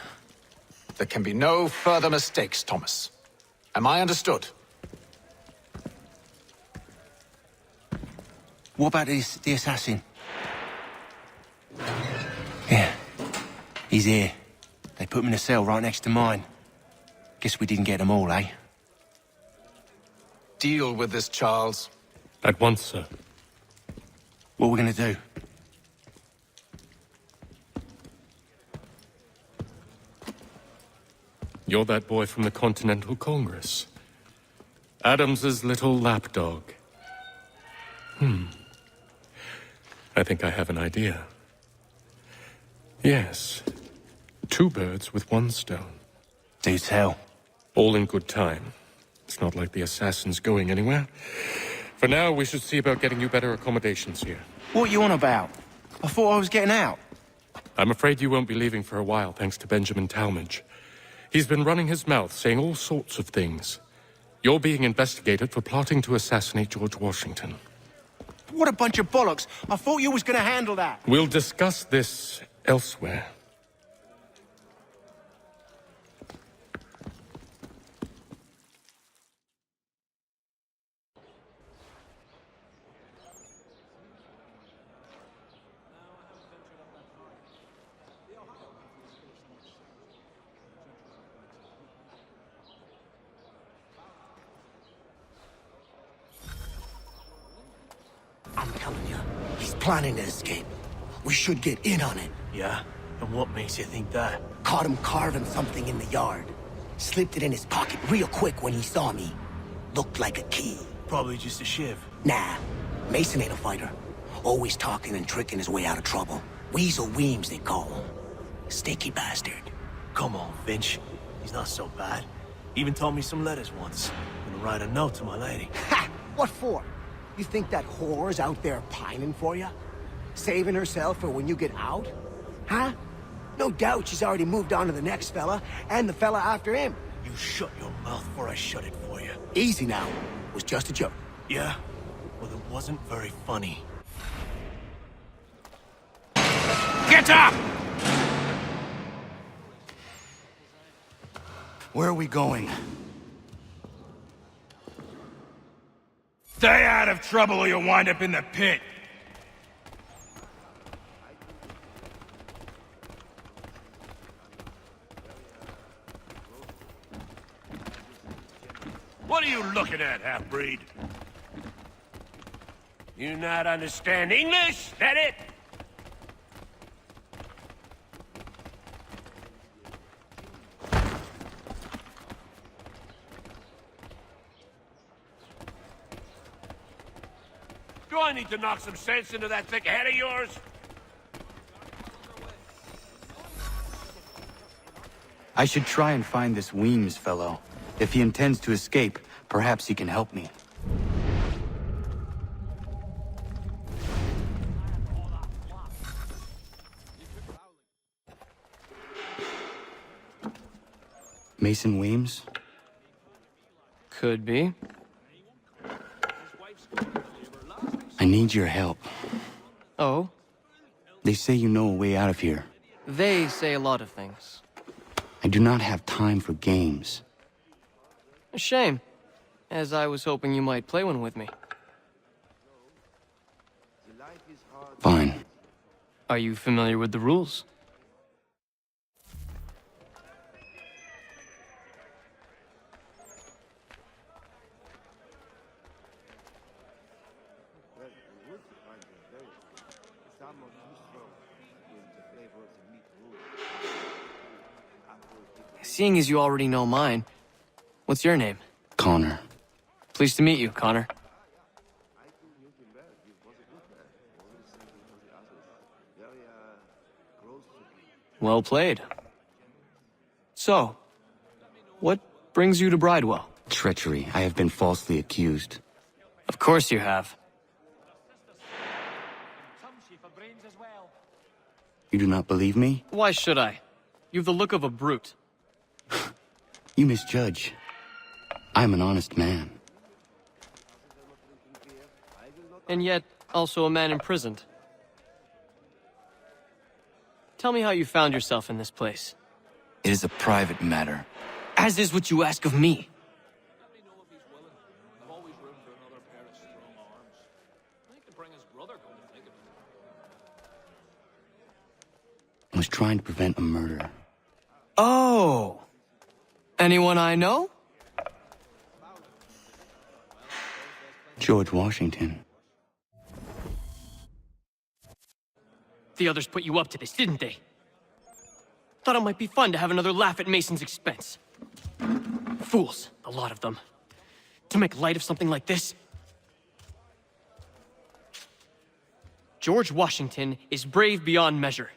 Speaker 23: There can be no further mistakes, Thomas. Am I understood?
Speaker 11: What about the assassin? Yeah, he's here. They put him in a cell right next to mine. Guess we didn't get them all, eh?
Speaker 23: Deal with this, Charles.
Speaker 8: At once, sir.
Speaker 11: What are we gonna do?
Speaker 8: You're that boy from the Continental Congress. Adams's little lapdog. I think I have an idea. Yes. 2 birds with 1 stone.
Speaker 11: Do tell.
Speaker 8: All in good time. It's not like the assassin's going anywhere. For now, we should see about getting you better accommodations here.
Speaker 11: What you on about? I thought I was getting out.
Speaker 8: I'm afraid you won't be leaving for a while, thanks to Benjamin Talmadge. He's been running his mouth, saying all sorts of things. You're being investigated for plotting to assassinate George Washington.
Speaker 11: What a bunch of bollocks. I thought you was gonna handle that.
Speaker 8: We'll discuss this elsewhere.
Speaker 7: I'm telling you, he's planning to escape. We should get in on it.
Speaker 24: Yeah? And what makes you think that?
Speaker 7: Caught him carving something in the yard. Slipped it in his pocket real quick when he saw me. Looked like a key.
Speaker 24: Probably just a shiv.
Speaker 7: Nah, Mason ain't a fighter. Always talking and tricking his way out of trouble. Weasel Weems, they call him. Sneaky bastard.
Speaker 24: Come on, Finch. He's not so bad. Even taught me some letters once. Gonna write a note to my lady.
Speaker 7: Ha! What for? You think that whore's out there pining for you? Saving herself for when you get out? Huh? No doubt she's already moved on to the next fella, and the fella after him.
Speaker 24: You shut your mouth before I shut it for you.
Speaker 7: Easy now. It was just a joke.
Speaker 24: Yeah? Well, it wasn't very funny.
Speaker 3: Get up!
Speaker 11: Where are we going?
Speaker 3: Stay out of trouble or you'll wind up in the pit.
Speaker 8: What are you looking at, half-breed? You not understand English? That it? Do I need to knock some sense into that thick head of yours?
Speaker 11: I should try and find this Weems fellow. If he intends to escape, perhaps he can help me. Mason Weems?
Speaker 18: Could be.
Speaker 11: I need your help.
Speaker 18: Oh?
Speaker 11: They say you know a way out of here.
Speaker 18: They say a lot of things.
Speaker 11: I do not have time for games.
Speaker 18: A shame, as I was hoping you might play one with me.
Speaker 11: Fine.
Speaker 18: Are you familiar with the rules? Seeing as you already know mine, what's your name?
Speaker 11: Connor.
Speaker 18: Pleased to meet you, Connor. Well played. So, what brings you to Bridewell?
Speaker 11: Treachery. I have been falsely accused.
Speaker 18: Of course you have.
Speaker 11: You do not believe me?
Speaker 18: Why should I? You've the look of a brute.
Speaker 11: You misjudge. I'm an honest man.
Speaker 18: And yet, also a man imprisoned. Tell me how you found yourself in this place.
Speaker 11: It is a private matter.
Speaker 18: As is what you ask of me.
Speaker 11: I was trying to prevent a murder.
Speaker 18: Oh! Anyone I know?
Speaker 11: George Washington.
Speaker 18: The others put you up to this, didn't they? Thought it might be fun to have another laugh at Mason's expense. Fools, a lot of them. To make light of something like this. George Washington is brave beyond measure,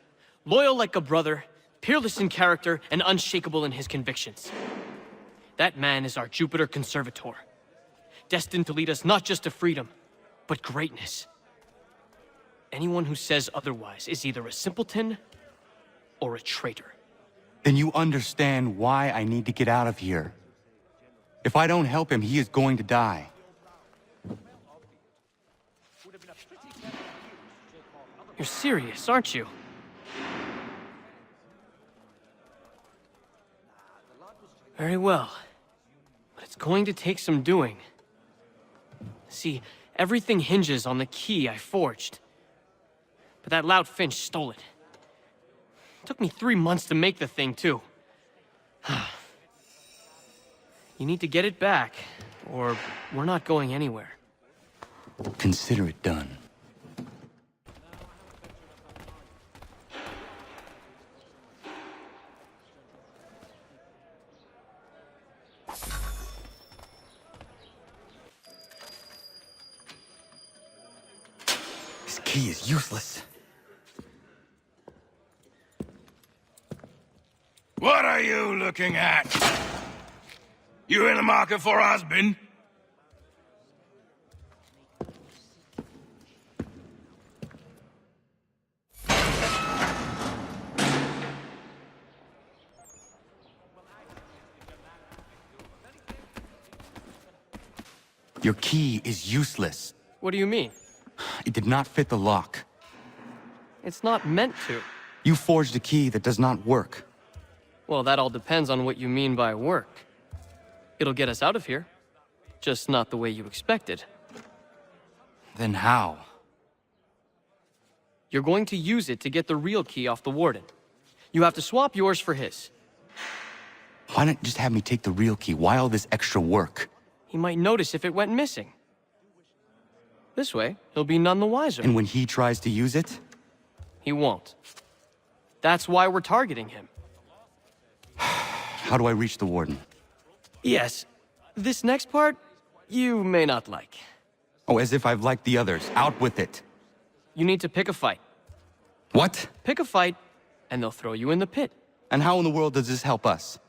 Speaker 18: loyal like a brother, peerless in character, and unshakable in his convictions. That man is our Jupiter Conservator, destined to lead us not just to freedom, but greatness. Anyone who says otherwise is either a simpleton or a traitor.
Speaker 11: Then you understand why I need to get out of here. If I don't help him, he is going to die.
Speaker 18: You're serious, aren't you? Very well. But it's going to take some doing. See, everything hinges on the key I forged. But that loud Finch stole it. Took me 3 months to make the thing, too. You need to get it back, or we're not going anywhere.
Speaker 11: Consider it done. This key is useless.
Speaker 3: What are you looking at? You in the market for a husband?
Speaker 11: Your key is useless.
Speaker 18: What do you mean?
Speaker 11: It did not fit the lock.
Speaker 18: It's not meant to.
Speaker 11: You forged a key that does not work.
Speaker 18: Well, that all depends on what you mean by work. It'll get us out of here. Just not the way you expected.
Speaker 11: Then how?
Speaker 18: You're going to use it to get the real key off the Warden. You have to swap yours for his.
Speaker 11: Why not just have me take the real key? Why all this extra work?
Speaker 18: He might notice if it went missing. This way, he'll be none the wiser.
Speaker 11: And when he tries to use it?
Speaker 18: He won't. That's why we're targeting him.
Speaker 11: How do I reach the Warden?
Speaker 18: Yes. This next part, you may not like.
Speaker 11: Oh, as if I've liked the others. Out with it.
Speaker 18: You need to pick a fight.
Speaker 11: What?
Speaker 18: Pick a fight, and they'll throw you in the pit.
Speaker 11: And how in the world does this help us?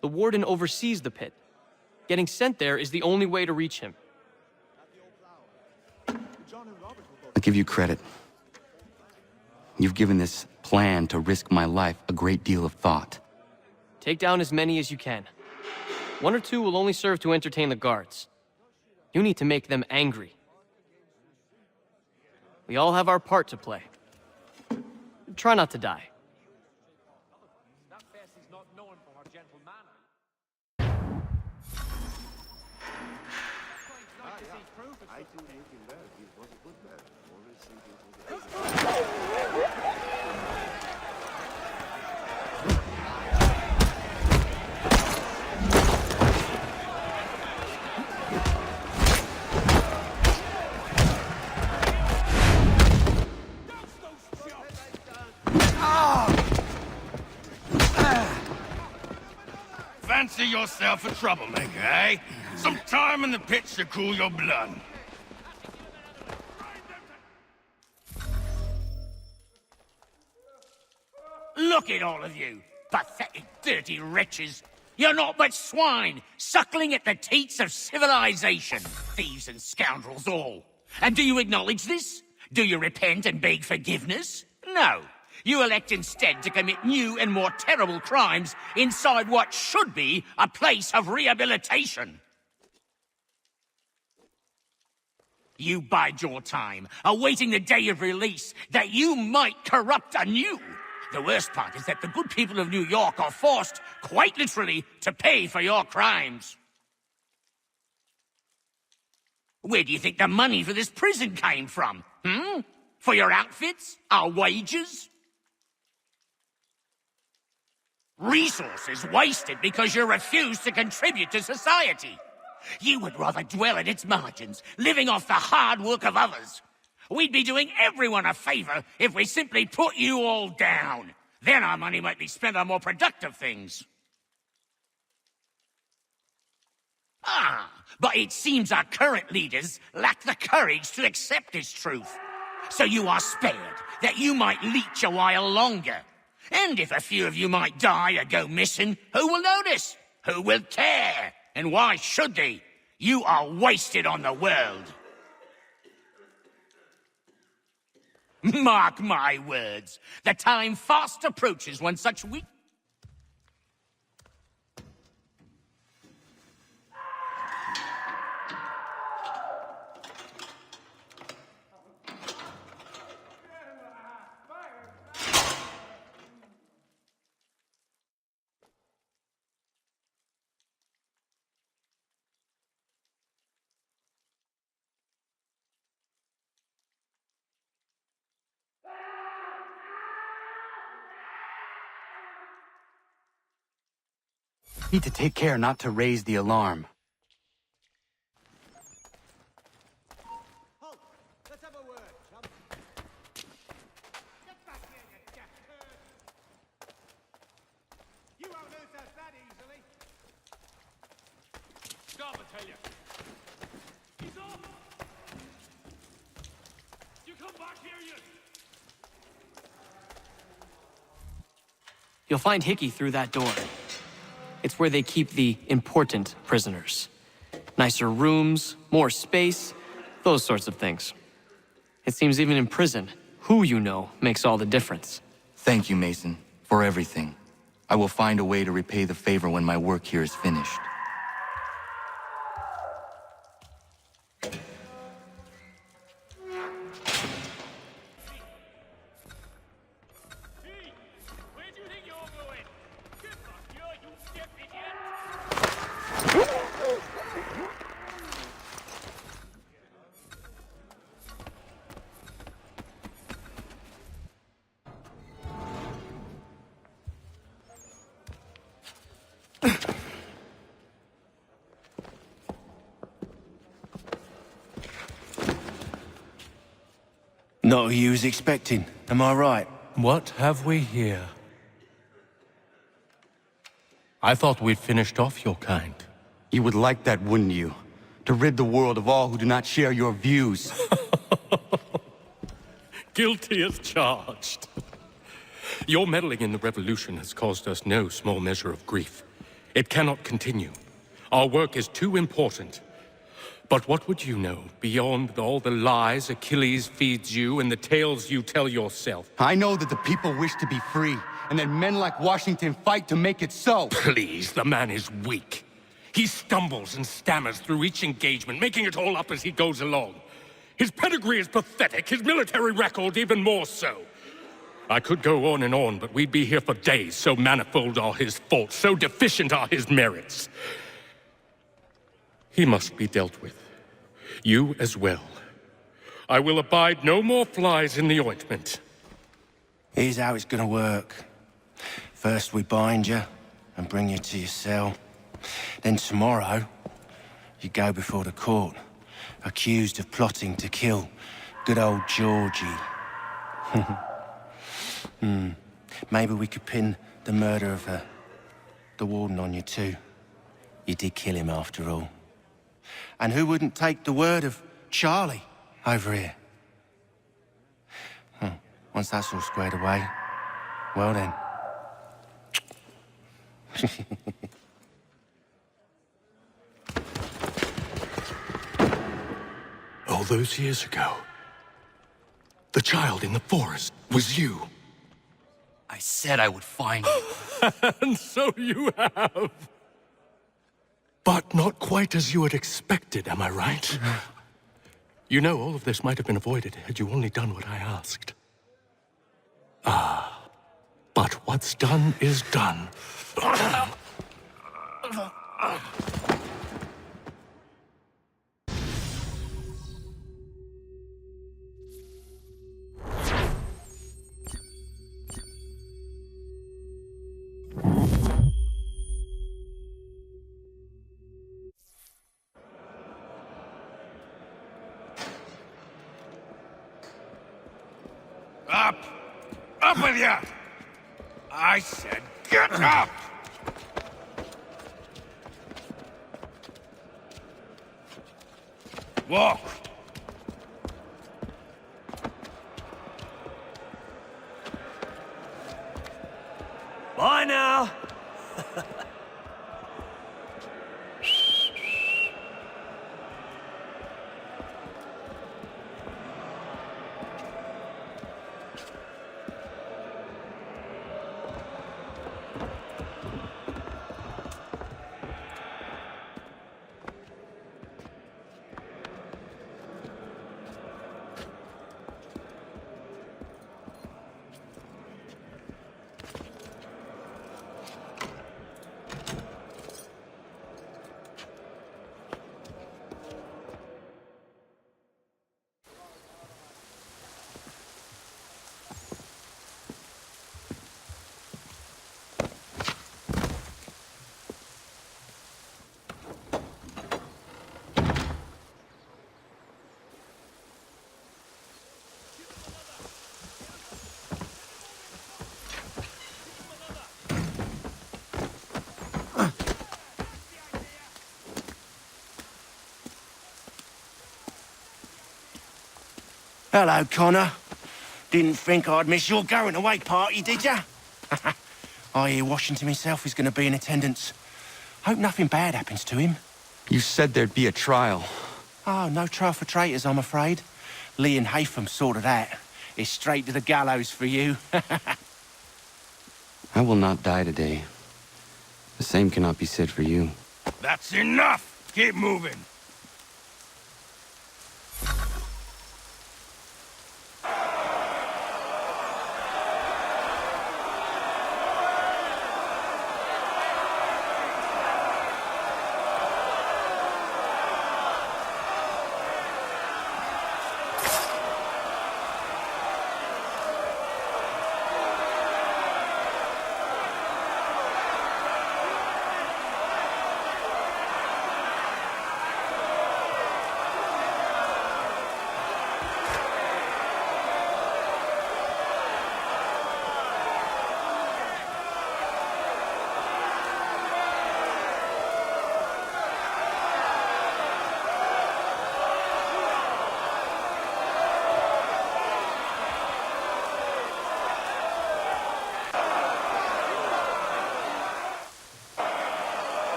Speaker 18: The Warden oversees the pit. Getting sent there is the only way to reach him.
Speaker 11: I'll give you credit. You've given this plan to risk my life a great deal of thought.
Speaker 18: Take down as many as you can. 1 or 2 will only serve to entertain the guards. You need to make them angry. We all have our part to play. Try not to die.
Speaker 3: Fancy yourself a troublemaker, eh? Some time in the pits to cool your blood. Look at all of you, pathetic, dirty wretches. You're not but swine, suckling at the teats of civilization. Thieves and scoundrels all. And do you acknowledge this? Do you repent and beg forgiveness? No. You elect instead to commit new and more terrible crimes inside what should be a place of rehabilitation. You bide your time, awaiting the day of release, that you might corrupt anew. The worst part is that the good people of New York are forced, quite literally, to pay for your crimes. Where do you think the money for this prison came from? For your outfits? Our wages? Resources wasted because you refuse to contribute to society. You would rather dwell at its margins, living off the hard work of others. We'd be doing everyone a favor if we simply put you all down. Then our money might be spent on more productive things. But it seems our current leaders lack the courage to accept this truth. So you are spared, that you might leech a while longer. And if a few of you might die or go missing, who will notice? Who will care? And why should they? You are wasted on the world. Mark my words. The time fast approaches when such weak...
Speaker 11: Need to take care not to raise the alarm.
Speaker 4: Let's have a word, chum. Get back here, you deaf turd! You won't lose us that easily.
Speaker 3: Stop, I tell you. He's off! You come back here, you...
Speaker 18: You'll find Hickey through that door. It's where they keep the important prisoners. Nicer rooms, more space, those sorts of things. It seems even in prison, who you know makes all the difference.
Speaker 11: Thank you, Mason, for everything. I will find a way to repay the favor when my work here is finished.
Speaker 2: Not who you was expecting, am I right?
Speaker 20: What have we here? I thought we'd finished off your kind.
Speaker 11: You would like that, wouldn't you? To rid the world of all who do not share your views.
Speaker 20: Guilty as charged. Your meddling in the revolution has caused us no small measure of grief. It cannot continue. Our work is too important. But what would you know beyond all the lies Achilles feeds you and the tales you tell yourself?
Speaker 11: I know that the people wish to be free, and that men like Washington fight to make it so.
Speaker 20: Please, the man is weak. He stumbles and stammers through each engagement, making it all up as he goes along. His pedigree is pathetic, his military record even more so. I could go on, but we'd be here for days, so manifold are his faults, so deficient are his merits. He must be dealt with. You as well. I will abide no more flies in the ointment.
Speaker 2: Here's how it's gonna work. First we bind you and bring you to your cell. Then tomorrow, you go before the court, accused of plotting to kill good old Georgie. Maybe we could pin the murder of the warden on you too. You did kill him after all. And who wouldn't take the word of Charlie over here? Once that's all squared away, well then.
Speaker 20: All those years ago, the child in the forest was you.
Speaker 21: I said I would find you.
Speaker 20: And so you have. But not quite as you had expected, am I right? You know, all of this might have been avoided had you only done what I asked. But what's done is done.
Speaker 17: Up! Up with you! I said get up! Walk!
Speaker 24: Bye now!
Speaker 2: Hello, Connor. Didn't think I'd miss your going-away party, did ya? I hear Washington himself is going to be in attendance. Hope nothing bad happens to him.
Speaker 11: You said there'd be a trial.
Speaker 2: Oh, no trial for traitors, I'm afraid. Lee and Haytham sorted that. It's straight to the gallows for you.
Speaker 22: I will not die today. The same cannot be said for you.
Speaker 17: That's enough! Keep moving!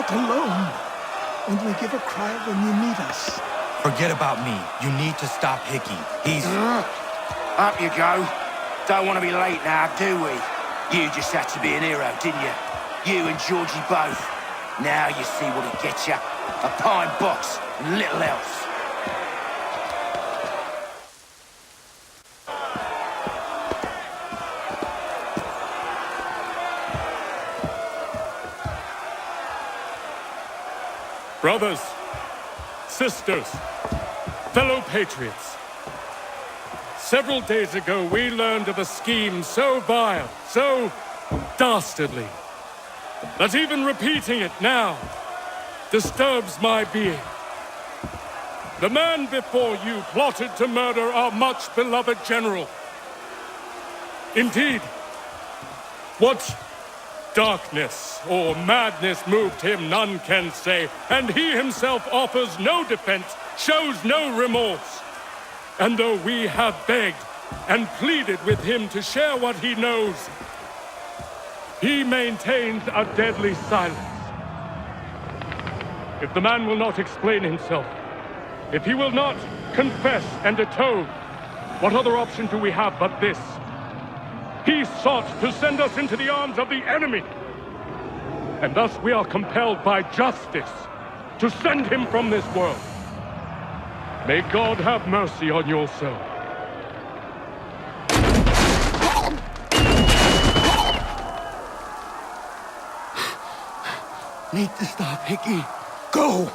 Speaker 1: not alone. Only give a cry when you need us.
Speaker 11: Forget about me. You need to stop Hickey. He's...
Speaker 2: Up you go. Don't want to be late now, do we? You just had to be an hero, didn't you? You and Georgie both. Now you see what it gets you. A pine box and little else.
Speaker 20: Brothers, sisters, fellow patriots. Several days ago, we learned of a scheme so vile, so dastardly, that even repeating it now disturbs my being. The man before you plotted to murder our much-beloved general. Indeed, what darkness or madness moved him, none can say, and he himself offers no defense, shows no remorse. And though we have begged and pleaded with him to share what he knows, he maintains a deadly silence. If the man will not explain himself, if he will not confess and atone, what other option do we have but this? He sought to send us into the arms of the enemy. And thus we are compelled by justice to send him from this world. May God have mercy on your soul.
Speaker 1: Need to stop, Hickey. Go!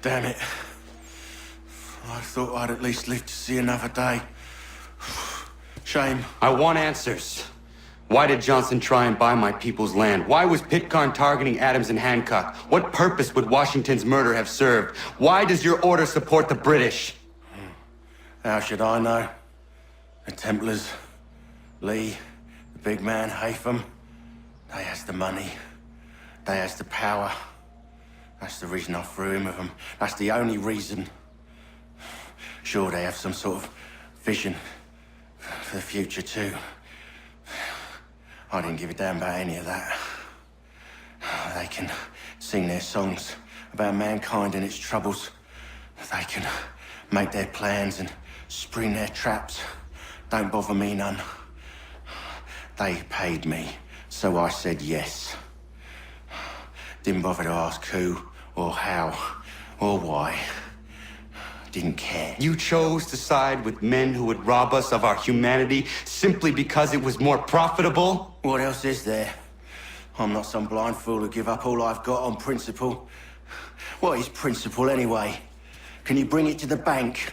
Speaker 2: Damn it. I thought I'd at least live to see another day. Shame.
Speaker 22: I want answers. Why did Johnson try and buy my people's land? Why was Pitcairn targeting Adams and Hancock? What purpose would Washington's murder have served? Why does your order support the British?
Speaker 2: How should I know? The Templars, Lee, the big man, Haytham, they has the money. They has the power. That's the reason I threw in with them. That's the only reason. Sure, they have some sort of vision for the future, too. I didn't give a damn about any of that. They can sing their songs about mankind and its troubles. They can make their plans and spring their traps. Don't bother me none. They paid me, so I said yes. Didn't bother to ask who, or how, or why. Didn't care.
Speaker 22: You chose to side with men who would rob us of our humanity simply because it was more profitable?
Speaker 2: What else is there? I'm not some blind fool who give up all I've got on principle. What is principle anyway? Can you bring it to the bank?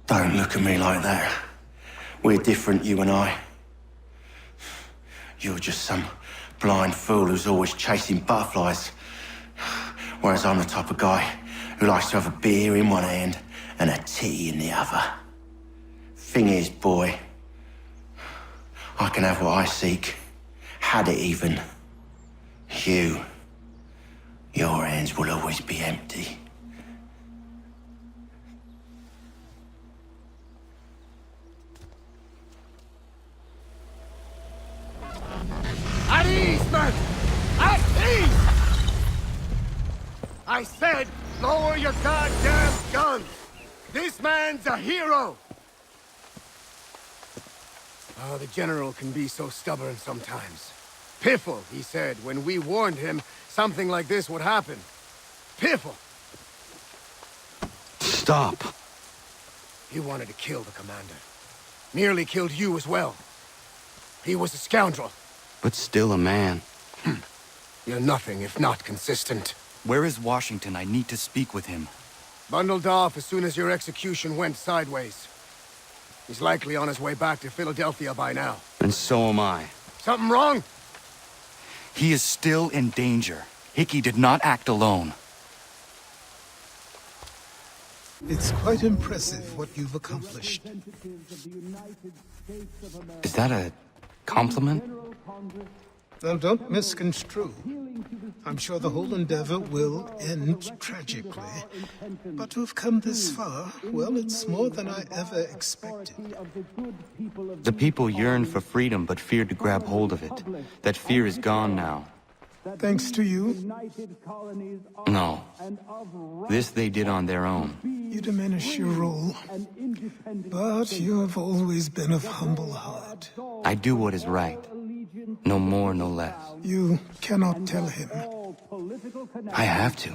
Speaker 2: Don't look at me like that. We're different, you and I. You're just some blind fool who's always chasing butterflies. Whereas I'm the type of guy who likes to have a beer in one hand and a tea in the other. Thing is, boy, I can have what I seek. Had it even. Your hands will always be empty.
Speaker 7: At ease, men! At ease! I said, lower your goddamn guns! This man's a hero! Oh, the General can be so stubborn sometimes. Piffle, he said, when we warned him something like this would happen. Piffle!
Speaker 22: Stop.
Speaker 7: He wanted to kill the commander. Nearly killed you as well. He was a scoundrel.
Speaker 22: But still a man.
Speaker 7: You're nothing if not consistent.
Speaker 11: Where is Washington? I need to speak with him.
Speaker 7: Bundled off as soon as your execution went sideways. He's likely on his way back to Philadelphia by now.
Speaker 22: And so am I.
Speaker 7: Something wrong?
Speaker 11: He is still in danger. Hickey did not act alone.
Speaker 1: It's quite impressive what you've accomplished.
Speaker 11: Is that a compliment?
Speaker 1: Now, don't misconstrue. I'm sure the whole endeavor will end tragically. But to have come this far, well, it's more than I ever expected.
Speaker 11: The people yearned for freedom but feared to grab hold of it. That fear is gone now.
Speaker 1: Thanks to you?
Speaker 11: No. This they did on their own.
Speaker 1: You diminish your role. But you have always been of humble heart.
Speaker 11: I do what is right. No more, no less.
Speaker 1: You cannot tell him.
Speaker 11: I have to.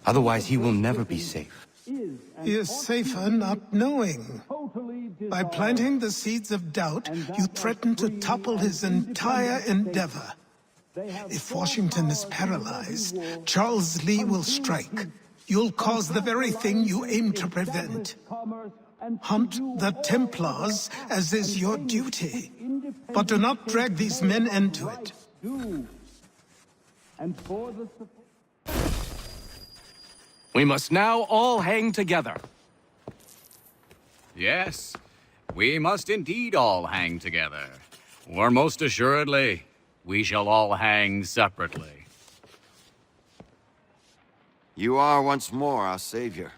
Speaker 11: Otherwise, he will never be safe.
Speaker 1: He is safer not knowing. By planting the seeds of doubt, you threaten to topple his entire endeavor. If Washington is paralyzed, Charles Lee will strike. You'll cause the very thing you aim to prevent. Hunt the Templars, as is your duty. But do not drag these men into it.
Speaker 5: We must now all hang together.
Speaker 9: Yes, we must indeed all hang together. Or most assuredly, we shall all hang separately.
Speaker 13: You are once more our savior.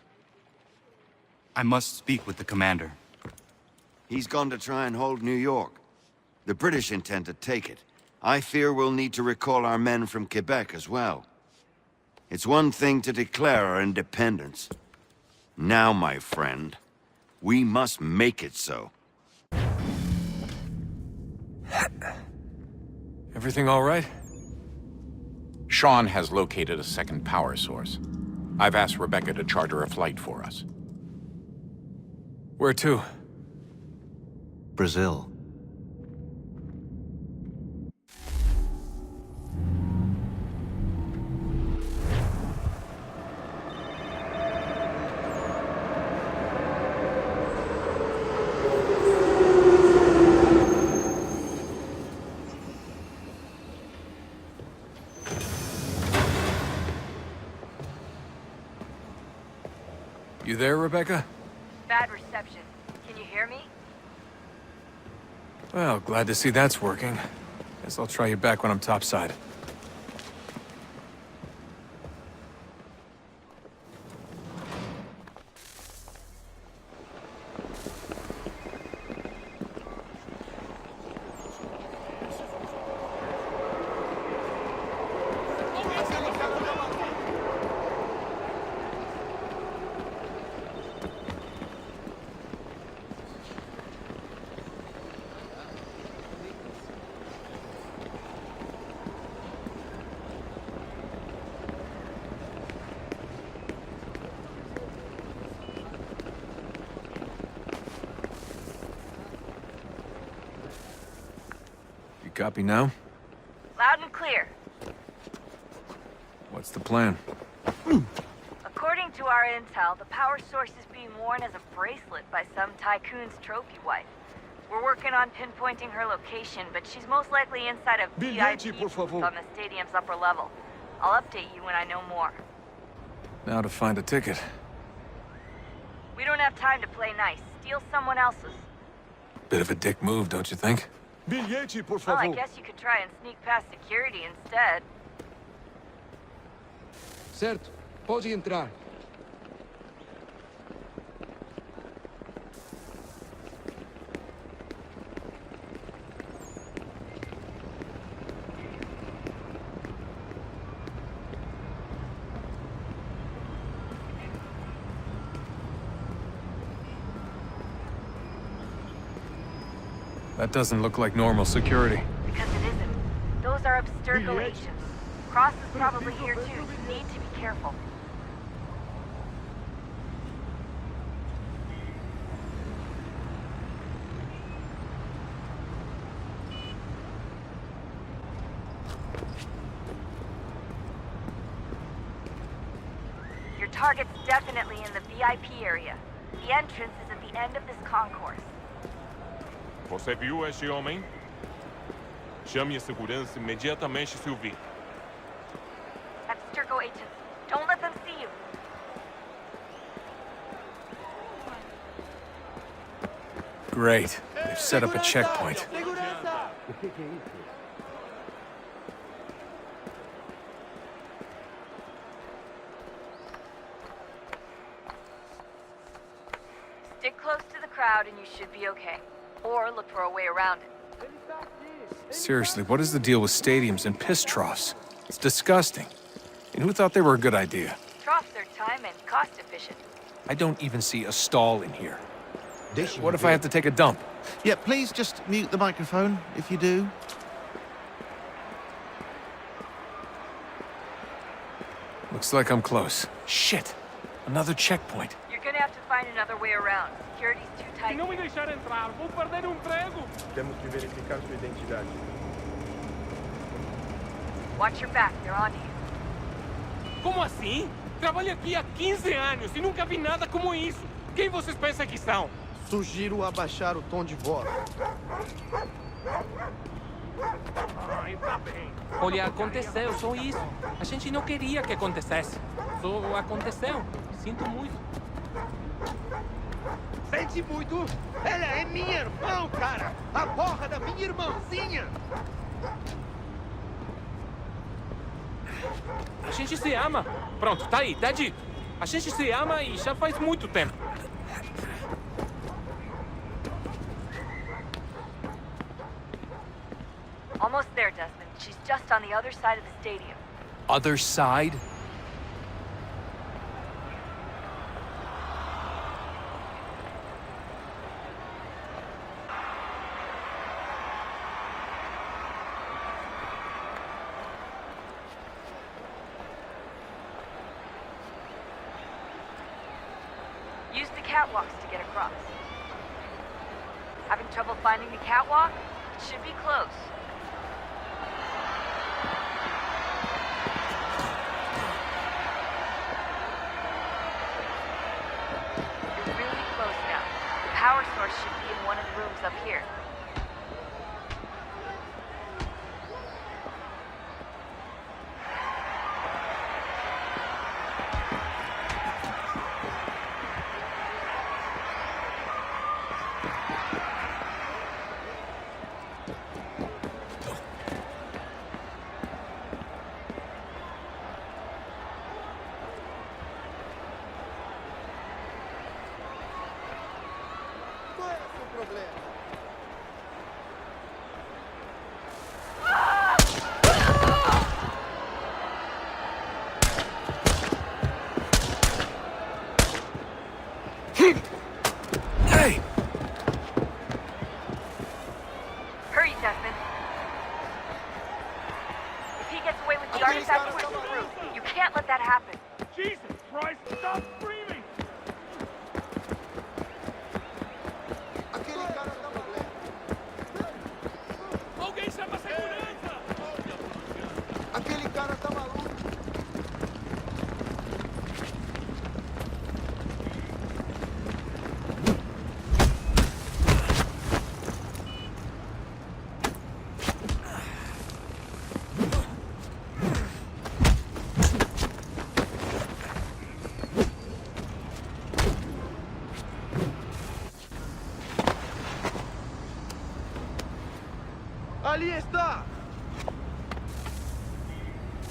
Speaker 11: I must speak with the commander.
Speaker 13: He's gone to try and hold New York. The British intend to take it. I fear we'll need to recall our men from Quebec as well. It's one thing to declare our independence. Now, my friend, we must make it so.
Speaker 15: Everything all right?
Speaker 25: Sean has located a second power source. I've asked Rebecca to charter a flight for us.
Speaker 15: Where to?
Speaker 11: Brazil.
Speaker 15: You there, Rebecca?
Speaker 26: Bad reception. Can you hear me?
Speaker 15: Well, glad to see that's working. Guess I'll try you back when I'm topside. Copy now?
Speaker 26: Loud and clear.
Speaker 15: What's the plan?
Speaker 26: According to our intel, the power source is being worn as a bracelet by some tycoon's trophy wife. We're working on pinpointing her location, but she's most likely inside a VIP booth on the stadium's upper level. I'll update you when I know more.
Speaker 15: Now to find a ticket.
Speaker 26: We don't have time to play nice. Steal someone else's.
Speaker 15: Bit of a dick move, don't you think?
Speaker 26: Well, I guess you could try and sneak past security instead.
Speaker 19: Certo, pode entrar.
Speaker 15: That doesn't look like normal security.
Speaker 26: Because it isn't. Those are Abstergo agents. Cross is probably here too. You need to be careful. target's definitely in the VIP area. The entrance is at the end of this concourse.
Speaker 6: Você viu este homem? Chame a segurança imediatamente se o vir.
Speaker 26: That's Sturgo agents. Don't let them see you.
Speaker 15: Great. They've set up a checkpoint.
Speaker 26: Stick close to the crowd and you should be okay. Or look for a way around it.
Speaker 15: Seriously, what is the deal with stadiums and piss troughs? It's disgusting. And who thought they were a good idea?
Speaker 26: Troughs are time and cost efficient.
Speaker 15: I don't even see a stall in here. What if I have to take a dump?
Speaker 10: Yeah, please just mute the microphone if you do.
Speaker 15: Looks like I'm close. Shit! Another checkpoint.
Speaker 26: You're gonna have to find another way around. Security's too tight.
Speaker 6: Se não me deixar entrar, vou perder emprego. Temos que verificar sua identidade.
Speaker 26: Watch your back, they're on you.
Speaker 6: Como assim? Trabalho aqui há 15 anos e nunca vi nada como isso. Quem vocês pensam que são?
Speaker 10: Sugiro abaixar o tom de voz.
Speaker 6: Ai, tá bem.
Speaker 12: Olha, aconteceu, só isso. A gente não queria que acontecesse. Só aconteceu. Sinto muito.
Speaker 4: Sente muito? Ela é minha irmã, cara! A porra da minha irmãzinha!
Speaker 12: A gente se ama. Pronto, tá aí, tá dito. A gente se ama e já faz muito tempo.
Speaker 26: Almost there, Desmond. She's just on the other side of the stadium.
Speaker 15: Other side?
Speaker 26: Use the catwalks to get across. Having trouble finding the catwalk? It should be close. You're really close now. The power source should be in one of the rooms up here.
Speaker 15: Hey!
Speaker 26: Hurry, Desmond. If he gets away with the artifact, we're screwed. You can't let that happen.
Speaker 6: Jesus Christ, stop screaming! Alguém chama a segurança!
Speaker 7: Aquele cara tá maluco.
Speaker 4: Ali está!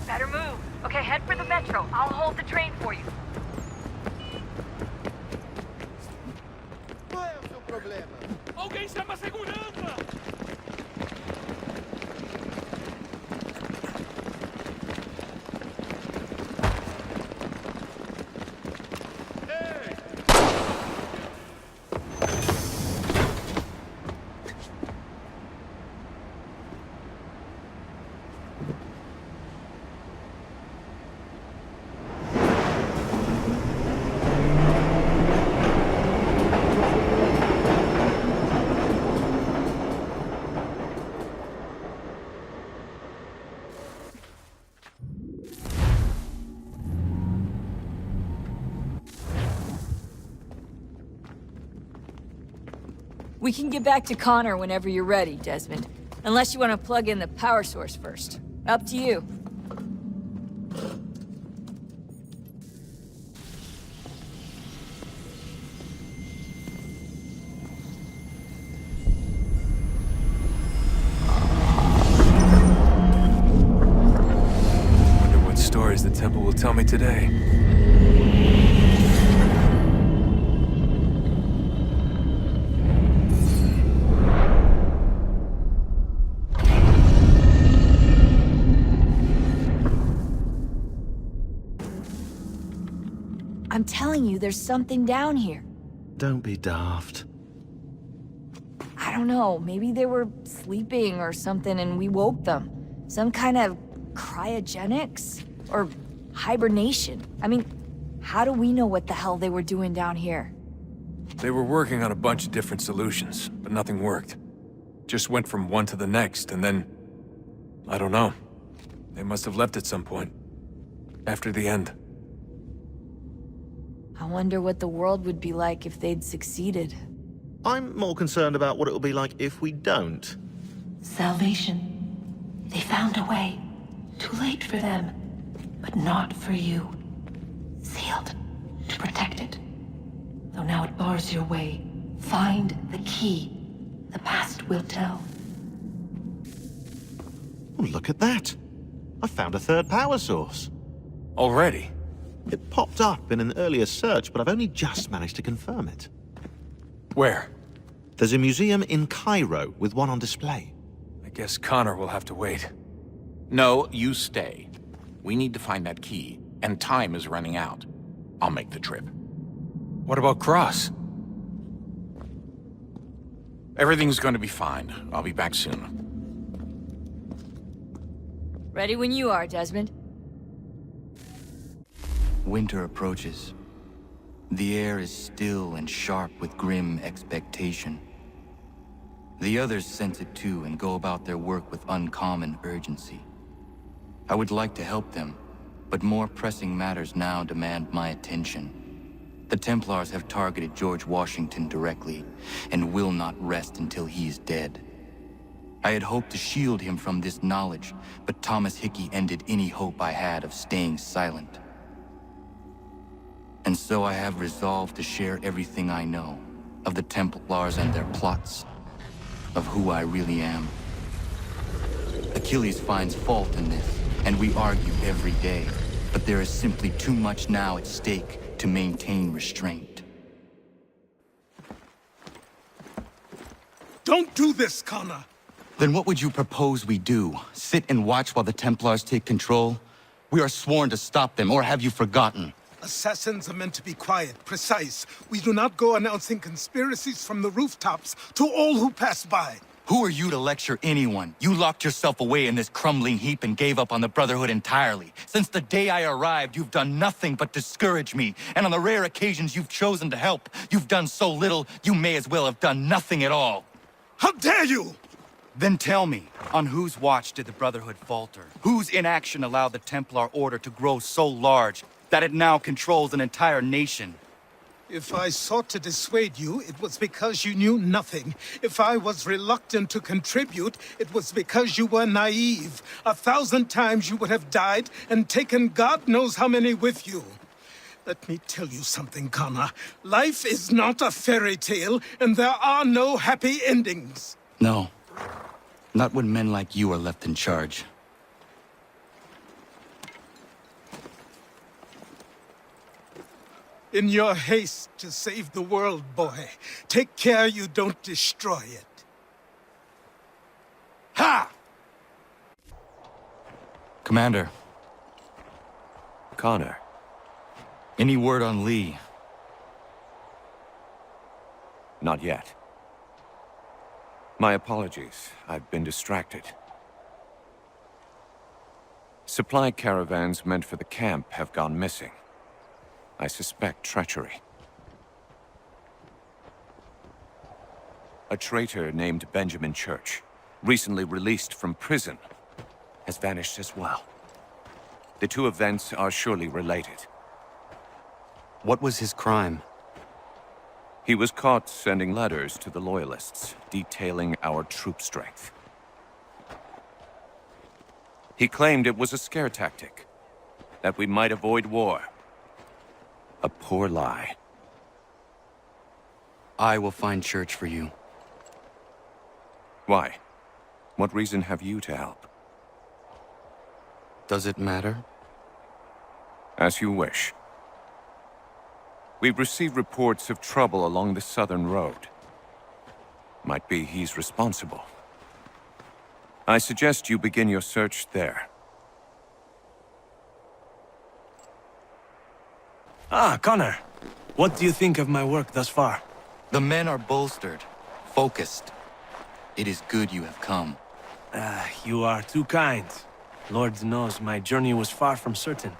Speaker 26: Better move. Okay, head for the metro. I'll hold the train for you.
Speaker 4: Qual é o seu problema?
Speaker 6: Alguém chama a segurança!
Speaker 26: We can get back to Connor whenever you're ready, Desmond. Unless you want to plug in the power source first. Up to you.
Speaker 15: Wonder what stories the temple will tell me today.
Speaker 26: I'm telling you, there's something down here.
Speaker 10: Don't be daft.
Speaker 26: I don't know, maybe they were sleeping or something and we woke them. Some kind of cryogenics? Or hibernation? I mean, how do we know what the hell they were doing down here?
Speaker 15: They were working on a bunch of different solutions, but nothing worked. Just went from one to the next, and then... I don't know. They must have left at some point. After the end.
Speaker 26: I wonder what the world would be like if they'd succeeded.
Speaker 10: I'm more concerned about what it'll be like if we don't.
Speaker 3: Salvation. They found a way. Too late for them, but not for you. Sealed to protect it. Though now it bars your way. Find the key. The past will tell.
Speaker 10: Oh, look at that. I found a third power source.
Speaker 15: Already?
Speaker 10: It popped up in an earlier search, but I've only just managed to confirm it.
Speaker 15: Where?
Speaker 10: There's a museum in Cairo with one on display.
Speaker 15: I guess Connor will have to wait.
Speaker 25: No, you stay. We need to find that key, and time is running out. I'll make the trip.
Speaker 15: What about Cross?
Speaker 25: Everything's going to be fine. I'll be back soon.
Speaker 26: Ready when you are, Desmond.
Speaker 11: Winter approaches. The air is still and sharp with grim expectation. The others sense it too and go about their work with uncommon urgency. I would like to help them, but more pressing matters now demand my attention. The Templars have targeted George Washington directly, and will not rest until he is dead. I had hoped to shield him from this knowledge, but Thomas Hickey ended any hope I had of staying silent. And so I have resolved to share everything I know, of the Templars and their plots, of who I really am. Achilles finds fault in this, and we argue every day, but there is simply too much now at stake to maintain restraint.
Speaker 1: Don't do this, Connor!
Speaker 11: Then what would you propose we do? Sit and watch while the Templars take control? We are sworn to stop them, or have you forgotten?
Speaker 1: Assassins are meant to be quiet, precise. We do not go announcing conspiracies from the rooftops to all who pass by.
Speaker 11: Who are you to lecture anyone? You locked yourself away in this crumbling heap and gave up on the Brotherhood entirely. Since the day I arrived, you've done nothing but discourage me. And on the rare occasions you've chosen to help, you've done so little, you may as well have done nothing at all.
Speaker 1: How dare you!
Speaker 11: Then tell me, on whose watch did the Brotherhood falter? Whose inaction allowed the Templar Order to grow so large that it now controls an entire nation?
Speaker 1: If I sought to dissuade you, it was because you knew nothing. If I was reluctant to contribute, it was because you were naive. 1,000 times you would have died and taken God knows how many with you. Let me tell you something, Connor. Life is not a fairy tale, and there are no happy endings.
Speaker 11: No. Not when men like you are left in charge.
Speaker 1: In your haste to save the world, boy, take care you don't destroy it. Ha!
Speaker 11: Commander.
Speaker 2: Connor.
Speaker 11: Any word on Lee?
Speaker 2: Not yet. My apologies. I've been distracted. Supply caravans meant for the camp have gone missing. I suspect treachery. A traitor named Benjamin Church, recently released from prison, has vanished as well. The two events are surely related.
Speaker 11: What was his crime?
Speaker 6: He was caught sending letters to the Loyalists, detailing our troop strength. He claimed it was a scare tactic, that we might avoid war. A poor lie.
Speaker 22: I will find Church for you.
Speaker 6: Why? What reason have you to help?
Speaker 22: Does it matter?
Speaker 6: As you wish. We've received reports of trouble along the southern road. Might be he's responsible. I suggest you begin your search there.
Speaker 24: Ah, Connor. What do you think of my work thus far?
Speaker 11: The men are bolstered, focused. It is good you have come.
Speaker 24: You are too kind. Lord knows my journey was far from certain.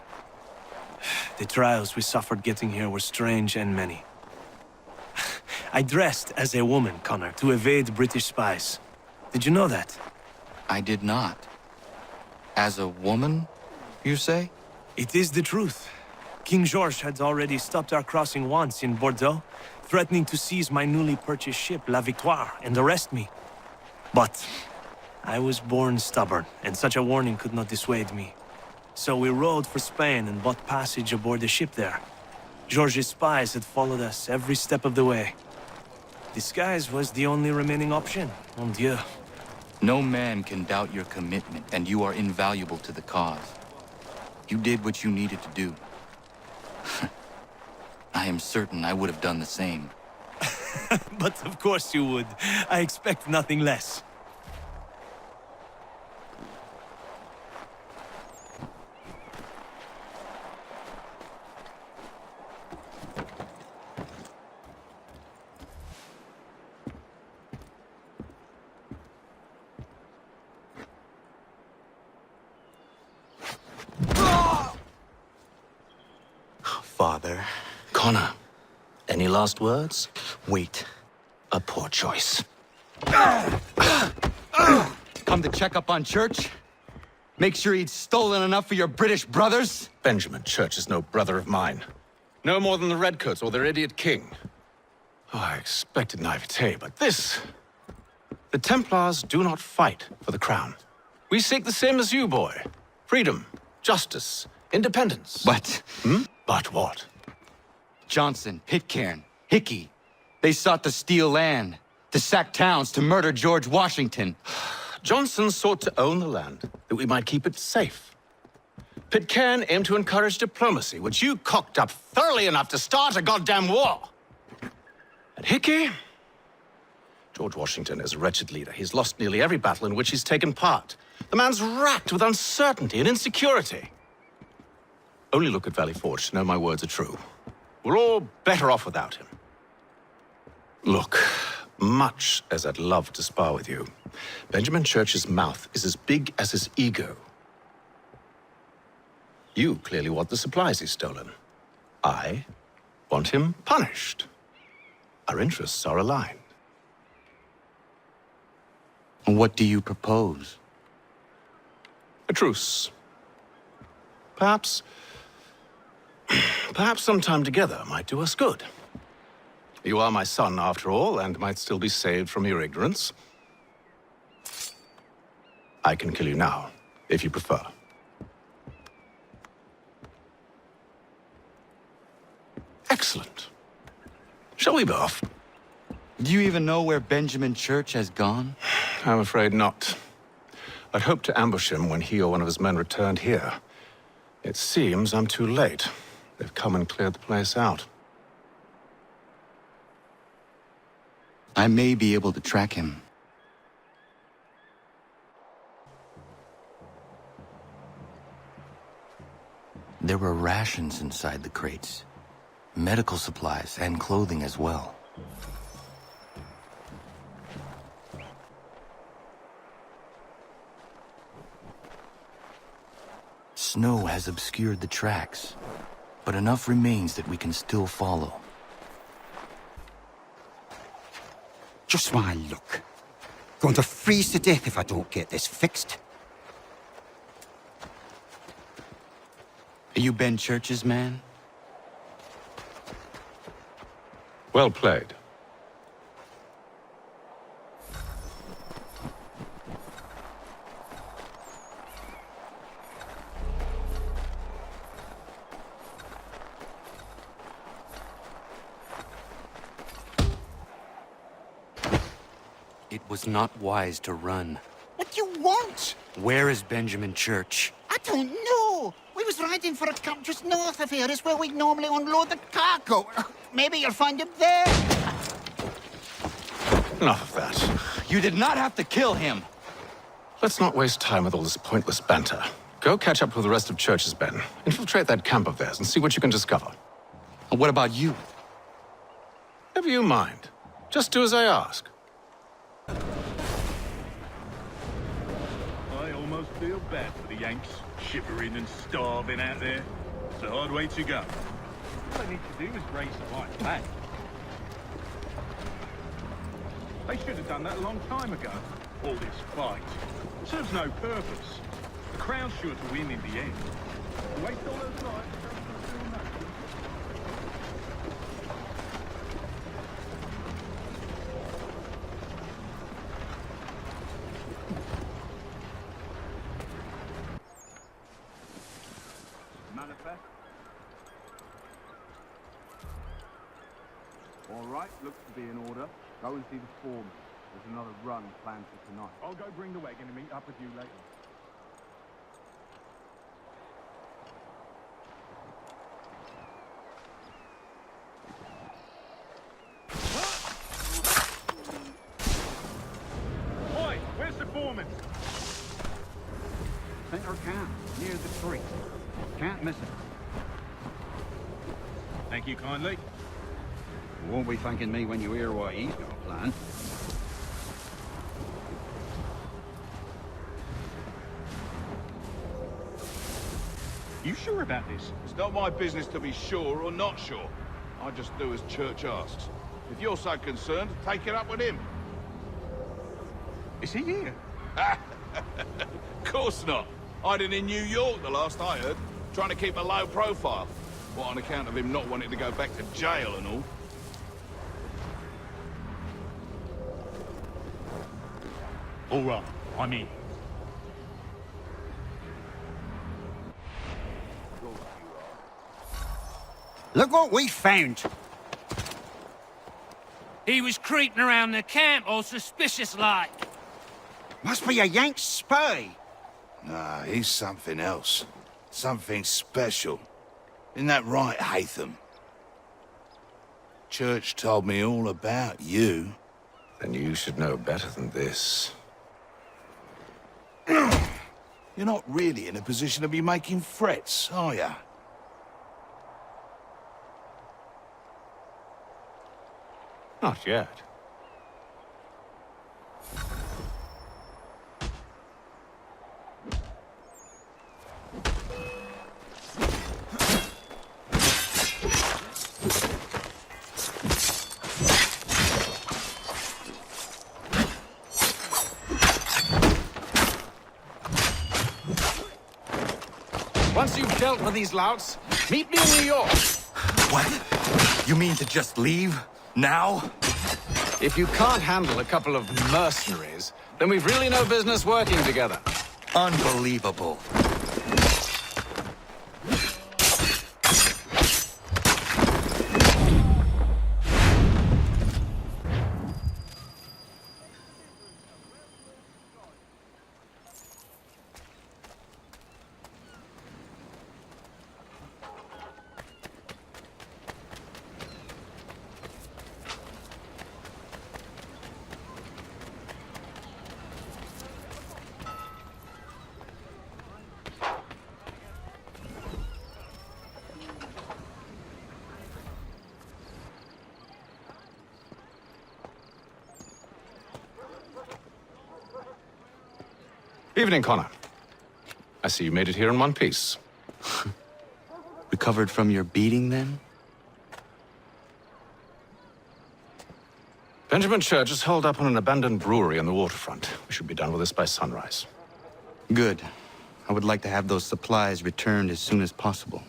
Speaker 24: The trials we suffered getting here were strange and many. I dressed as a woman, Connor, to evade British spies. Did you know that?
Speaker 11: I did not. As a woman, you say?
Speaker 24: It is the truth. King George had already stopped our crossing once in Bordeaux, threatening to seize my newly purchased ship, La Victoire, and arrest me. But I was born stubborn, and such a warning could not dissuade me. So we rode for Spain and bought passage aboard the ship there. George's spies had followed us every step of the way. Disguise was the only remaining option, mon Dieu.
Speaker 11: No man can doubt your commitment, and you are invaluable to the cause. You did what you needed to do. I am certain I would have done the same.
Speaker 24: But of course you would. I expect nothing less. Father. Connor, any last words? Wait. A poor choice.
Speaker 11: Come to check up on Church? Make sure he'd stolen enough for your British brothers?
Speaker 8: Benjamin Church is no brother of mine. No more than the Redcoats or their idiot king. Oh, I expected naivete, but this... The Templars do not fight for the crown. We seek the same as you, boy. Freedom, justice, independence.
Speaker 11: But...
Speaker 8: But what?
Speaker 11: Johnson, Pitcairn, Hickey. They sought to steal land, to sack towns, to murder George Washington.
Speaker 8: Johnson sought to own the land, that we might keep it safe. Pitcairn aimed to encourage diplomacy, which you cocked up thoroughly enough to start a goddamn war. And Hickey? George Washington is a wretched leader. He's lost nearly every battle in which he's taken part. The man's racked with uncertainty and insecurity. Only look at Valley Forge to know my words are true. We're all better off without him. Look, much as I'd love to spar with you, Benjamin Church's mouth is as big as his ego. You clearly want the supplies he's stolen. I want him punished. Our interests are aligned.
Speaker 11: What do you propose?
Speaker 8: A truce. Perhaps some time together might do us good. You are my son, after all, and might still be saved from your ignorance. I can kill you now, if you prefer. Excellent. Shall we be off?
Speaker 11: Do you even know where Benjamin Church has gone?
Speaker 8: I'm afraid not. I'd hoped to ambush him when he or one of his men returned here. It seems I'm too late. They've come and cleared the place out.
Speaker 11: I may be able to track him. There were rations inside the crates. Medical supplies and clothing as well. Snow has obscured the tracks, but enough remains that we can still follow.
Speaker 14: Just my luck. Going to freeze to death if I don't get this fixed.
Speaker 11: Are you Ben Church's man?
Speaker 16: Well played.
Speaker 22: It was not wise to run.
Speaker 14: What do you want?
Speaker 22: Where is Benjamin Church?
Speaker 14: I don't know. We was riding for a camp just north of here. It's where we normally unload the cargo. Maybe you'll find him there.
Speaker 8: Enough of that.
Speaker 22: You did not have to kill him.
Speaker 8: Let's not waste time with all this pointless banter. Go catch up with the rest of Church's men. Infiltrate that camp of theirs and see what you can discover.
Speaker 22: And what about you?
Speaker 8: Never you mind. Just do as I ask.
Speaker 4: I almost feel bad for the Yanks, shivering and starving out there. It's a hard way to go. All they need to do is raise the right flag. They should have done that a long time ago. All this fight serves no purpose. The Crown's sure to win in the end. Waste all those lives. Manifest.
Speaker 17: All right, looks to be in order. Go and see the foreman. There's another run planned for tonight.
Speaker 4: I'll go bring the wagon and meet up with you later. Oi, where's the foreman?
Speaker 17: Center camp, near the creek. Can't miss it.
Speaker 4: Thank you kindly.
Speaker 17: You won't be thanking me when you hear what he's got planned.
Speaker 4: You sure about this?
Speaker 18: It's not my business to be sure or not sure. I just do as Church asks. If you're so concerned, take it up with him.
Speaker 4: Is he here?
Speaker 18: Of course not. Hiding in New York, the last I heard. Trying to keep a low profile. What, on account of him not wanting to go back to jail and all?
Speaker 4: All right, I'm in.
Speaker 14: Look what we found.
Speaker 20: He was creeping around the camp all suspicious-like.
Speaker 14: Must be a Yank spy.
Speaker 21: Nah, he's something else. Something special. Isn't that right, Hatham? Church told me all about you.
Speaker 25: Then you should know better than this.
Speaker 21: You're not really in a position to be making threats, are you?
Speaker 8: Not yet. Once you've dealt with these louts, meet me in New York.
Speaker 22: What? You mean to just leave? Now?
Speaker 8: If you can't handle a couple of mercenaries, then we've really no business working together.
Speaker 22: Unbelievable.
Speaker 8: Evening, Connor. I see you made it here in one piece.
Speaker 22: Recovered from your beating, then?
Speaker 8: Benjamin Church is holed up on an abandoned brewery on the waterfront. We should be done with this by sunrise.
Speaker 22: Good. I would like to have those supplies returned as soon as possible.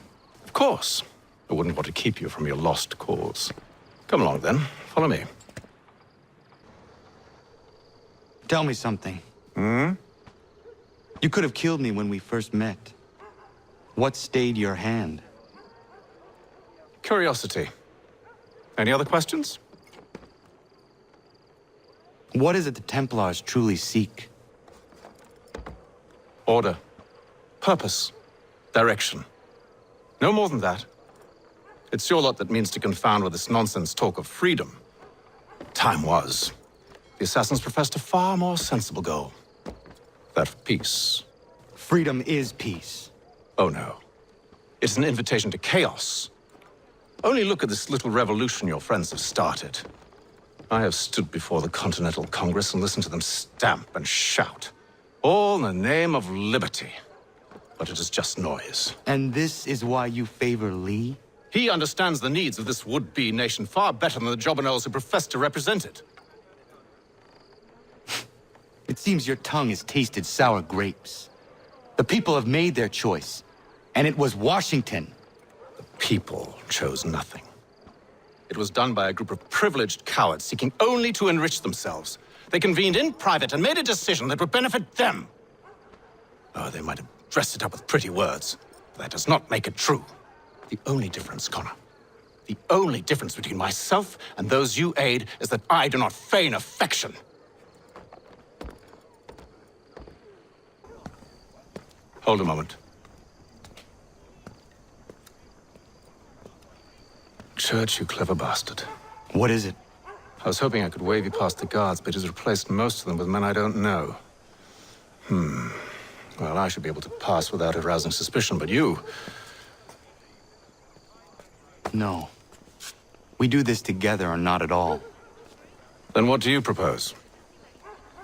Speaker 8: Of course. I wouldn't want to keep you from your lost cause. Come along, then. Follow me.
Speaker 11: Tell me something. You could have killed me when we first met. What stayed your hand?
Speaker 8: Curiosity. Any other questions?
Speaker 11: What is it the Templars truly seek?
Speaker 8: Order. Purpose. Direction. No more than that. It's your lot that means to confound with this nonsense talk of freedom. Time was. The assassins professed a far more sensible goal. That of peace.
Speaker 11: Freedom is peace.
Speaker 8: Oh no. It's an invitation to chaos. Only look at this little revolution your friends have started. I have stood before the Continental Congress and listened to them stamp and shout. All in the name of liberty. But it is just noise.
Speaker 11: And this is why you favor Lee?
Speaker 8: He understands the needs of this would-be nation far better than the jobberknolls who profess to represent it.
Speaker 11: It seems your tongue has tasted sour grapes. The people have made their choice, and it was Washington.
Speaker 8: The people chose nothing. It was done by a group of privileged cowards seeking only to enrich themselves. They convened in private and made a decision that would benefit them. Oh, they might have dressed it up with pretty words, but that does not make it true. The only difference, Connor, the only difference between myself and those you aid is that I do not feign affection. Hold a moment. Church, you clever bastard.
Speaker 11: What is it?
Speaker 8: I was hoping I could wave you past the guards, but he's replaced most of them with men I don't know. Well, I should be able to pass without arousing suspicion, but you...
Speaker 11: No. We do this together or not at all.
Speaker 8: Then what do you propose?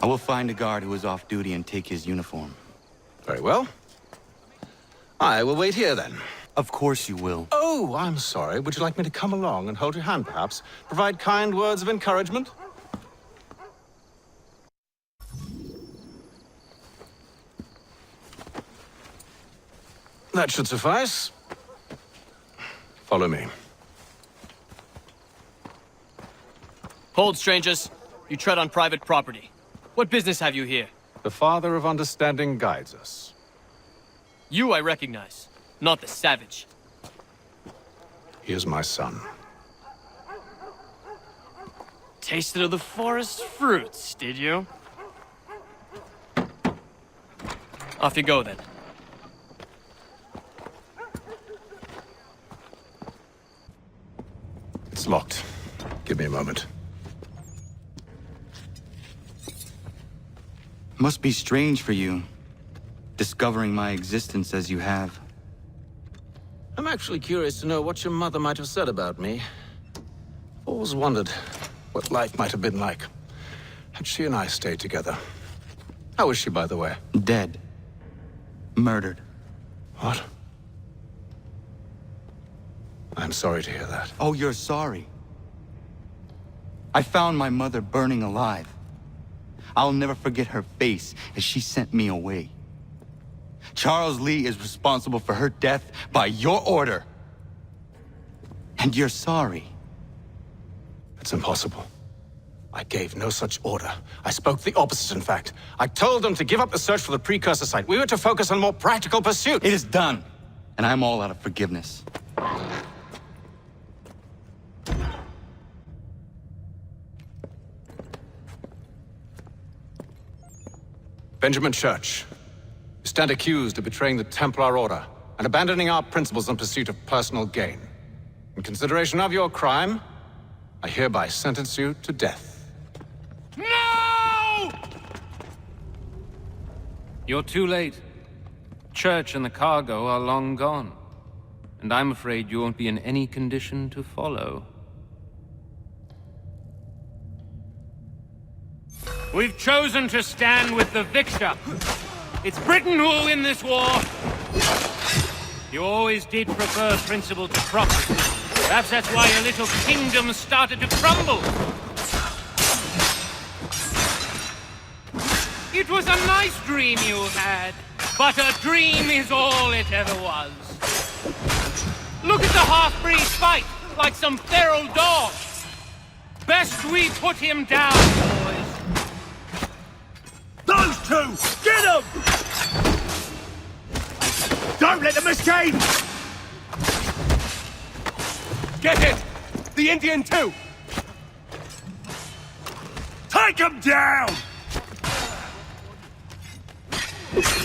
Speaker 11: I will find a guard who is off duty and take his uniform.
Speaker 8: Very well. I will wait here, then.
Speaker 11: Of course you will.
Speaker 8: Oh, I'm sorry. Would you like me to come along and hold your hand, perhaps? Provide kind words of encouragement? That should suffice. Follow me.
Speaker 5: Hold, strangers. You tread on private property. What business have you here?
Speaker 8: The Father of Understanding guides us.
Speaker 5: You I recognize, not the savage.
Speaker 8: He is my son.
Speaker 5: Tasted of the forest fruits, did you? Off you go, then.
Speaker 8: It's locked. Give me a moment.
Speaker 11: Must be strange for you, discovering my existence as you have.
Speaker 8: I'm actually curious to know what your mother might have said about me. I've always wondered what life might have been like had she and I stayed together. How is she, by the way?
Speaker 11: Dead. Murdered.
Speaker 8: What? I'm sorry to hear that.
Speaker 11: Oh, you're sorry. I found my mother burning alive. I'll never forget her face as she sent me away. Charles Lee is responsible for her death by your order. And you're sorry.
Speaker 8: It's impossible. I gave no such order. I spoke the opposite, in fact. I told them to give up the search for the precursor site. We were to focus on more practical pursuits.
Speaker 11: It is done, and I'm all out of forgiveness.
Speaker 8: Benjamin Church, you stand accused of betraying the Templar Order and abandoning our principles in pursuit of personal gain. In consideration of your crime, I hereby sentence you to death.
Speaker 20: No!
Speaker 12: You're too late. Church and the cargo are long gone. And I'm afraid you won't be in any condition to follow.
Speaker 20: We've chosen to stand with the victor. It's Britain who will win this war. You always did prefer principle to property. Perhaps that's why your little kingdom started to crumble. It was a nice dream you had, but a dream is all it ever was. Look at the half-breeds fight, like some feral dogs. Best we put him down, boys.
Speaker 4: Those two! Get them! Don't let them escape!
Speaker 7: Get it! The Indian too!
Speaker 4: Take him down!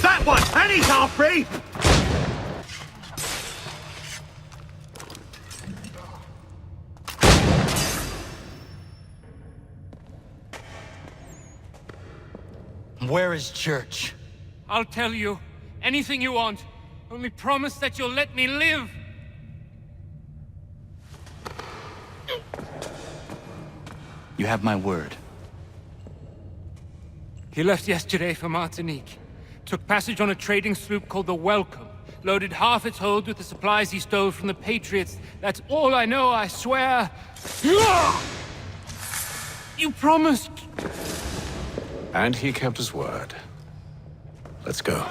Speaker 4: That one! And he's half free!
Speaker 11: Where is Church?
Speaker 20: I'll tell you. Anything you want. Only promise that you'll let me live.
Speaker 11: You have my word.
Speaker 20: He left yesterday for Martinique. Took passage on a trading sloop called the Welcome. Loaded half its hold with the supplies he stole from the Patriots. That's all I know, I swear. You promised.
Speaker 8: And he kept his word. Let's go.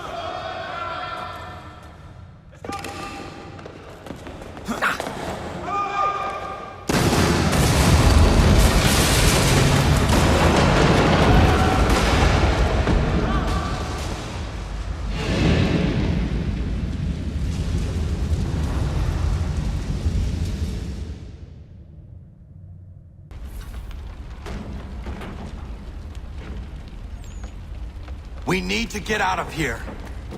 Speaker 11: We need to get out of here.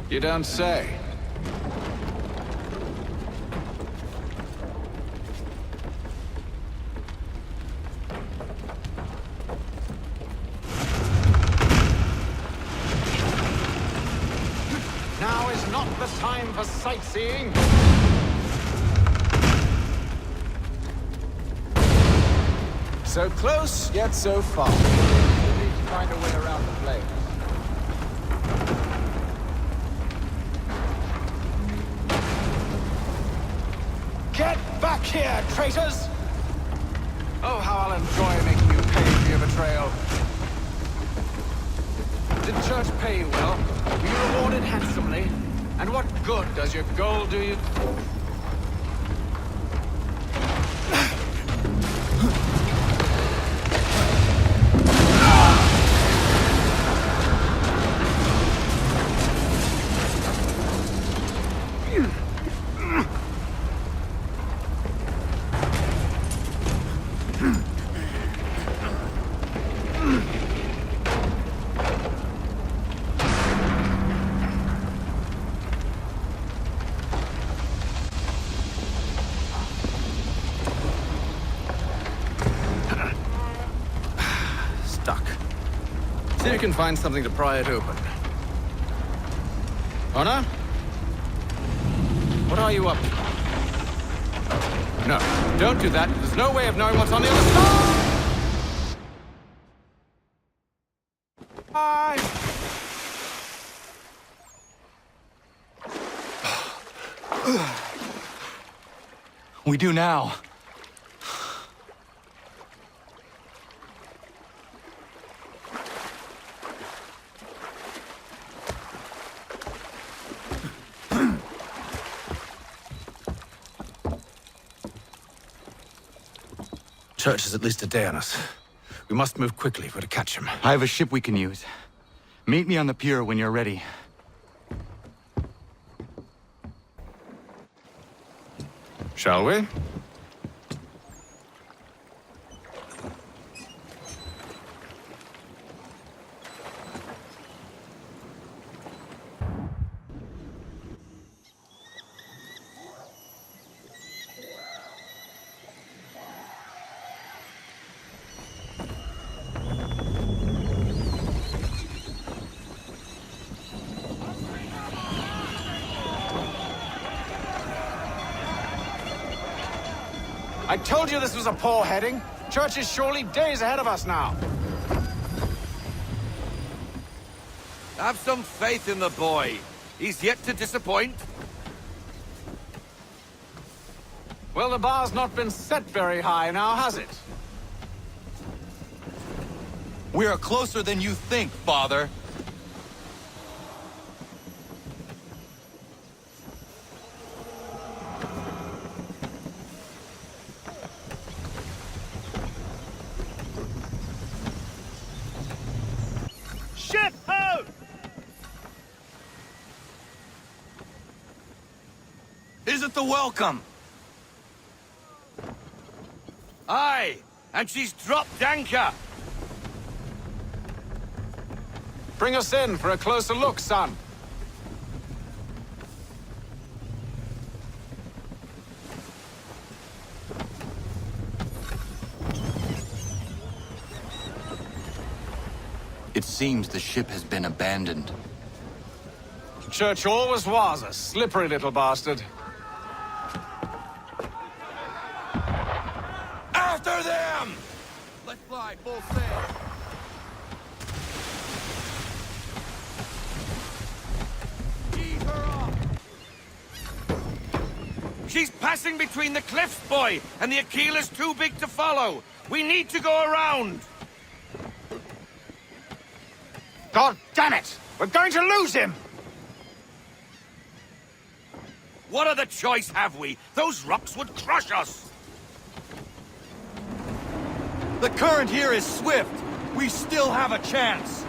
Speaker 8: You don't say.
Speaker 9: Now is not the time for sightseeing.
Speaker 8: So close, yet so far. We need to find a way around the place.
Speaker 9: Get back here, traitors! Oh, how I'll enjoy making you pay for your betrayal. Did Church pay you well? Were you rewarded handsomely? And what good does your gold do you?
Speaker 8: See if you can find something to pry it open. Honor? What are you up to? No, don't do that. There's no way of knowing what's on the other side!
Speaker 11: We do now.
Speaker 8: Church is at least a day on us. We must move quickly if we're to catch him.
Speaker 11: I have a ship we can use. Meet me on the pier when you're ready.
Speaker 8: Shall we?
Speaker 9: I told you this was a poor heading. Church is surely days ahead of us now.
Speaker 7: Have some faith in the boy. He's yet to disappoint.
Speaker 9: Well, the bar's not been set very high now, has it?
Speaker 11: We are closer than you think, Father.
Speaker 7: isn't the welcome. Aye, and she's dropped anchor.
Speaker 8: Bring us in for a closer look, son.
Speaker 22: It seems the ship has been abandoned.
Speaker 8: Church always was a slippery little bastard.
Speaker 7: After them! Let's fly full sail. Ease her off. She's passing between the cliffs, boy, and the Aquila's too big to follow. We need to go around.
Speaker 8: God damn it! We're going to lose him!
Speaker 7: What other choice have we? Those rocks would crush us!
Speaker 3: The current here is swift. We still have a chance.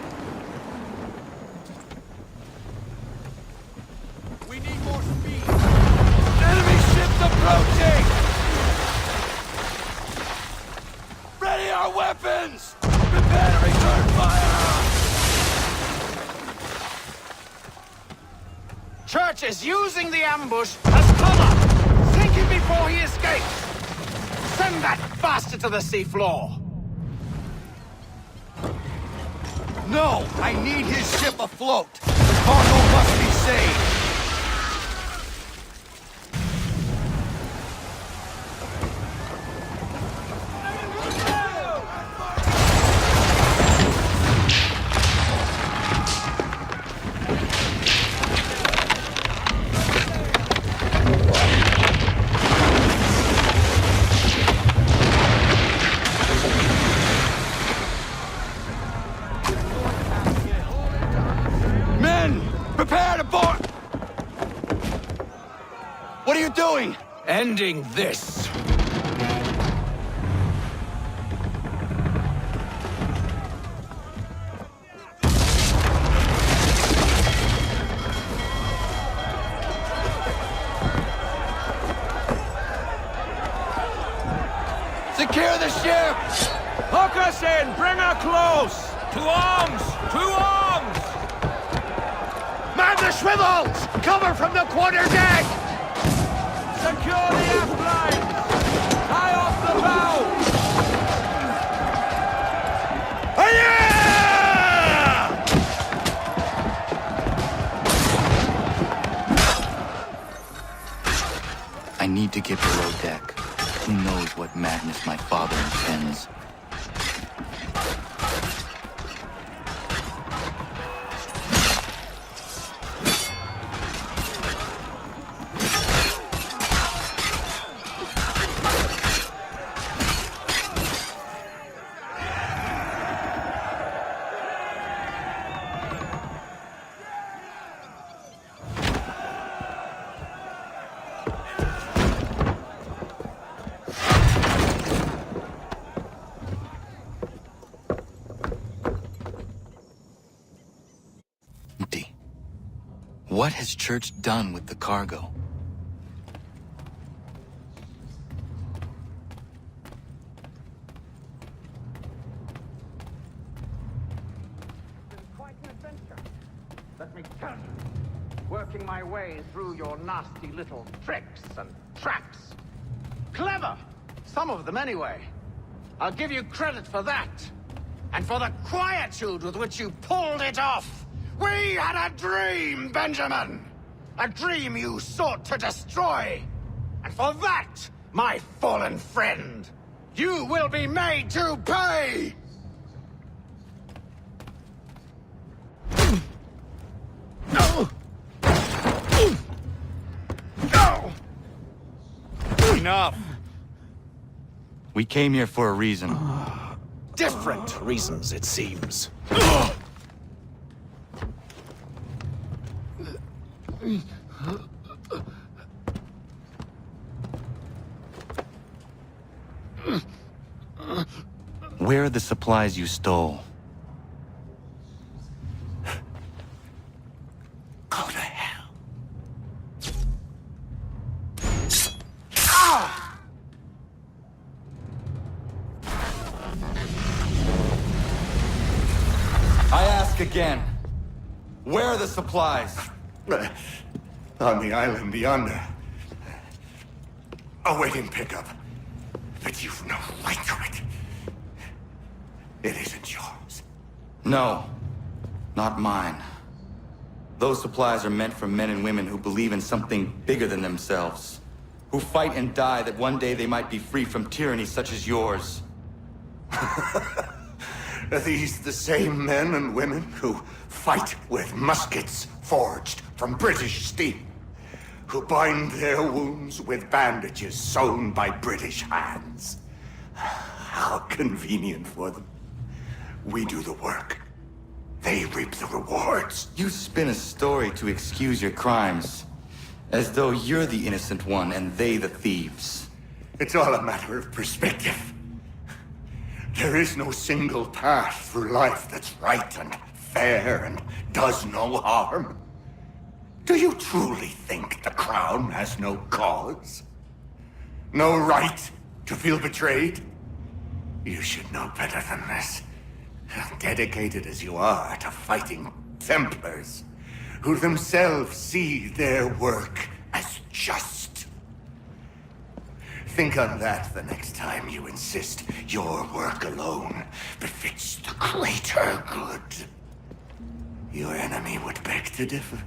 Speaker 7: We need more speed. Enemy ships approaching! Ready our weapons! Prepare to return fire!
Speaker 8: Church is using the ambush as cover! Sink him before he escapes! Send that bastard to the seafloor!
Speaker 3: No! I need his ship afloat! The cargo must be saved! Prepare to board! What are you doing?
Speaker 8: Ending this.
Speaker 3: Secure the ship!
Speaker 7: Hook us in! Bring her close! To arms! To arms!
Speaker 3: Man the swivels! Cover from the quarterdeck!
Speaker 7: Secure the aft line! Tie off the bow!
Speaker 11: I need to get below deck. Who knows what madness my father intends? What has Church done with the cargo?
Speaker 10: Quite an adventure, let me tell you. Working my way through your nasty little tricks and traps. Clever! Some of them anyway. I'll give you credit for that. And for the quietude with which you pulled it off. We had a dream, Benjamin! A dream you sought to destroy! And for that, my fallen friend, you will be made to pay!
Speaker 3: No! No!
Speaker 8: Enough!
Speaker 11: We came here for a reason.
Speaker 8: Different reasons, it seems.
Speaker 11: Where are the supplies you stole?
Speaker 8: Go to hell.
Speaker 22: ask again. Where are the supplies?
Speaker 13: On the island yonder. Awaiting pickup. But you've no right to it. It isn't yours.
Speaker 22: No, not mine. Those supplies are meant for men and women who believe in something bigger than themselves. Who fight and die that one day they might be free from tyranny such as yours.
Speaker 13: Are these the same men and women who fight with muskets forged from British steel? Who bind their wounds with bandages sewn by British hands? How convenient for them. We do the work. They reap the rewards.
Speaker 22: You spin a story to excuse your crimes. As though you're the innocent one and they the thieves.
Speaker 13: It's all a matter of perspective. There is no single path through life that's right and fair and does no harm. Do you truly think the Crown has no cause? No right to feel betrayed? You should know better than this. Dedicated as you are to fighting Templars, who themselves see their work as just. Think on that the next time you insist your work alone befits the greater good. Your enemy would beg to differ,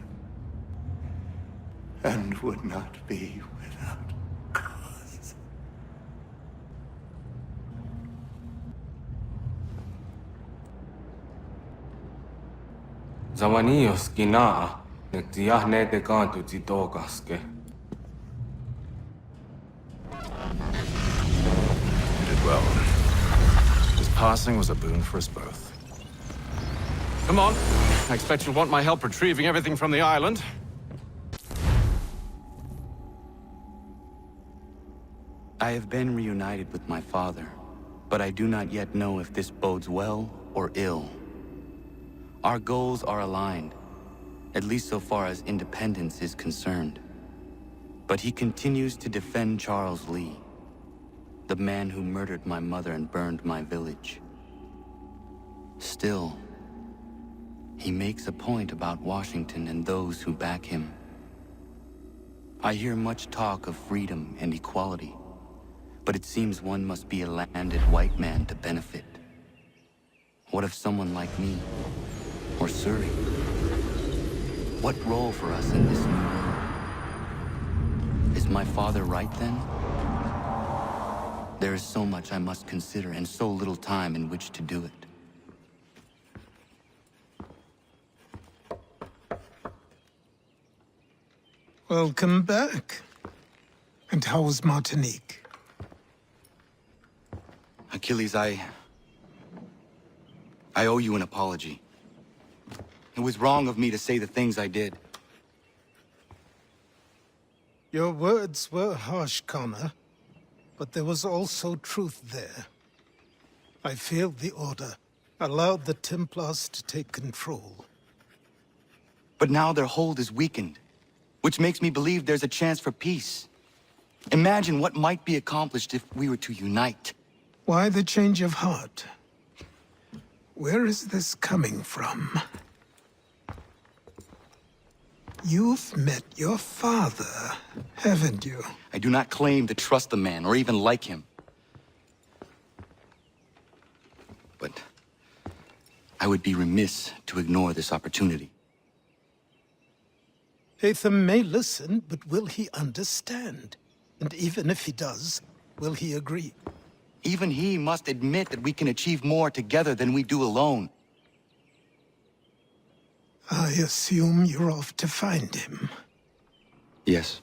Speaker 13: and would not be without cause.
Speaker 12: Zawanios kinaa, nagtiyahne te kantu titokaske.
Speaker 25: You did well. His passing was a boon for us both.
Speaker 8: Come on. I expect you'll want my help retrieving everything from the island.
Speaker 22: I have been reunited with my father, but I do not yet know if this bodes well or ill. Our goals are aligned, at least so far as independence is concerned. But he continues to defend Charles Lee, the man who murdered my mother and burned my village. Still, he makes a point about Washington and those who back him. I hear much talk of freedom and equality, but it seems one must be a landed white man to benefit. What of someone like me? Or Surrey? What role for us in this new world? Is my father right then? There is so much I must consider and so little time in which to do it.
Speaker 1: Welcome back. And how was Martinique?
Speaker 22: Achilles, I owe you an apology. It was wrong of me to say the things I did.
Speaker 1: Your words were harsh, Connor, but there was also truth there. I failed the Order, allowed the Templars to take control.
Speaker 22: But now their hold is weakened, which makes me believe there's a chance for peace. Imagine what might be accomplished if we were to unite.
Speaker 1: Why the change of heart? Where is this coming from? You've met your father, haven't you?
Speaker 22: I do not claim to trust the man, or even like him. But I would be remiss to ignore this opportunity.
Speaker 1: Hatham may listen, but will he understand? And even if he does, will he agree?
Speaker 22: Even he must admit that we can achieve more together than we do alone.
Speaker 1: I assume you're off to find him.
Speaker 22: Yes.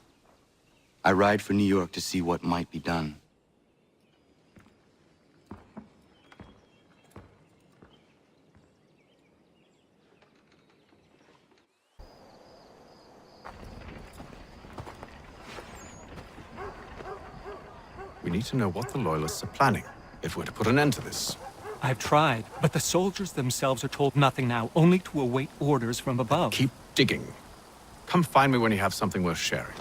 Speaker 22: I ride for New York to see what might be done.
Speaker 8: We need to know what the Loyalists are planning, if we're to put an end to this.
Speaker 15: I've tried, but the soldiers themselves are told nothing now, only to await orders from above.
Speaker 8: Keep digging. Come find me when you have something worth sharing.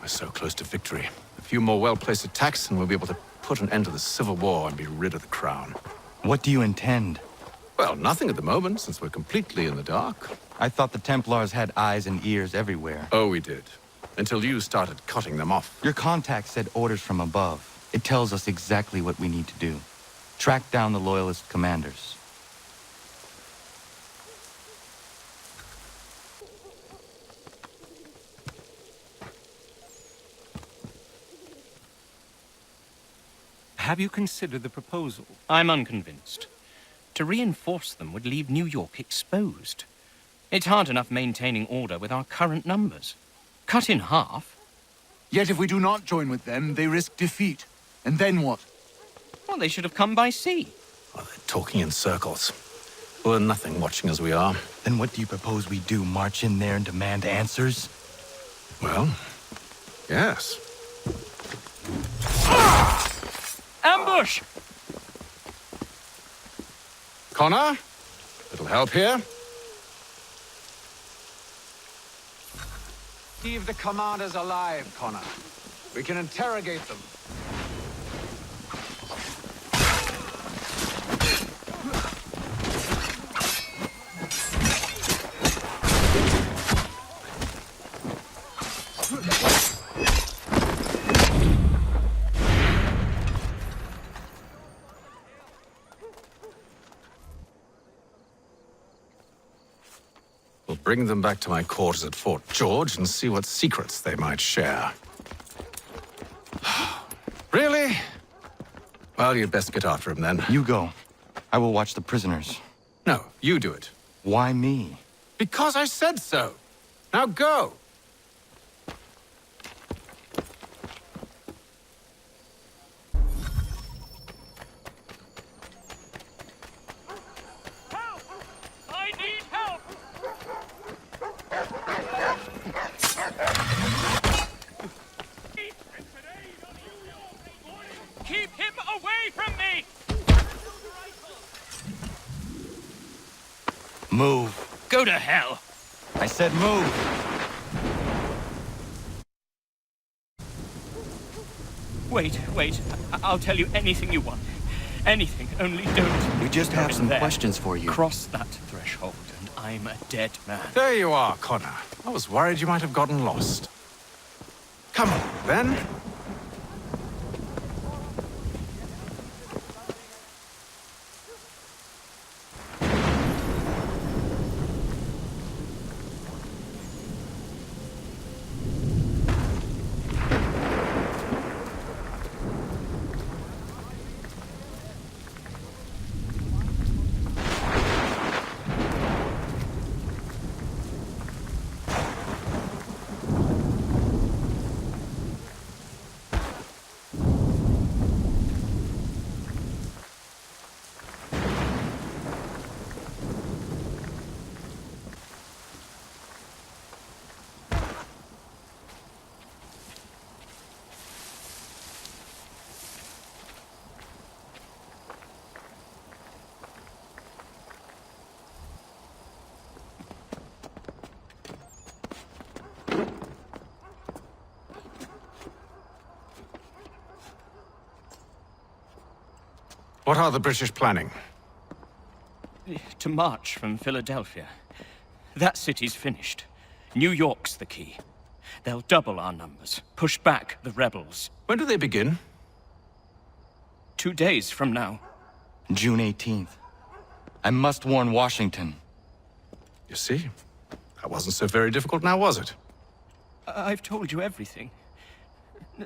Speaker 8: We're so close to victory. A few more well-placed attacks and we'll be able to put an end to the Civil War and be rid of the Crown.
Speaker 11: What do you intend?
Speaker 8: Well, nothing at the moment, since we're completely in the dark.
Speaker 11: I thought the Templars had eyes and ears everywhere.
Speaker 8: Oh, we did. Until you started cutting them off.
Speaker 11: Your contact said orders from above. It tells us exactly what we need to do. Track down the Loyalist commanders.
Speaker 15: Have you considered the proposal?
Speaker 20: I'm unconvinced. To reinforce them would leave New York exposed. It's hard enough maintaining order with our current numbers. Cut in half.
Speaker 3: Yet if we do not join with them, they risk defeat. And then what?
Speaker 20: Well, they should have come by sea.
Speaker 8: Well, they're talking in circles. We're nothing watching as we are.
Speaker 11: Then what do you propose we do? March in there and demand answers?
Speaker 8: Well, yes.
Speaker 20: Ambush!
Speaker 8: Connor? Little help here?
Speaker 10: Leave the commanders alive, Connor. We can interrogate them.
Speaker 8: We'll bring them back to my quarters at Fort George and see what secrets they might share. Really? Well, you'd best get after him then.
Speaker 11: You go. I will watch the prisoners.
Speaker 8: No, you do it.
Speaker 11: Why me?
Speaker 8: Because I said so. Now go.
Speaker 20: Keep him away from me!
Speaker 11: Move.
Speaker 20: Go to hell.
Speaker 11: I said move.
Speaker 20: Wait. I'll tell you anything you want. Anything, only don't.
Speaker 11: We just have some questions for you.
Speaker 20: Cross that threshold, and I'm a dead man.
Speaker 8: There you are, Connor. I was worried you might have gotten lost. Come on, then. What are the British planning?
Speaker 20: To march from Philadelphia. That city's finished. New York's the key. They'll double our numbers, push back the rebels.
Speaker 8: When do they begin?
Speaker 20: 2 days from now.
Speaker 11: June 18th. I must warn Washington.
Speaker 8: You see? That wasn't so very difficult now, was it?
Speaker 20: I've told you everything.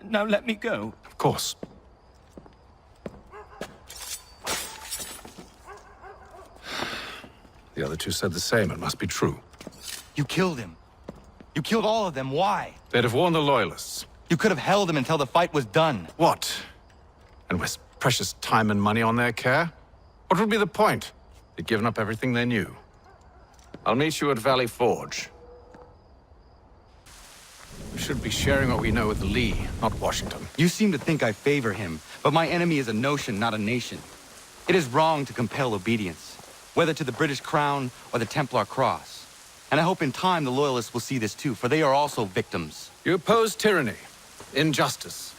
Speaker 20: Now let me go.
Speaker 8: Of course. The other two said the same. It must be true.
Speaker 11: You killed him. You killed all of them. Why?
Speaker 8: They'd have warned the Loyalists.
Speaker 11: You could have held him until the fight was done.
Speaker 8: What? And waste precious time and money on their care? What would be the point? They'd given up everything they knew. I'll meet you at Valley Forge. We should be sharing what we know with Lee, not Washington.
Speaker 11: You seem to think I favor him, but my enemy is a notion, not a nation. It is wrong to compel obedience, whether to the British Crown or the Templar Cross. And I hope in time the Loyalists will see this too, for they are also victims.
Speaker 8: You oppose tyranny, injustice.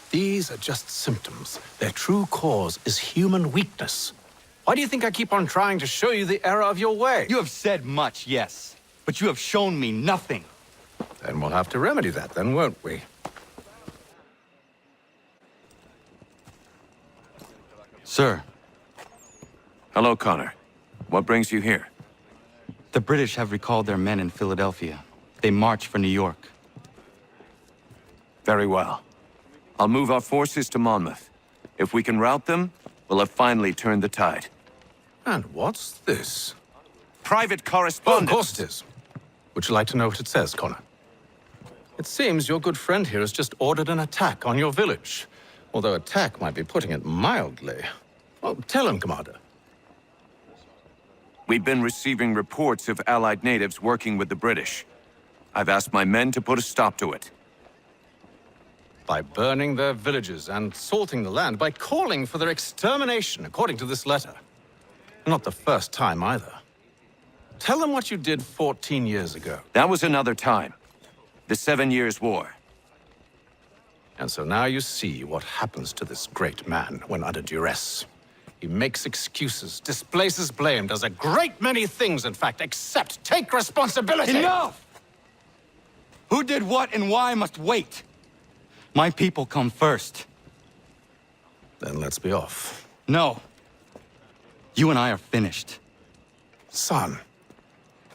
Speaker 8: These are just symptoms. Their true cause is human weakness. Why do you think I keep on trying to show you the error of your way?
Speaker 11: You have said much, yes. But you have shown me nothing.
Speaker 8: Then we'll have to remedy that then, won't we?
Speaker 11: Sir.
Speaker 2: Hello, Connor. What brings you here?
Speaker 11: The British have recalled their men in Philadelphia. They march for New York.
Speaker 2: Very well. I'll move our forces to Monmouth. If we can rout them, we'll have finally turned the tide.
Speaker 8: And what's this?
Speaker 2: Private
Speaker 8: Oh,
Speaker 2: correspondence.
Speaker 8: of course it is. Would you like to know what it says, Connor? It seems your good friend here has just ordered an attack on your village. Although attack might be putting it mildly. Well, tell him, Commander.
Speaker 2: We've been receiving reports of Allied natives working with the British. I've asked my men to put a stop to it.
Speaker 8: By burning their villages and salting the land, by calling for their extermination, according to this letter. Not the first time, either. Tell them what you did 14 years ago.
Speaker 2: That was another time. The 7 Years' War.
Speaker 8: And so now you see what happens to this great man when under duress. He makes excuses, displaces blame, does a great many things, in fact, except take responsibility!
Speaker 11: Enough! Who did what and why must wait. My people come first.
Speaker 8: Then let's be off.
Speaker 11: No. You and I are finished.
Speaker 8: Son.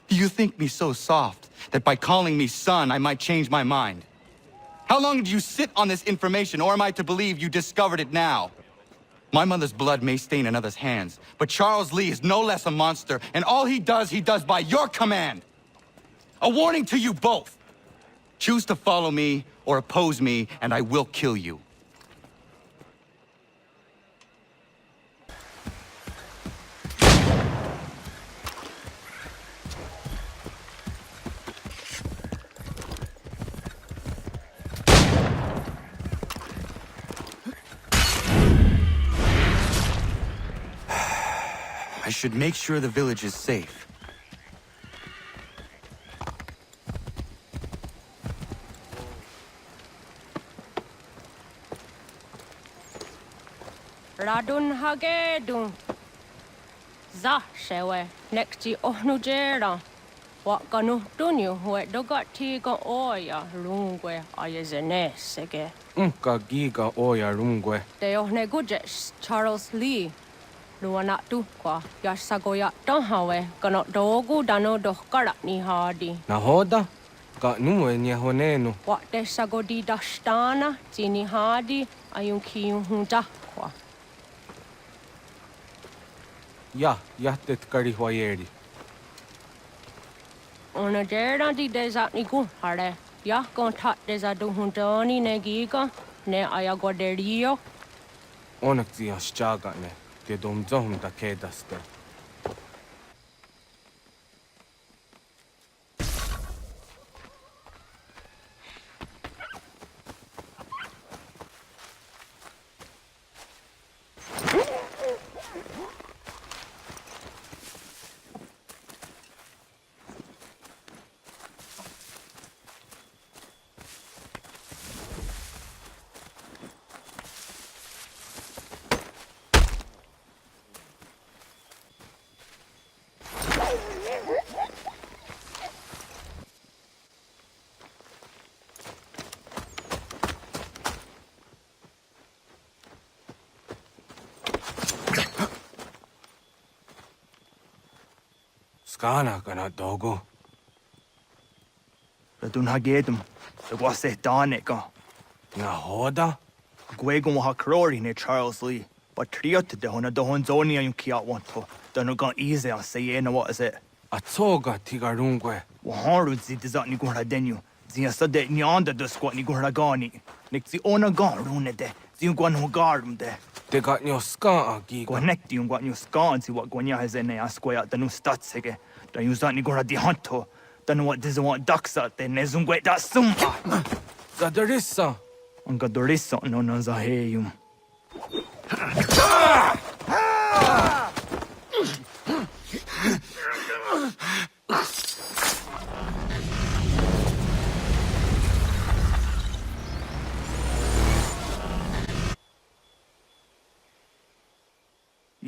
Speaker 11: Do you think me so soft that by calling me son, I might change my mind? How long did you sit on this information, or am I to believe you discovered it now? My mother's blood may stain another's hands, but Charles Lee is no less a monster, and all he does by your command. A warning to you both. Choose to follow me or oppose me, and I will kill you. I should make sure the village is safe.
Speaker 6: Radun hagedun. Za shewe nekti ohnujera. Wakanu dunyu we dogati go oya lungwe ayezene sege.
Speaker 12: Unka giga oya rungwe.
Speaker 6: De ohne gujes Charles Lee. Luana tu kwa yasagoya tahawe kano dogu dano dohkara ni hadi.
Speaker 12: Nahoda? Ka numwe ni honenu.
Speaker 6: Wa de sagodi dashtana tini hadi ayun kiyun hunta kwa.
Speaker 12: Ja, jättet karihwajeri.
Speaker 6: Ona jera di deza ni hare. Ya kontat deza du huntoni ne giga ne ayagoderio.
Speaker 12: Onak tia shchagane. Te domzom da kedaste. Skana kana dogo.
Speaker 24: Radun hagedum. The wase danika.
Speaker 12: Nahoda?
Speaker 24: Gwegum ha krori ne Charles Lee. But triot de hona dohon zoni ayun kiat wanto. Dano gan easy on say na what is it?
Speaker 12: Atsoga tigarungwe.
Speaker 24: Waharud zi dizat ni gura denu. Zia sade nyanda do squat ni gura gani. Nik zi ona gan rune de. Zi gwan ho garum de.
Speaker 12: Te got nyo ska giga.
Speaker 24: Gwanek di gwan nyo ska zi wat gwanya hezene asquaya danu statsege. Da yuzat ni gura di hanto. Danu what diz want daksa de nezungwe da sumpa.
Speaker 12: Zadarissa.
Speaker 24: Anga dorissa no na zaheyum.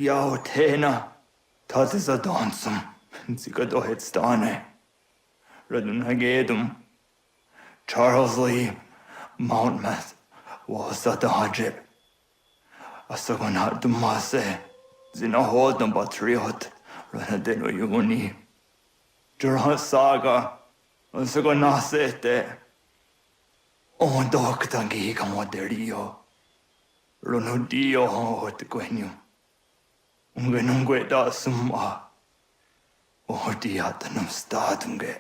Speaker 16: Yao Tena, Tatisa Donsum, Zikadohitstane, Redun Hagedum, Charles Lee, Mountmouth, Wasatahajib, Asagonat Dumase, Zinahodam Batriot, Renadeno Yuni, Durhan Saga, Asagonasete, Ondoktangi Kamoderio, Ronudio Hotquenu, Ungenungue da Summa, Odiatanum Statunge.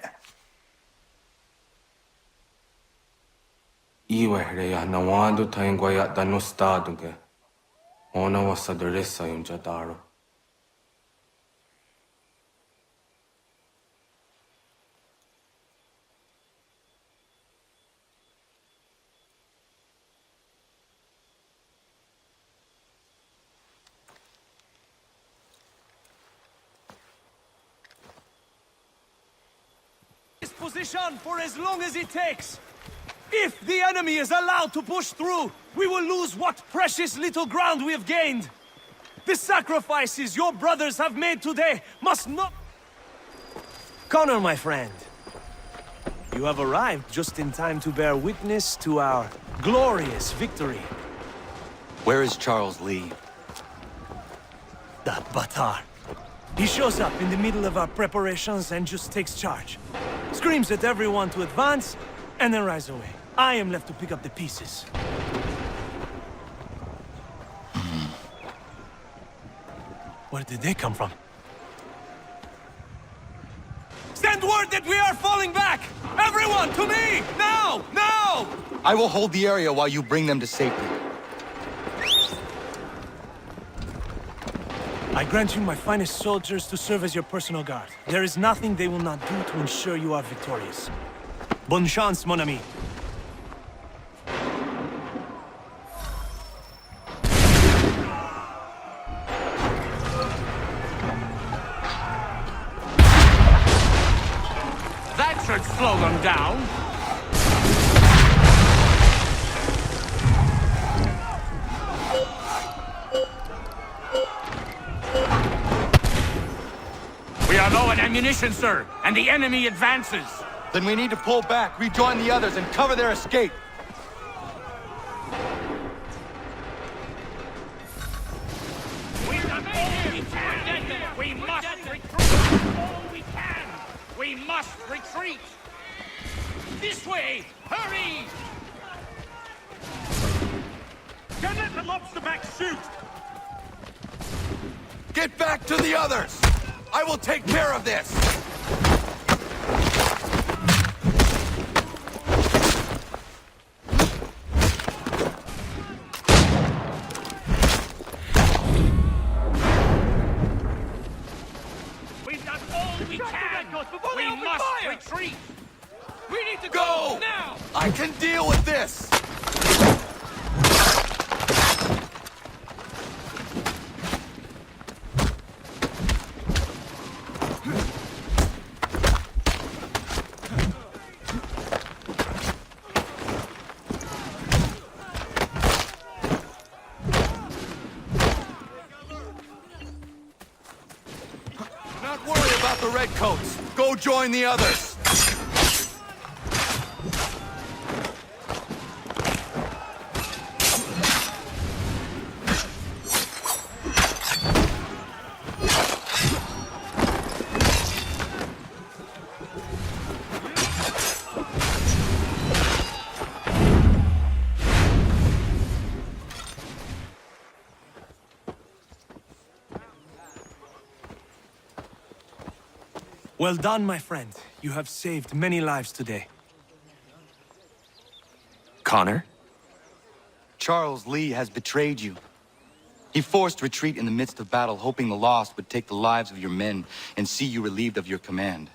Speaker 12: Iwehreya nawadu taingwaya danustaduge. Ona wasadurisa yumjadaro.
Speaker 24: This position for as long as it takes. If the enemy is allowed to push through, we will lose what precious little ground we have gained. The sacrifices your brothers have made today must not... Connor, my friend. You have arrived just in time to bear witness to our glorious victory.
Speaker 11: Where is Charles Lee?
Speaker 24: That Batar. He shows up in the middle of our preparations and just takes charge. Screams at everyone to advance, and then rides away. I am left to pick up the pieces. Where did they come from? Send word that we are falling back! Everyone, to me! Now! Now!
Speaker 11: I will hold the area while you bring them to safety.
Speaker 24: I grant you my finest soldiers to serve as your personal guard. There is nothing they will not do to ensure you are victorious. Bonne chance, mon ami.
Speaker 20: That should slow them down. We are low on ammunition, sir, and the enemy advances.
Speaker 11: Then we need to pull back, rejoin the others, and cover their escape.
Speaker 20: We've done all we can. We must retreat. All we can. We must retreat. This way. Hurry. Don't let the lobster back shoot.
Speaker 3: Get back to the others! I will take care of this!
Speaker 20: We've done all we can. We must retreat. We need to
Speaker 3: Go!
Speaker 20: now.
Speaker 3: I can deal with this! Not worry about the redcoats. Go join the others.
Speaker 24: Well done, my friend. You have saved many lives today.
Speaker 2: Connor?
Speaker 11: Charles Lee has betrayed you. He forced retreat in the midst of battle, hoping the lost would take the lives of your men and see you relieved of your command.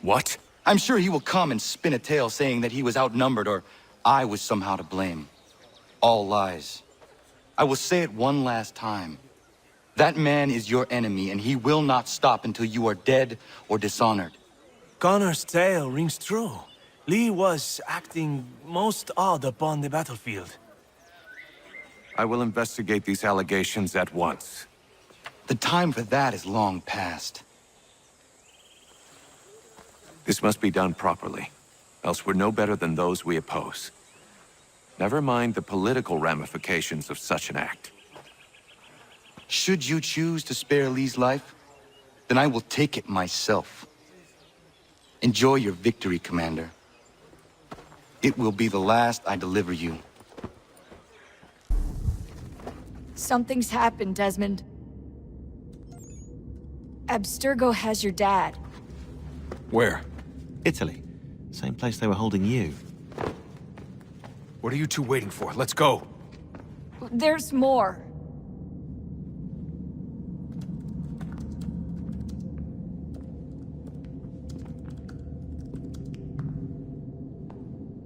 Speaker 2: What?
Speaker 11: I'm sure he will come and spin a tale saying that he was outnumbered or I was somehow to blame. All lies. I will say it one last time. That man is your enemy, and he will not stop until you are dead or dishonored.
Speaker 24: Connor's tale rings true. Lee was acting most odd upon the battlefield.
Speaker 2: I will investigate these allegations at once.
Speaker 11: The time for that is long past.
Speaker 2: This must be done properly, else we're no better than those we oppose. Never mind the political ramifications of such an act.
Speaker 11: Should you choose to spare Lee's life, then I will take it myself. Enjoy your victory, Commander. It will be the last I deliver you.
Speaker 14: Something's happened, Desmond. Abstergo has your dad.
Speaker 24: Where?
Speaker 17: Italy. Same place they were holding you.
Speaker 24: What are you two waiting for? Let's go.
Speaker 14: There's more.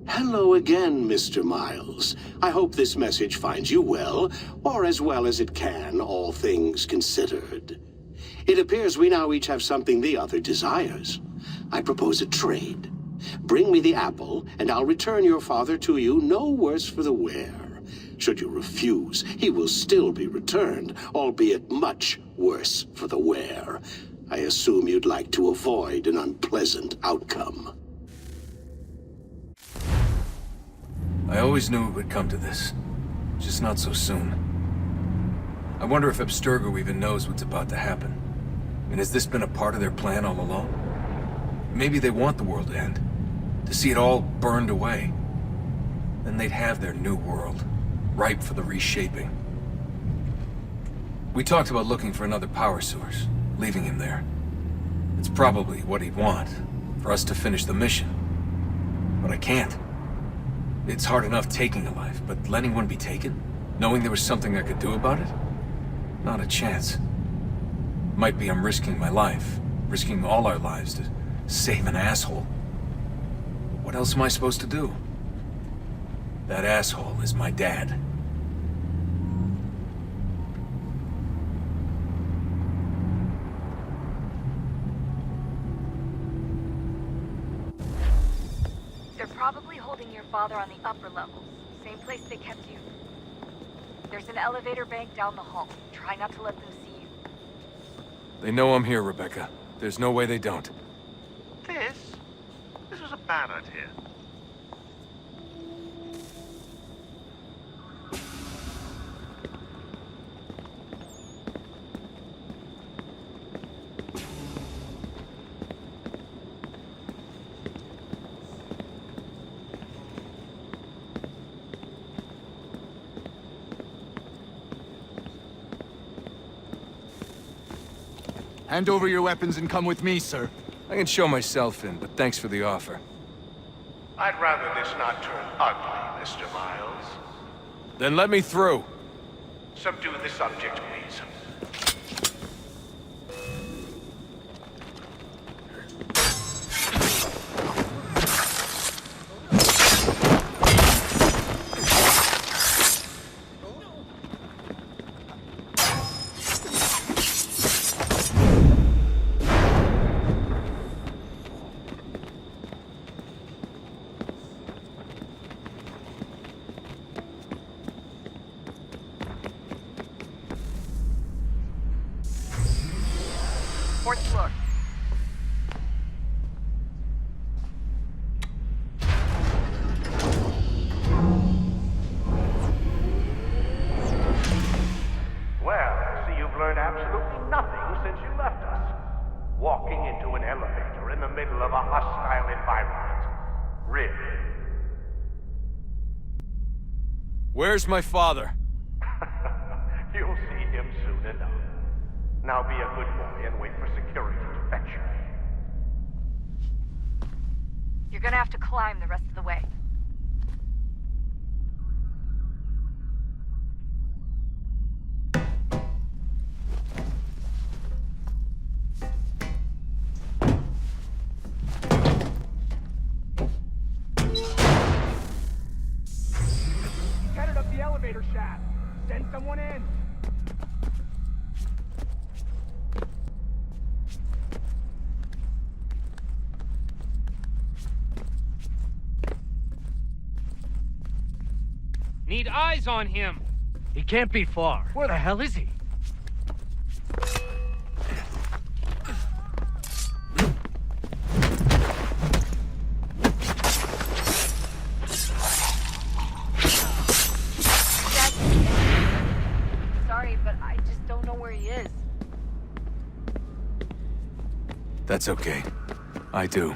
Speaker 18: Hello again, Mr. Miles. I hope this message finds you well, or as well as it can, all things considered. It appears we now each have something the other desires. I propose a trade. Bring me the apple, and I'll return your father to you no worse for the wear. Should you refuse, he will still be returned, albeit much worse for the wear. I assume you'd like to avoid an unpleasant outcome.
Speaker 24: I always knew it would come to this. Just not so soon. I wonder if Abstergo even knows what's about to happen. I mean, has this been a part of their plan all along? Maybe they want the world to end. To see it all burned away. Then they'd have their new world, ripe for the reshaping. We talked about looking for another power source, leaving him there. It's probably what he'd want, for us to finish the mission. But I can't. It's hard enough taking a life, but letting one be taken? Knowing there was something I could do about it? Not a chance. Might be I'm risking my life, risking all our lives to save an asshole. What else am I supposed to do? That asshole is my dad.
Speaker 19: They're probably holding your father on the upper levels. Same place they kept you. There's an elevator bank down the hall. Try not to let them see you.
Speaker 24: They know I'm here, Rebecca. There's no way they don't.
Speaker 4: This was a bad idea.
Speaker 24: Hand over your weapons and come with me, sir. I can show myself in, but thanks for the offer.
Speaker 13: I'd rather this not turn ugly, Mr. Miles.
Speaker 24: Then let me through.
Speaker 13: Subdue the subject, please.
Speaker 19: Fourth floor.
Speaker 13: Well, I see you've learned absolutely nothing since you left us. Walking into an elevator in the middle of a hostile environment. Really?
Speaker 24: Where's my father?
Speaker 13: You'll see him soon enough. Now be a good boy and wait for security to fetch you.
Speaker 19: You're gonna have to climb the rest of the way.
Speaker 9: Headed up the elevator shaft. Send someone in.
Speaker 20: Need eyes on him.
Speaker 9: He can't be far. Where the hell is he?
Speaker 24: That's okay. I do.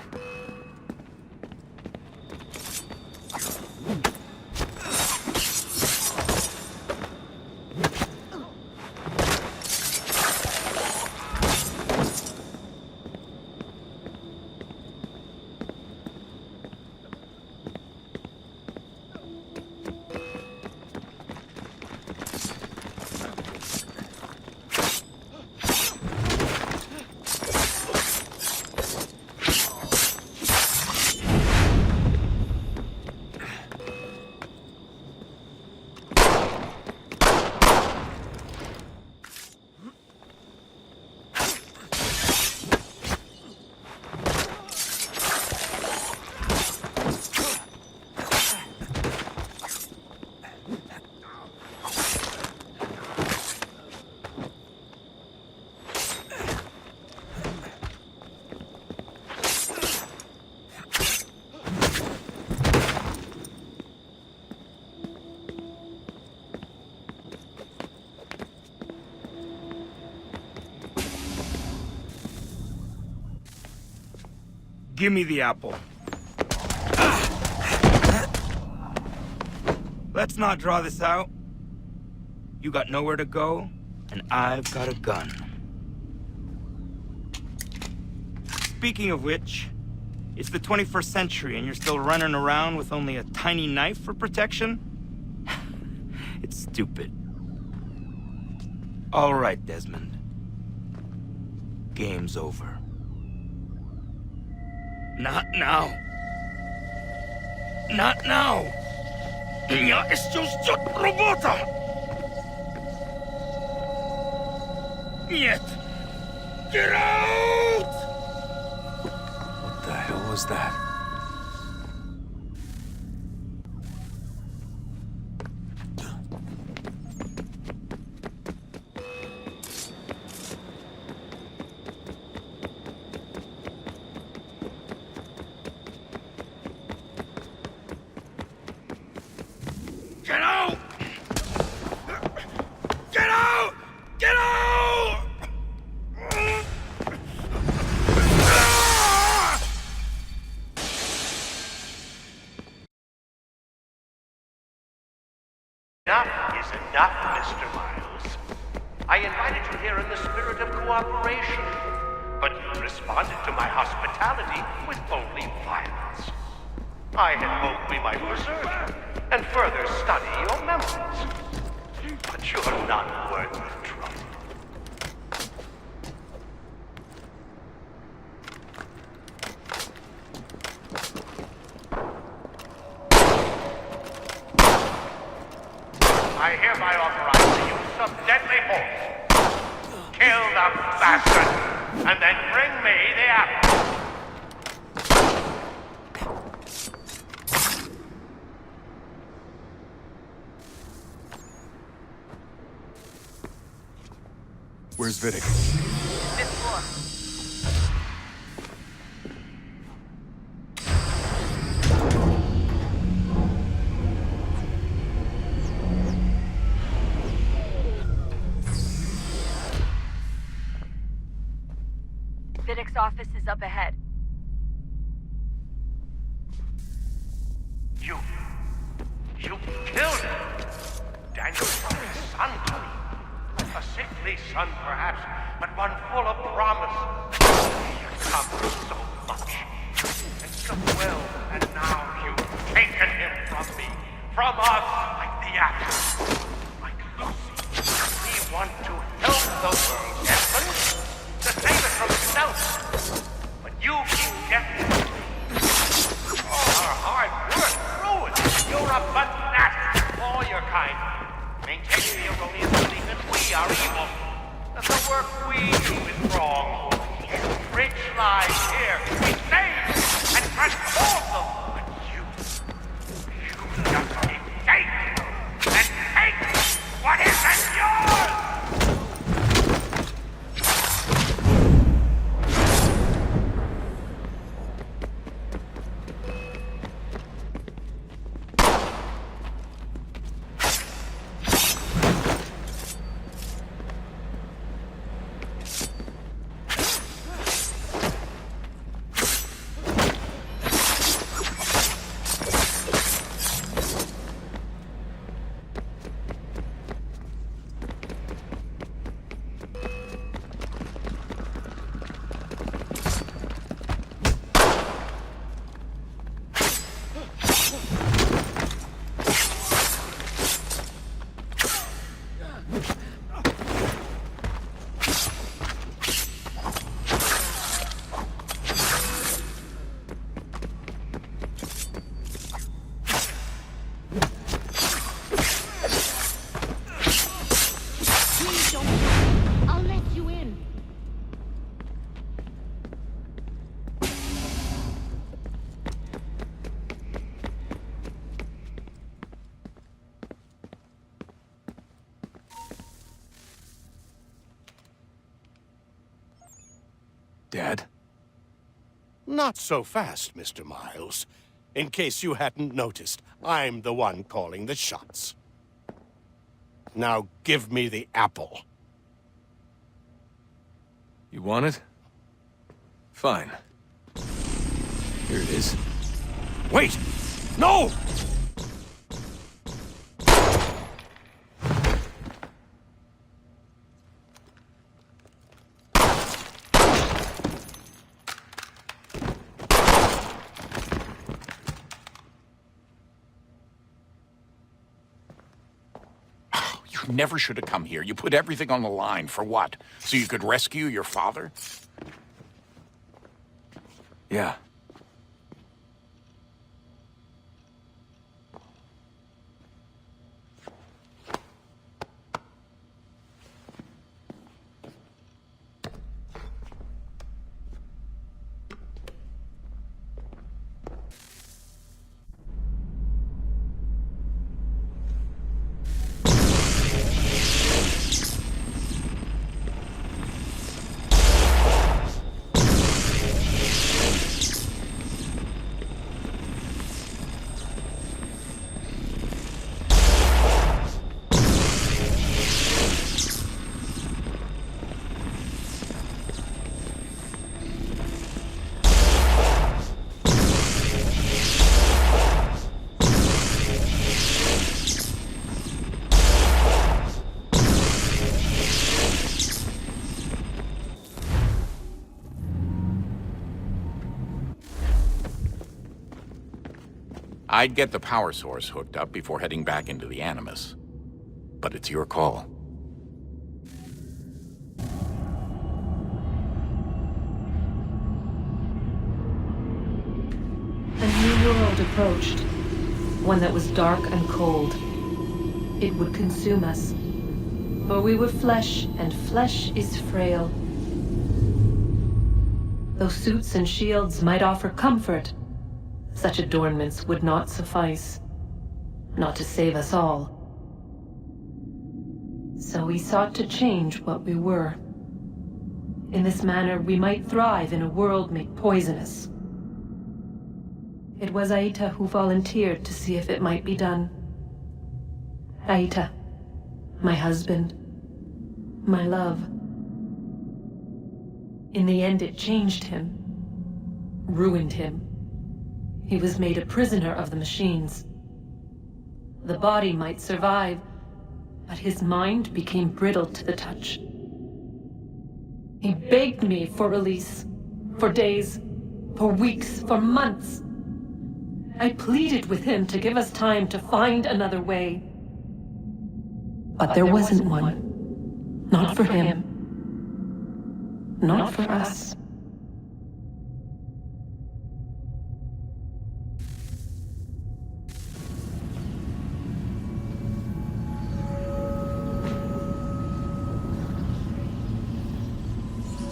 Speaker 9: Give me the apple. Let's not draw this out. You got nowhere to go, and I've got a gun. Speaking of which, it's the 21st century and you're still running around with only a tiny knife for protection? It's stupid. All right, Desmond. Game's over. Not now. Not now. Я еще ждет работа. Нет. Get out!
Speaker 24: What the hell was that?
Speaker 9: Get out! Get out! Get out!
Speaker 5: Enough is enough, Mr. Miles. I invited you here in the spirit of cooperation, but you responded to my hospitality with only violence. I had hoped we might preserve you and further study your memories. But you're not worth the trouble. I hereby authorize the use of deadly force. Kill the bastard, and then bring me the apple.
Speaker 24: Where's Vidic?
Speaker 19: Fifth floor. Vidic's office is up ahead.
Speaker 5: You killed him. Daniel brought his son to me. A sickly son, perhaps, but one full of promise. He had come through so much, and so well, and now you've taken him from me, from us, like the apple, like Lucy. We want to help the world, Desmond, to save it from itself. But you keep getting all our hard work ruined. You're a fanatic, all your kind. Maintaining the erroneous belief that we are evil, that the work we do is wrong. Rich lives here, we save and transform them. But you just keep taking and take what isn't yours!
Speaker 2: Dad?
Speaker 13: Not so fast, Mr. Miles. In case you hadn't noticed, I'm the one calling the shots. Now give me the apple.
Speaker 2: You want it? Fine. Here it is.
Speaker 13: Wait! No!
Speaker 1: You never should have come here. You put everything on the line. For what? So you could rescue your father?
Speaker 2: Yeah.
Speaker 1: I'd get the power source hooked up before heading back into the Animus. But it's your call.
Speaker 6: A new world approached. One that was dark and cold. It would consume us. For we were flesh, and flesh is frail. Though suits and shields might offer comfort, such adornments would not suffice. Not to save us all. So we sought to change what we were. In this manner, we might thrive in a world made poisonous. It was Aita who volunteered to see if it might be done. Aita, my husband, my love. In the end, it changed him, ruined him. He was made a prisoner of the machines. The body might survive, but his mind became brittle to the touch. He begged me for release, for days, for weeks, for months. I pleaded with him to give us time to find another way. But there wasn't one. Not for him. Not for us.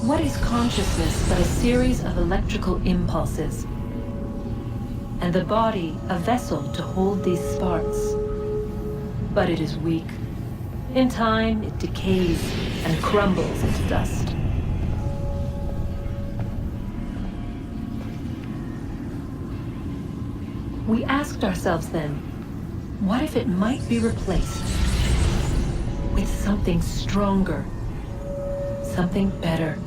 Speaker 6: What is consciousness but a series of electrical impulses? And the body a vessel to hold these sparks. But it is weak. In time, it decays and crumbles into dust. We asked ourselves then, what if it might be replaced with something stronger, something better?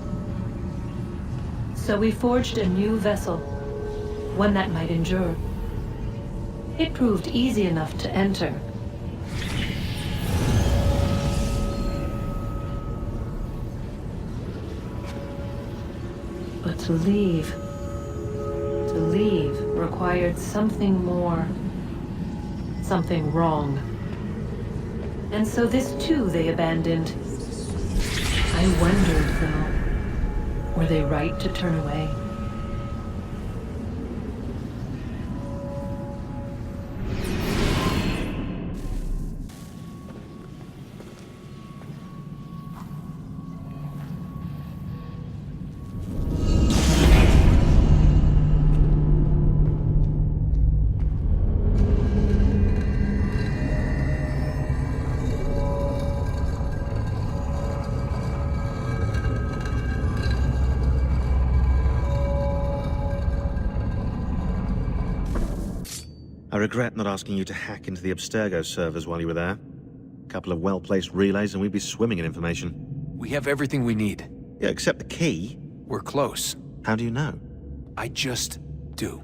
Speaker 6: So we forged a new vessel, one that might endure. It proved easy enough to enter. But to leave required something more, something wrong. And so this too they abandoned. I wondered, though, were they right to turn away?
Speaker 17: regret not asking you to hack into the Abstergo servers while you were there. A couple of well-placed relays and we'd be swimming in information.
Speaker 7: We have everything we need.
Speaker 17: Yeah, except the key.
Speaker 7: We're close.
Speaker 17: How do you know?
Speaker 7: I just do.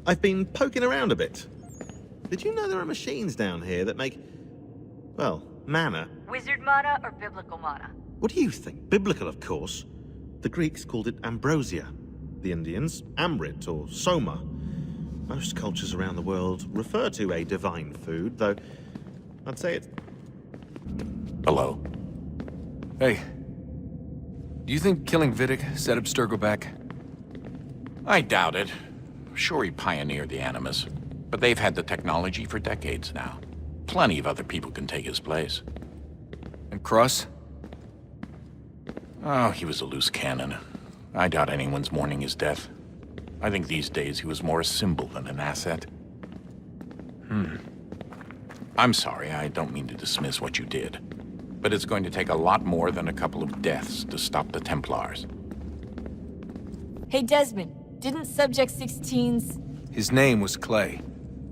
Speaker 17: I've been poking around a bit. Did you know there are machines down here that make, well, mana?
Speaker 19: Wizard mana or biblical mana?
Speaker 17: What do you think? Biblical, of course. The Greeks called it ambrosia. The Indians, amrit or soma. Most cultures around the world refer to a divine food, though I'd say it's...
Speaker 1: Hello.
Speaker 7: Hey. Do you think killing Vidic set Abstergo back?
Speaker 1: I doubt it. Sure, he pioneered the Animus, but they've had the technology for decades now. Plenty of other people can take his place.
Speaker 7: And Cross?
Speaker 1: Oh, he was a loose cannon. I doubt anyone's mourning his death. I think these days he was more a symbol than an asset. I'm sorry, I don't mean to dismiss what you did. But it's going to take a lot more than a couple of deaths to stop the Templars.
Speaker 14: Hey, Desmond, didn't Subject 16's...
Speaker 7: His name was Clay.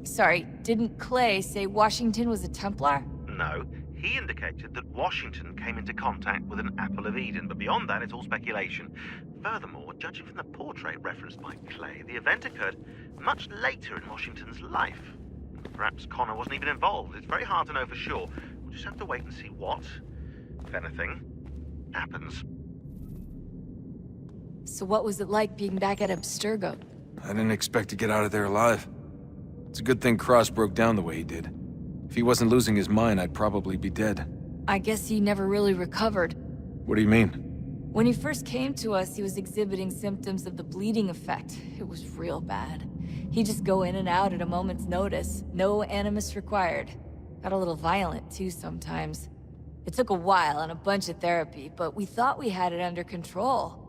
Speaker 14: Sorry, didn't Clay say Washington was a Templar?
Speaker 17: No. He indicated that Washington came into contact with an Apple of Eden, but beyond that, it's all speculation. Furthermore, judging from the portrait referenced by Clay, the event occurred much later in Washington's life. Perhaps Connor wasn't even involved. It's very hard to know for sure. We'll just have to wait and see what, if anything, happens.
Speaker 14: So what was it like being back at Abstergo?
Speaker 7: I didn't expect to get out of there alive. It's a good thing Cross broke down the way he did. If he wasn't losing his mind, I'd probably be dead.
Speaker 14: I guess he never really recovered.
Speaker 7: What do you mean?
Speaker 14: When he first came to us, he was exhibiting symptoms of the bleeding effect. It was real bad. He'd just go in and out at a moment's notice. No animus required. Got a little violent, too, sometimes. It took a while and a bunch of therapy, but we thought we had it under control.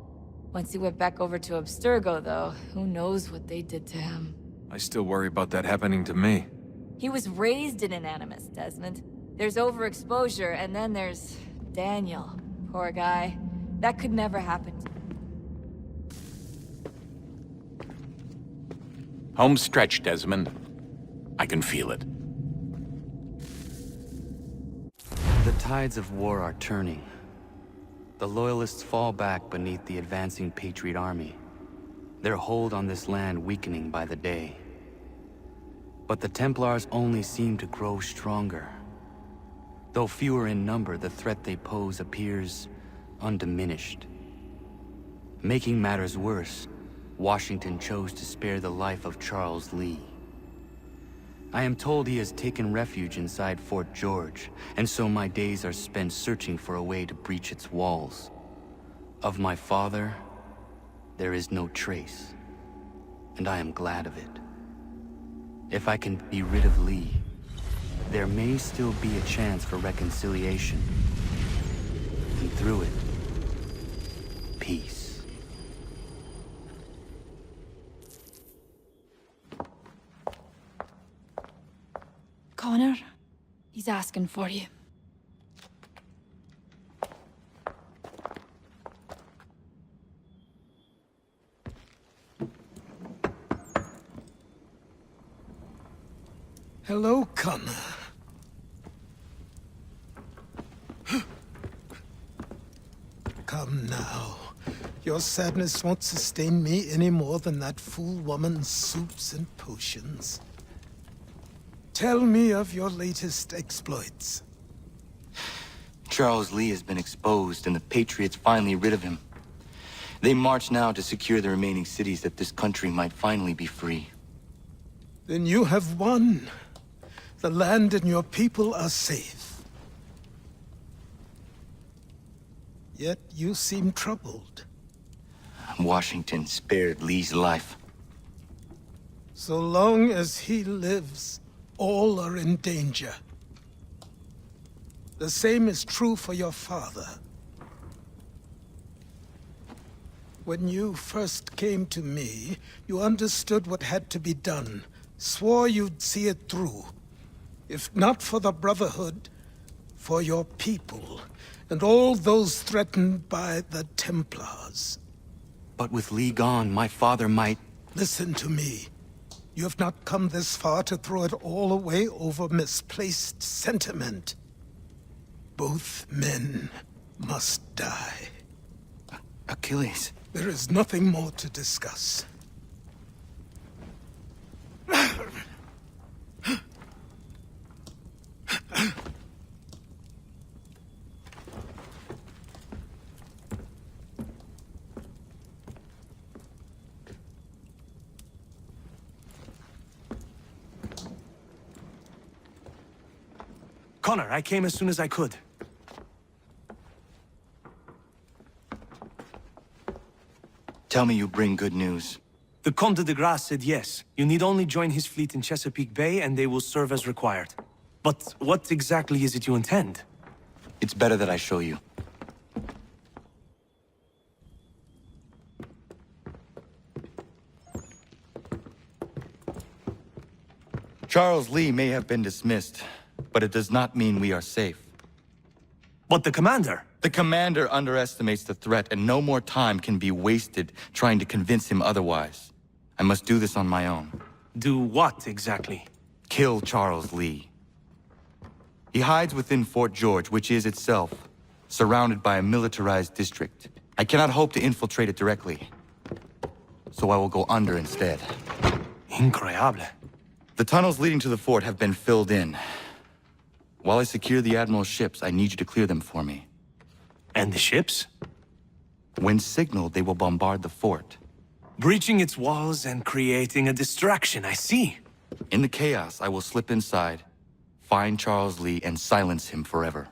Speaker 14: Once he went back over to Abstergo, though, who knows what they did to him.
Speaker 7: I still worry about that happening to me.
Speaker 14: He was raised in an animus, Desmond. There's overexposure, and then there's Daniel. Poor guy. That could never happen.
Speaker 1: Home stretch, Desmond. I can feel it.
Speaker 11: The tides of war are turning. The Loyalists fall back beneath the advancing Patriot army. Their hold on this land weakening by the day. But the Templars only seem to grow stronger. Though fewer in number, the threat they pose appears undiminished. Making matters worse, Washington chose to spare the life of Charles Lee. I am told he has taken refuge inside Fort George, and so my days are spent searching for a way to breach its walls. Of my father, there is no trace, and I am glad of it. If I can be rid of Lee, there may still be a chance for reconciliation. And through it, peace.
Speaker 14: Connor, he's asking for you.
Speaker 21: Hello, Connor. Come now. Your sadness won't sustain me any more than that fool woman's soups and potions. Tell me of your latest exploits.
Speaker 11: Charles Lee has been exposed, and the Patriots finally rid of him. They march now to secure the remaining cities that this country might finally be free.
Speaker 21: Then you have won. The land and your people are safe. Yet you seem troubled.
Speaker 11: Washington spared Lee's life.
Speaker 21: So long as he lives, all are in danger. The same is true for your father. When you first came to me, you understood what had to be done, swore you'd see it through. If not for the Brotherhood, for your people, and all those threatened by the Templars.
Speaker 11: But with Lee gone, my father might...
Speaker 21: Listen to me. You have not come this far to throw it all away over misplaced sentiment. Both men must die.
Speaker 11: Achilles.
Speaker 21: There is nothing more to discuss.
Speaker 24: Connor, I came as soon as I could.
Speaker 11: Tell me you bring good news.
Speaker 24: The Comte de Grasse said yes. You need only join his fleet in Chesapeake Bay and they will serve as required. But what exactly is it you intend?
Speaker 11: It's better that I show you. Charles Lee may have been dismissed, but it does not mean we are safe.
Speaker 24: But the commander?
Speaker 11: The commander underestimates the threat, and no more time can be wasted trying to convince him otherwise. I must do this on my own.
Speaker 24: Do what, exactly?
Speaker 11: Kill Charles Lee. He hides within Fort George, which is itself surrounded by a militarized district. I cannot hope to infiltrate it directly, so I will go under instead.
Speaker 24: Incroyable.
Speaker 11: The tunnels leading to the fort have been filled in. While I secure the Admiral's ships, I need you to clear them for me.
Speaker 24: And the ships?
Speaker 11: When signaled, they will bombard the fort.
Speaker 24: Breaching its walls and creating a distraction, I see.
Speaker 11: In the chaos, I will slip inside, find Charles Lee, and silence him forever.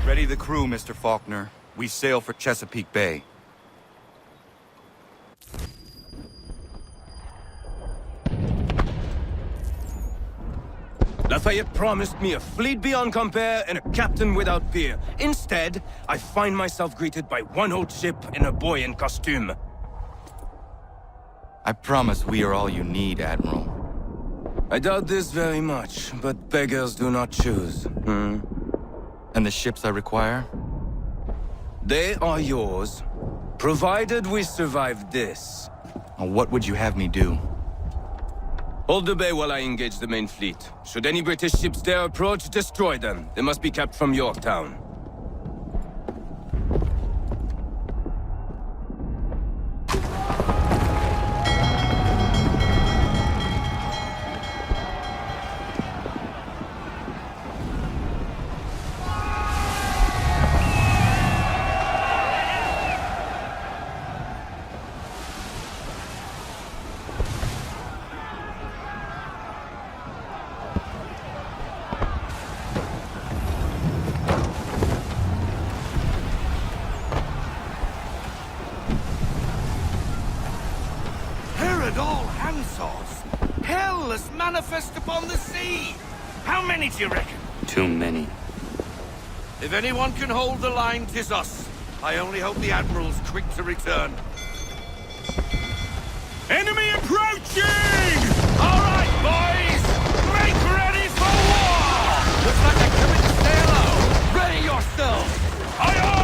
Speaker 11: Ready the crew, Mr. Faulkner. We sail for Chesapeake Bay.
Speaker 10: Lafayette promised me a fleet beyond compare and a captain without peer. Instead, I find myself greeted by one old ship and a boy in costume.
Speaker 11: I promise we are all you need, Admiral.
Speaker 10: I doubt this very much, but beggars do not choose.
Speaker 11: And the ships I require?
Speaker 10: They are yours, provided we survive this.
Speaker 11: What would you have me do?
Speaker 10: Hold the bay while I engage the main fleet. Should any British ships dare approach, destroy them. They must be kept from Yorktown.
Speaker 3: Manifest upon the sea! How many do you reckon?
Speaker 11: Too many.
Speaker 3: If anyone can hold the line, 'tis us. I only hope the Admiral's quick to return. Enemy approaching! All right, boys! Make ready for war! Looks like they're coming to stay low. Ready yourselves! Aye, aye!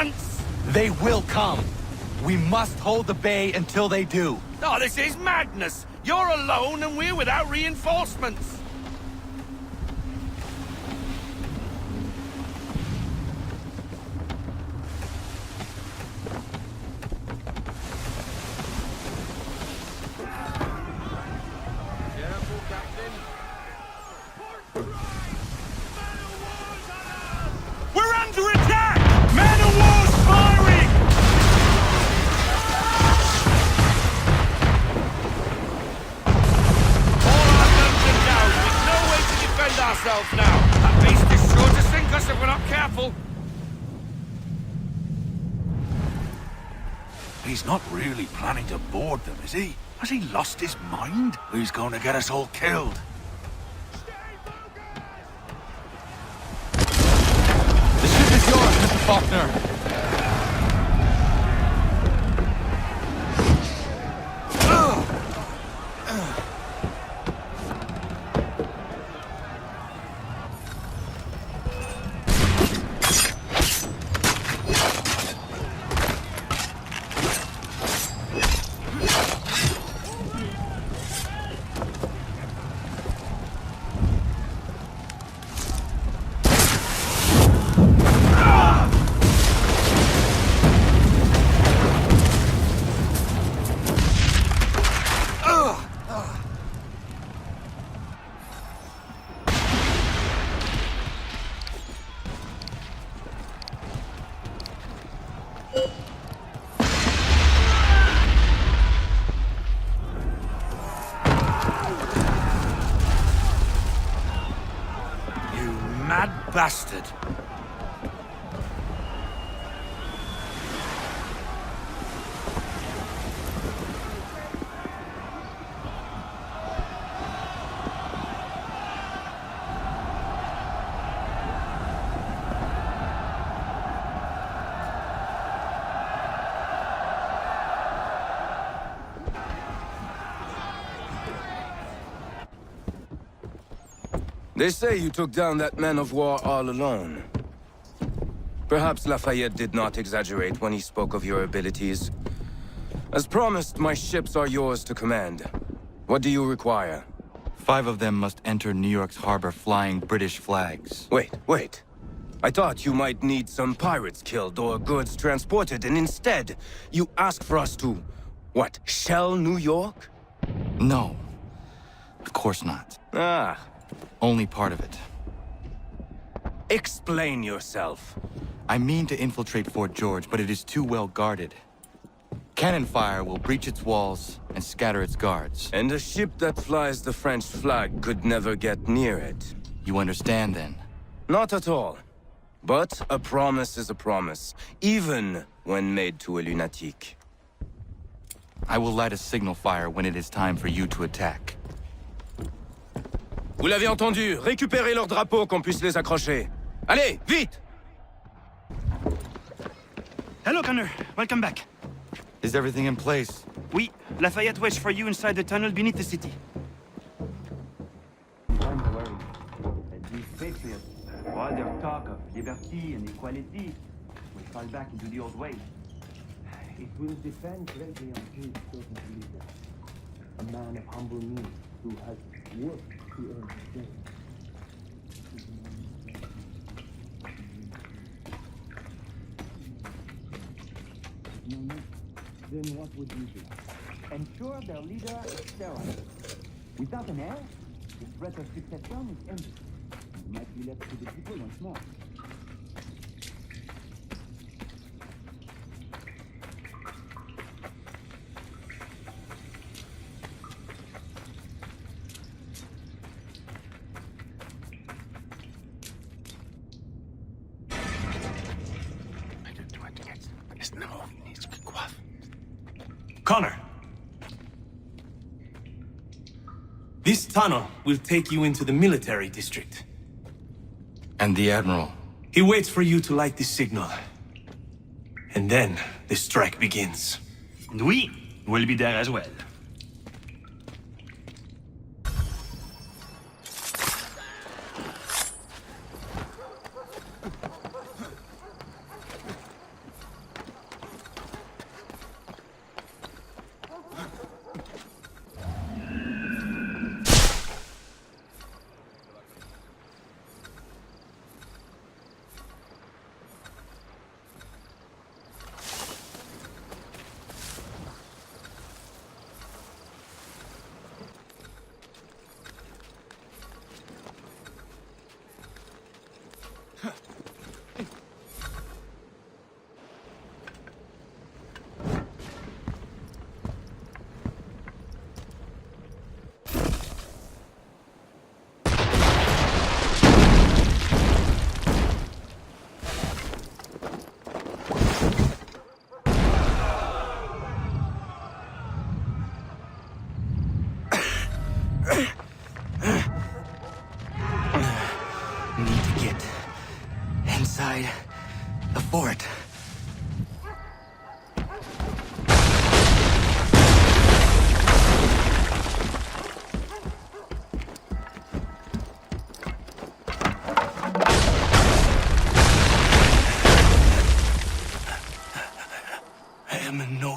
Speaker 3: reinforcements!
Speaker 11: They will come. We must hold the bay until they do.
Speaker 3: Oh, this is madness! You're alone and we're without reinforcements! We're under attack! Man of war's firing! All our guns are down. We've no way to defend ourselves now. That beast is sure to sink us if we're not careful.
Speaker 8: He's not really planning to board them, is he? Has he lost his mind? He's going to get us all killed.
Speaker 11: The ship is yours, Mr. Faulkner.
Speaker 3: Bastard.
Speaker 10: They say you took down that man of war all alone. Perhaps Lafayette did not exaggerate when he spoke of your abilities. As promised, my ships are yours to command. What do you require?
Speaker 11: 5 of them must enter New York's harbor flying British flags.
Speaker 10: Wait. I thought you might need some pirates killed or goods transported, and instead, you ask for us to, what, shell New York?
Speaker 11: No. Of course not.
Speaker 10: Ah.
Speaker 11: Only part of it.
Speaker 10: Explain yourself.
Speaker 11: I mean to infiltrate Fort George, but it is too well guarded. Cannon fire will breach its walls and scatter its guards.
Speaker 10: And a ship that flies the French flag could never get near it.
Speaker 11: You understand, then?
Speaker 10: Not at all. But a promise is a promise, even when made to a lunatic.
Speaker 11: I will light a signal fire when it is time for you to attack.
Speaker 10: Vous l'avez entendu, récupérez leurs drapeaux qu'on puisse les accrocher. Allez, vite!
Speaker 9: Hello, Connor. Welcome back.
Speaker 11: Is everything in place?
Speaker 9: Oui. Lafayette waits for you inside the tunnel beneath the city.
Speaker 15: Don't worry. These patriots, for all their talk of liberty and equality, will fall back into the old ways. It will depend greatly on his chosen leader. A man of humble means who has worked to earn his day. Then what would you do? Ensure their leader is sterile. Without an heir, the threat of succession is ended. You might be left to the people once more.
Speaker 24: Connor. This tunnel will take you into the military district.
Speaker 11: And the Admiral?
Speaker 24: He waits for you to light this signal. And then the strike begins.
Speaker 9: And we will be there as well.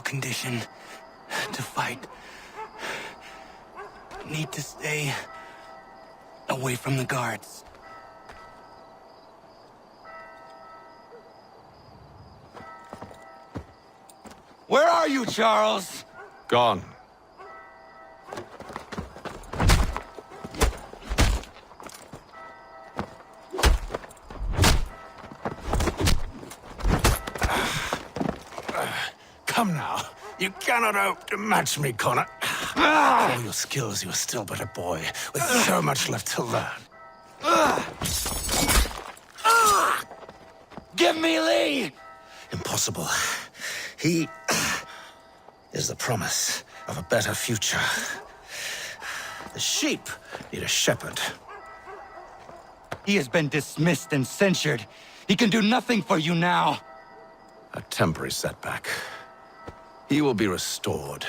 Speaker 24: condition to fight. Need to stay away from the guards.
Speaker 8: Where are you, Charles?
Speaker 7: Gone.
Speaker 13: Come now. You cannot hope to match me, Connor. For all your skills, you are still but a boy, with so much left to learn.
Speaker 8: Give me Lee!
Speaker 13: Impossible. He is the promise of a better future. The sheep need a shepherd.
Speaker 11: He has been dismissed and censured. He can do nothing for you now.
Speaker 13: A temporary setback. He will be restored.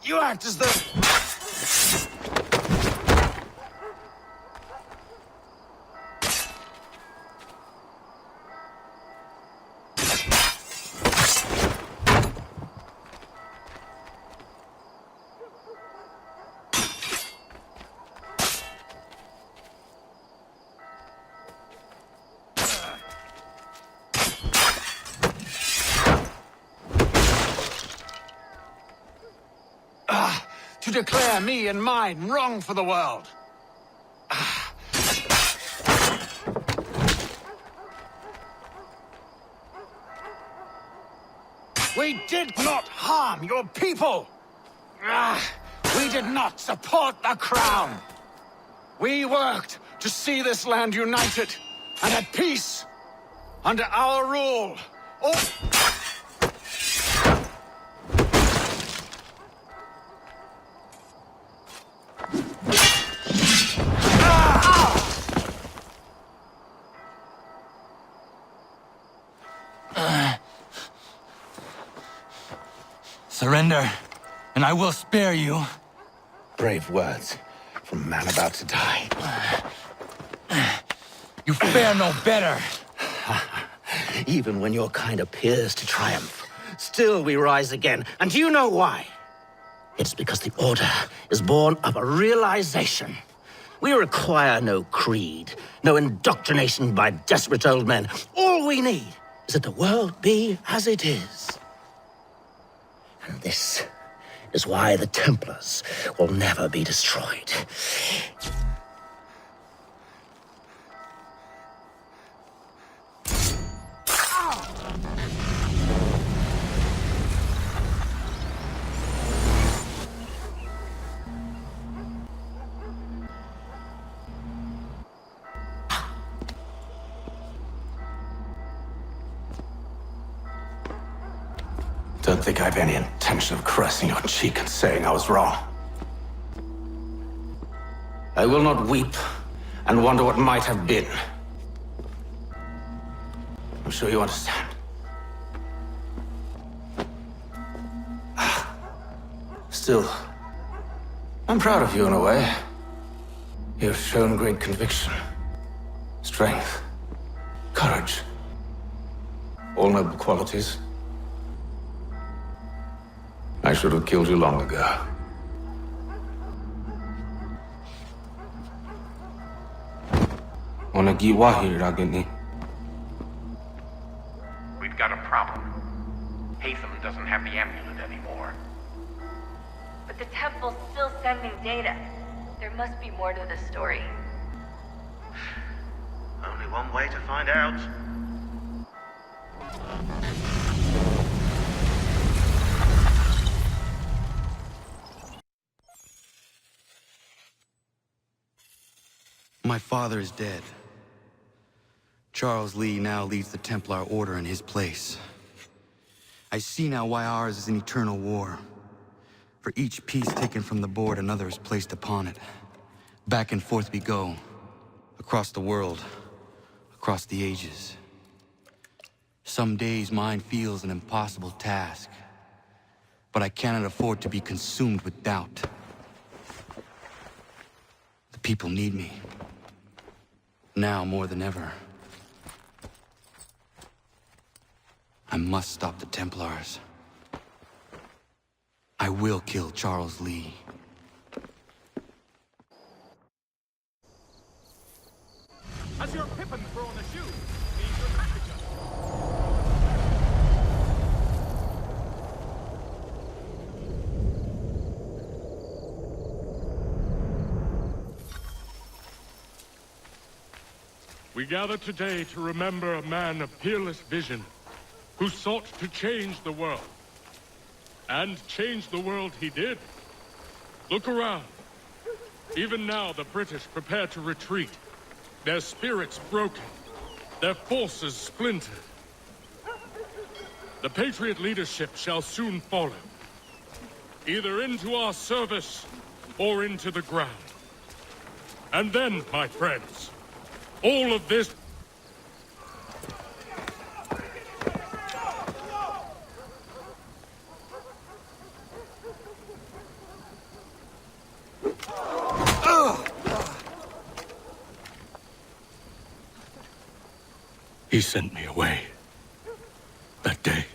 Speaker 13: You act as though... to declare me and mine wrong for the world. We did not harm your people. We did not support the crown. We worked to see this land united and at peace under our rule.
Speaker 11: Surrender, and I will spare you.
Speaker 13: Brave words from a man about to die.
Speaker 11: You fare no better.
Speaker 5: Even when your kind appears to triumph, still we rise again. And do you know why? It's because the Order is born of a realization. We require no creed, no indoctrination by desperate old men. All we need is that the world be as it is. And this is why the Templars will never be destroyed.
Speaker 13: Don't think I've any intention of caressing your cheek and saying I was wrong. I will not weep and wonder what might have been. I'm sure you understand. Still, I'm proud of you in a way. You have shown great conviction, strength, courage. All noble qualities. I should have killed you long ago.
Speaker 1: We've got a problem. Hatham doesn't have the amulet anymore.
Speaker 19: But the temple's still sending data. There must be more to the story.
Speaker 17: Only one way to find out.
Speaker 11: My father is dead. Charles Lee now leads the Templar Order in his place. I see now why ours is an eternal war. For each piece taken from the board, another is placed upon it. Back and forth we go. Across the world. Across the ages. Some days mine feels an impossible task. But I cannot afford to be consumed with doubt. people need me. Now more than ever. I must stop the Templars. I will kill Charles Lee.
Speaker 3: Has your Pippin thrown a shoe? Need your packager.
Speaker 12: We gather today to remember a man of peerless vision who sought to change the world. And change the world he did. Look around. Even now the British prepare to retreat. Their spirits broken. Their forces splintered. The Patriot leadership shall soon follow. Either into our service or into the ground. And then, my friends, all of this... He sent me away. That day,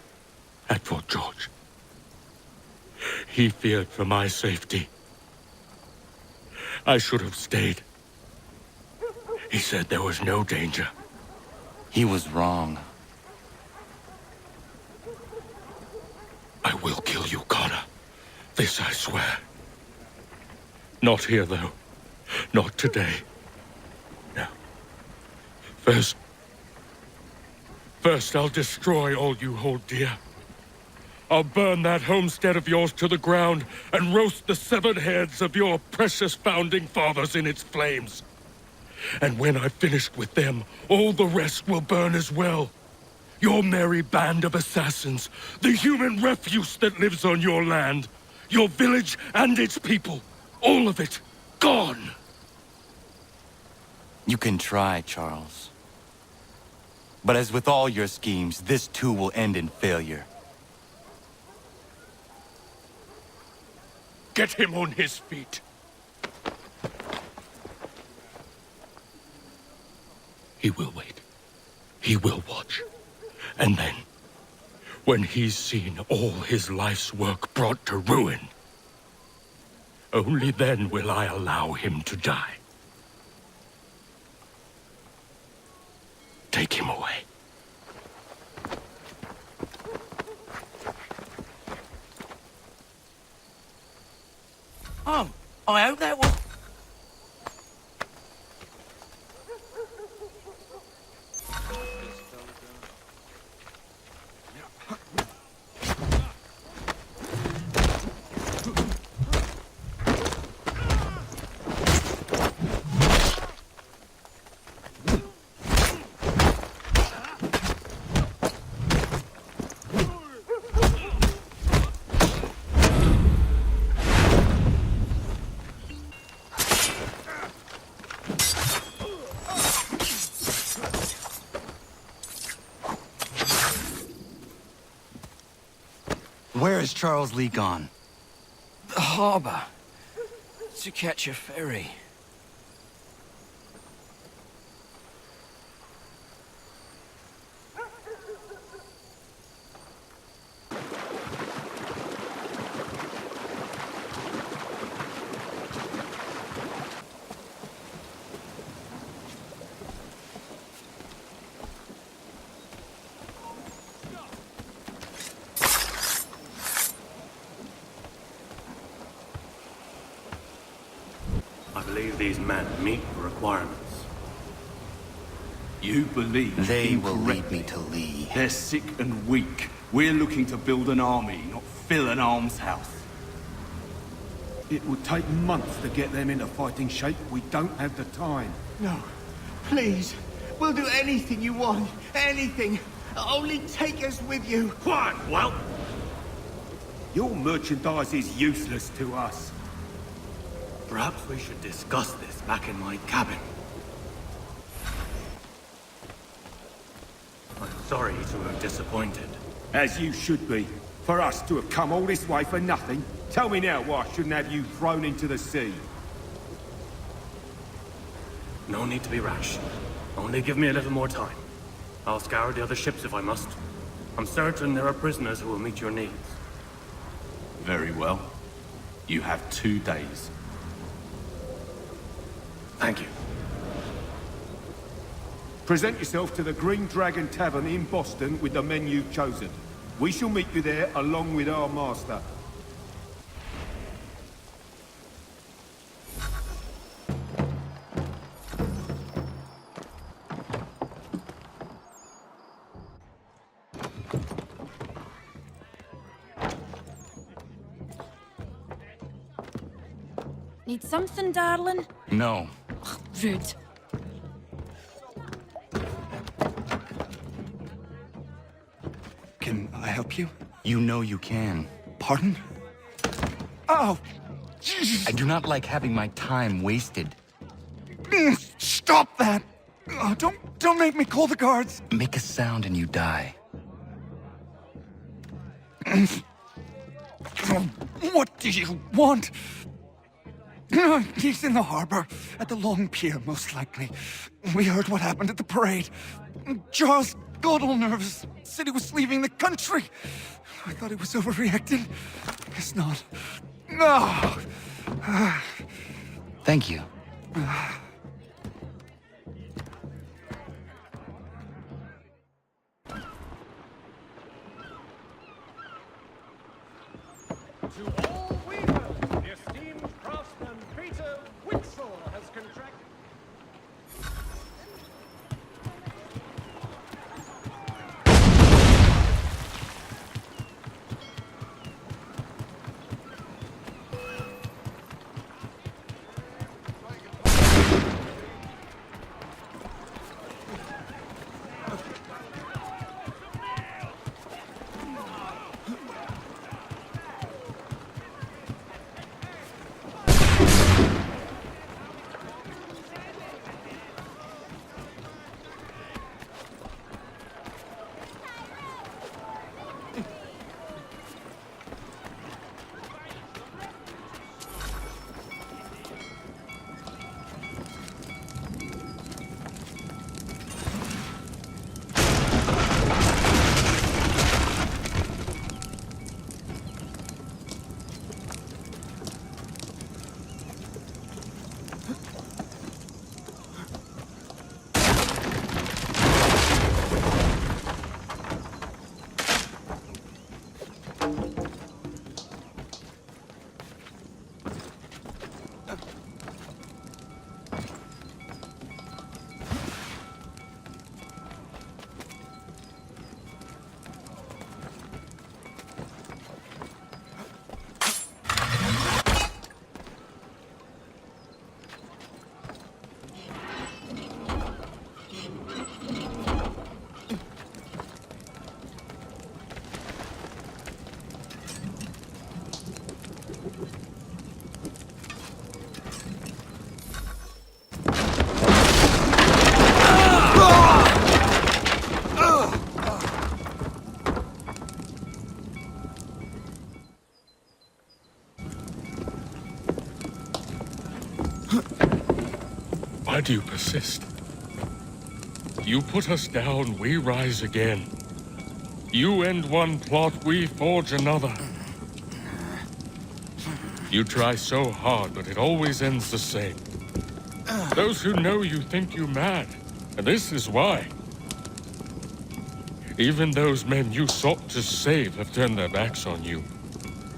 Speaker 12: at Fort George. He feared for my safety. I should have stayed. He said there was no danger.
Speaker 11: He was wrong.
Speaker 12: I will kill you, Connor. This I swear. Not here, though. Not today. No. First, I'll destroy all you hold dear. I'll burn that homestead of yours to the ground and roast the severed heads of your precious founding fathers in its flames. And when I've finished with them, all the rest will burn as well. Your merry band of assassins, the human refuse that lives on your land, your village and its people, all of it, gone.
Speaker 11: You can try, Charles. But as with all your schemes, this too will end in failure.
Speaker 12: Get him on his feet. He will wait. He will watch. And then, when he's seen all his life's work brought to ruin, only then will I allow him to die. Take him away.
Speaker 3: Oh, I hope that was...
Speaker 11: Where is Charles Lee gone?
Speaker 3: The harbor. To catch a ferry.
Speaker 8: I believe these men meet the requirements. You believe
Speaker 11: They will lead
Speaker 8: incorrectly.
Speaker 11: me to Lee.
Speaker 8: They're sick and weak. We're looking to build an army, not fill an almshouse. It would take months to get them into fighting shape. We don't have the time.
Speaker 16: No, please. We'll do anything you want. Anything. Only take us with you.
Speaker 8: Quiet, well. Your merchandise is useless to us. Perhaps we should discuss this back in my cabin. I'm sorry to have disappointed. As you should be. For us to have come all this way for nothing. Tell me now why I shouldn't have you thrown into the sea.
Speaker 24: No need to be rash. Only give me a little more time. I'll scour the other ships if I must. I'm certain there are prisoners who will meet your needs.
Speaker 8: Very well. You have 2 days.
Speaker 24: Thank you.
Speaker 8: Present yourself to the Green Dragon Tavern in Boston with the men you've chosen. We shall meet you there along with our master.
Speaker 4: Need something, darling?
Speaker 11: No.
Speaker 4: Rude.
Speaker 11: Can I help you? You know you can. Pardon? Oh! I do not like having my time wasted.
Speaker 18: Stop that! Oh, don't make me call the guards!
Speaker 11: Make a sound and you die.
Speaker 18: What do you want? He's in the harbor, at the Long Pier, most likely. We heard what happened at the parade. Charles got all nervous, said he was leaving the country. I thought he was overreacting. Guess not. No!
Speaker 11: Thank you.
Speaker 22: To all weavers, the esteemed craftsman Peter Witzel has contracted.
Speaker 12: Why do you persist? You put us down, we rise again. You end one plot, we forge another. You try so hard, but it always ends the same. Those who know you think you mad, and this is why. Even those men you sought to save have turned their backs on you.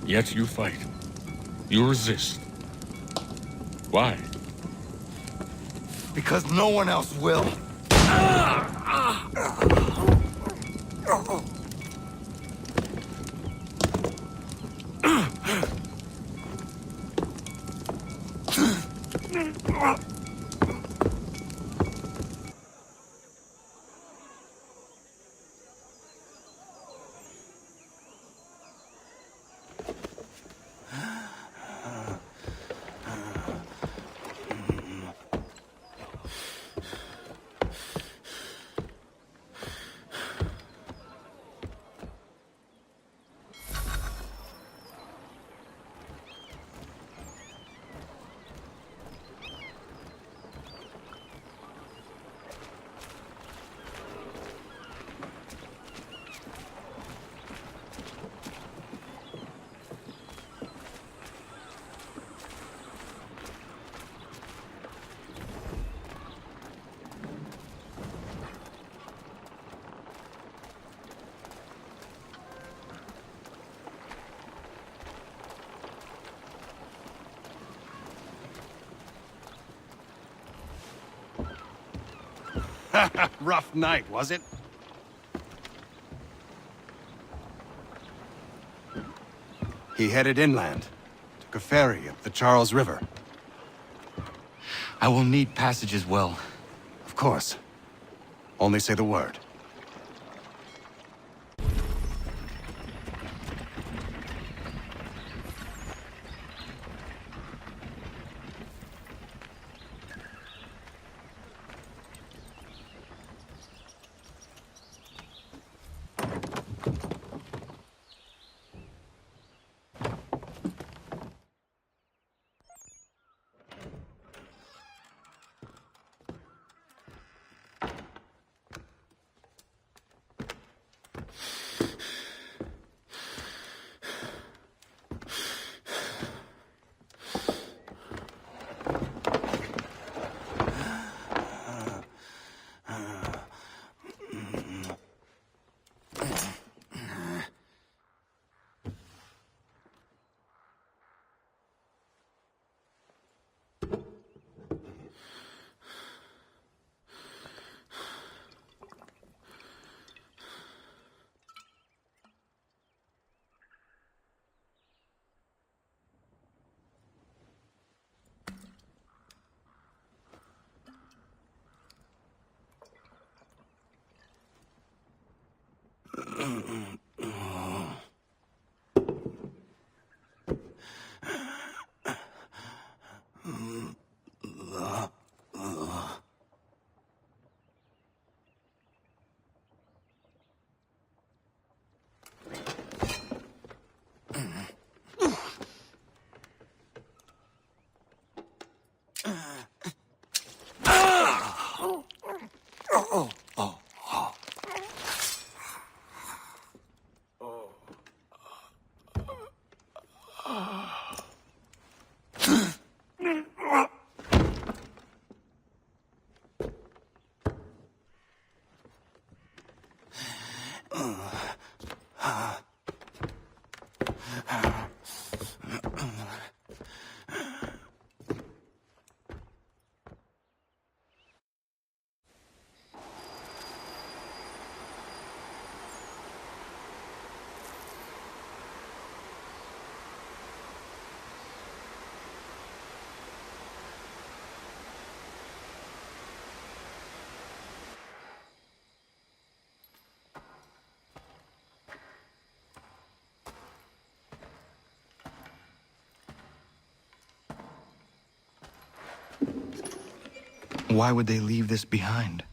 Speaker 12: Yet you fight. You resist. Why?
Speaker 18: Because no one else will.
Speaker 2: Rough night, was it? He headed inland. Took a ferry up the Charles River.
Speaker 11: I will need passage as well.
Speaker 2: Of course. Only say the word.
Speaker 11: Why would they leave this behind?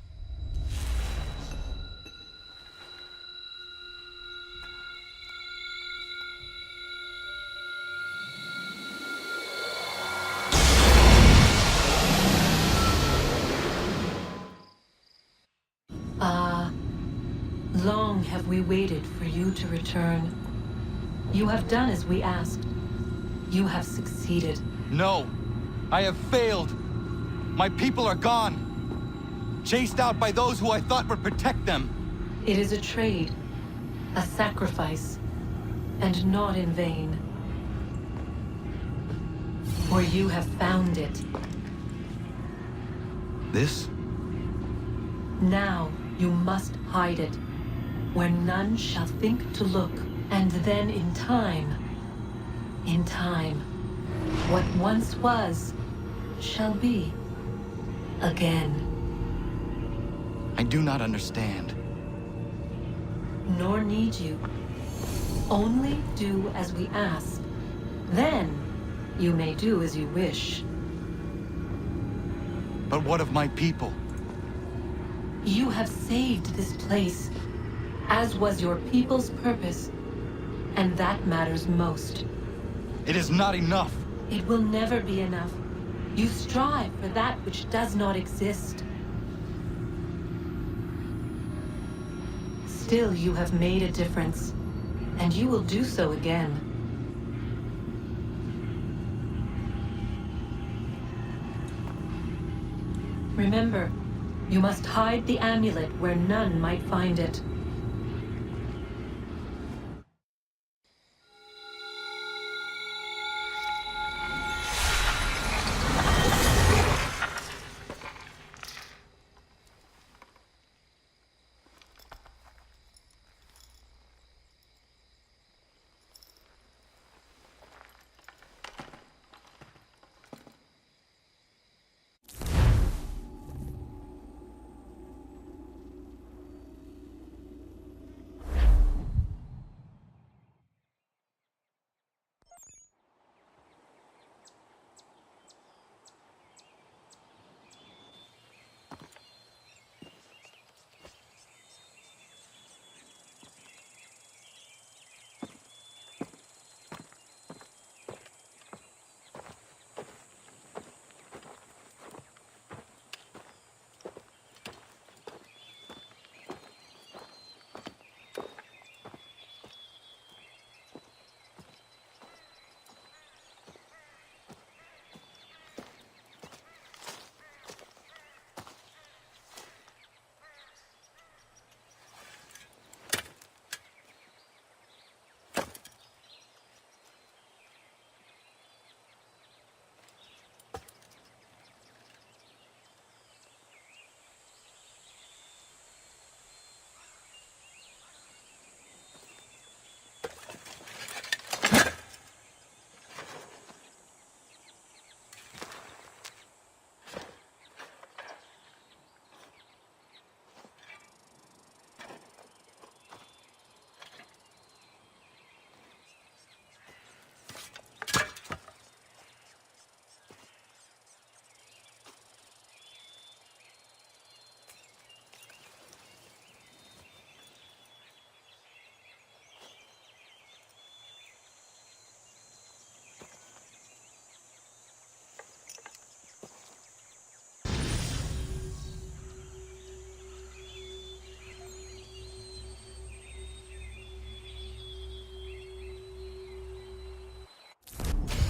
Speaker 6: Long have we waited for you to return. You have done as we asked. You have succeeded.
Speaker 11: No! I have failed! My people are gone! Chased out by those who I thought would protect them!
Speaker 6: It is a trade, a sacrifice, and not in vain. For you have found it.
Speaker 11: This?
Speaker 6: Now you must hide it, where none shall think to look, and then in time, what once was, shall be again.
Speaker 11: I do not understand.
Speaker 6: Nor need you. Only do as we ask. Then, you may do as you wish.
Speaker 11: But what of my people?
Speaker 6: You have saved this place, as was your people's purpose, and that matters most.
Speaker 11: It is not enough.
Speaker 6: It will never be enough. You strive for that which does not exist. Still, you have made a difference, and you will do so again. Remember, you must hide the amulet where none might find it.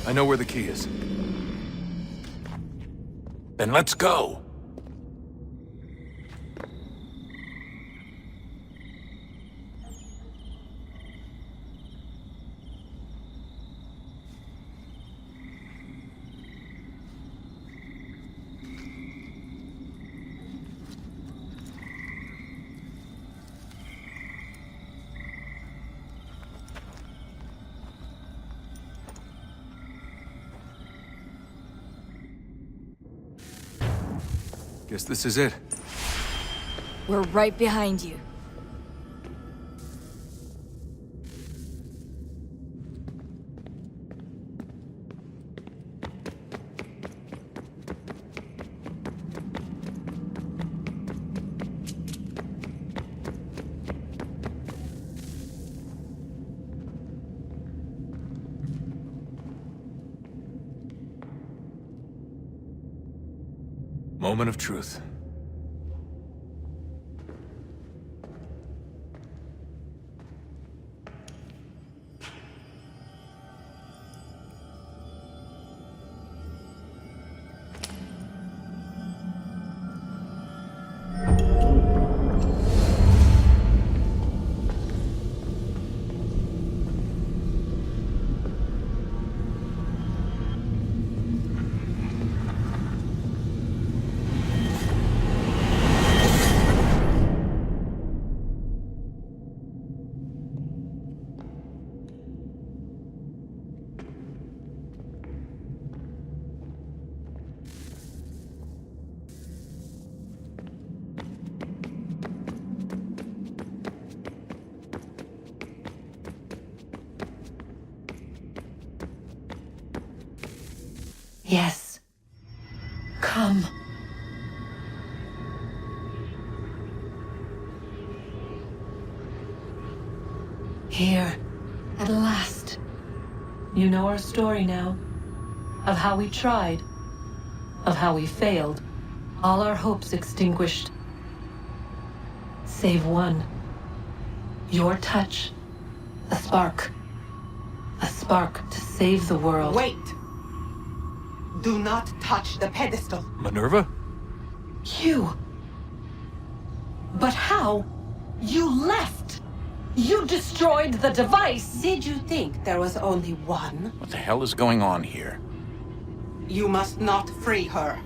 Speaker 7: I know where the key is.
Speaker 1: Then let's go.
Speaker 7: Guess this is it.
Speaker 4: We're right behind you.
Speaker 7: Moment of truth.
Speaker 6: Yes. Come. Here, at last. You know our story now. Of how we tried. Of how we failed. All our hopes extinguished. Save one. Your touch. A spark. A spark to save the world.
Speaker 14: Wait! Do not touch the pedestal.
Speaker 7: Minerva?
Speaker 6: You. But how? You left! You destroyed the device!
Speaker 14: Did you think there was only one?
Speaker 1: What the hell is going on here?
Speaker 14: You must not free her.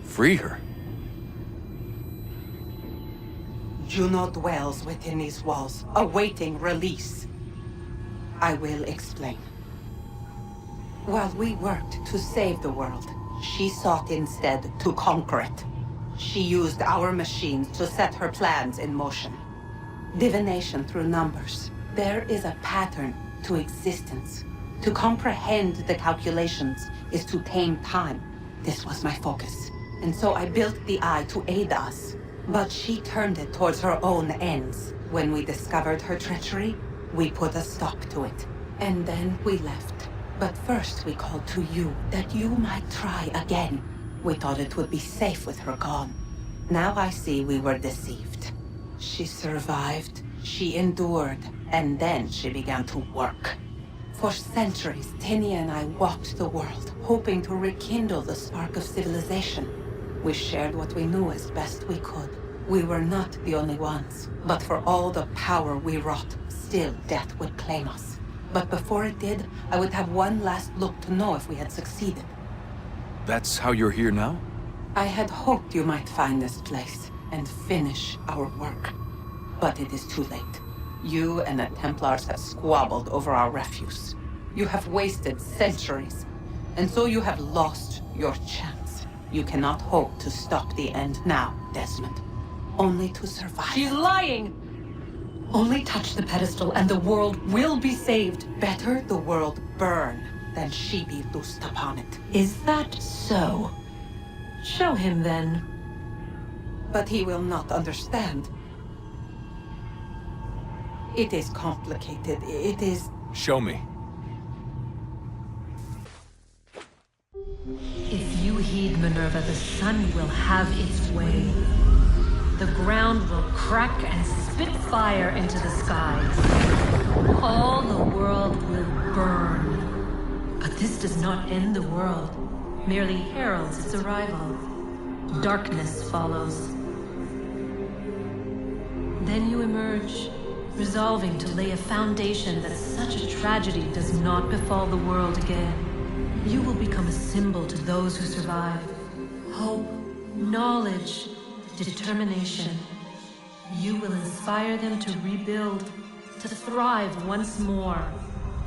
Speaker 7: Free her?
Speaker 14: Juno dwells within these walls, awaiting release. I will explain. While we worked to save the world, she sought instead to conquer it. She used our machines to set her plans in motion. Divination through numbers. There is a pattern to existence. To comprehend the calculations is to tame time. This was my focus. And so I built the eye to aid us. But she turned it towards her own ends. When we discovered her treachery, we put a stop to it. And then we left. But first we called to you, that you might try again. We thought it would be safe with her gone. Now I see we were deceived. She survived, she endured, and then she began to work. For centuries, Tinia and I walked the world, hoping to rekindle the spark of civilization. We shared what we knew as best we could. We were not the only ones, but for all the power we wrought, still death would claim us. But before it did, I would have one last look to know if we had succeeded.
Speaker 7: That's how you're here now?
Speaker 14: I had hoped you might find this place and finish our work. But it is too late. You and the Templars have squabbled over our refuse. You have wasted centuries, and so you have lost your chance. You cannot hope to stop the end now, Desmond. Only to survive.
Speaker 6: She's lying! Only touch the pedestal and the world will be saved.
Speaker 14: Better the world burn than she be loosed upon it.
Speaker 6: Is that so? Show him then.
Speaker 14: But he will not understand. It is complicated. It is...
Speaker 7: Show me.
Speaker 6: If you heed Minerva, the sun will have its way. The ground will crack and spit fire into the skies. All the world will burn. But this does not end the world, merely heralds its arrival. Darkness follows. Then you emerge, resolving to lay a foundation that such a tragedy does not befall the world again. You will become a symbol to those who survive. Hope, knowledge, determination. You will inspire them to rebuild, to thrive once more.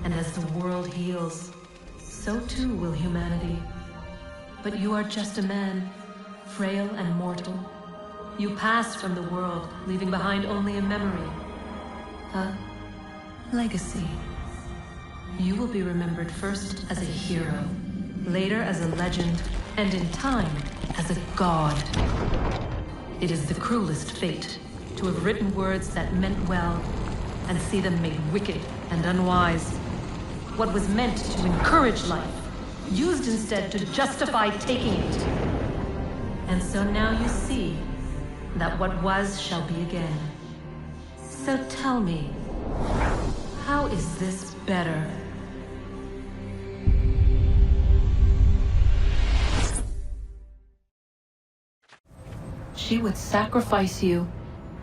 Speaker 6: And as the world heals, so too will humanity. But you are just a man, frail and mortal. You pass from the world, leaving behind only a memory. A legacy. You will be remembered first as a hero, later as a legend, and in time, as a god. It is the cruelest fate to have written words that meant well, and see them made wicked and unwise. What was meant to encourage life, used instead to justify taking it. And so now you see that what was shall be again. So tell me, how is this better? She would sacrifice you,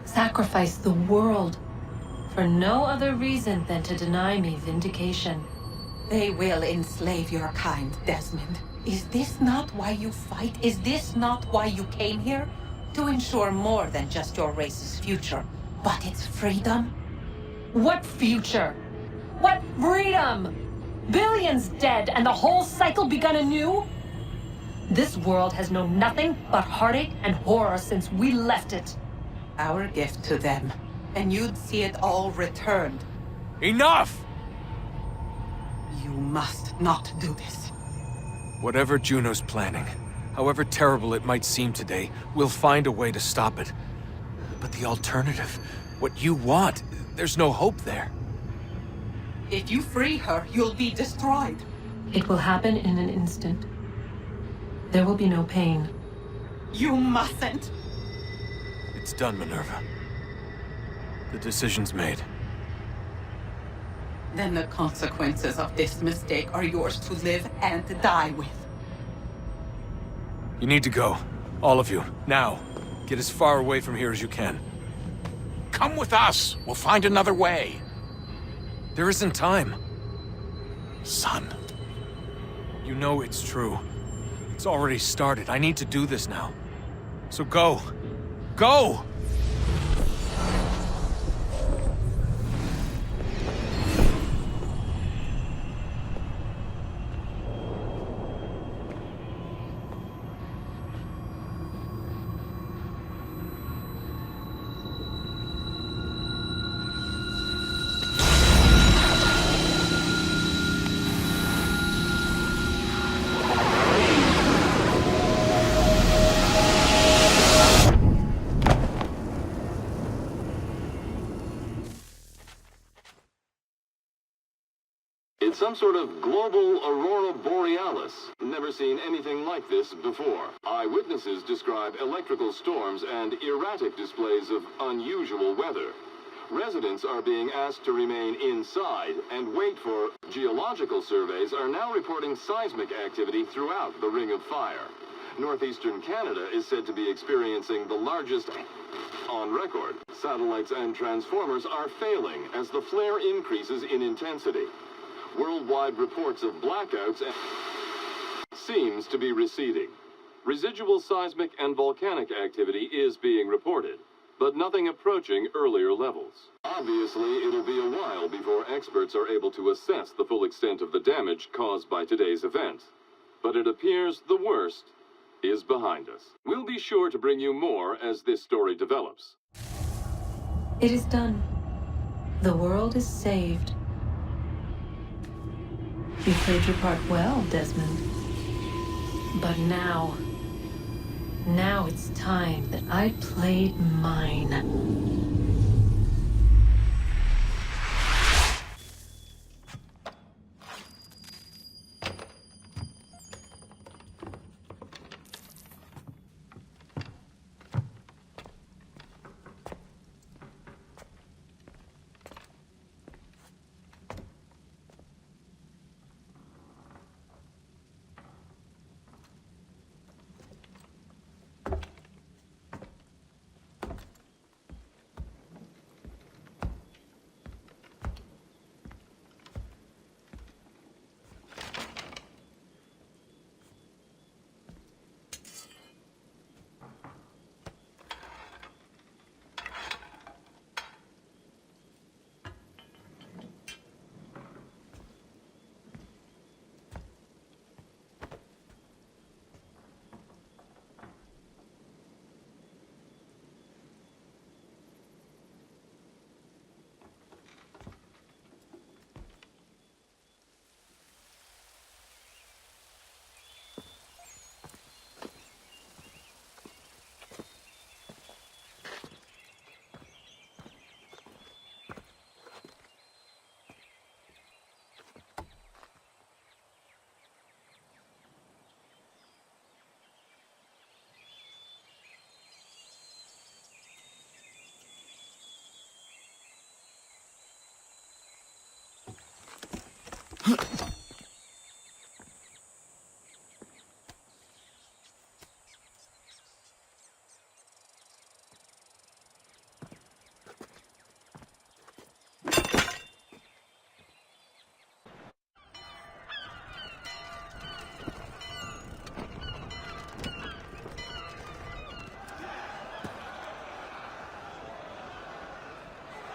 Speaker 6: sacrifice the world, for no other reason than to deny me vindication.
Speaker 14: They will enslave your kind, Desmond. Is this not why you fight? Is this not why you came here? To ensure more than just your race's future, but its freedom?
Speaker 6: What future? What freedom? Billions dead and the whole cycle begun anew? This world has known nothing but heartache and horror since we left it.
Speaker 14: Our gift to them, and you'd see it all returned.
Speaker 7: Enough!
Speaker 14: You must not do this.
Speaker 7: Whatever Juno's planning, however terrible it might seem today, we'll find a way to stop it. But the alternative, what you want, there's no hope there.
Speaker 14: If you free her, you'll be destroyed.
Speaker 6: It will happen in an instant. There will be no pain.
Speaker 14: You mustn't.
Speaker 7: It's done, Minerva. The decision's made.
Speaker 14: Then the consequences of this mistake are yours to live and die with.
Speaker 7: You need to go. All of you. Now. Get as far away from here as you can.
Speaker 1: Come with us. We'll find another way.
Speaker 7: There isn't time.
Speaker 1: Son.
Speaker 7: You know it's true. It's already started. I need to do this now. So go. Go!
Speaker 10: It's some sort of global aurora borealis. Never seen anything like this before. Eyewitnesses describe electrical storms and erratic displays of unusual weather. Residents are being asked to remain inside and wait for geological surveys are now reporting seismic activity throughout the Ring of Fire. Northeastern Canada is said to be experiencing the largest on record. Satellites and transformers are failing as the flare increases in intensity. Worldwide reports of blackouts seems to be receding. Residual seismic and volcanic activity is being reported, but nothing approaching earlier levels. Obviously, it'll be a while before experts are able to assess the full extent of the damage caused by today's event. But it appears the worst is behind us. We'll be sure to bring you more as this story develops.
Speaker 6: It is done. The world is saved. You played your part well, Desmond. But now it's time that I played mine.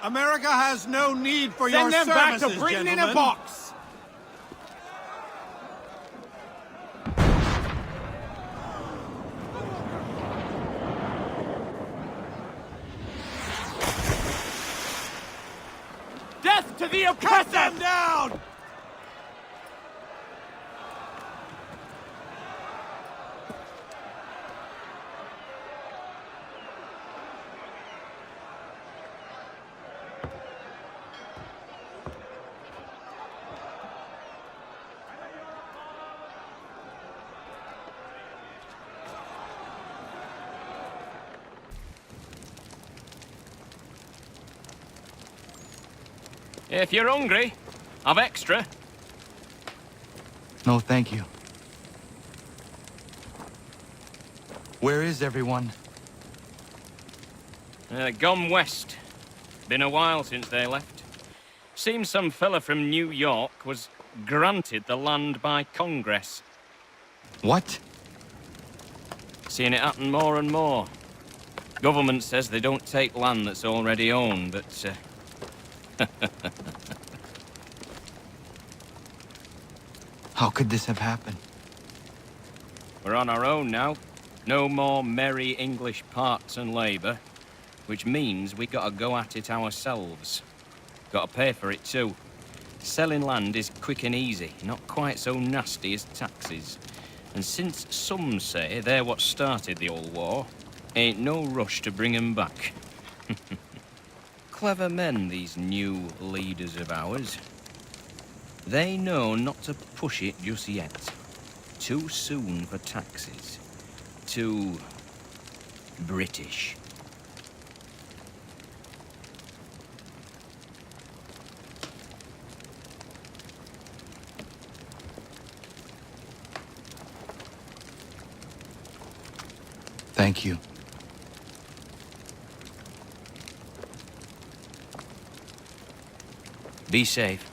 Speaker 2: America has no need for
Speaker 22: Send
Speaker 2: your
Speaker 22: them back
Speaker 2: services,
Speaker 22: to Britain in a
Speaker 2: gentlemen.
Speaker 22: box! Death to the oppressor!
Speaker 2: Cut them down!
Speaker 15: If you're hungry, I've extra.
Speaker 11: No, thank you. Where is everyone?
Speaker 15: Gone west. Been a while since they left. Seems some fella from New York was granted the land by Congress.
Speaker 11: What?
Speaker 15: Seeing it happen more and more. Government says they don't take land that's already owned, but...
Speaker 11: How could this have happened?
Speaker 15: We're on our own now. No more merry English parts and labour. Which means we gotta go at it ourselves. Gotta pay for it too. Selling land is quick and easy, not quite so nasty as taxes. And since some say they're what started the old war, ain't no rush to bring 'em back. Clever men, these new leaders of ours. They know not to push it just yet. Too soon for taxes. Too... British.
Speaker 11: Thank you.
Speaker 15: Be safe.